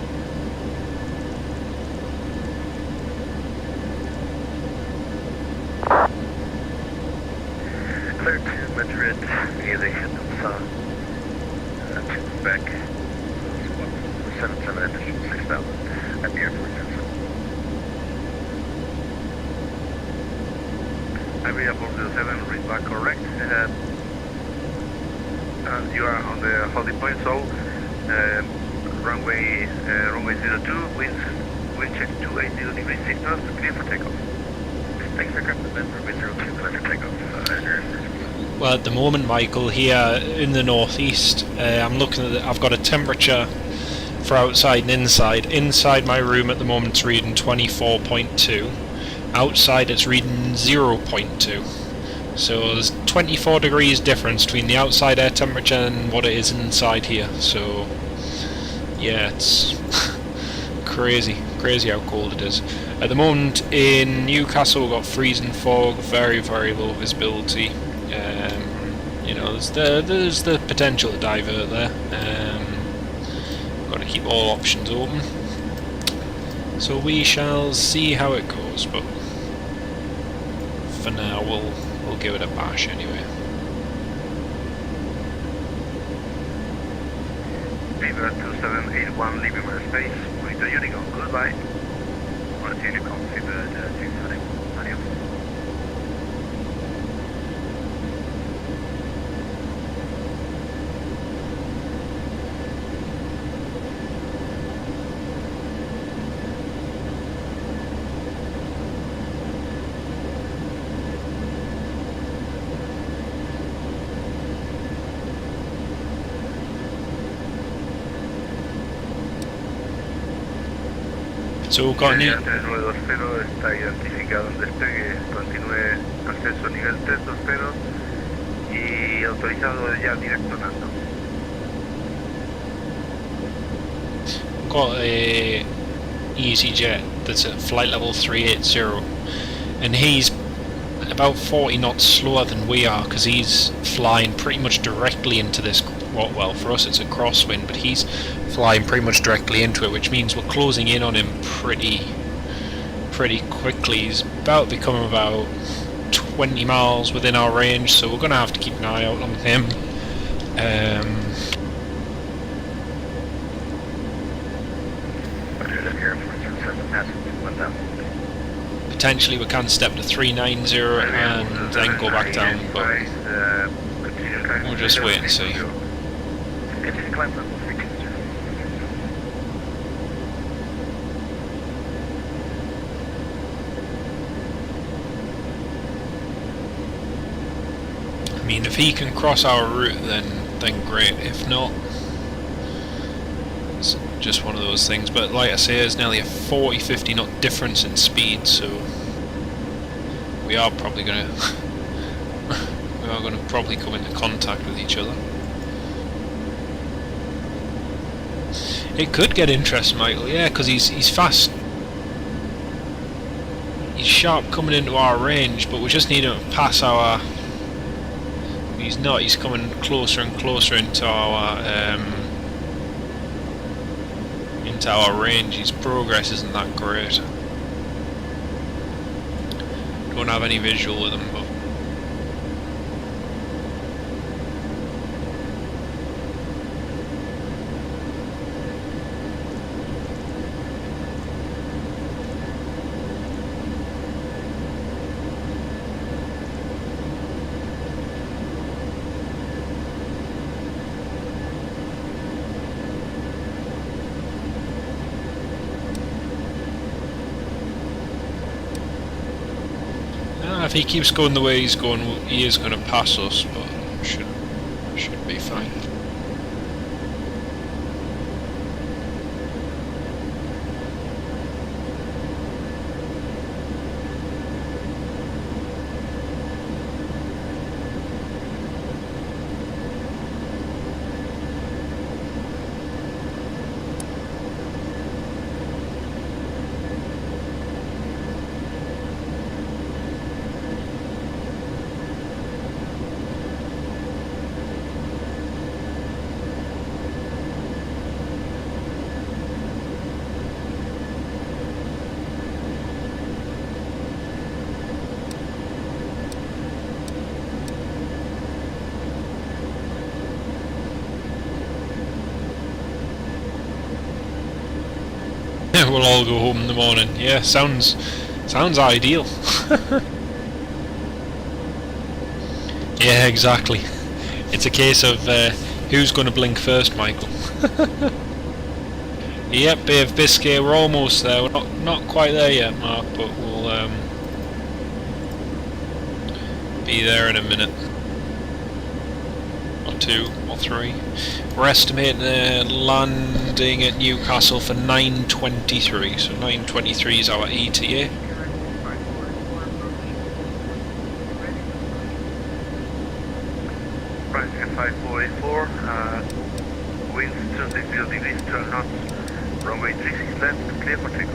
[SPEAKER 8] Clear to Madrid, aviation to Pushback, 77 additional 6,000 at the airport. Highway 407, read back correct. You are on the holding point, so runway 02, wind check 280 degrees signals, clear for takeoff. Thanks for coming, runway 02, clear for takeoff.
[SPEAKER 6] Well, at the moment, Michael, here in the northeast, I'm looking at I've got a temperature for outside and inside. Inside my room at the moment it's reading 24.2. Outside it's reading 0.2. So there's 24 degrees difference between the outside air temperature and what it is inside here. So yeah, it's crazy how cold it is. At the moment in Newcastle we've got freezing fog, very low visibility. You know, there's the potential to divert there. Got to keep all options open. So we shall see how it goes, but for now we'll give it a bash anyway.
[SPEAKER 8] Beaver 2781, leaving my space, monitor Unicorn, goodbye. Monitor Unicorn, Fever 271, adios.
[SPEAKER 6] So got any...
[SPEAKER 8] 3920 está identificado en despegue, continúe acceso nivel 320 y autorizado ya directo NATO.
[SPEAKER 6] Got a EasyJet that's at flight level 380 and he's about 40 knots slower than we are because he's flying pretty much directly into this, well, for us it's a crosswind, but he's flying pretty much directly into it, which means we're closing in on him pretty quickly. He's about to become about 20 miles within our range, so we're going to have to keep an eye out on him. Potentially we can step to 390 and then go back down, but we'll just wait and see. I mean, if he can cross our route, then great. If not, it's just one of those things. But like I say, there's nearly a 40-50 knot difference in speed, so we are probably going to probably come into contact with each other. It could get interesting, Michael. Yeah, because he's fast. He's sharp coming into our range, but we just need him to pass our. He's not. He's coming closer and closer into our range. His progress isn't that great. Don't have any visual with him, but. If he keeps going the way he's going, he is going to pass us, but should be fine. We'll all go home in the morning. Yeah, sounds ideal. Yeah, exactly. It's a case of who's going to blink first, Michael. Yep, Bay of Biscay, we're almost there. We're not quite there yet, Mark, but we'll be there in a minute. Or 2 or 3. We're estimating landing at Newcastle for 9:23, so 9:23 is our ETA.
[SPEAKER 8] Right, 5484, winds 30 degrees, 12 knots, runway 36 left, clear for takeoff.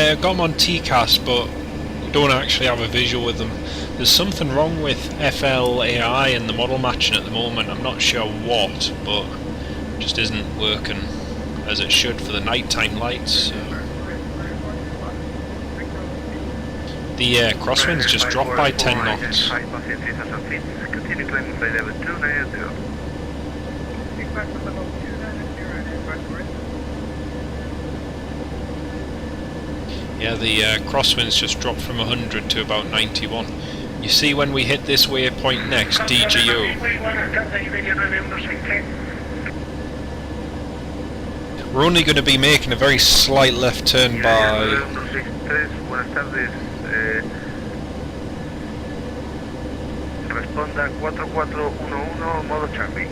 [SPEAKER 6] Yeah, I've got them on TCAS, but don't actually have a visual with them. There's something wrong with FLAI and the model matching at the moment. I'm not sure what, but it just isn't working as it should for the nighttime lights. So. The crosswinds just dropped by 10 knots.
[SPEAKER 8] Continue climbing flight level 290.
[SPEAKER 6] Yeah, the crosswinds just dropped from 100 to about 91. You see when we hit this waypoint next, DGO. We're only going to be making a very slight left turn by...
[SPEAKER 8] Responda 4411 modo Charlie.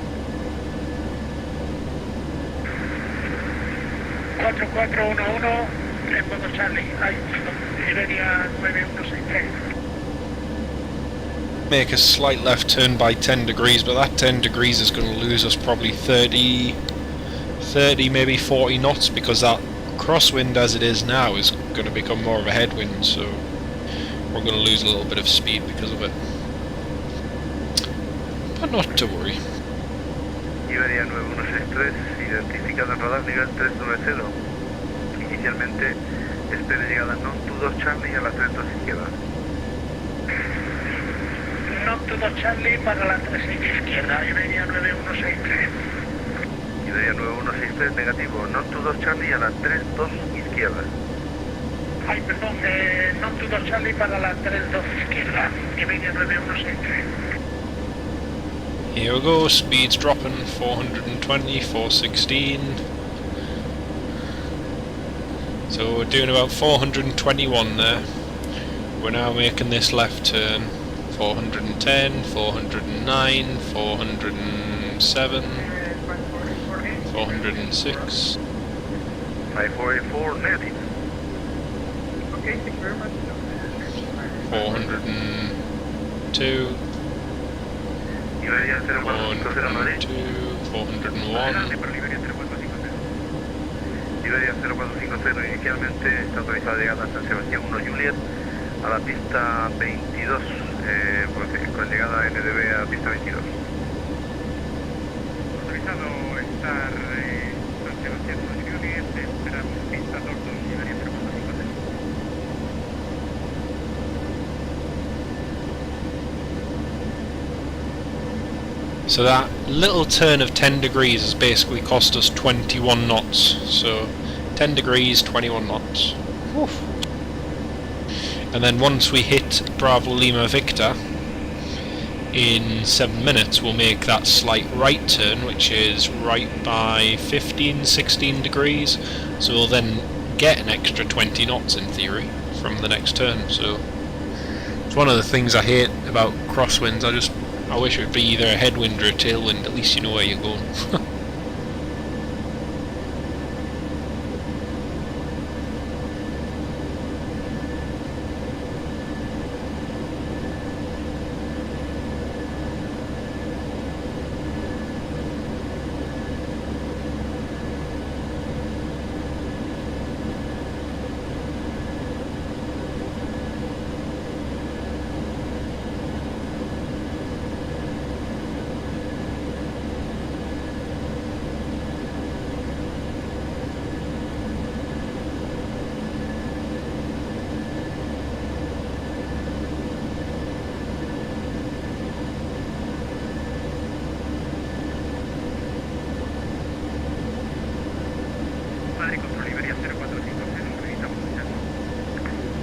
[SPEAKER 12] 4411 en modo Charlie, Iberia 9163.
[SPEAKER 6] Make a slight left turn by 10 degrees, but that 10 degrees is going to lose us probably 30, maybe 40 knots, because that crosswind as it is now is going to become more of a headwind, so we're going to lose a little bit of speed because of it. But not to worry.
[SPEAKER 8] Iberia 9163, identificado en radar nivel 390. Inicialmente, espere llegada non-2 Charlie a la 32 izquierda.
[SPEAKER 12] Non-2 Charlie para la 36 izquierda, Iberia 9163.
[SPEAKER 8] Iberia 9163, negativo, non-2 Charlie a la 32 izquierda.
[SPEAKER 12] Ay, perdón, non-2 Charlie para la 32 izquierda, Iberia 9163.
[SPEAKER 6] Here we go, speed's dropping, 420, 416. So we're doing about 421 there. We're now making this left turn. 410, 409, 407, 406.
[SPEAKER 8] 5484, negative.
[SPEAKER 12] Okay, thank you very much.
[SPEAKER 6] 402. 402, 401.
[SPEAKER 8] Iberia 0450, inicialmente está autorizada llegada a San Sebastián 1 Juliet a la pista 22, con llegada NDB a la pista 22. Autorizado estar San Sebastián 1 Juliet, esperamos pista 2 Iberia 0450.
[SPEAKER 6] So that little turn of 10 degrees has basically cost us 21 knots. So 10 degrees, 21 knots. Oof. And then once we hit Bravo Lima Victor, in 7 minutes we'll make that slight right turn, which is right by 15, 16 degrees. So we'll then get an extra 20 knots in theory from the next turn. So it's one of the things I hate about crosswinds. I wish it would be either a headwind or a tailwind, at least you know where you're going.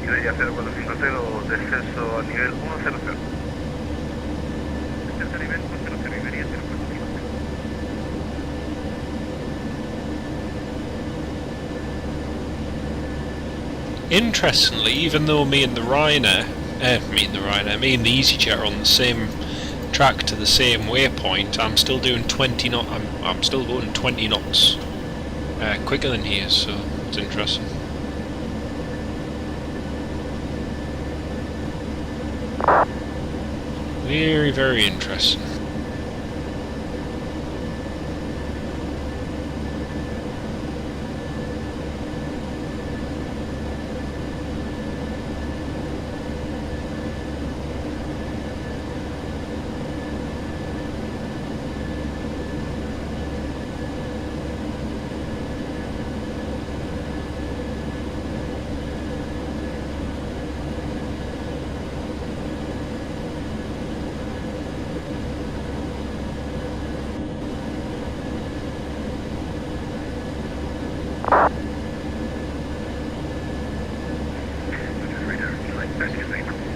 [SPEAKER 8] Iberia 0450, descenso a nivel 100. Descenso a nivel 100, Iberia 0450.
[SPEAKER 6] Interestingly, even though me and the EasyJet are on the same track to the same waypoint, I'm still doing 20 knots. I'm still going 20 knots quicker than he is, so it's interesting. Very, very interesting.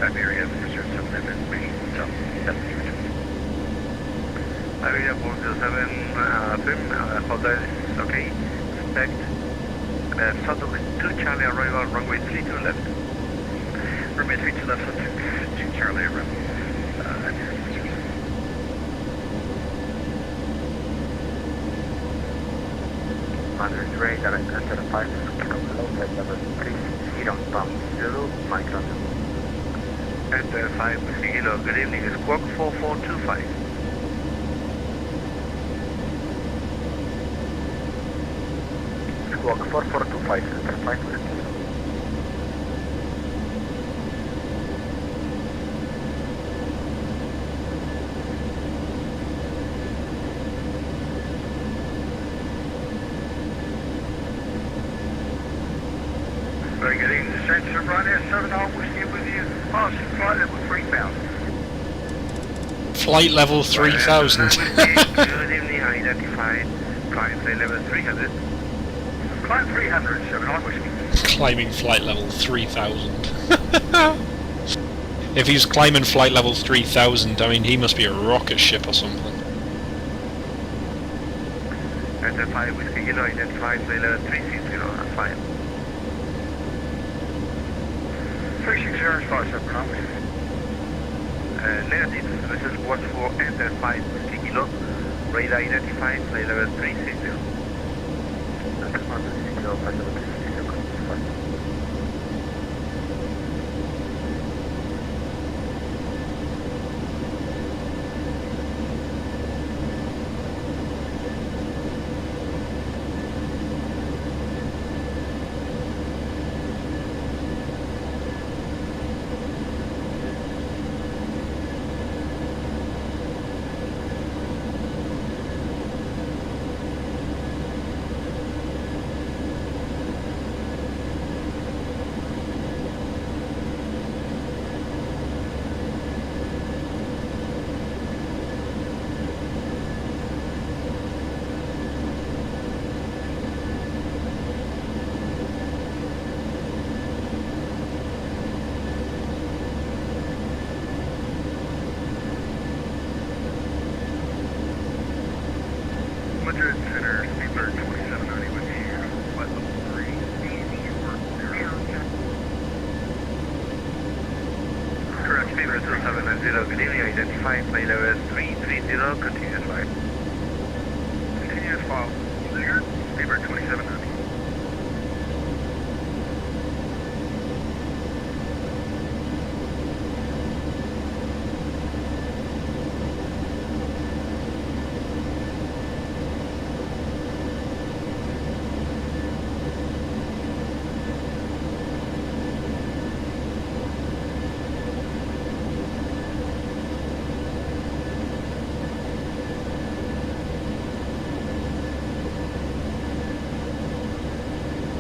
[SPEAKER 8] Iberia 407 main south destination. Iberia 407 firm, hold is okay. Expect south of 2 Charlie arrival, runway 32 left. Runway 32 left, south 2 Charlie arrival. Under range at enter 5, low flight level 30, pump 0, micron. Enter 5, Kilo, good evening, is Squawk 4425. Squawk 4425, enter 5, Kilo. Very good evening, Central Ryanair 7 All Whiskey with you. Passing flight level 3000.
[SPEAKER 6] Flight level 3000.
[SPEAKER 8] Good evening, identified. Climb flight level 300. Climb 300, 7 All Whiskey.
[SPEAKER 6] Climbing flight level 3000. If he's climbing flight level 3000, I mean, he must be a rocket ship or something.
[SPEAKER 8] Enter 5 Whiskey Kilo, identified flight level 360, that's fine. 360 is 57, negative, this is watch for enter 5 Whiskey Kilo, radar identified, flight level 360. Enter 5 Whiskey Kilo, flight level 360, Center, Speedbird 2790 with you, flight level 3, correct, Speedbird 2790, good evening, identify, flight level 330, continuous flight. Continuous file, clear, Speedbird 2790.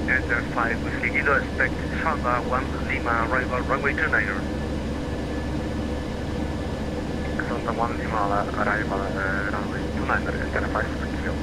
[SPEAKER 8] Enter 5 Whiskey Kilo, expect Samba 1 Lima arrival, runway 29. Samba 1 Lima arrival, runway 29, enter 5 Whiskey Kilo.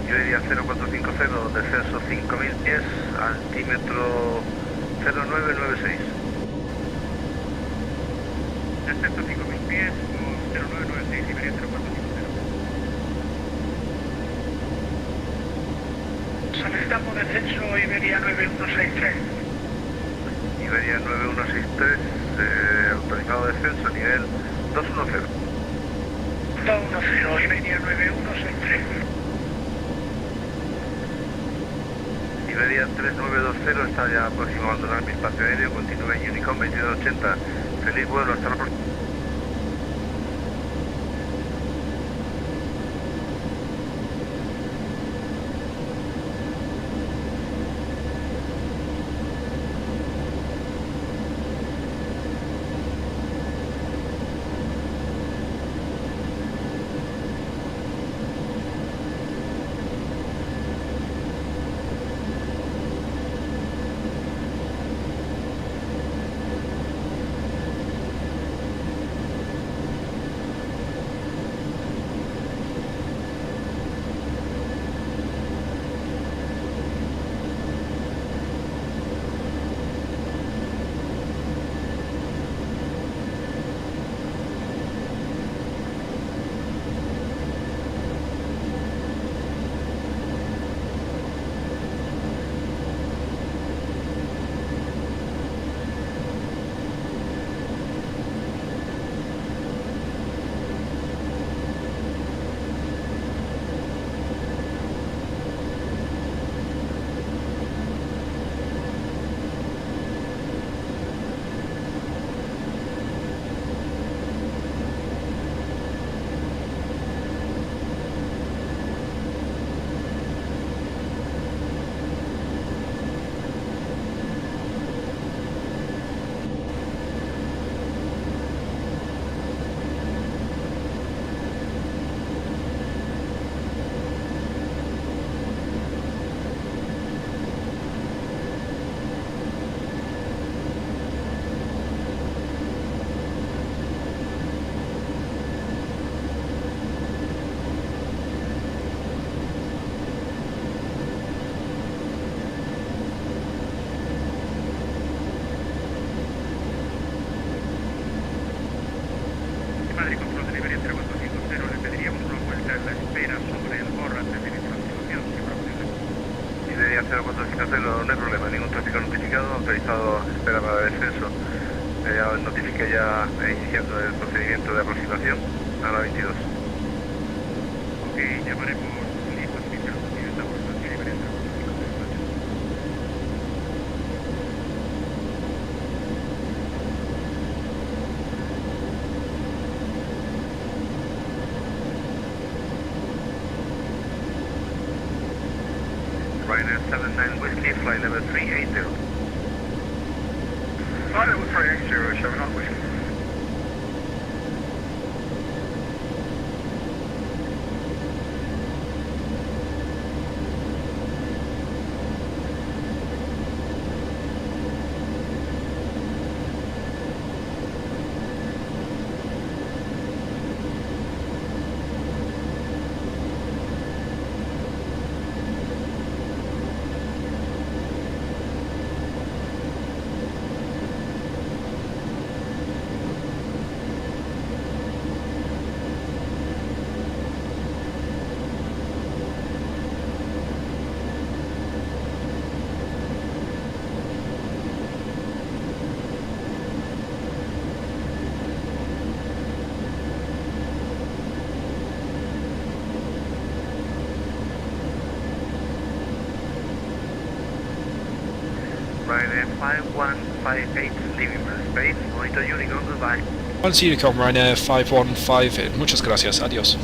[SPEAKER 8] Iberia 0450, descenso 5000 pies, altímetro 0996. Descenso 5000 pies, 0996, Iberia 0450.
[SPEAKER 12] Solicitamos descenso Iberia 9163.
[SPEAKER 8] Iberia 9163, autorizado descenso, nivel 210.
[SPEAKER 12] 210, Iberia 9163.
[SPEAKER 8] Iberia 3920 está ya próximo a abandonar mi espacio aéreo, continúa en Unicom 2280. Feliz vuelo, hasta la próxima. Madrid, control de Iberia 0450, le pediríamos una vuelta en la espera sobre el borra antes de iniciar la situación, si fuera posible. Iberia 0450, no hay problema, ningún tráfico notificado, autorizado espera para descenso. Ya notifique ya iniciando el procedimiento de aproximación a la 22. Ok, llamaremos listos iniciados y estamos en Iberia 0450. Ryanair 79 Whiskey, flight level 380. Flight level 380, showing up Whiskey. Ryanair 5158, leaving space, monitor Unicom, goodbye.
[SPEAKER 6] Once Unicom, Ryanair 515, muchas gracias, adiós.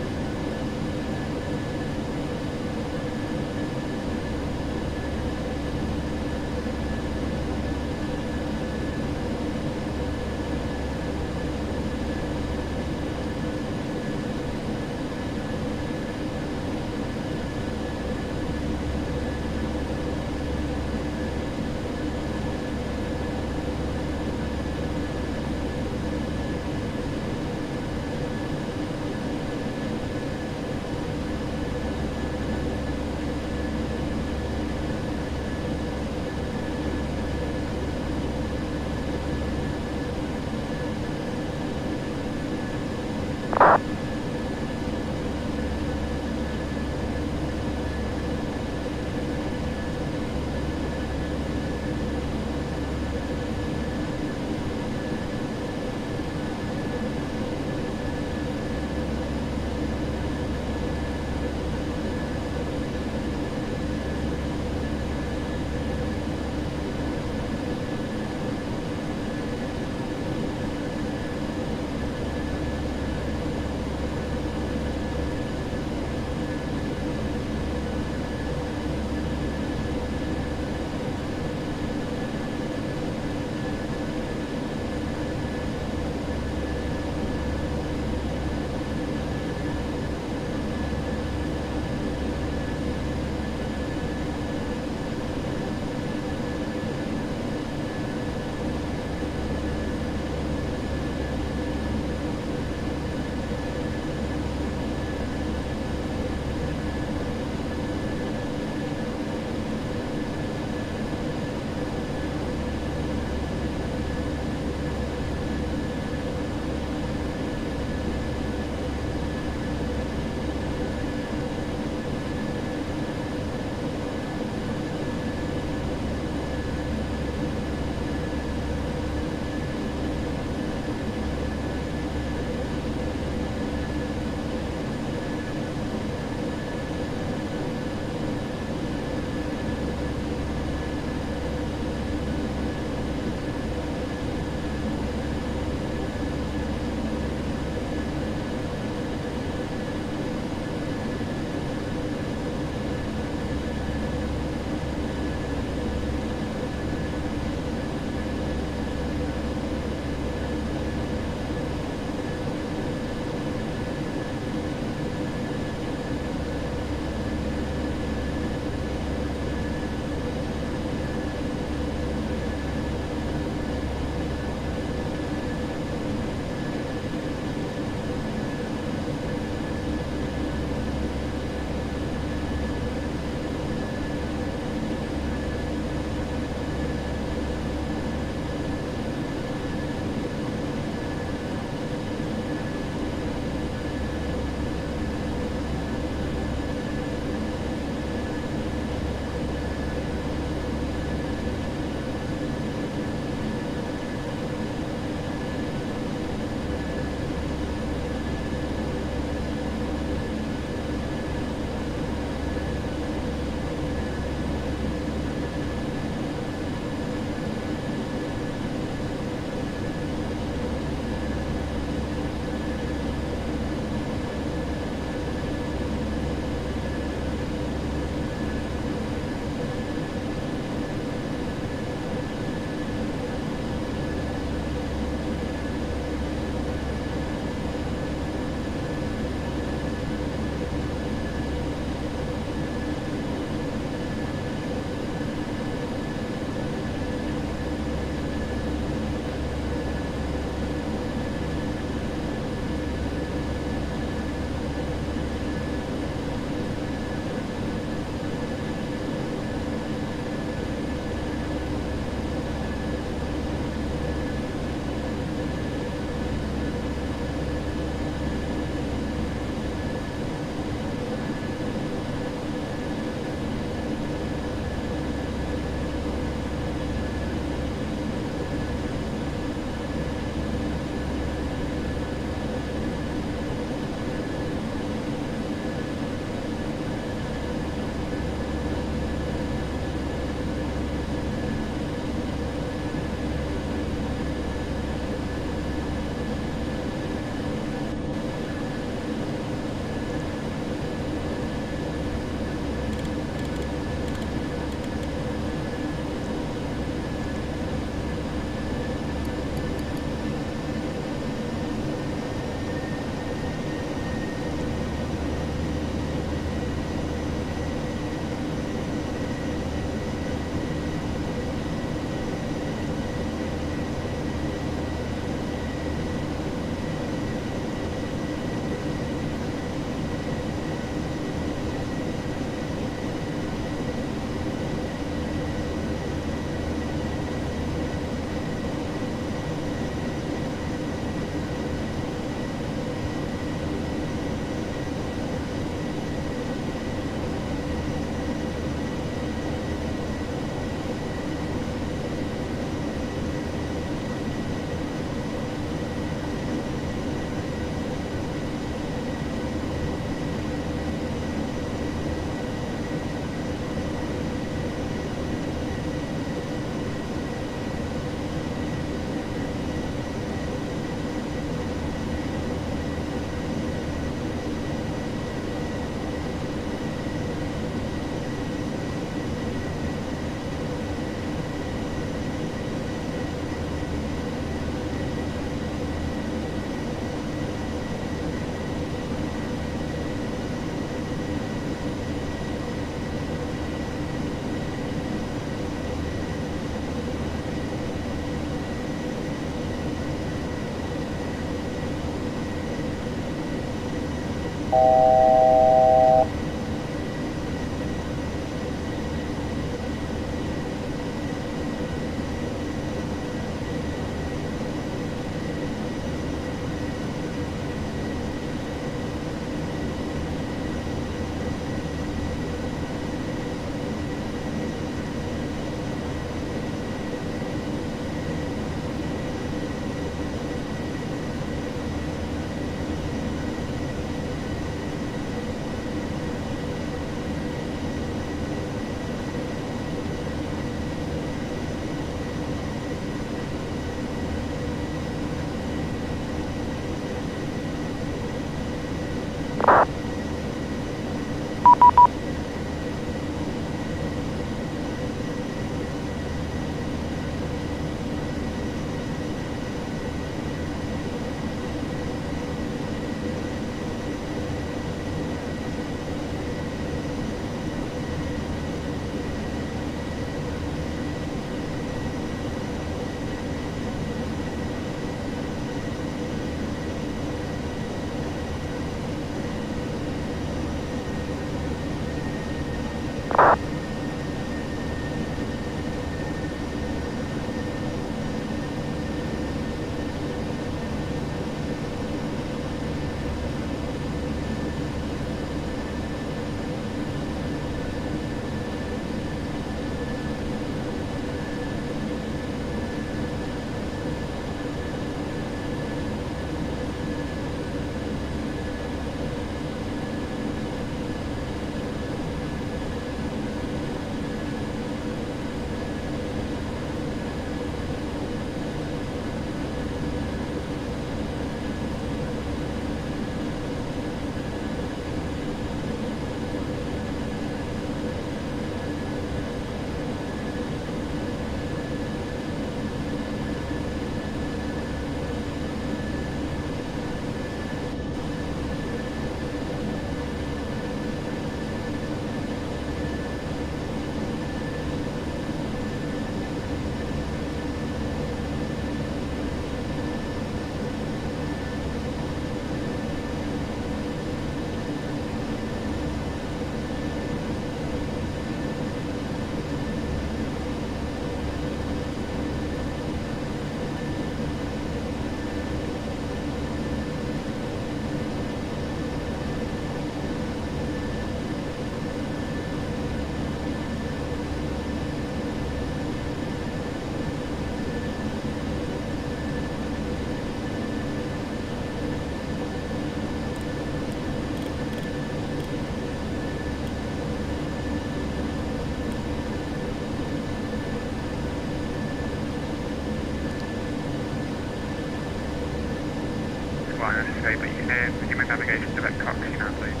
[SPEAKER 8] say, but you make navigation to that cock, you know, please.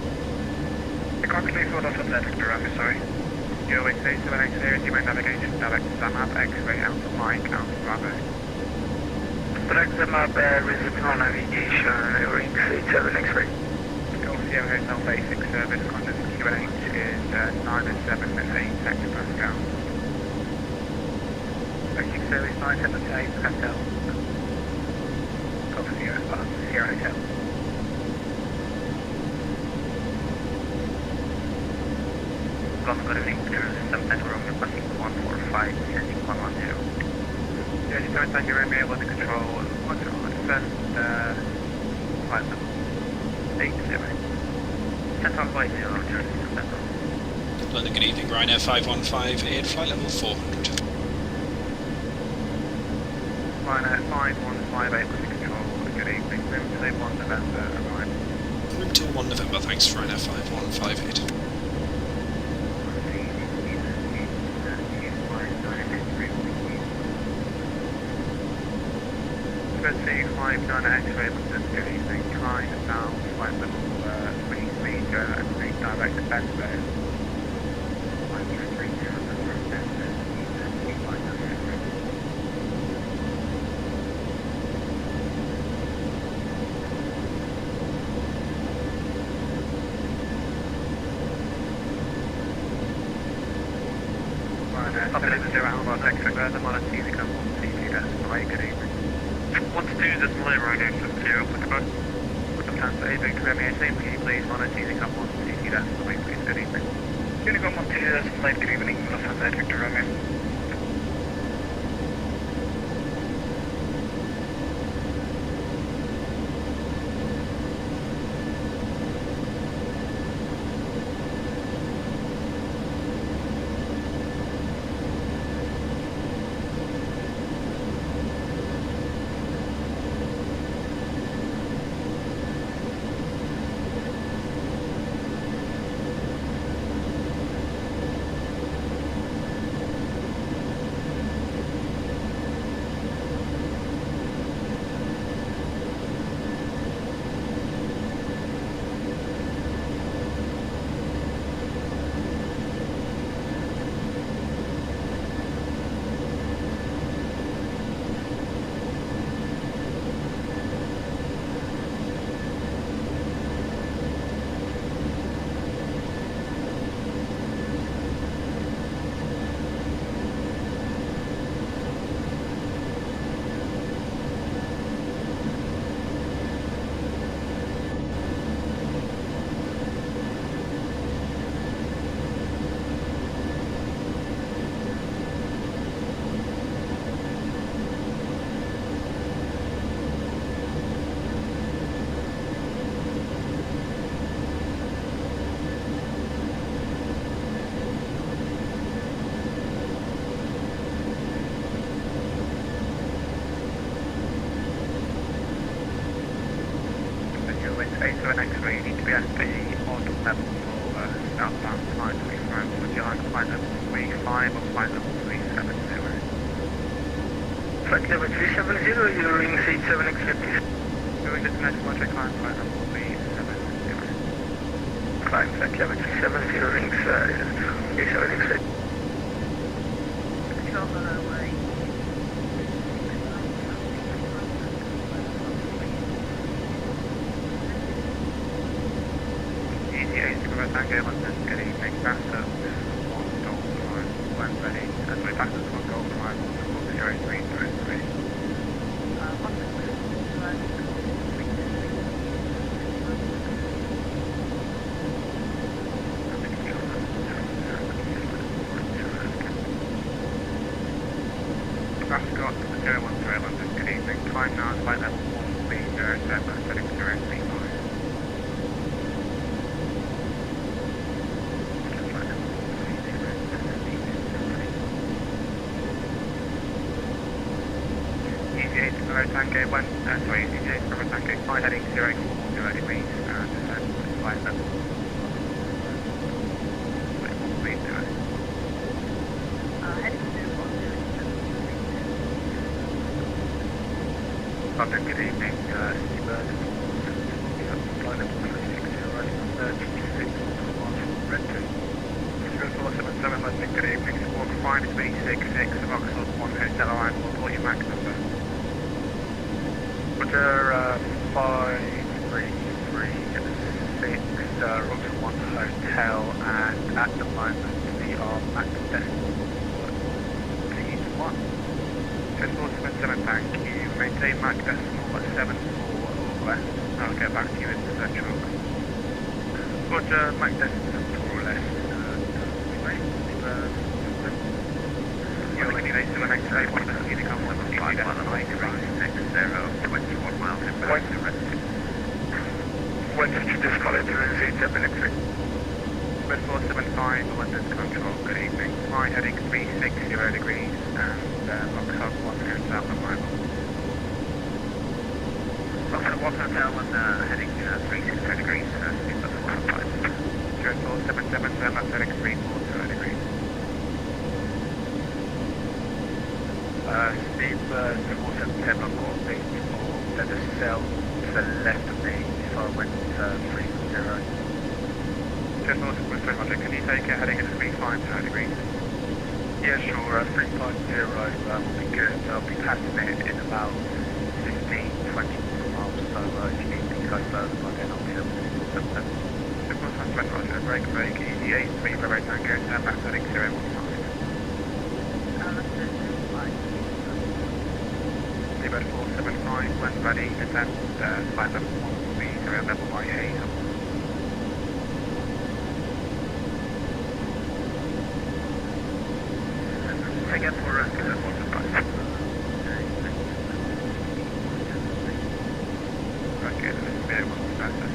[SPEAKER 8] The cock please hold off on that, I'm sorry. Your way 7 X-ray, you make navigation direct to Zamab, X-ray, Alpha Mike, Alpha Bravo.
[SPEAKER 3] Direct Zamab, resume navigation, ring 37 X-ray.
[SPEAKER 8] Golf Sierra Hotel basic service, contact QNH is 978 hectopascal. Basic service 978 Pascal. Golf Sierra Hotel. Golf good evening, Central Room, requesting 145, sending 112. Yeah, you don't find your area able to control what's on first flight level 80. Central flight 0, Central.
[SPEAKER 6] London, good evening, Ryanair 515, flight level 400.
[SPEAKER 8] Ryanair 515, able to control, good evening, room to 1 November, arrive.
[SPEAKER 6] Room till 1 November, thanks, Ryanair 5158.
[SPEAKER 8] Frequency 59 X-ray, good evening, kind down, flight level 33, and direct to Bedford. The Monarchy, the Couple, CPS, right, good evening. 1-2, this is Malaga, Road 0, put the Lufthansa A Victoria, may I say, can you please monitor Unicom 1 CT, that's the way, please, good evening.
[SPEAKER 12] Unicom 1 CT, that's the way, good evening, Lufthansa A Victoria.
[SPEAKER 8] X-ray, you need to be at the odd level for southbound flight 35. Would you like flight level 35 or flight level 370?
[SPEAKER 12] Flight level 370, you're in seat 7X50.
[SPEAKER 8] Doing this next one, check line flight level 370.
[SPEAKER 12] Climb flight level 370, rings 7X50.
[SPEAKER 8] Tango London, good evening, back up 1 Golf Drive, when ready, as we back up 1 Golf Drive, 0303. Ascot 013 London, good evening, climb now, flight level 1307, setting 035. Tango 1, sorry, DJ Bravo Tango, flight heading 040 degrees, and descend with flight level 130.
[SPEAKER 12] Heading 010.
[SPEAKER 8] London, good evening, Seabird, flight level 360, 36 red 0477 London, good evening, squawk 5366 of Oxford 1 Hotel Line, will report your MAC number. Roger, 5336, Roger 1 Hotel, and at the moment we are max decimal T1. 2477, thank you. Maintain max decimal at 74 or less. I'll get back to you in the central. Roger, max decimal 74 or less. You're looking at 7X-ray, 1 minute, you come 1 21 miles in the
[SPEAKER 12] When did you disconnect your seat 7X-ray?
[SPEAKER 8] Red 475, London Control, good evening. Fly heading 360 degrees and Rockshop 1 Hotel arrival. Rockshop 1 Hotel and heading 360 degrees, speed bus 115. Red 477, Zermatt heading 340 degrees.
[SPEAKER 12] Speedbird 477 on course being for there's a cell to the left of me if I went 340.
[SPEAKER 8] Just also with 300, can you take a heading at 350 degrees?
[SPEAKER 12] Yeah, sure, 350 will be good. I'll be passing it in about 15-20 miles, so if you need me to go further by then I'll be able to do that.
[SPEAKER 8] Of course, I'm Red Roger, break, easy 83, Bravo Tango, turn back heading 015. Red 475, when ready, descend, flight level 1 will be 080. level by Hazel. Again for rescue at 125. Okay, this is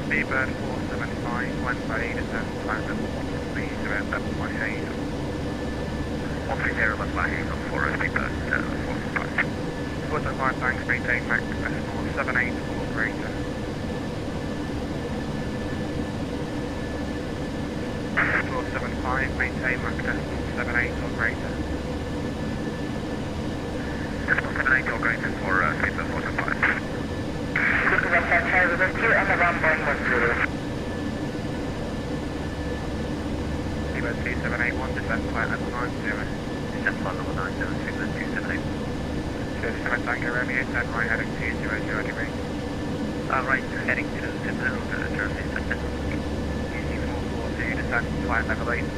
[SPEAKER 8] Speedbird 475, when ready, descend flight level 130 level by Hazel. 130 level by Hazel for Speedbird 475. 475, thanks, maintain Mac decimal 78 or greater. 475, maintain Mac decimal 78 or greater. Decimal 78 or greater for Speedbird 475. Looking at that side of the queue and the 1.10. Speedbird 2781, descend flight level 90. Descend flight level 90, Speedbird 2781. 27 Tango Romeo, turn right heading 200 degrees. Right heading to the Germany, easy 442, descend flight level 80.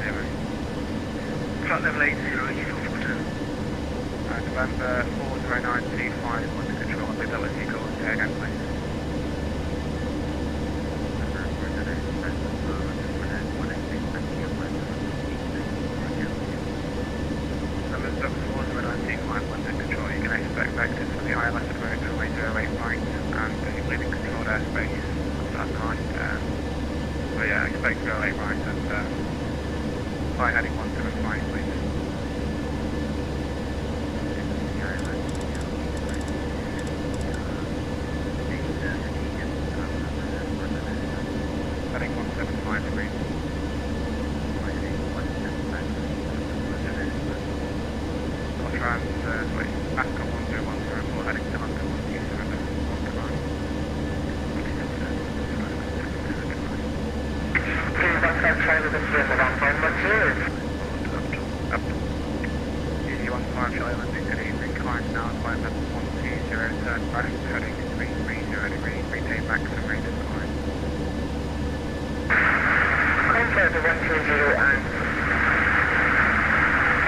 [SPEAKER 8] Flight level 80, easy 442. November 40925, want to control mobility, call say again please. Expect vectors for the ILS approach runway 08 right and leaving controlled airspace at night. So yeah, expect 08 right and flight heading 175 please. Heading 175 degrees. Ascot 10104 heading to London 127 Easy 15 Charlie landing, good evening, climb now, flight level 120, turn back, heading 330 degrees, retain max and rate of climb. Climb further 120 and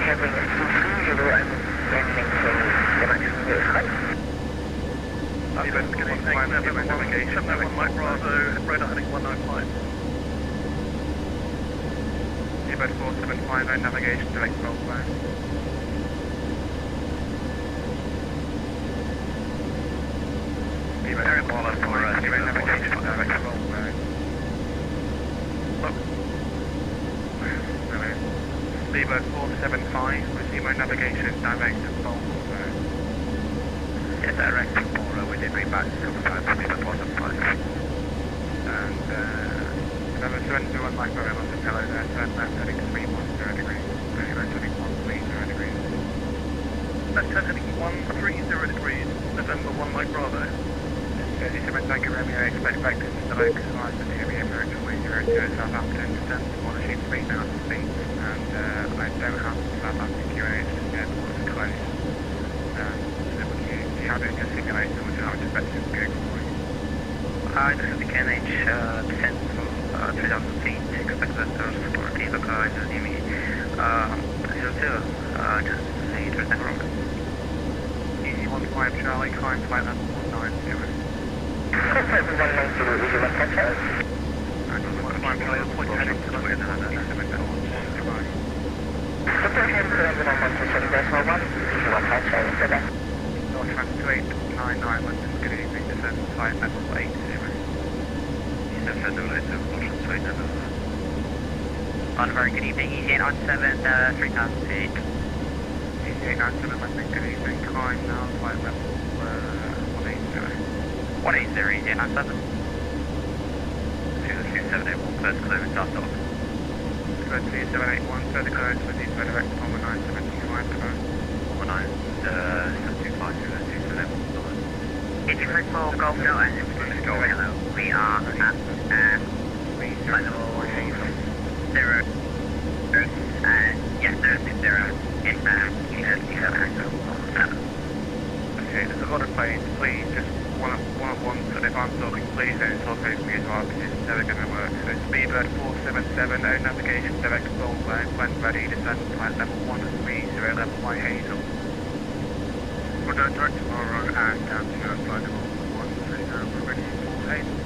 [SPEAKER 8] heading 230 and landing to the maximum rate of height. Good evening, navigation, 1 Bravo, radar heading 195. Seabird 4750, navigation, direct roll back. Seabird 4750, direct navigation, direct roll back. Seabird 475, resume navigation, direct roll back. Yeah, direct for we did reback a couple of times, Seabird 475. And November 721 Mike Bravo, London, hello there, turn left heading 310 degrees, left heading 130 degrees. Left turn heading 130 degrees, November 1 Mike Bravo. 37 Tango Romeo, expect vectors to localize the area approach runway 02 Southampton, descent to want to shoot 3,000 feet, and I don't have Southampton QNH just yet, the water's closed. Do you have it in your simulator, which I would expect to go for you? I just have the QNH descent from 3,000 feet, expect vectors for delocalize the enemy 02, just say there's never wrong. Easy 15 Charlie, climb flight level 190. Contact 190, easy 15 Charlie. And 15 Charlie, point heading to London, and 7 Delta 125. Contact heading to London on 127.1, easy 15 Charlie, for that. North Trans 2899 London, good evening, descent flight level 80.
[SPEAKER 13] On very good evening, EZ87, 3000 feet.
[SPEAKER 8] EZ87 London, good evening, climb now, flight level 180.
[SPEAKER 13] 180, EZ97. 2781, first clearance, start off.
[SPEAKER 8] 2781, further clearance with the direct on 1975, clearance.
[SPEAKER 13] 725 to 2781. It's your for Golf Delta, hello. We are at flight level 0. Yes, 0.
[SPEAKER 8] Okay, there's a lot of planes, please just one at once, and if I'm talking please don't talk over me as well, because it's never going to work. So Speedbird 477, no navigation, direct roll back, when ready, descend flight level 130, level by Hazel. We're going direct tomorrow and down to flight level 130, we're ready for Hazel.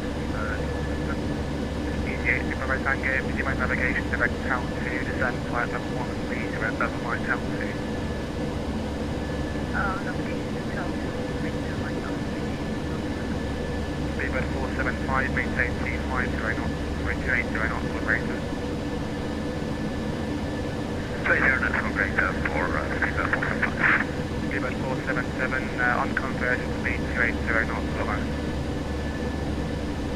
[SPEAKER 8] 88, Bravo Tango, busy my navigation, direct town to descend flight level 1 and please direct level 9 town 2.
[SPEAKER 13] Navigation to town 2, maintain my town 2.
[SPEAKER 8] Speedbird 475, maintain 250 knots, sorry 280 knots for Greater.
[SPEAKER 13] 20 knots for Greater for Speedbird 475.
[SPEAKER 8] Speedbird 477, on conversion speed 280 knots for land.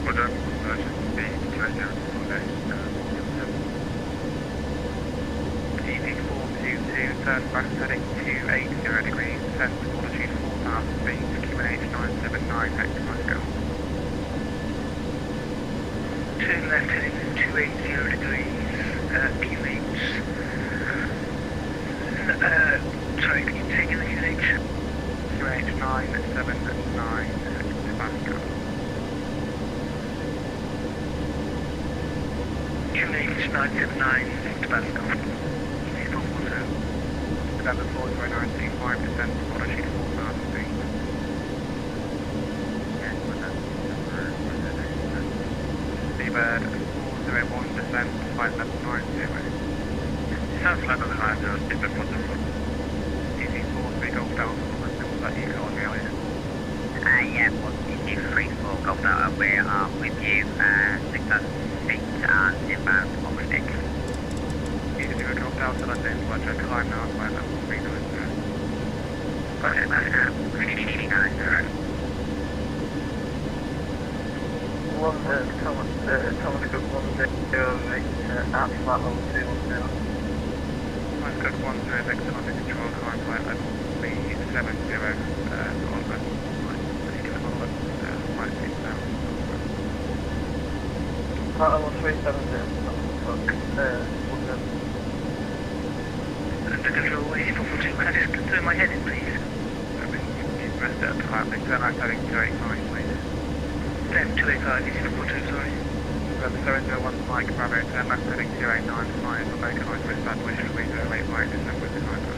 [SPEAKER 13] Roger, conversion speed 280 for land.
[SPEAKER 8] DP422, turn back heading 280 degrees, descend to altitude 4000 feet, QNH 979 hectopascal.
[SPEAKER 13] Turn left heading 280 degrees, QH. Sorry, can you take in the QH?
[SPEAKER 8] QNH 979 hectopascal.
[SPEAKER 13] QH 979 hectopascal.
[SPEAKER 8] November 40925, descend to altitude 4000 feet. Seabird 401, descend to flight level 90.
[SPEAKER 13] Sounds like level 90, Seabird 401.
[SPEAKER 8] DC43 Golf Delta, what's that you call me, Elliot?
[SPEAKER 13] Yeah, well, DC34 Golf Delta, we are with you, 6,000 feet and inbound on the deck.
[SPEAKER 8] DC0 Golf Delta, London, Roger, climb now, flight level 390.
[SPEAKER 13] Roger, Malaga, 390.
[SPEAKER 12] Thomas Cook 108, at flat level 210.
[SPEAKER 8] Thomas Cook 10, Victor London Control, climb flight level 370, Northern, flight 6000.
[SPEAKER 12] Flat level 370, Thomas Cook, 110.
[SPEAKER 13] Under control, wait, 442, can I just confirm my heading, please?
[SPEAKER 8] You pressed it up to flight, turn right heading 285, please.
[SPEAKER 13] Left 285, easy 442, sorry.
[SPEAKER 8] November 701 Mike Bravo, turn left heading 2895, localised with established 308 right, descend with the driver.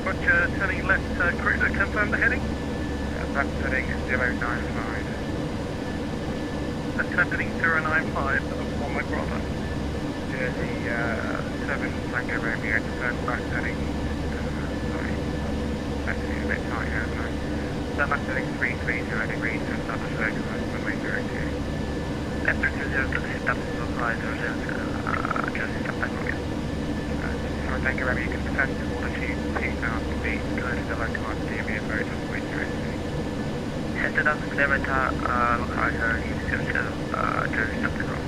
[SPEAKER 12] Roger, turning left, confirm the heading?
[SPEAKER 8] Left heading 095.
[SPEAKER 12] Left heading 095, for my brother.
[SPEAKER 8] Jersey 7 Tango Romeo, turn back heading, sorry, actually a bit tight here, isn't it? Turn left heading 330 degrees to establish localised runway 02.
[SPEAKER 13] Left 330 to establish localised Jersey stop back again.
[SPEAKER 8] Sorry, Tango Romeo, you can descend to altitude 2000 feet, go to the localised DV approach on point 080.
[SPEAKER 13] Set it up, clear it localizer, Jersey stop back.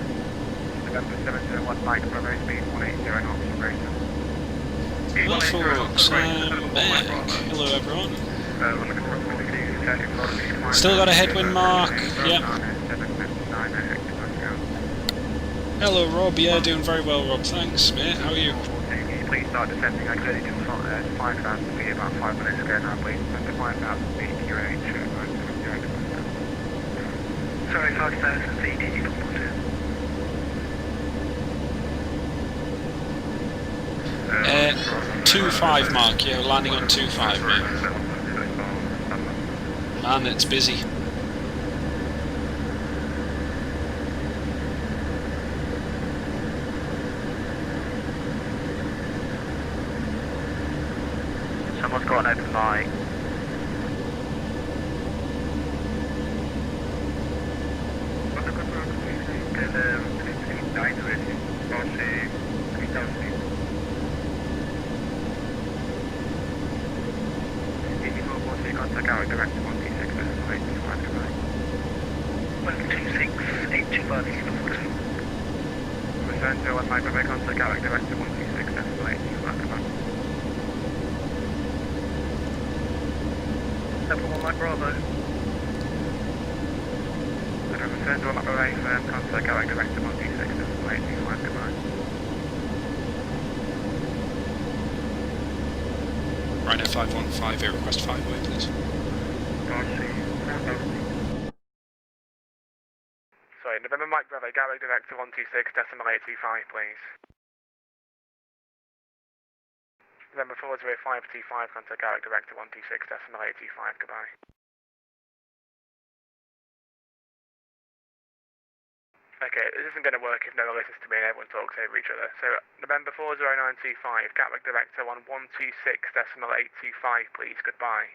[SPEAKER 8] November 701 Mike Bravo, speed 180 knots from Grayson.
[SPEAKER 2] Well, folks, I'm back. Hello, everyone. Still got a headwind mark. Yep. Hello, Rob. Yeah, doing very well, Rob. Thanks, mate. How are you?
[SPEAKER 8] Please start descending. I clearly did 5,000 feet about 5 minutes ago now, please. Under 5,000 feet, QH 970.
[SPEAKER 13] Sorry, 5,000 feet, easy 442.
[SPEAKER 2] 2-5 mark, yeah, we're landing on 2-5, mate. Man, it's busy.
[SPEAKER 13] Someone's got an open mic.
[SPEAKER 8] Contact our direct 126, that's 825 goodbye.
[SPEAKER 13] 126, 825, easy 442.
[SPEAKER 8] Return to 1 Mike Bravo, contact our direct 126, that's 825 goodbye.
[SPEAKER 12] Level 1 Mike Bravo.
[SPEAKER 8] Return to 1 Mike Bravo, firm, contact our direct 126, that's 825 goodbye.
[SPEAKER 2] Right at 515, here, request 5 away, please.
[SPEAKER 8] Sorry, November Mike Bravo, Gatwick Director 126, decimal 825, please. November 40525, contact Gatwick Director 126, decimal 825, goodbye.
[SPEAKER 12] Okay, this isn't going to work if no one listens to me and everyone talks over each other. So, November 40925, Gatwick Director on 126.825, please. Goodbye.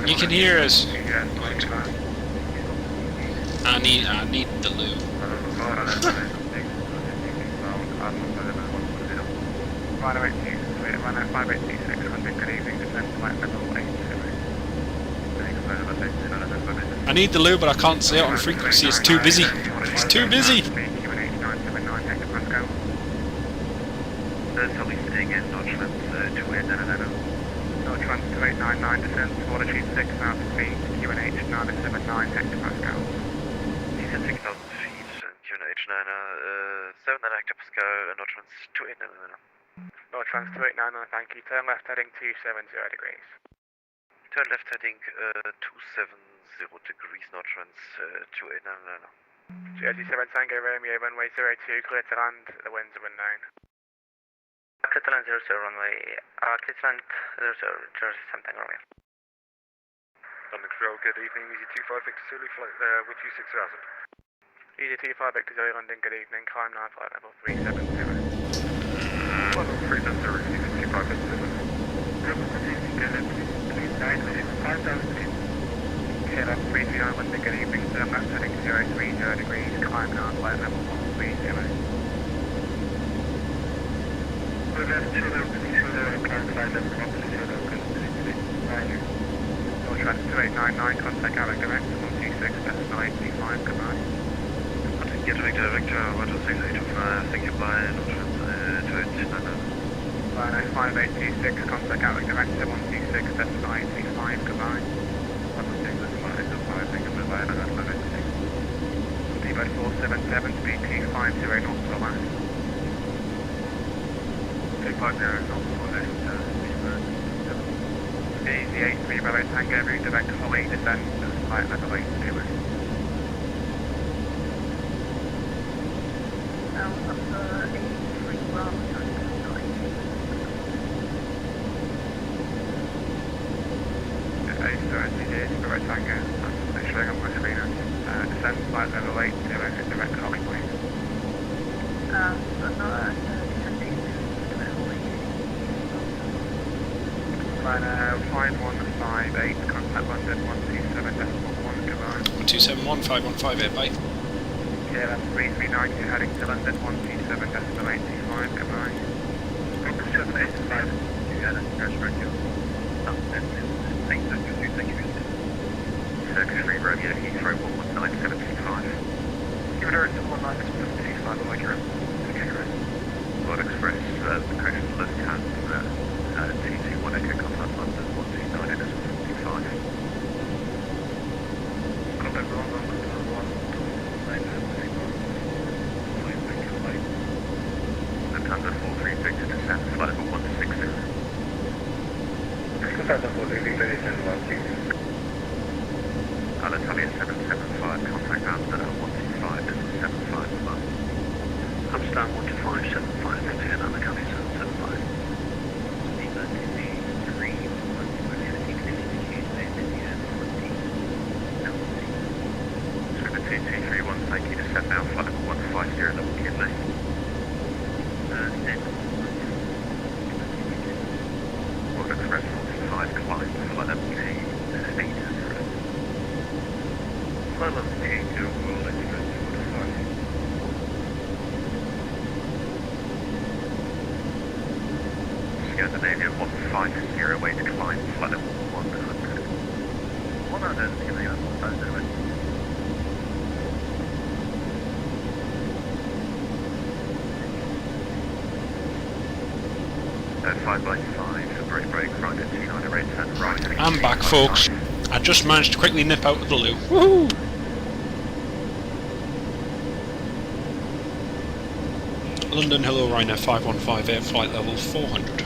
[SPEAKER 6] You can hear us.
[SPEAKER 2] I need the loo.
[SPEAKER 12] Runway 5826, good evening, descend to flight level 80.
[SPEAKER 6] I need the loo, but I can't say it on frequency. It's too busy. It's too busy.
[SPEAKER 8] Totally staying in Notchland to
[SPEAKER 12] Notchland 2899, descend to altitude 6,000 feet, QNH 979 hectopascal.
[SPEAKER 8] Descend 6,000 feet, QNH 979 hectopascal, Notchland 2899.
[SPEAKER 12] Notchland 2899, thank you. Turn left heading 270 degrees.
[SPEAKER 8] Turn left heading 270 degrees, Notchland 2899.
[SPEAKER 12] Jersey 7 Tango Romeo, runway 02, clear to land, the winds are unknown.
[SPEAKER 13] Clear to land 00, runway, clear to land 00, Jersey 7 Tango Romeo.
[SPEAKER 8] London Control, good evening, EZ25 Victor Zulu, flight with you 6000.
[SPEAKER 12] EZ25 Victor Zulu, London, good evening, climb 9, flight level 370.
[SPEAKER 8] 370, EZ25 Victor Zulu.
[SPEAKER 12] KLM 339, London, good evening, turn left heading 030 degrees, climb 9, flight level 130.
[SPEAKER 8] Left 20, climb flight level 130,
[SPEAKER 12] Notchland 2899, contact Gatwick Direct 126.825, goodbye.
[SPEAKER 8] Contact Gatwick Director 126.825, thank you, bye, Notchland 2899.
[SPEAKER 12] Line 5826, contact Gatwick Director 126.825, goodbye. 126.825, thank you, bye, T-Bird 477, speed 250 knots per last. 250 knots per last, Easy 83 Bravo Tango, route direct Holly, descend to flight level 82.
[SPEAKER 1] Up to 83 Bravo Tango,
[SPEAKER 12] 83 Bravo Tango, that's showing on my screen. Descend to flight level 82 and direct Holly, please. Line 5158, contact London 127.1, goodbye.
[SPEAKER 2] 127.1515, bye.
[SPEAKER 12] KLM 339, you're heading to London 127.825, goodbye.
[SPEAKER 8] 127.825, you got it, respect you. Thank you. Circus 3 Romeo, Heathrow 119.725. Give it a rest of 119.725, I'll make your own. Okay, great. World Express, the coast of Lufthansa, TT1 Echo, contact London 129 X145. Contact London 129 Lufthansa 43 Victor descent, flight level 160. Lufthansa 43 Victor descent, 160. Alitalia 775, contact Amsterdam 125, this is 75 above. Amsterdam 125, 75, Victor, and Alitalia 775. T31, thank you, descend now, flight level 150, level Kidley. World Express 45, climb, flight level K8. Flight level K2, World Express 45. Scandinavia 150, way to climb, flight level 100. 100, yeah, 100. 5 by 5, brake right at 298, turn right.
[SPEAKER 6] I'm back, folks. I just managed to quickly nip out of the loo. Woohoo! London Hello Ryanair 5158, flight level 400.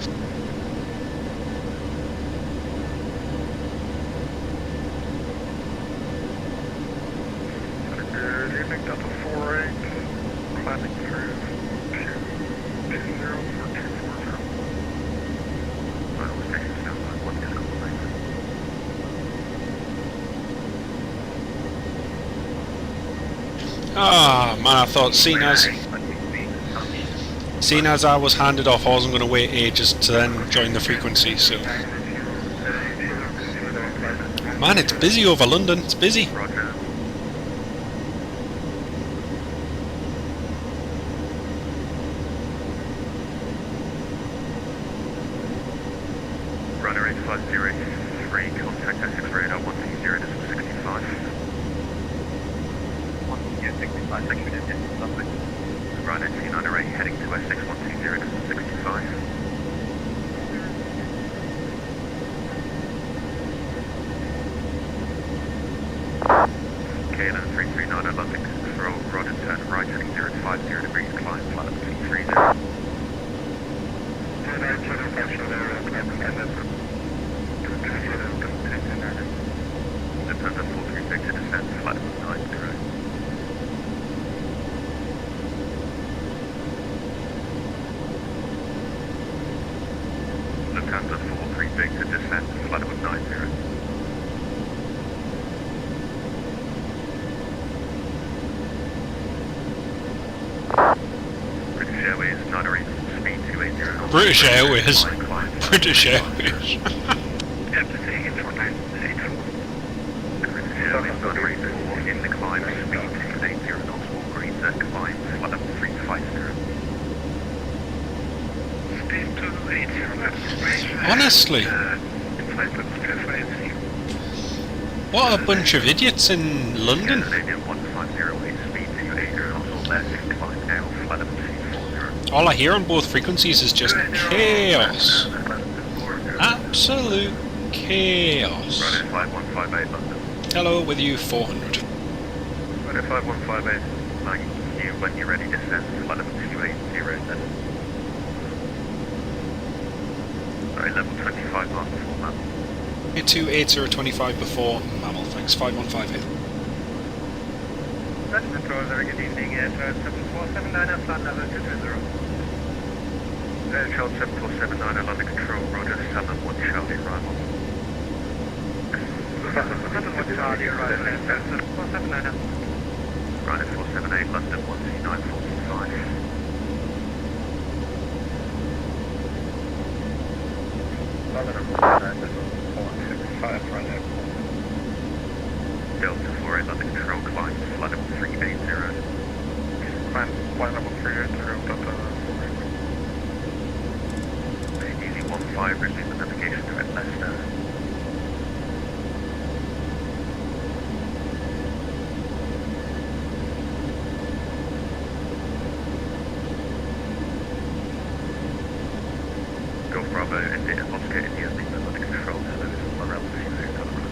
[SPEAKER 6] Ah, man, I thought, seeing as I was handed off, I wasn't going to wait ages to then join the frequency, so... Man, it's busy over London, it's busy.
[SPEAKER 8] Runner 8503, contact Essex radar 120 65. 165, thank you, lovely. Runner 2908 heading to Essex 120 65. KLM 339 London control, Roger, turn right heading 050 degrees, climb, flight level 230. Lufthansa 436 to descend, flight level 90. Lufthansa 436 to descend, flight level 90. British Airways 908 speed 280.
[SPEAKER 6] British Airways. British Airways.
[SPEAKER 8] In the climb, speed 280 knots, all green, climb, flight level 350. Speed 280 knots.
[SPEAKER 6] Honestly. What a bunch of idiots in London.
[SPEAKER 8] Canadian 150 speed 280 knots or less, climb now, flight level 240.
[SPEAKER 6] All I hear on both frequencies is just chaos. Absolute chaos.
[SPEAKER 8] Runner 5158 London.
[SPEAKER 6] Hello, with you 400.
[SPEAKER 8] Runner 5158, flying you when you're ready to descend, flight level 280 then. Alright, level 25 miles before Mammal.
[SPEAKER 6] 28025 before Mammal, thanks, 5158.
[SPEAKER 12] That's Control, very good evening, Air 7479, flight level 220.
[SPEAKER 8] Air Charles 7479, London Control, Roger, 71 Charlie, arrival.
[SPEAKER 12] 71 Charlie, arrival, 7479.
[SPEAKER 8] Ryanair 478, London 12945.
[SPEAKER 12] London 465, Ryanair.
[SPEAKER 8] Delta 48, London Control, climb, flight level 380.
[SPEAKER 12] Climb, flight level 380, Delta 48.
[SPEAKER 8] Easy 15, resume the navigation to Leicester. Golf Bravo, India, Oscar, India, Lima, London Control, hello, this is Morel, see you later, Telegram.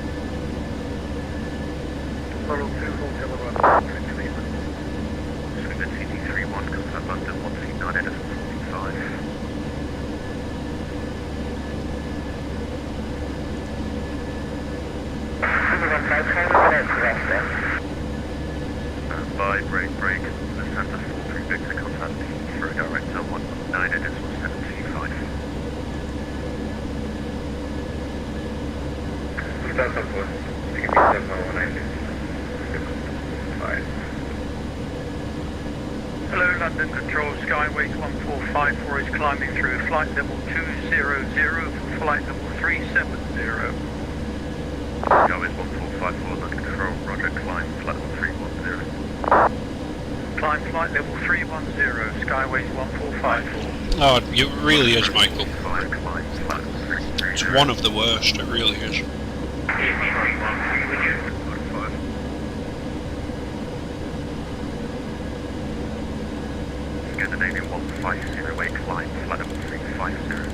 [SPEAKER 12] Morel 2, Hotel Run.
[SPEAKER 8] Swing at CT31, confirm London 139, Edison 45. By break, Lufthansa 43 Victor, contact for a direct on 119, Edison 725.
[SPEAKER 12] Lufthansa 437 Hello, London Control, Skyways 1454 is climbing through flight level 200 for flight level 370.
[SPEAKER 8] Skyways 1454, London Control, Roger, climb, flight level 310.
[SPEAKER 12] Climb flight level 310, Skyways 1454.
[SPEAKER 6] Oh, it really is, Michael.
[SPEAKER 8] Climb, flight level 330.
[SPEAKER 6] It's one of the worst, it really is.
[SPEAKER 8] Scandinavian 1508, climb, flight level 350.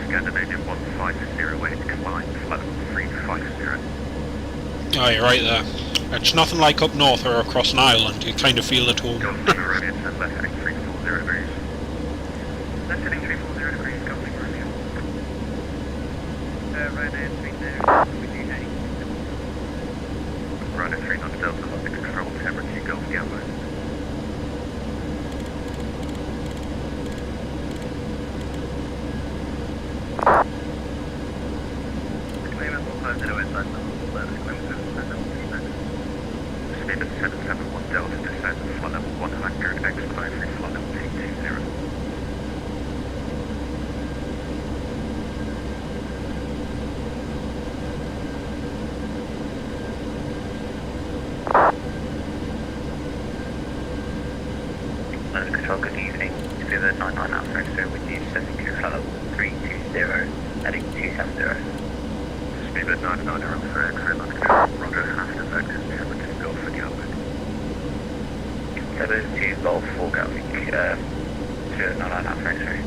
[SPEAKER 8] Scandinavian 1508, climb, flight level 350.
[SPEAKER 6] Oh, you're right there. It's nothing like up north or across an island, you kind of feel at home.
[SPEAKER 8] Golf Lima Romeo, turn left heading 340 degrees.
[SPEAKER 12] Left heading 340 degrees, Golf Lima Romeo.
[SPEAKER 13] Ryanair 30, with you heading.
[SPEAKER 8] Ryanair 3 knots Delta, contact control, temperature, Golf Gamma.
[SPEAKER 13] Claimant will close it away side level, service claimant will send up 3 minutes.
[SPEAKER 8] Speed at 771 Delta, descend flight level 100, expedite free flight level 220.
[SPEAKER 13] Control, good evening. To be the 99 Alpha X-ray with you, sending to flight level 320, heading 270.
[SPEAKER 8] Speedbird 99 Alpha X-ray, land control, roger, aft effective, temperature, Golf for Gatwick.
[SPEAKER 13] So there's 2 Golf for Gatwick, to 99 Alpha X-ray.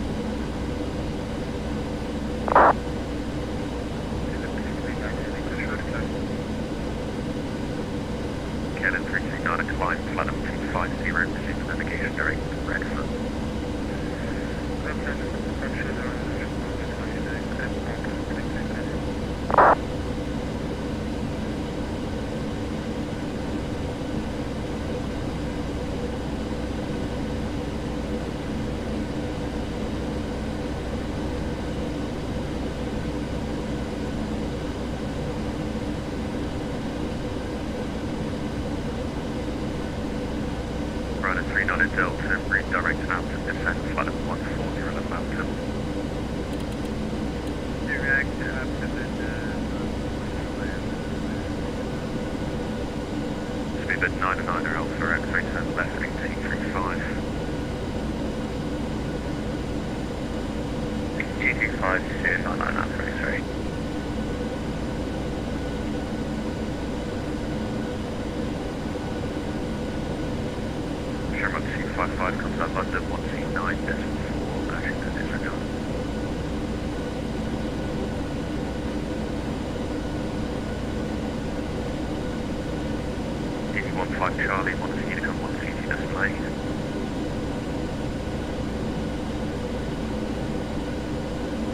[SPEAKER 8] Cannon 339, climb, flight level 250, proceed to navigation, direct to Redford. Ryanair 39 Delta, redirect and out to descend, flight level 140 on the mountain.
[SPEAKER 12] Direct after
[SPEAKER 8] Speedbird 99 Alpha X-ray, turn left, 235.
[SPEAKER 13] 225 to 99 Alpha X-ray.
[SPEAKER 8] Sherman 255 comes out London 129.4, action to disregard. DD15 Charlie, 1 Unicom, 1 CT display.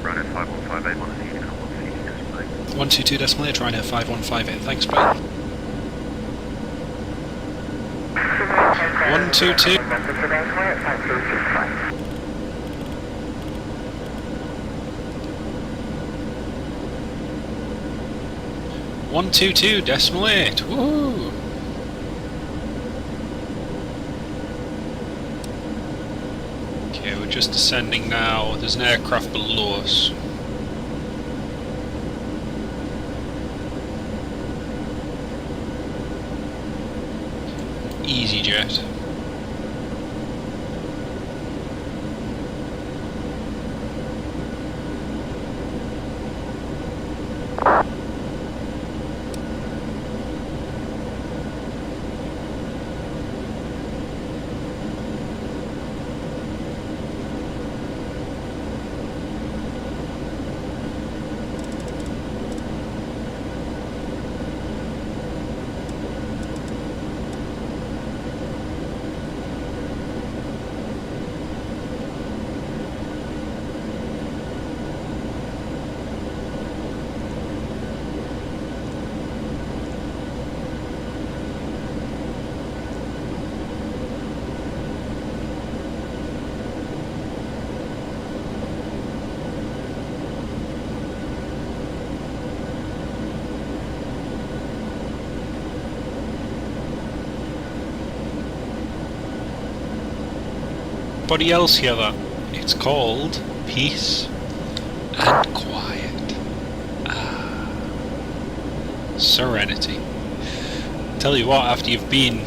[SPEAKER 8] Ryanair 5158, 1 Unicom, 1 CT display.
[SPEAKER 6] 122.8, Ryanair 5158, thanks, Brian. 122. One 2.2.8. Woohoo! Okay, we're just descending now. There's an aircraft below us. EasyJet. Anybody else hear that? It's called peace and quiet. Ah, serenity. Tell you what, after you've been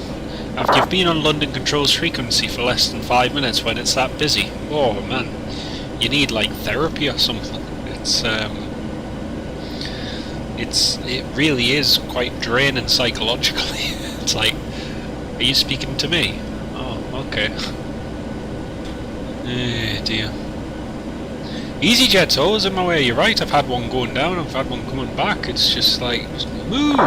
[SPEAKER 6] on London Control's frequency for less than 5 minutes when it's that busy, oh man, you need like therapy or something. It really is quite draining psychologically. It's like, are you speaking to me? Oh, okay. Eh, dear. EasyJet's always in my way, you're right, I've had one going down, I've had one coming back, it's just like, just move!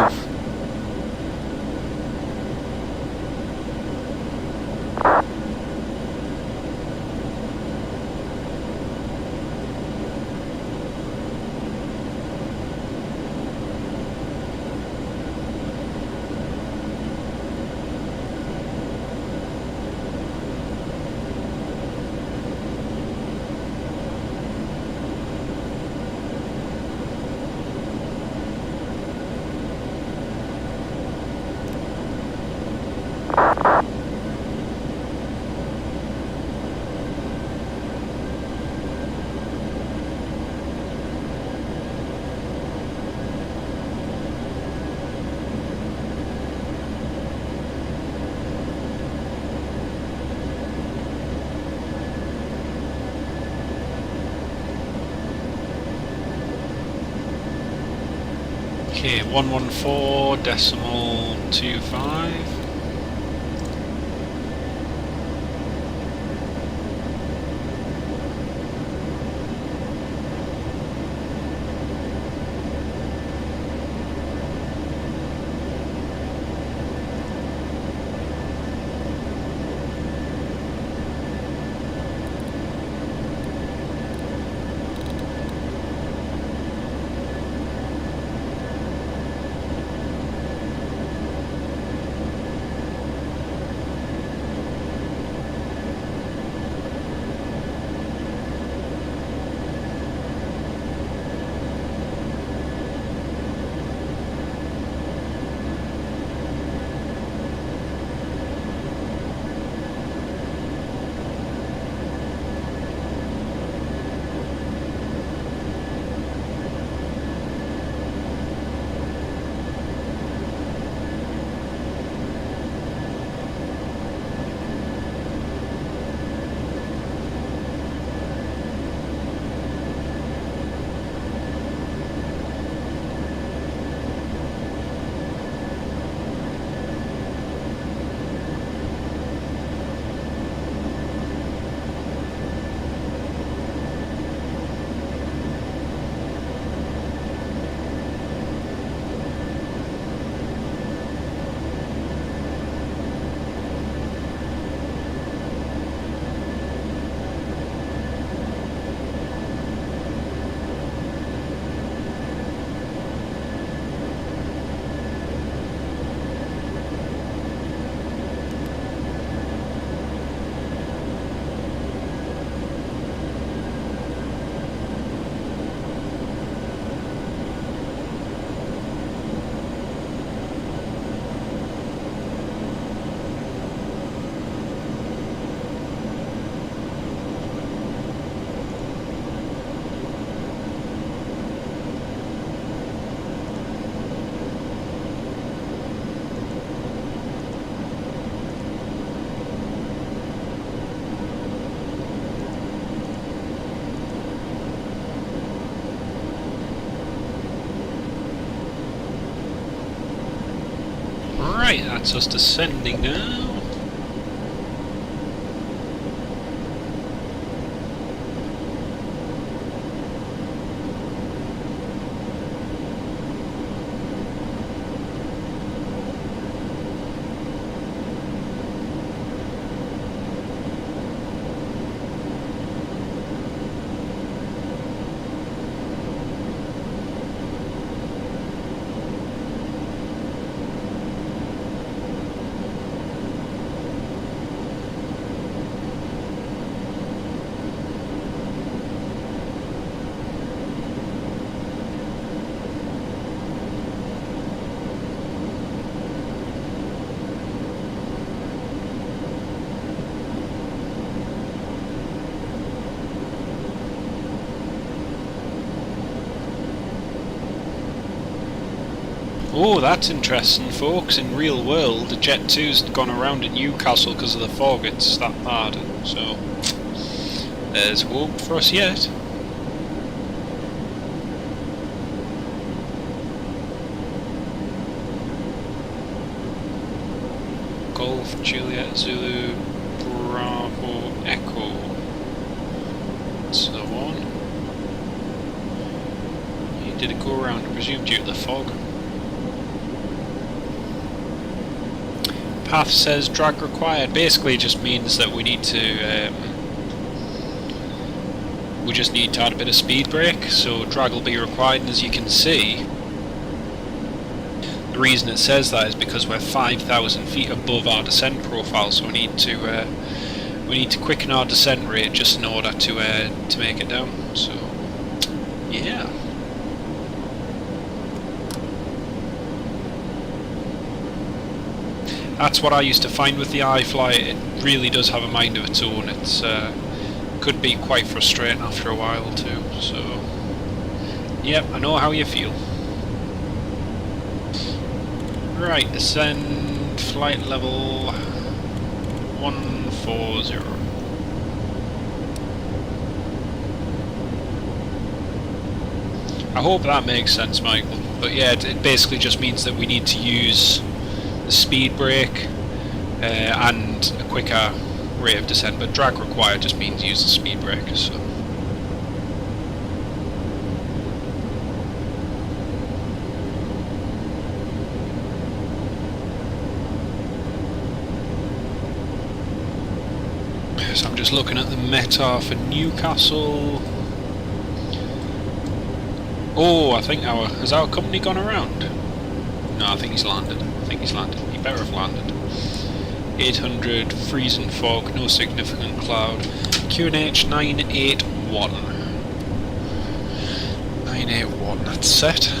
[SPEAKER 6] Okay, 114.25. Right, that's us descending now. Oh, that's interesting, folks. In real world, the Jet 2's gone around in Newcastle because of the fog. It's that bad. So, there's hope for us yet. Golf, Juliet, Zulu, Bravo, Echo, and so on. You did a go around, I presume, due to the fog. Path says drag required. Basically, just means that we need to. We just need to add a bit of speed brake, so drag will be required. And as you can see, the reason it says that is because we're 5,000 feet above our descent profile, so we need to quicken our descent rate just in order to make it down. So, yeah. That's what I used to find with the iFly. It really does have a mind of its own. It's could be quite frustrating after a while too. So, yep, I know how you feel. Right, descend flight level 140. I hope that makes sense, Michael. But yeah, it basically just means that we need to use the speed brake and a quicker rate of descent, but drag required just means use the speed brake. So. So I'm just looking at the METAR for Newcastle. Oh, I think has our company gone around? No, I think he's landed. He better have landed. 800, freezing fog, no significant cloud. QNH 981. 981, that's set.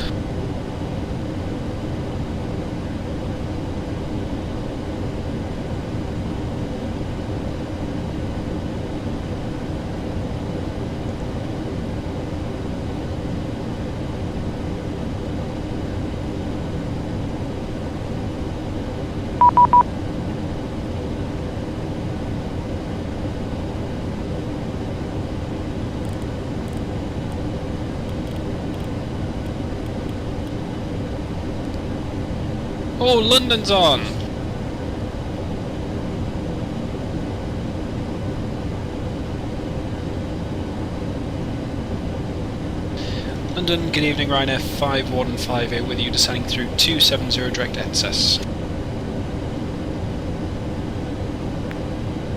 [SPEAKER 6] Oh, London's on! London, good evening, Ryanair 5158 with you, descending through 270 direct access.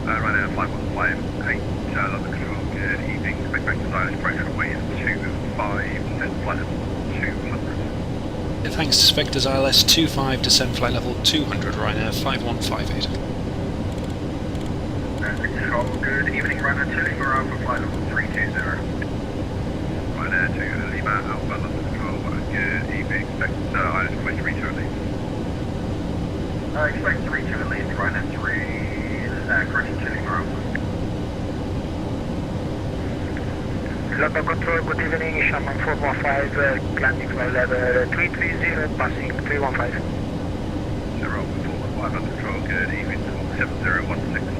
[SPEAKER 8] Ryanair 5158, London Control, good evening, expect back to Irish approach runway 25, descent flight level 200.
[SPEAKER 6] Thanks to Spectres ILS 25, descend flight level 200, Ryanair 5158.
[SPEAKER 8] Control, good evening, Ryanair 2 Lima Alpha flight level 320. Ryanair 2 Lima Alpha London Control, good evening, expect ILS approach reach or lead. Expect to reach or lead, Ryanair 3, correction 2 Lima Alpha.
[SPEAKER 13] London Control, good evening, Sherman 415, landing flight level 330, passing 315.
[SPEAKER 8] 0415 London Control, good evening, 7016.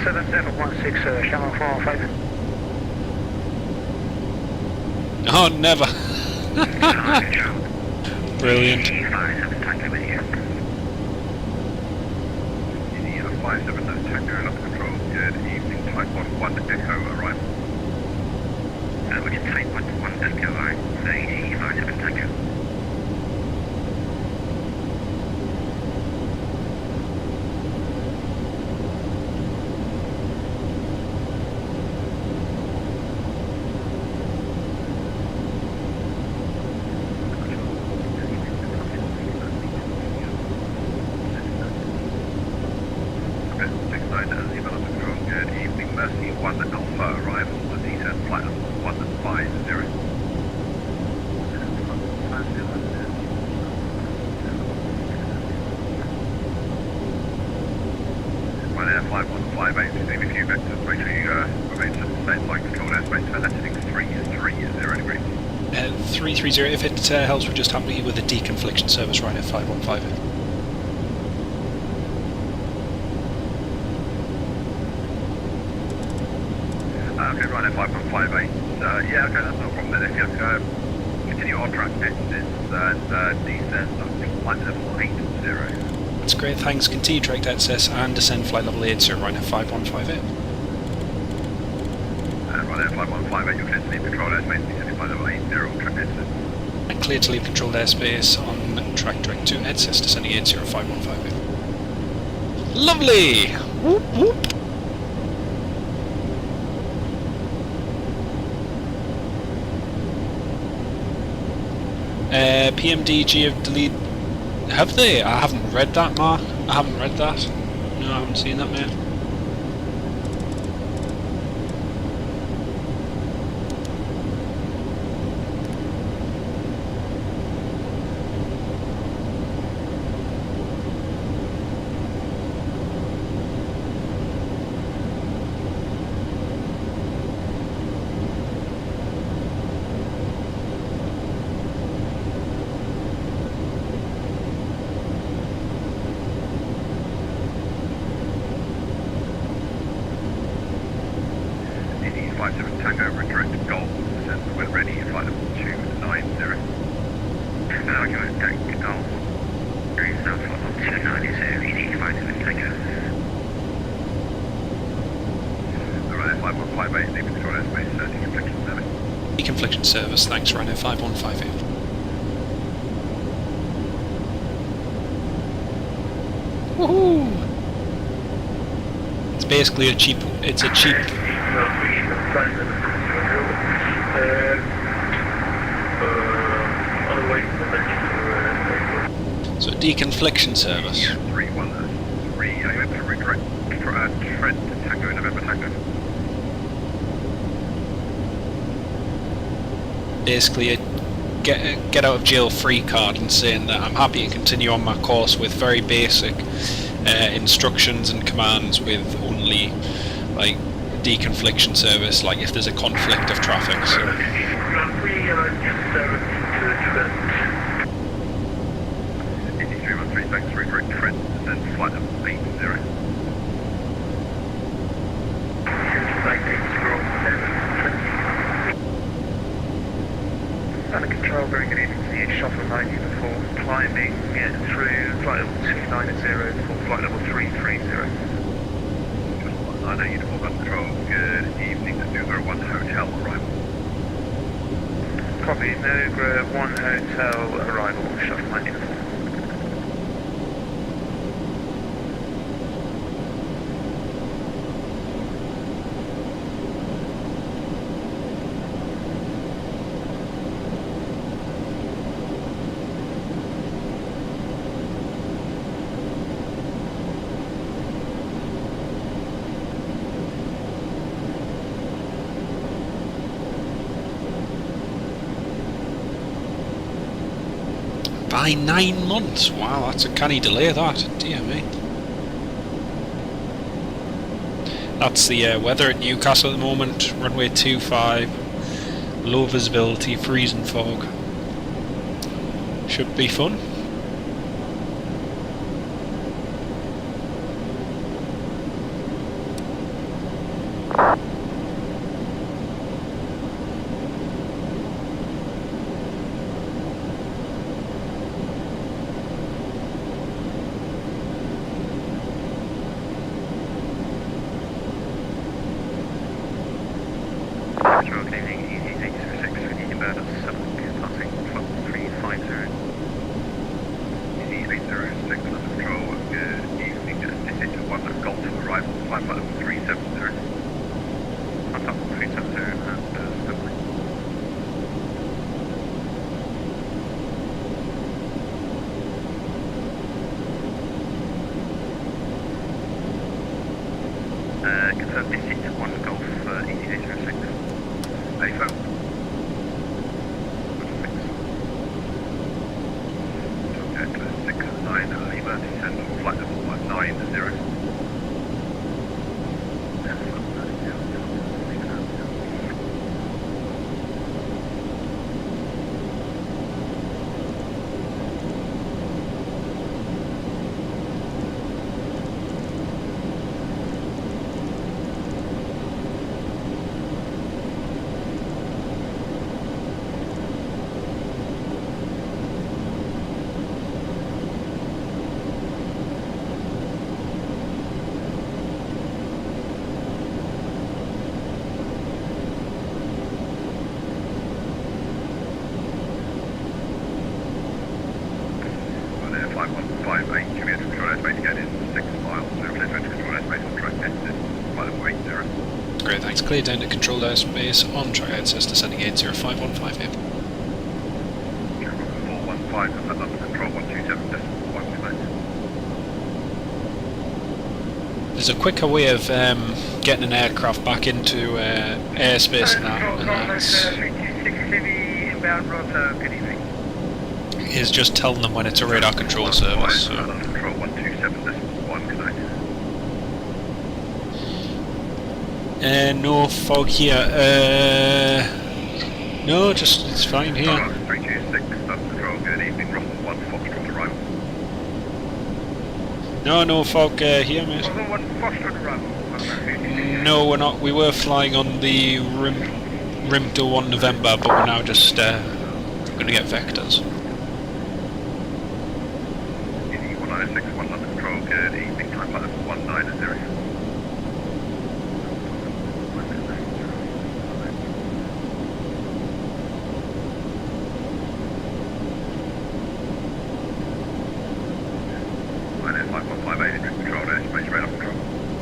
[SPEAKER 13] 7016, Sherman 415.
[SPEAKER 6] Oh, never! Brilliant.
[SPEAKER 13] 57 Tango with you.
[SPEAKER 8] 57 Tango, London Control, good evening, type 1 Echo arrival.
[SPEAKER 13] We can type 1 Echo, alright, 57 Tango.
[SPEAKER 8] Ryanair 5158, receive a few vectors, make sure you remain to the same line control airspace for heading 330 degrees.
[SPEAKER 6] 330, if it helps, we're just happy with the deconfliction service, Ryanair 5158.
[SPEAKER 8] Okay, Ryanair 5158, yeah, okay, that's no problem then. If you continue on track exits and descend up to flight level 80.
[SPEAKER 6] That's great, thanks. Continue direct access and descend flight level 80, Ryanair 5158.
[SPEAKER 8] Ryanair 5158, you're clear to leave control airspace, descending flight level 80 on track exit.
[SPEAKER 6] And clear to leave controlled airspace on track direct to EDSIS, descending 80 5158. Lovely! Whoop whoop! PMDG have deleted. Have they? I haven't read that, Mark. I haven't read that. No, I haven't seen that, mate. Deconfliction service, thanks, Rhino 5158. Woohoo! It's basically a cheap, so deconfliction service.
[SPEAKER 8] 313, are you able to redirect Trent to Tango November Tango?
[SPEAKER 6] Basically a get out of jail free card and saying that I'm happy to continue on my course with very basic instructions and commands, with only like deconfliction service, like if there's a conflict of traffic. So.
[SPEAKER 8] 313, thanks, redirect Trent and then flight level 80.
[SPEAKER 12] Under control, very good evening to you, Shuttle 9 Uniform, climbing through flight level 290 for flight level 330.
[SPEAKER 8] Just 19 Uniform under control, good evening to Nugra 1 Hotel arrival.
[SPEAKER 12] Copy, Nugra 1 Hotel arrival, Shuttle 9 Uniform.
[SPEAKER 6] By 9 months, wow, that's a canny delay, that, dear me. That's the weather at Newcastle at the moment, runway 25, low visibility, freezing fog. Should be fun.
[SPEAKER 8] Confirm this is 1 Golf ETA06. AFO. Subject 69 Lima, descend on flight level 190.
[SPEAKER 6] Great, thanks. Clear down to controlled airspace on track access descending 805158.
[SPEAKER 8] 415 and under control 127.1.
[SPEAKER 6] There's a quicker way of getting an aircraft back into airspace and that's is just telling them when it's a radar control service. So.
[SPEAKER 8] Control 127.1 connect.
[SPEAKER 6] No fog here. No, just it's fine here.
[SPEAKER 8] 326, that's control, good evening, Russell 1 Foxtrot arrival.
[SPEAKER 6] No fog here, mate.
[SPEAKER 12] Russell 1 Foxtrot arrival.
[SPEAKER 6] No, we're not. We were flying on the rim to 1 November, but we're now just going to get vectors.
[SPEAKER 8] 196, 1 under control, good evening, time level 190.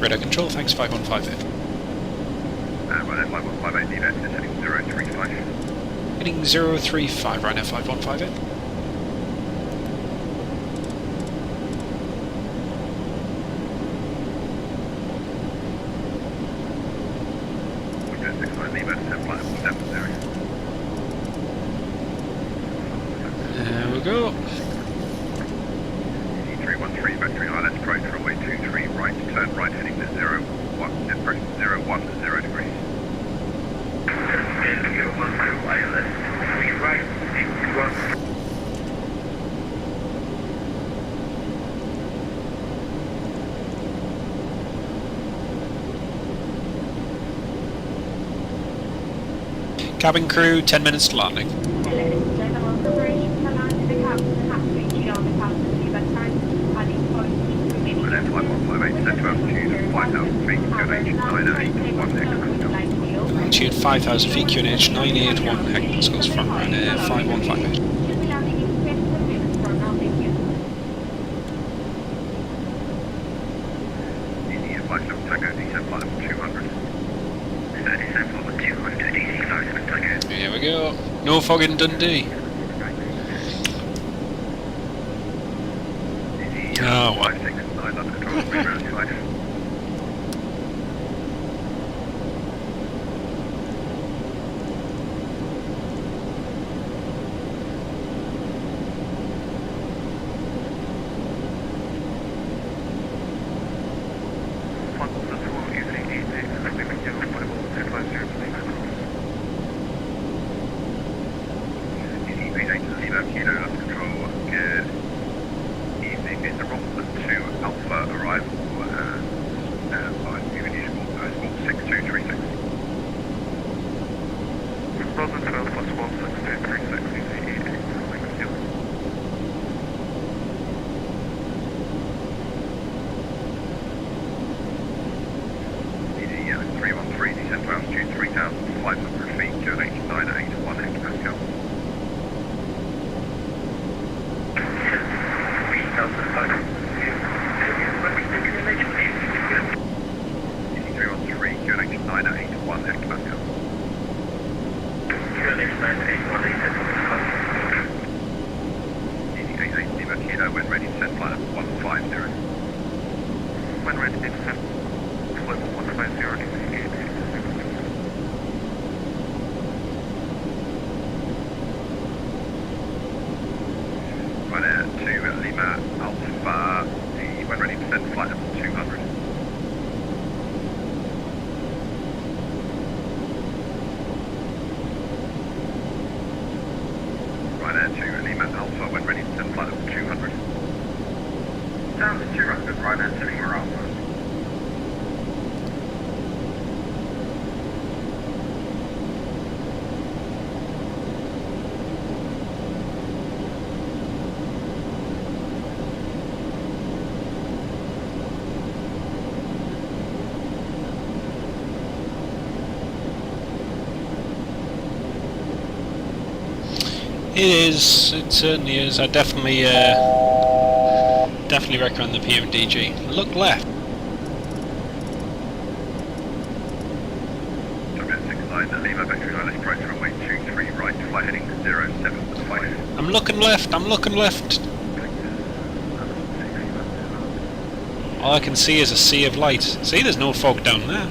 [SPEAKER 6] Radar control, thanks, 5158.
[SPEAKER 8] Right, 5158, LEVT is heading 035.
[SPEAKER 6] Heading 035, right now, 5158.
[SPEAKER 8] Windows 69, LEVT, set flight level 70.
[SPEAKER 6] There we go.
[SPEAKER 8] 313, Vitoria Island, approach runway 23 right, turn right heading to 01, approach 010 degrees.
[SPEAKER 13] 012 Island, 3 right, 1.
[SPEAKER 6] Cabin crew, 10 minutes to landing.
[SPEAKER 1] Ladies and gentlemen, preparation for landing the captain has reached on the captain's leeward time at this point.
[SPEAKER 8] Left 5158, set to altitude 5,000 feet, QNH 981 hectopascals.
[SPEAKER 6] Altitude 5,000 feet, QNH 981 hectopascals from Ryanair 5158.
[SPEAKER 1] Should be landing in 10 minutes from now, thank you.
[SPEAKER 8] Easy flight level Tango, descent flight level 200.
[SPEAKER 13] Descent flight level 200, easy flight level Tango.
[SPEAKER 6] Here we go. No fog in Dundee. Oh, what?
[SPEAKER 8] 569 under control, reroute 5.
[SPEAKER 6] It is. It certainly is. I definitely recommend the PMDG. Look left. I'm looking left. I'm looking left. All I can see is a sea of light. See, there's no fog down there.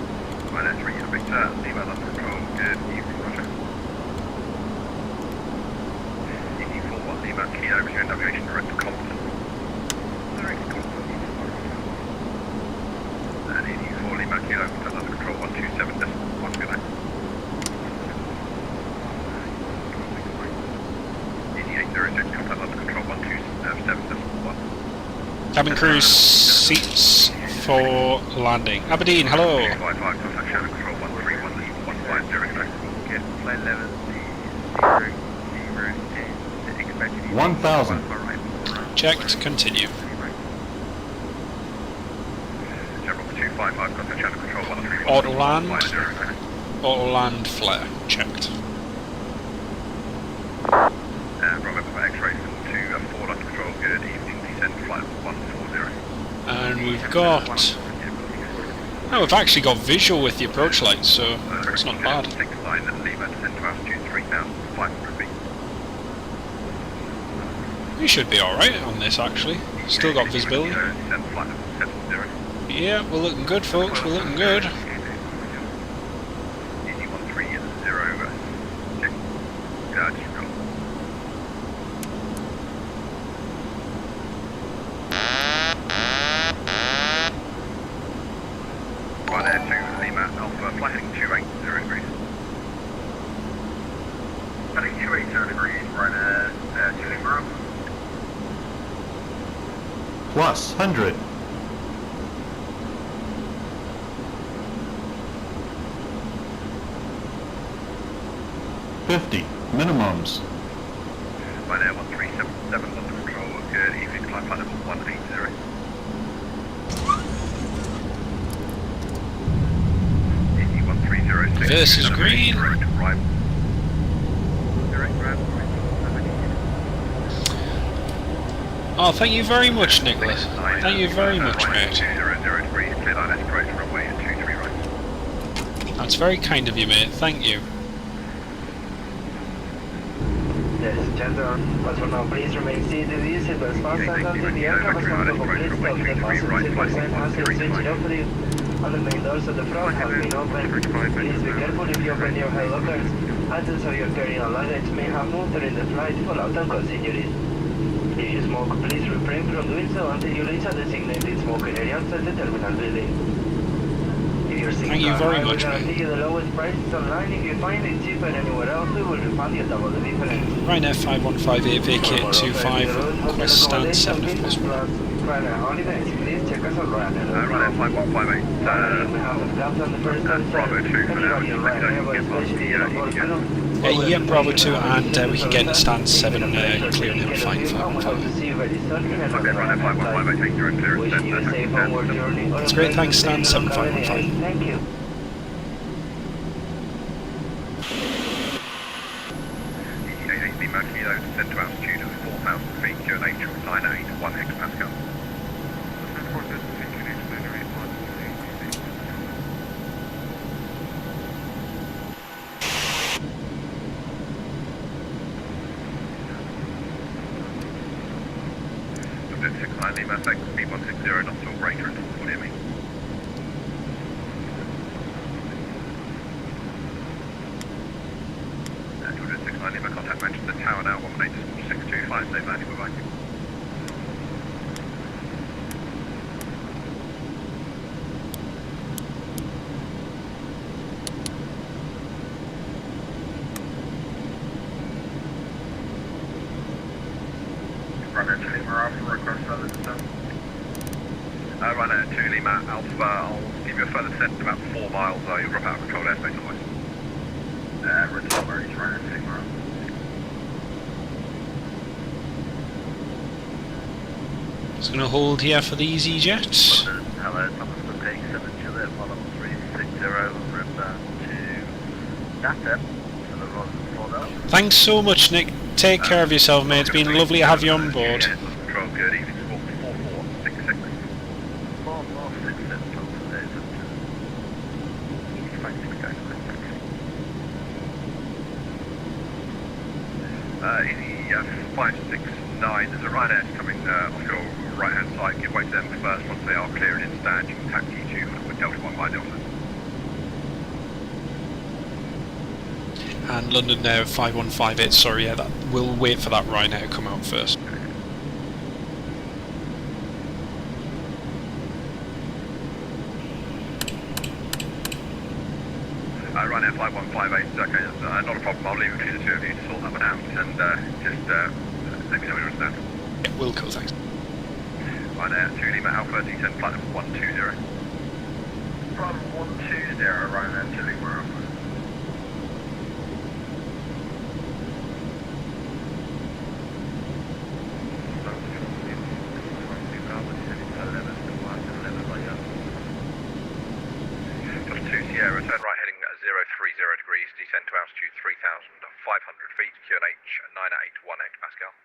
[SPEAKER 6] Cabin crew seats for landing. Aberdeen, hello.
[SPEAKER 9] 1,000.
[SPEAKER 6] Checked, continue. Auto land flare, checked. And we've got... Oh, we've actually got visual with the approach lights, so it's not bad. We should be alright on this, actually. Still got visibility. Yeah, we're looking good, folks, we're looking good.
[SPEAKER 9] Plus 100. $50 minimums.
[SPEAKER 8] Ryanair 1377 London Control, good evening, climb flight level 180.
[SPEAKER 6] This is green. Oh, thank you very much, Nicholas. Thank you very much, mate. That's very kind of you, mate. Thank you.
[SPEAKER 3] Yes, gentlemen, but for now, please remain seated. These seatbelts fastened until the aircraft has come to complete stop. The passenger seatbelt has been switched off for you. And the main doors at the front have been opened. Please be careful if you open your hand lockers. Items of your carry-on luggage may have moved during the flight. Fallout unconscious injuries. If you smoke, please refrain from doing so until you reach a designated smoking area outside the terminal building. If you're seeking
[SPEAKER 6] Thank you very
[SPEAKER 3] we
[SPEAKER 6] much,
[SPEAKER 3] guarantee you the lowest prices online. If you find it cheaper anywhere else, we will refund you double the difference.
[SPEAKER 6] Ryanair 5158 vacate 25, request stand 7 if possible.
[SPEAKER 3] Ryanair holidays, please check us on Ryanair.
[SPEAKER 8] Ryanair 5158,
[SPEAKER 3] Bravo 2 for now,
[SPEAKER 6] Yeah, Bravo 2, and we can get in stand 7, clearing him fine.
[SPEAKER 3] Okay,
[SPEAKER 8] Ryanair 5158, take your own clearance.
[SPEAKER 3] Wishing you a safe homeward journey.
[SPEAKER 6] That's great, thanks, stand 7515.
[SPEAKER 3] Thank you.
[SPEAKER 8] EIDW Mercury descend to altitude of 4,000 feet, QNH 981 hectopascal. Subject 69 Lima, thanks, speed 160, not till greater and 40 me. Lima, contact mentioned the tower now, 118.625, stay landing, we're back. Ryanair 2 Lima Alpha, request further descent. Ryanair 2 Lima Alpha, I'll give you a further descent about 4 miles, you'll drop out of controlled airspace otherwise. Return where he's Ryanair 2 Lima Alpha.
[SPEAKER 6] Just going to hold here for the easy jets.
[SPEAKER 8] Hello, Thomas Cook 87 Juliet, 11360, return to data for the Royal Florida.
[SPEAKER 6] Thanks so much, Nick. Take care of yourself, mate. It's been lovely to have you on board.
[SPEAKER 8] Control, good evening, 4466. 4466, Thompson Days at Easy 56 going to Easy 569, there's a Ryanair coming off your right hand side, give way to them first. Once they are clearing in stand, you can taxi to with Delta 1 by Delta.
[SPEAKER 6] And London 5158, sorry, yeah, we'll wait for that Ryanair to come out first.
[SPEAKER 8] Ryanair 5158, okay, that's not a problem, I'll leave it between the two of you to sort that one out and just let me know when you understand.
[SPEAKER 6] Yeah, we'll go, thanks.
[SPEAKER 8] Right there, 2 Lima Alpha, descend flight level 120.
[SPEAKER 12] From 120, right now to Lima Alpha.
[SPEAKER 8] Just 2 Sierra, turn right heading at 030 degrees, descend to altitude 3,500 feet, QNH 981 hectopascal.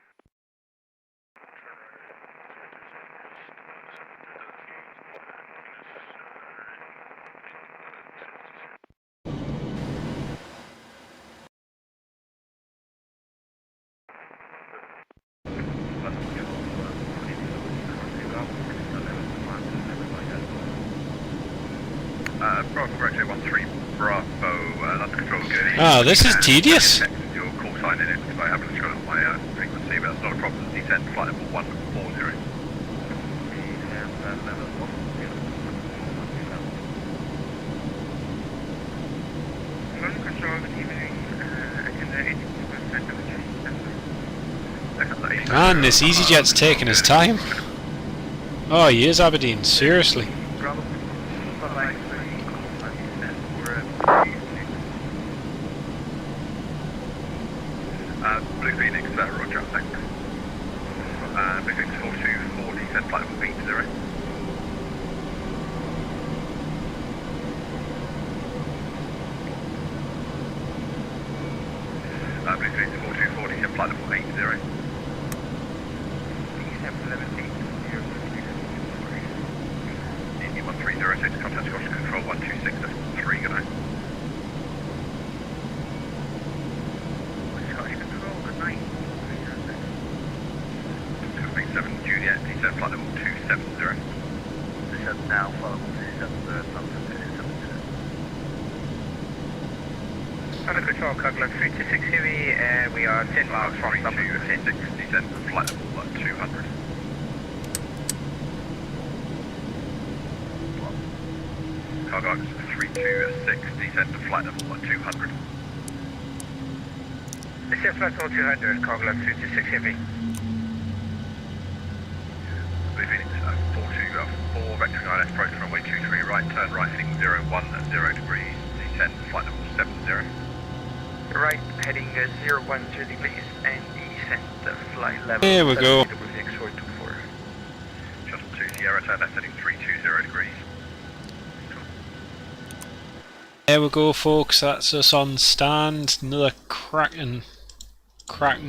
[SPEAKER 8] Bravo Correcto 13 Bravo, London Control good.
[SPEAKER 6] Ah, this is tedious.
[SPEAKER 8] Your call sign in it because I haven't got on my frequency, but that's not a problem. Descend flight level 140.
[SPEAKER 12] London Control, good evening.
[SPEAKER 6] Man, this EasyJet's taking his time. Oh, he is, Aberdeen, seriously.
[SPEAKER 8] Blue Phoenix, roger, thanks. Blue Phoenix 424, descend flight level 80. Blue Phoenix 424, descend flight level 80. Indy 1306, contact Scottish Control 126, that's 3, good night. Scottish Control, good night. 237 Juliet, descend flight level 270. Descend now, flight level 270,
[SPEAKER 12] London Control, Cogler 326 Heavy, we are 10 miles from Dublin.
[SPEAKER 8] 326, descend flight level 200. Cargo 326, descend to flight level 200.
[SPEAKER 12] Descend flight level 200, Cogler 326 Heavy.
[SPEAKER 8] Blue Phoenix 424, vector 9S, approach runway 23 right, turn right heading 010 degrees, descend flight level 70.
[SPEAKER 12] Right, heading 010 degrees and descend flight level.
[SPEAKER 6] There we go.
[SPEAKER 8] Just 2 Sierra, turn left heading 320 degrees.
[SPEAKER 6] There we go, folks, that's us on stand. Another cracking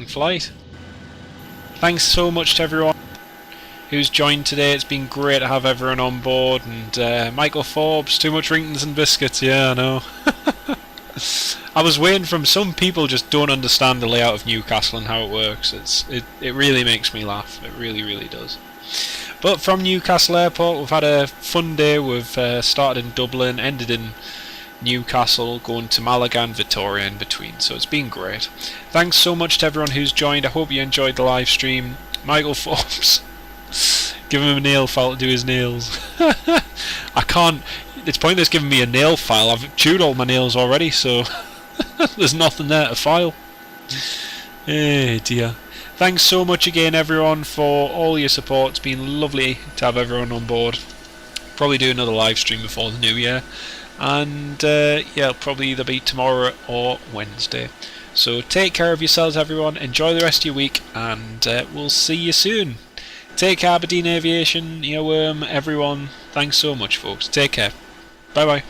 [SPEAKER 6] flight. Thanks so much to everyone who's joined today. It's been great to have everyone on board. And Michael Forbes, too much Ringtons and biscuits, yeah, I know. I was waiting from some people just don't understand the layout of Newcastle and how it works. It really makes me laugh. It really does. But from Newcastle Airport, we've had a fun day. We've started in Dublin, ended in Newcastle, going to Malaga and Vitoria in between, so it's been great. Thanks so much to everyone who's joined. I hope you enjoyed the live stream. Michael Forbes, give him a nail file to do his nails. I can't, it's pointless giving me a nail file. I've chewed all my nails already, so there's nothing there to file. Eh dear. Thanks so much again everyone for all your support. It's been lovely to have everyone on board. Probably do another live stream before the new year. And yeah, it'll probably either be tomorrow or Wednesday. So take care of yourselves everyone, enjoy the rest of your week, and we'll see you soon. Take care, Aberdeen Aviation, Earworm, everyone. Thanks so much folks, take care. Bye bye.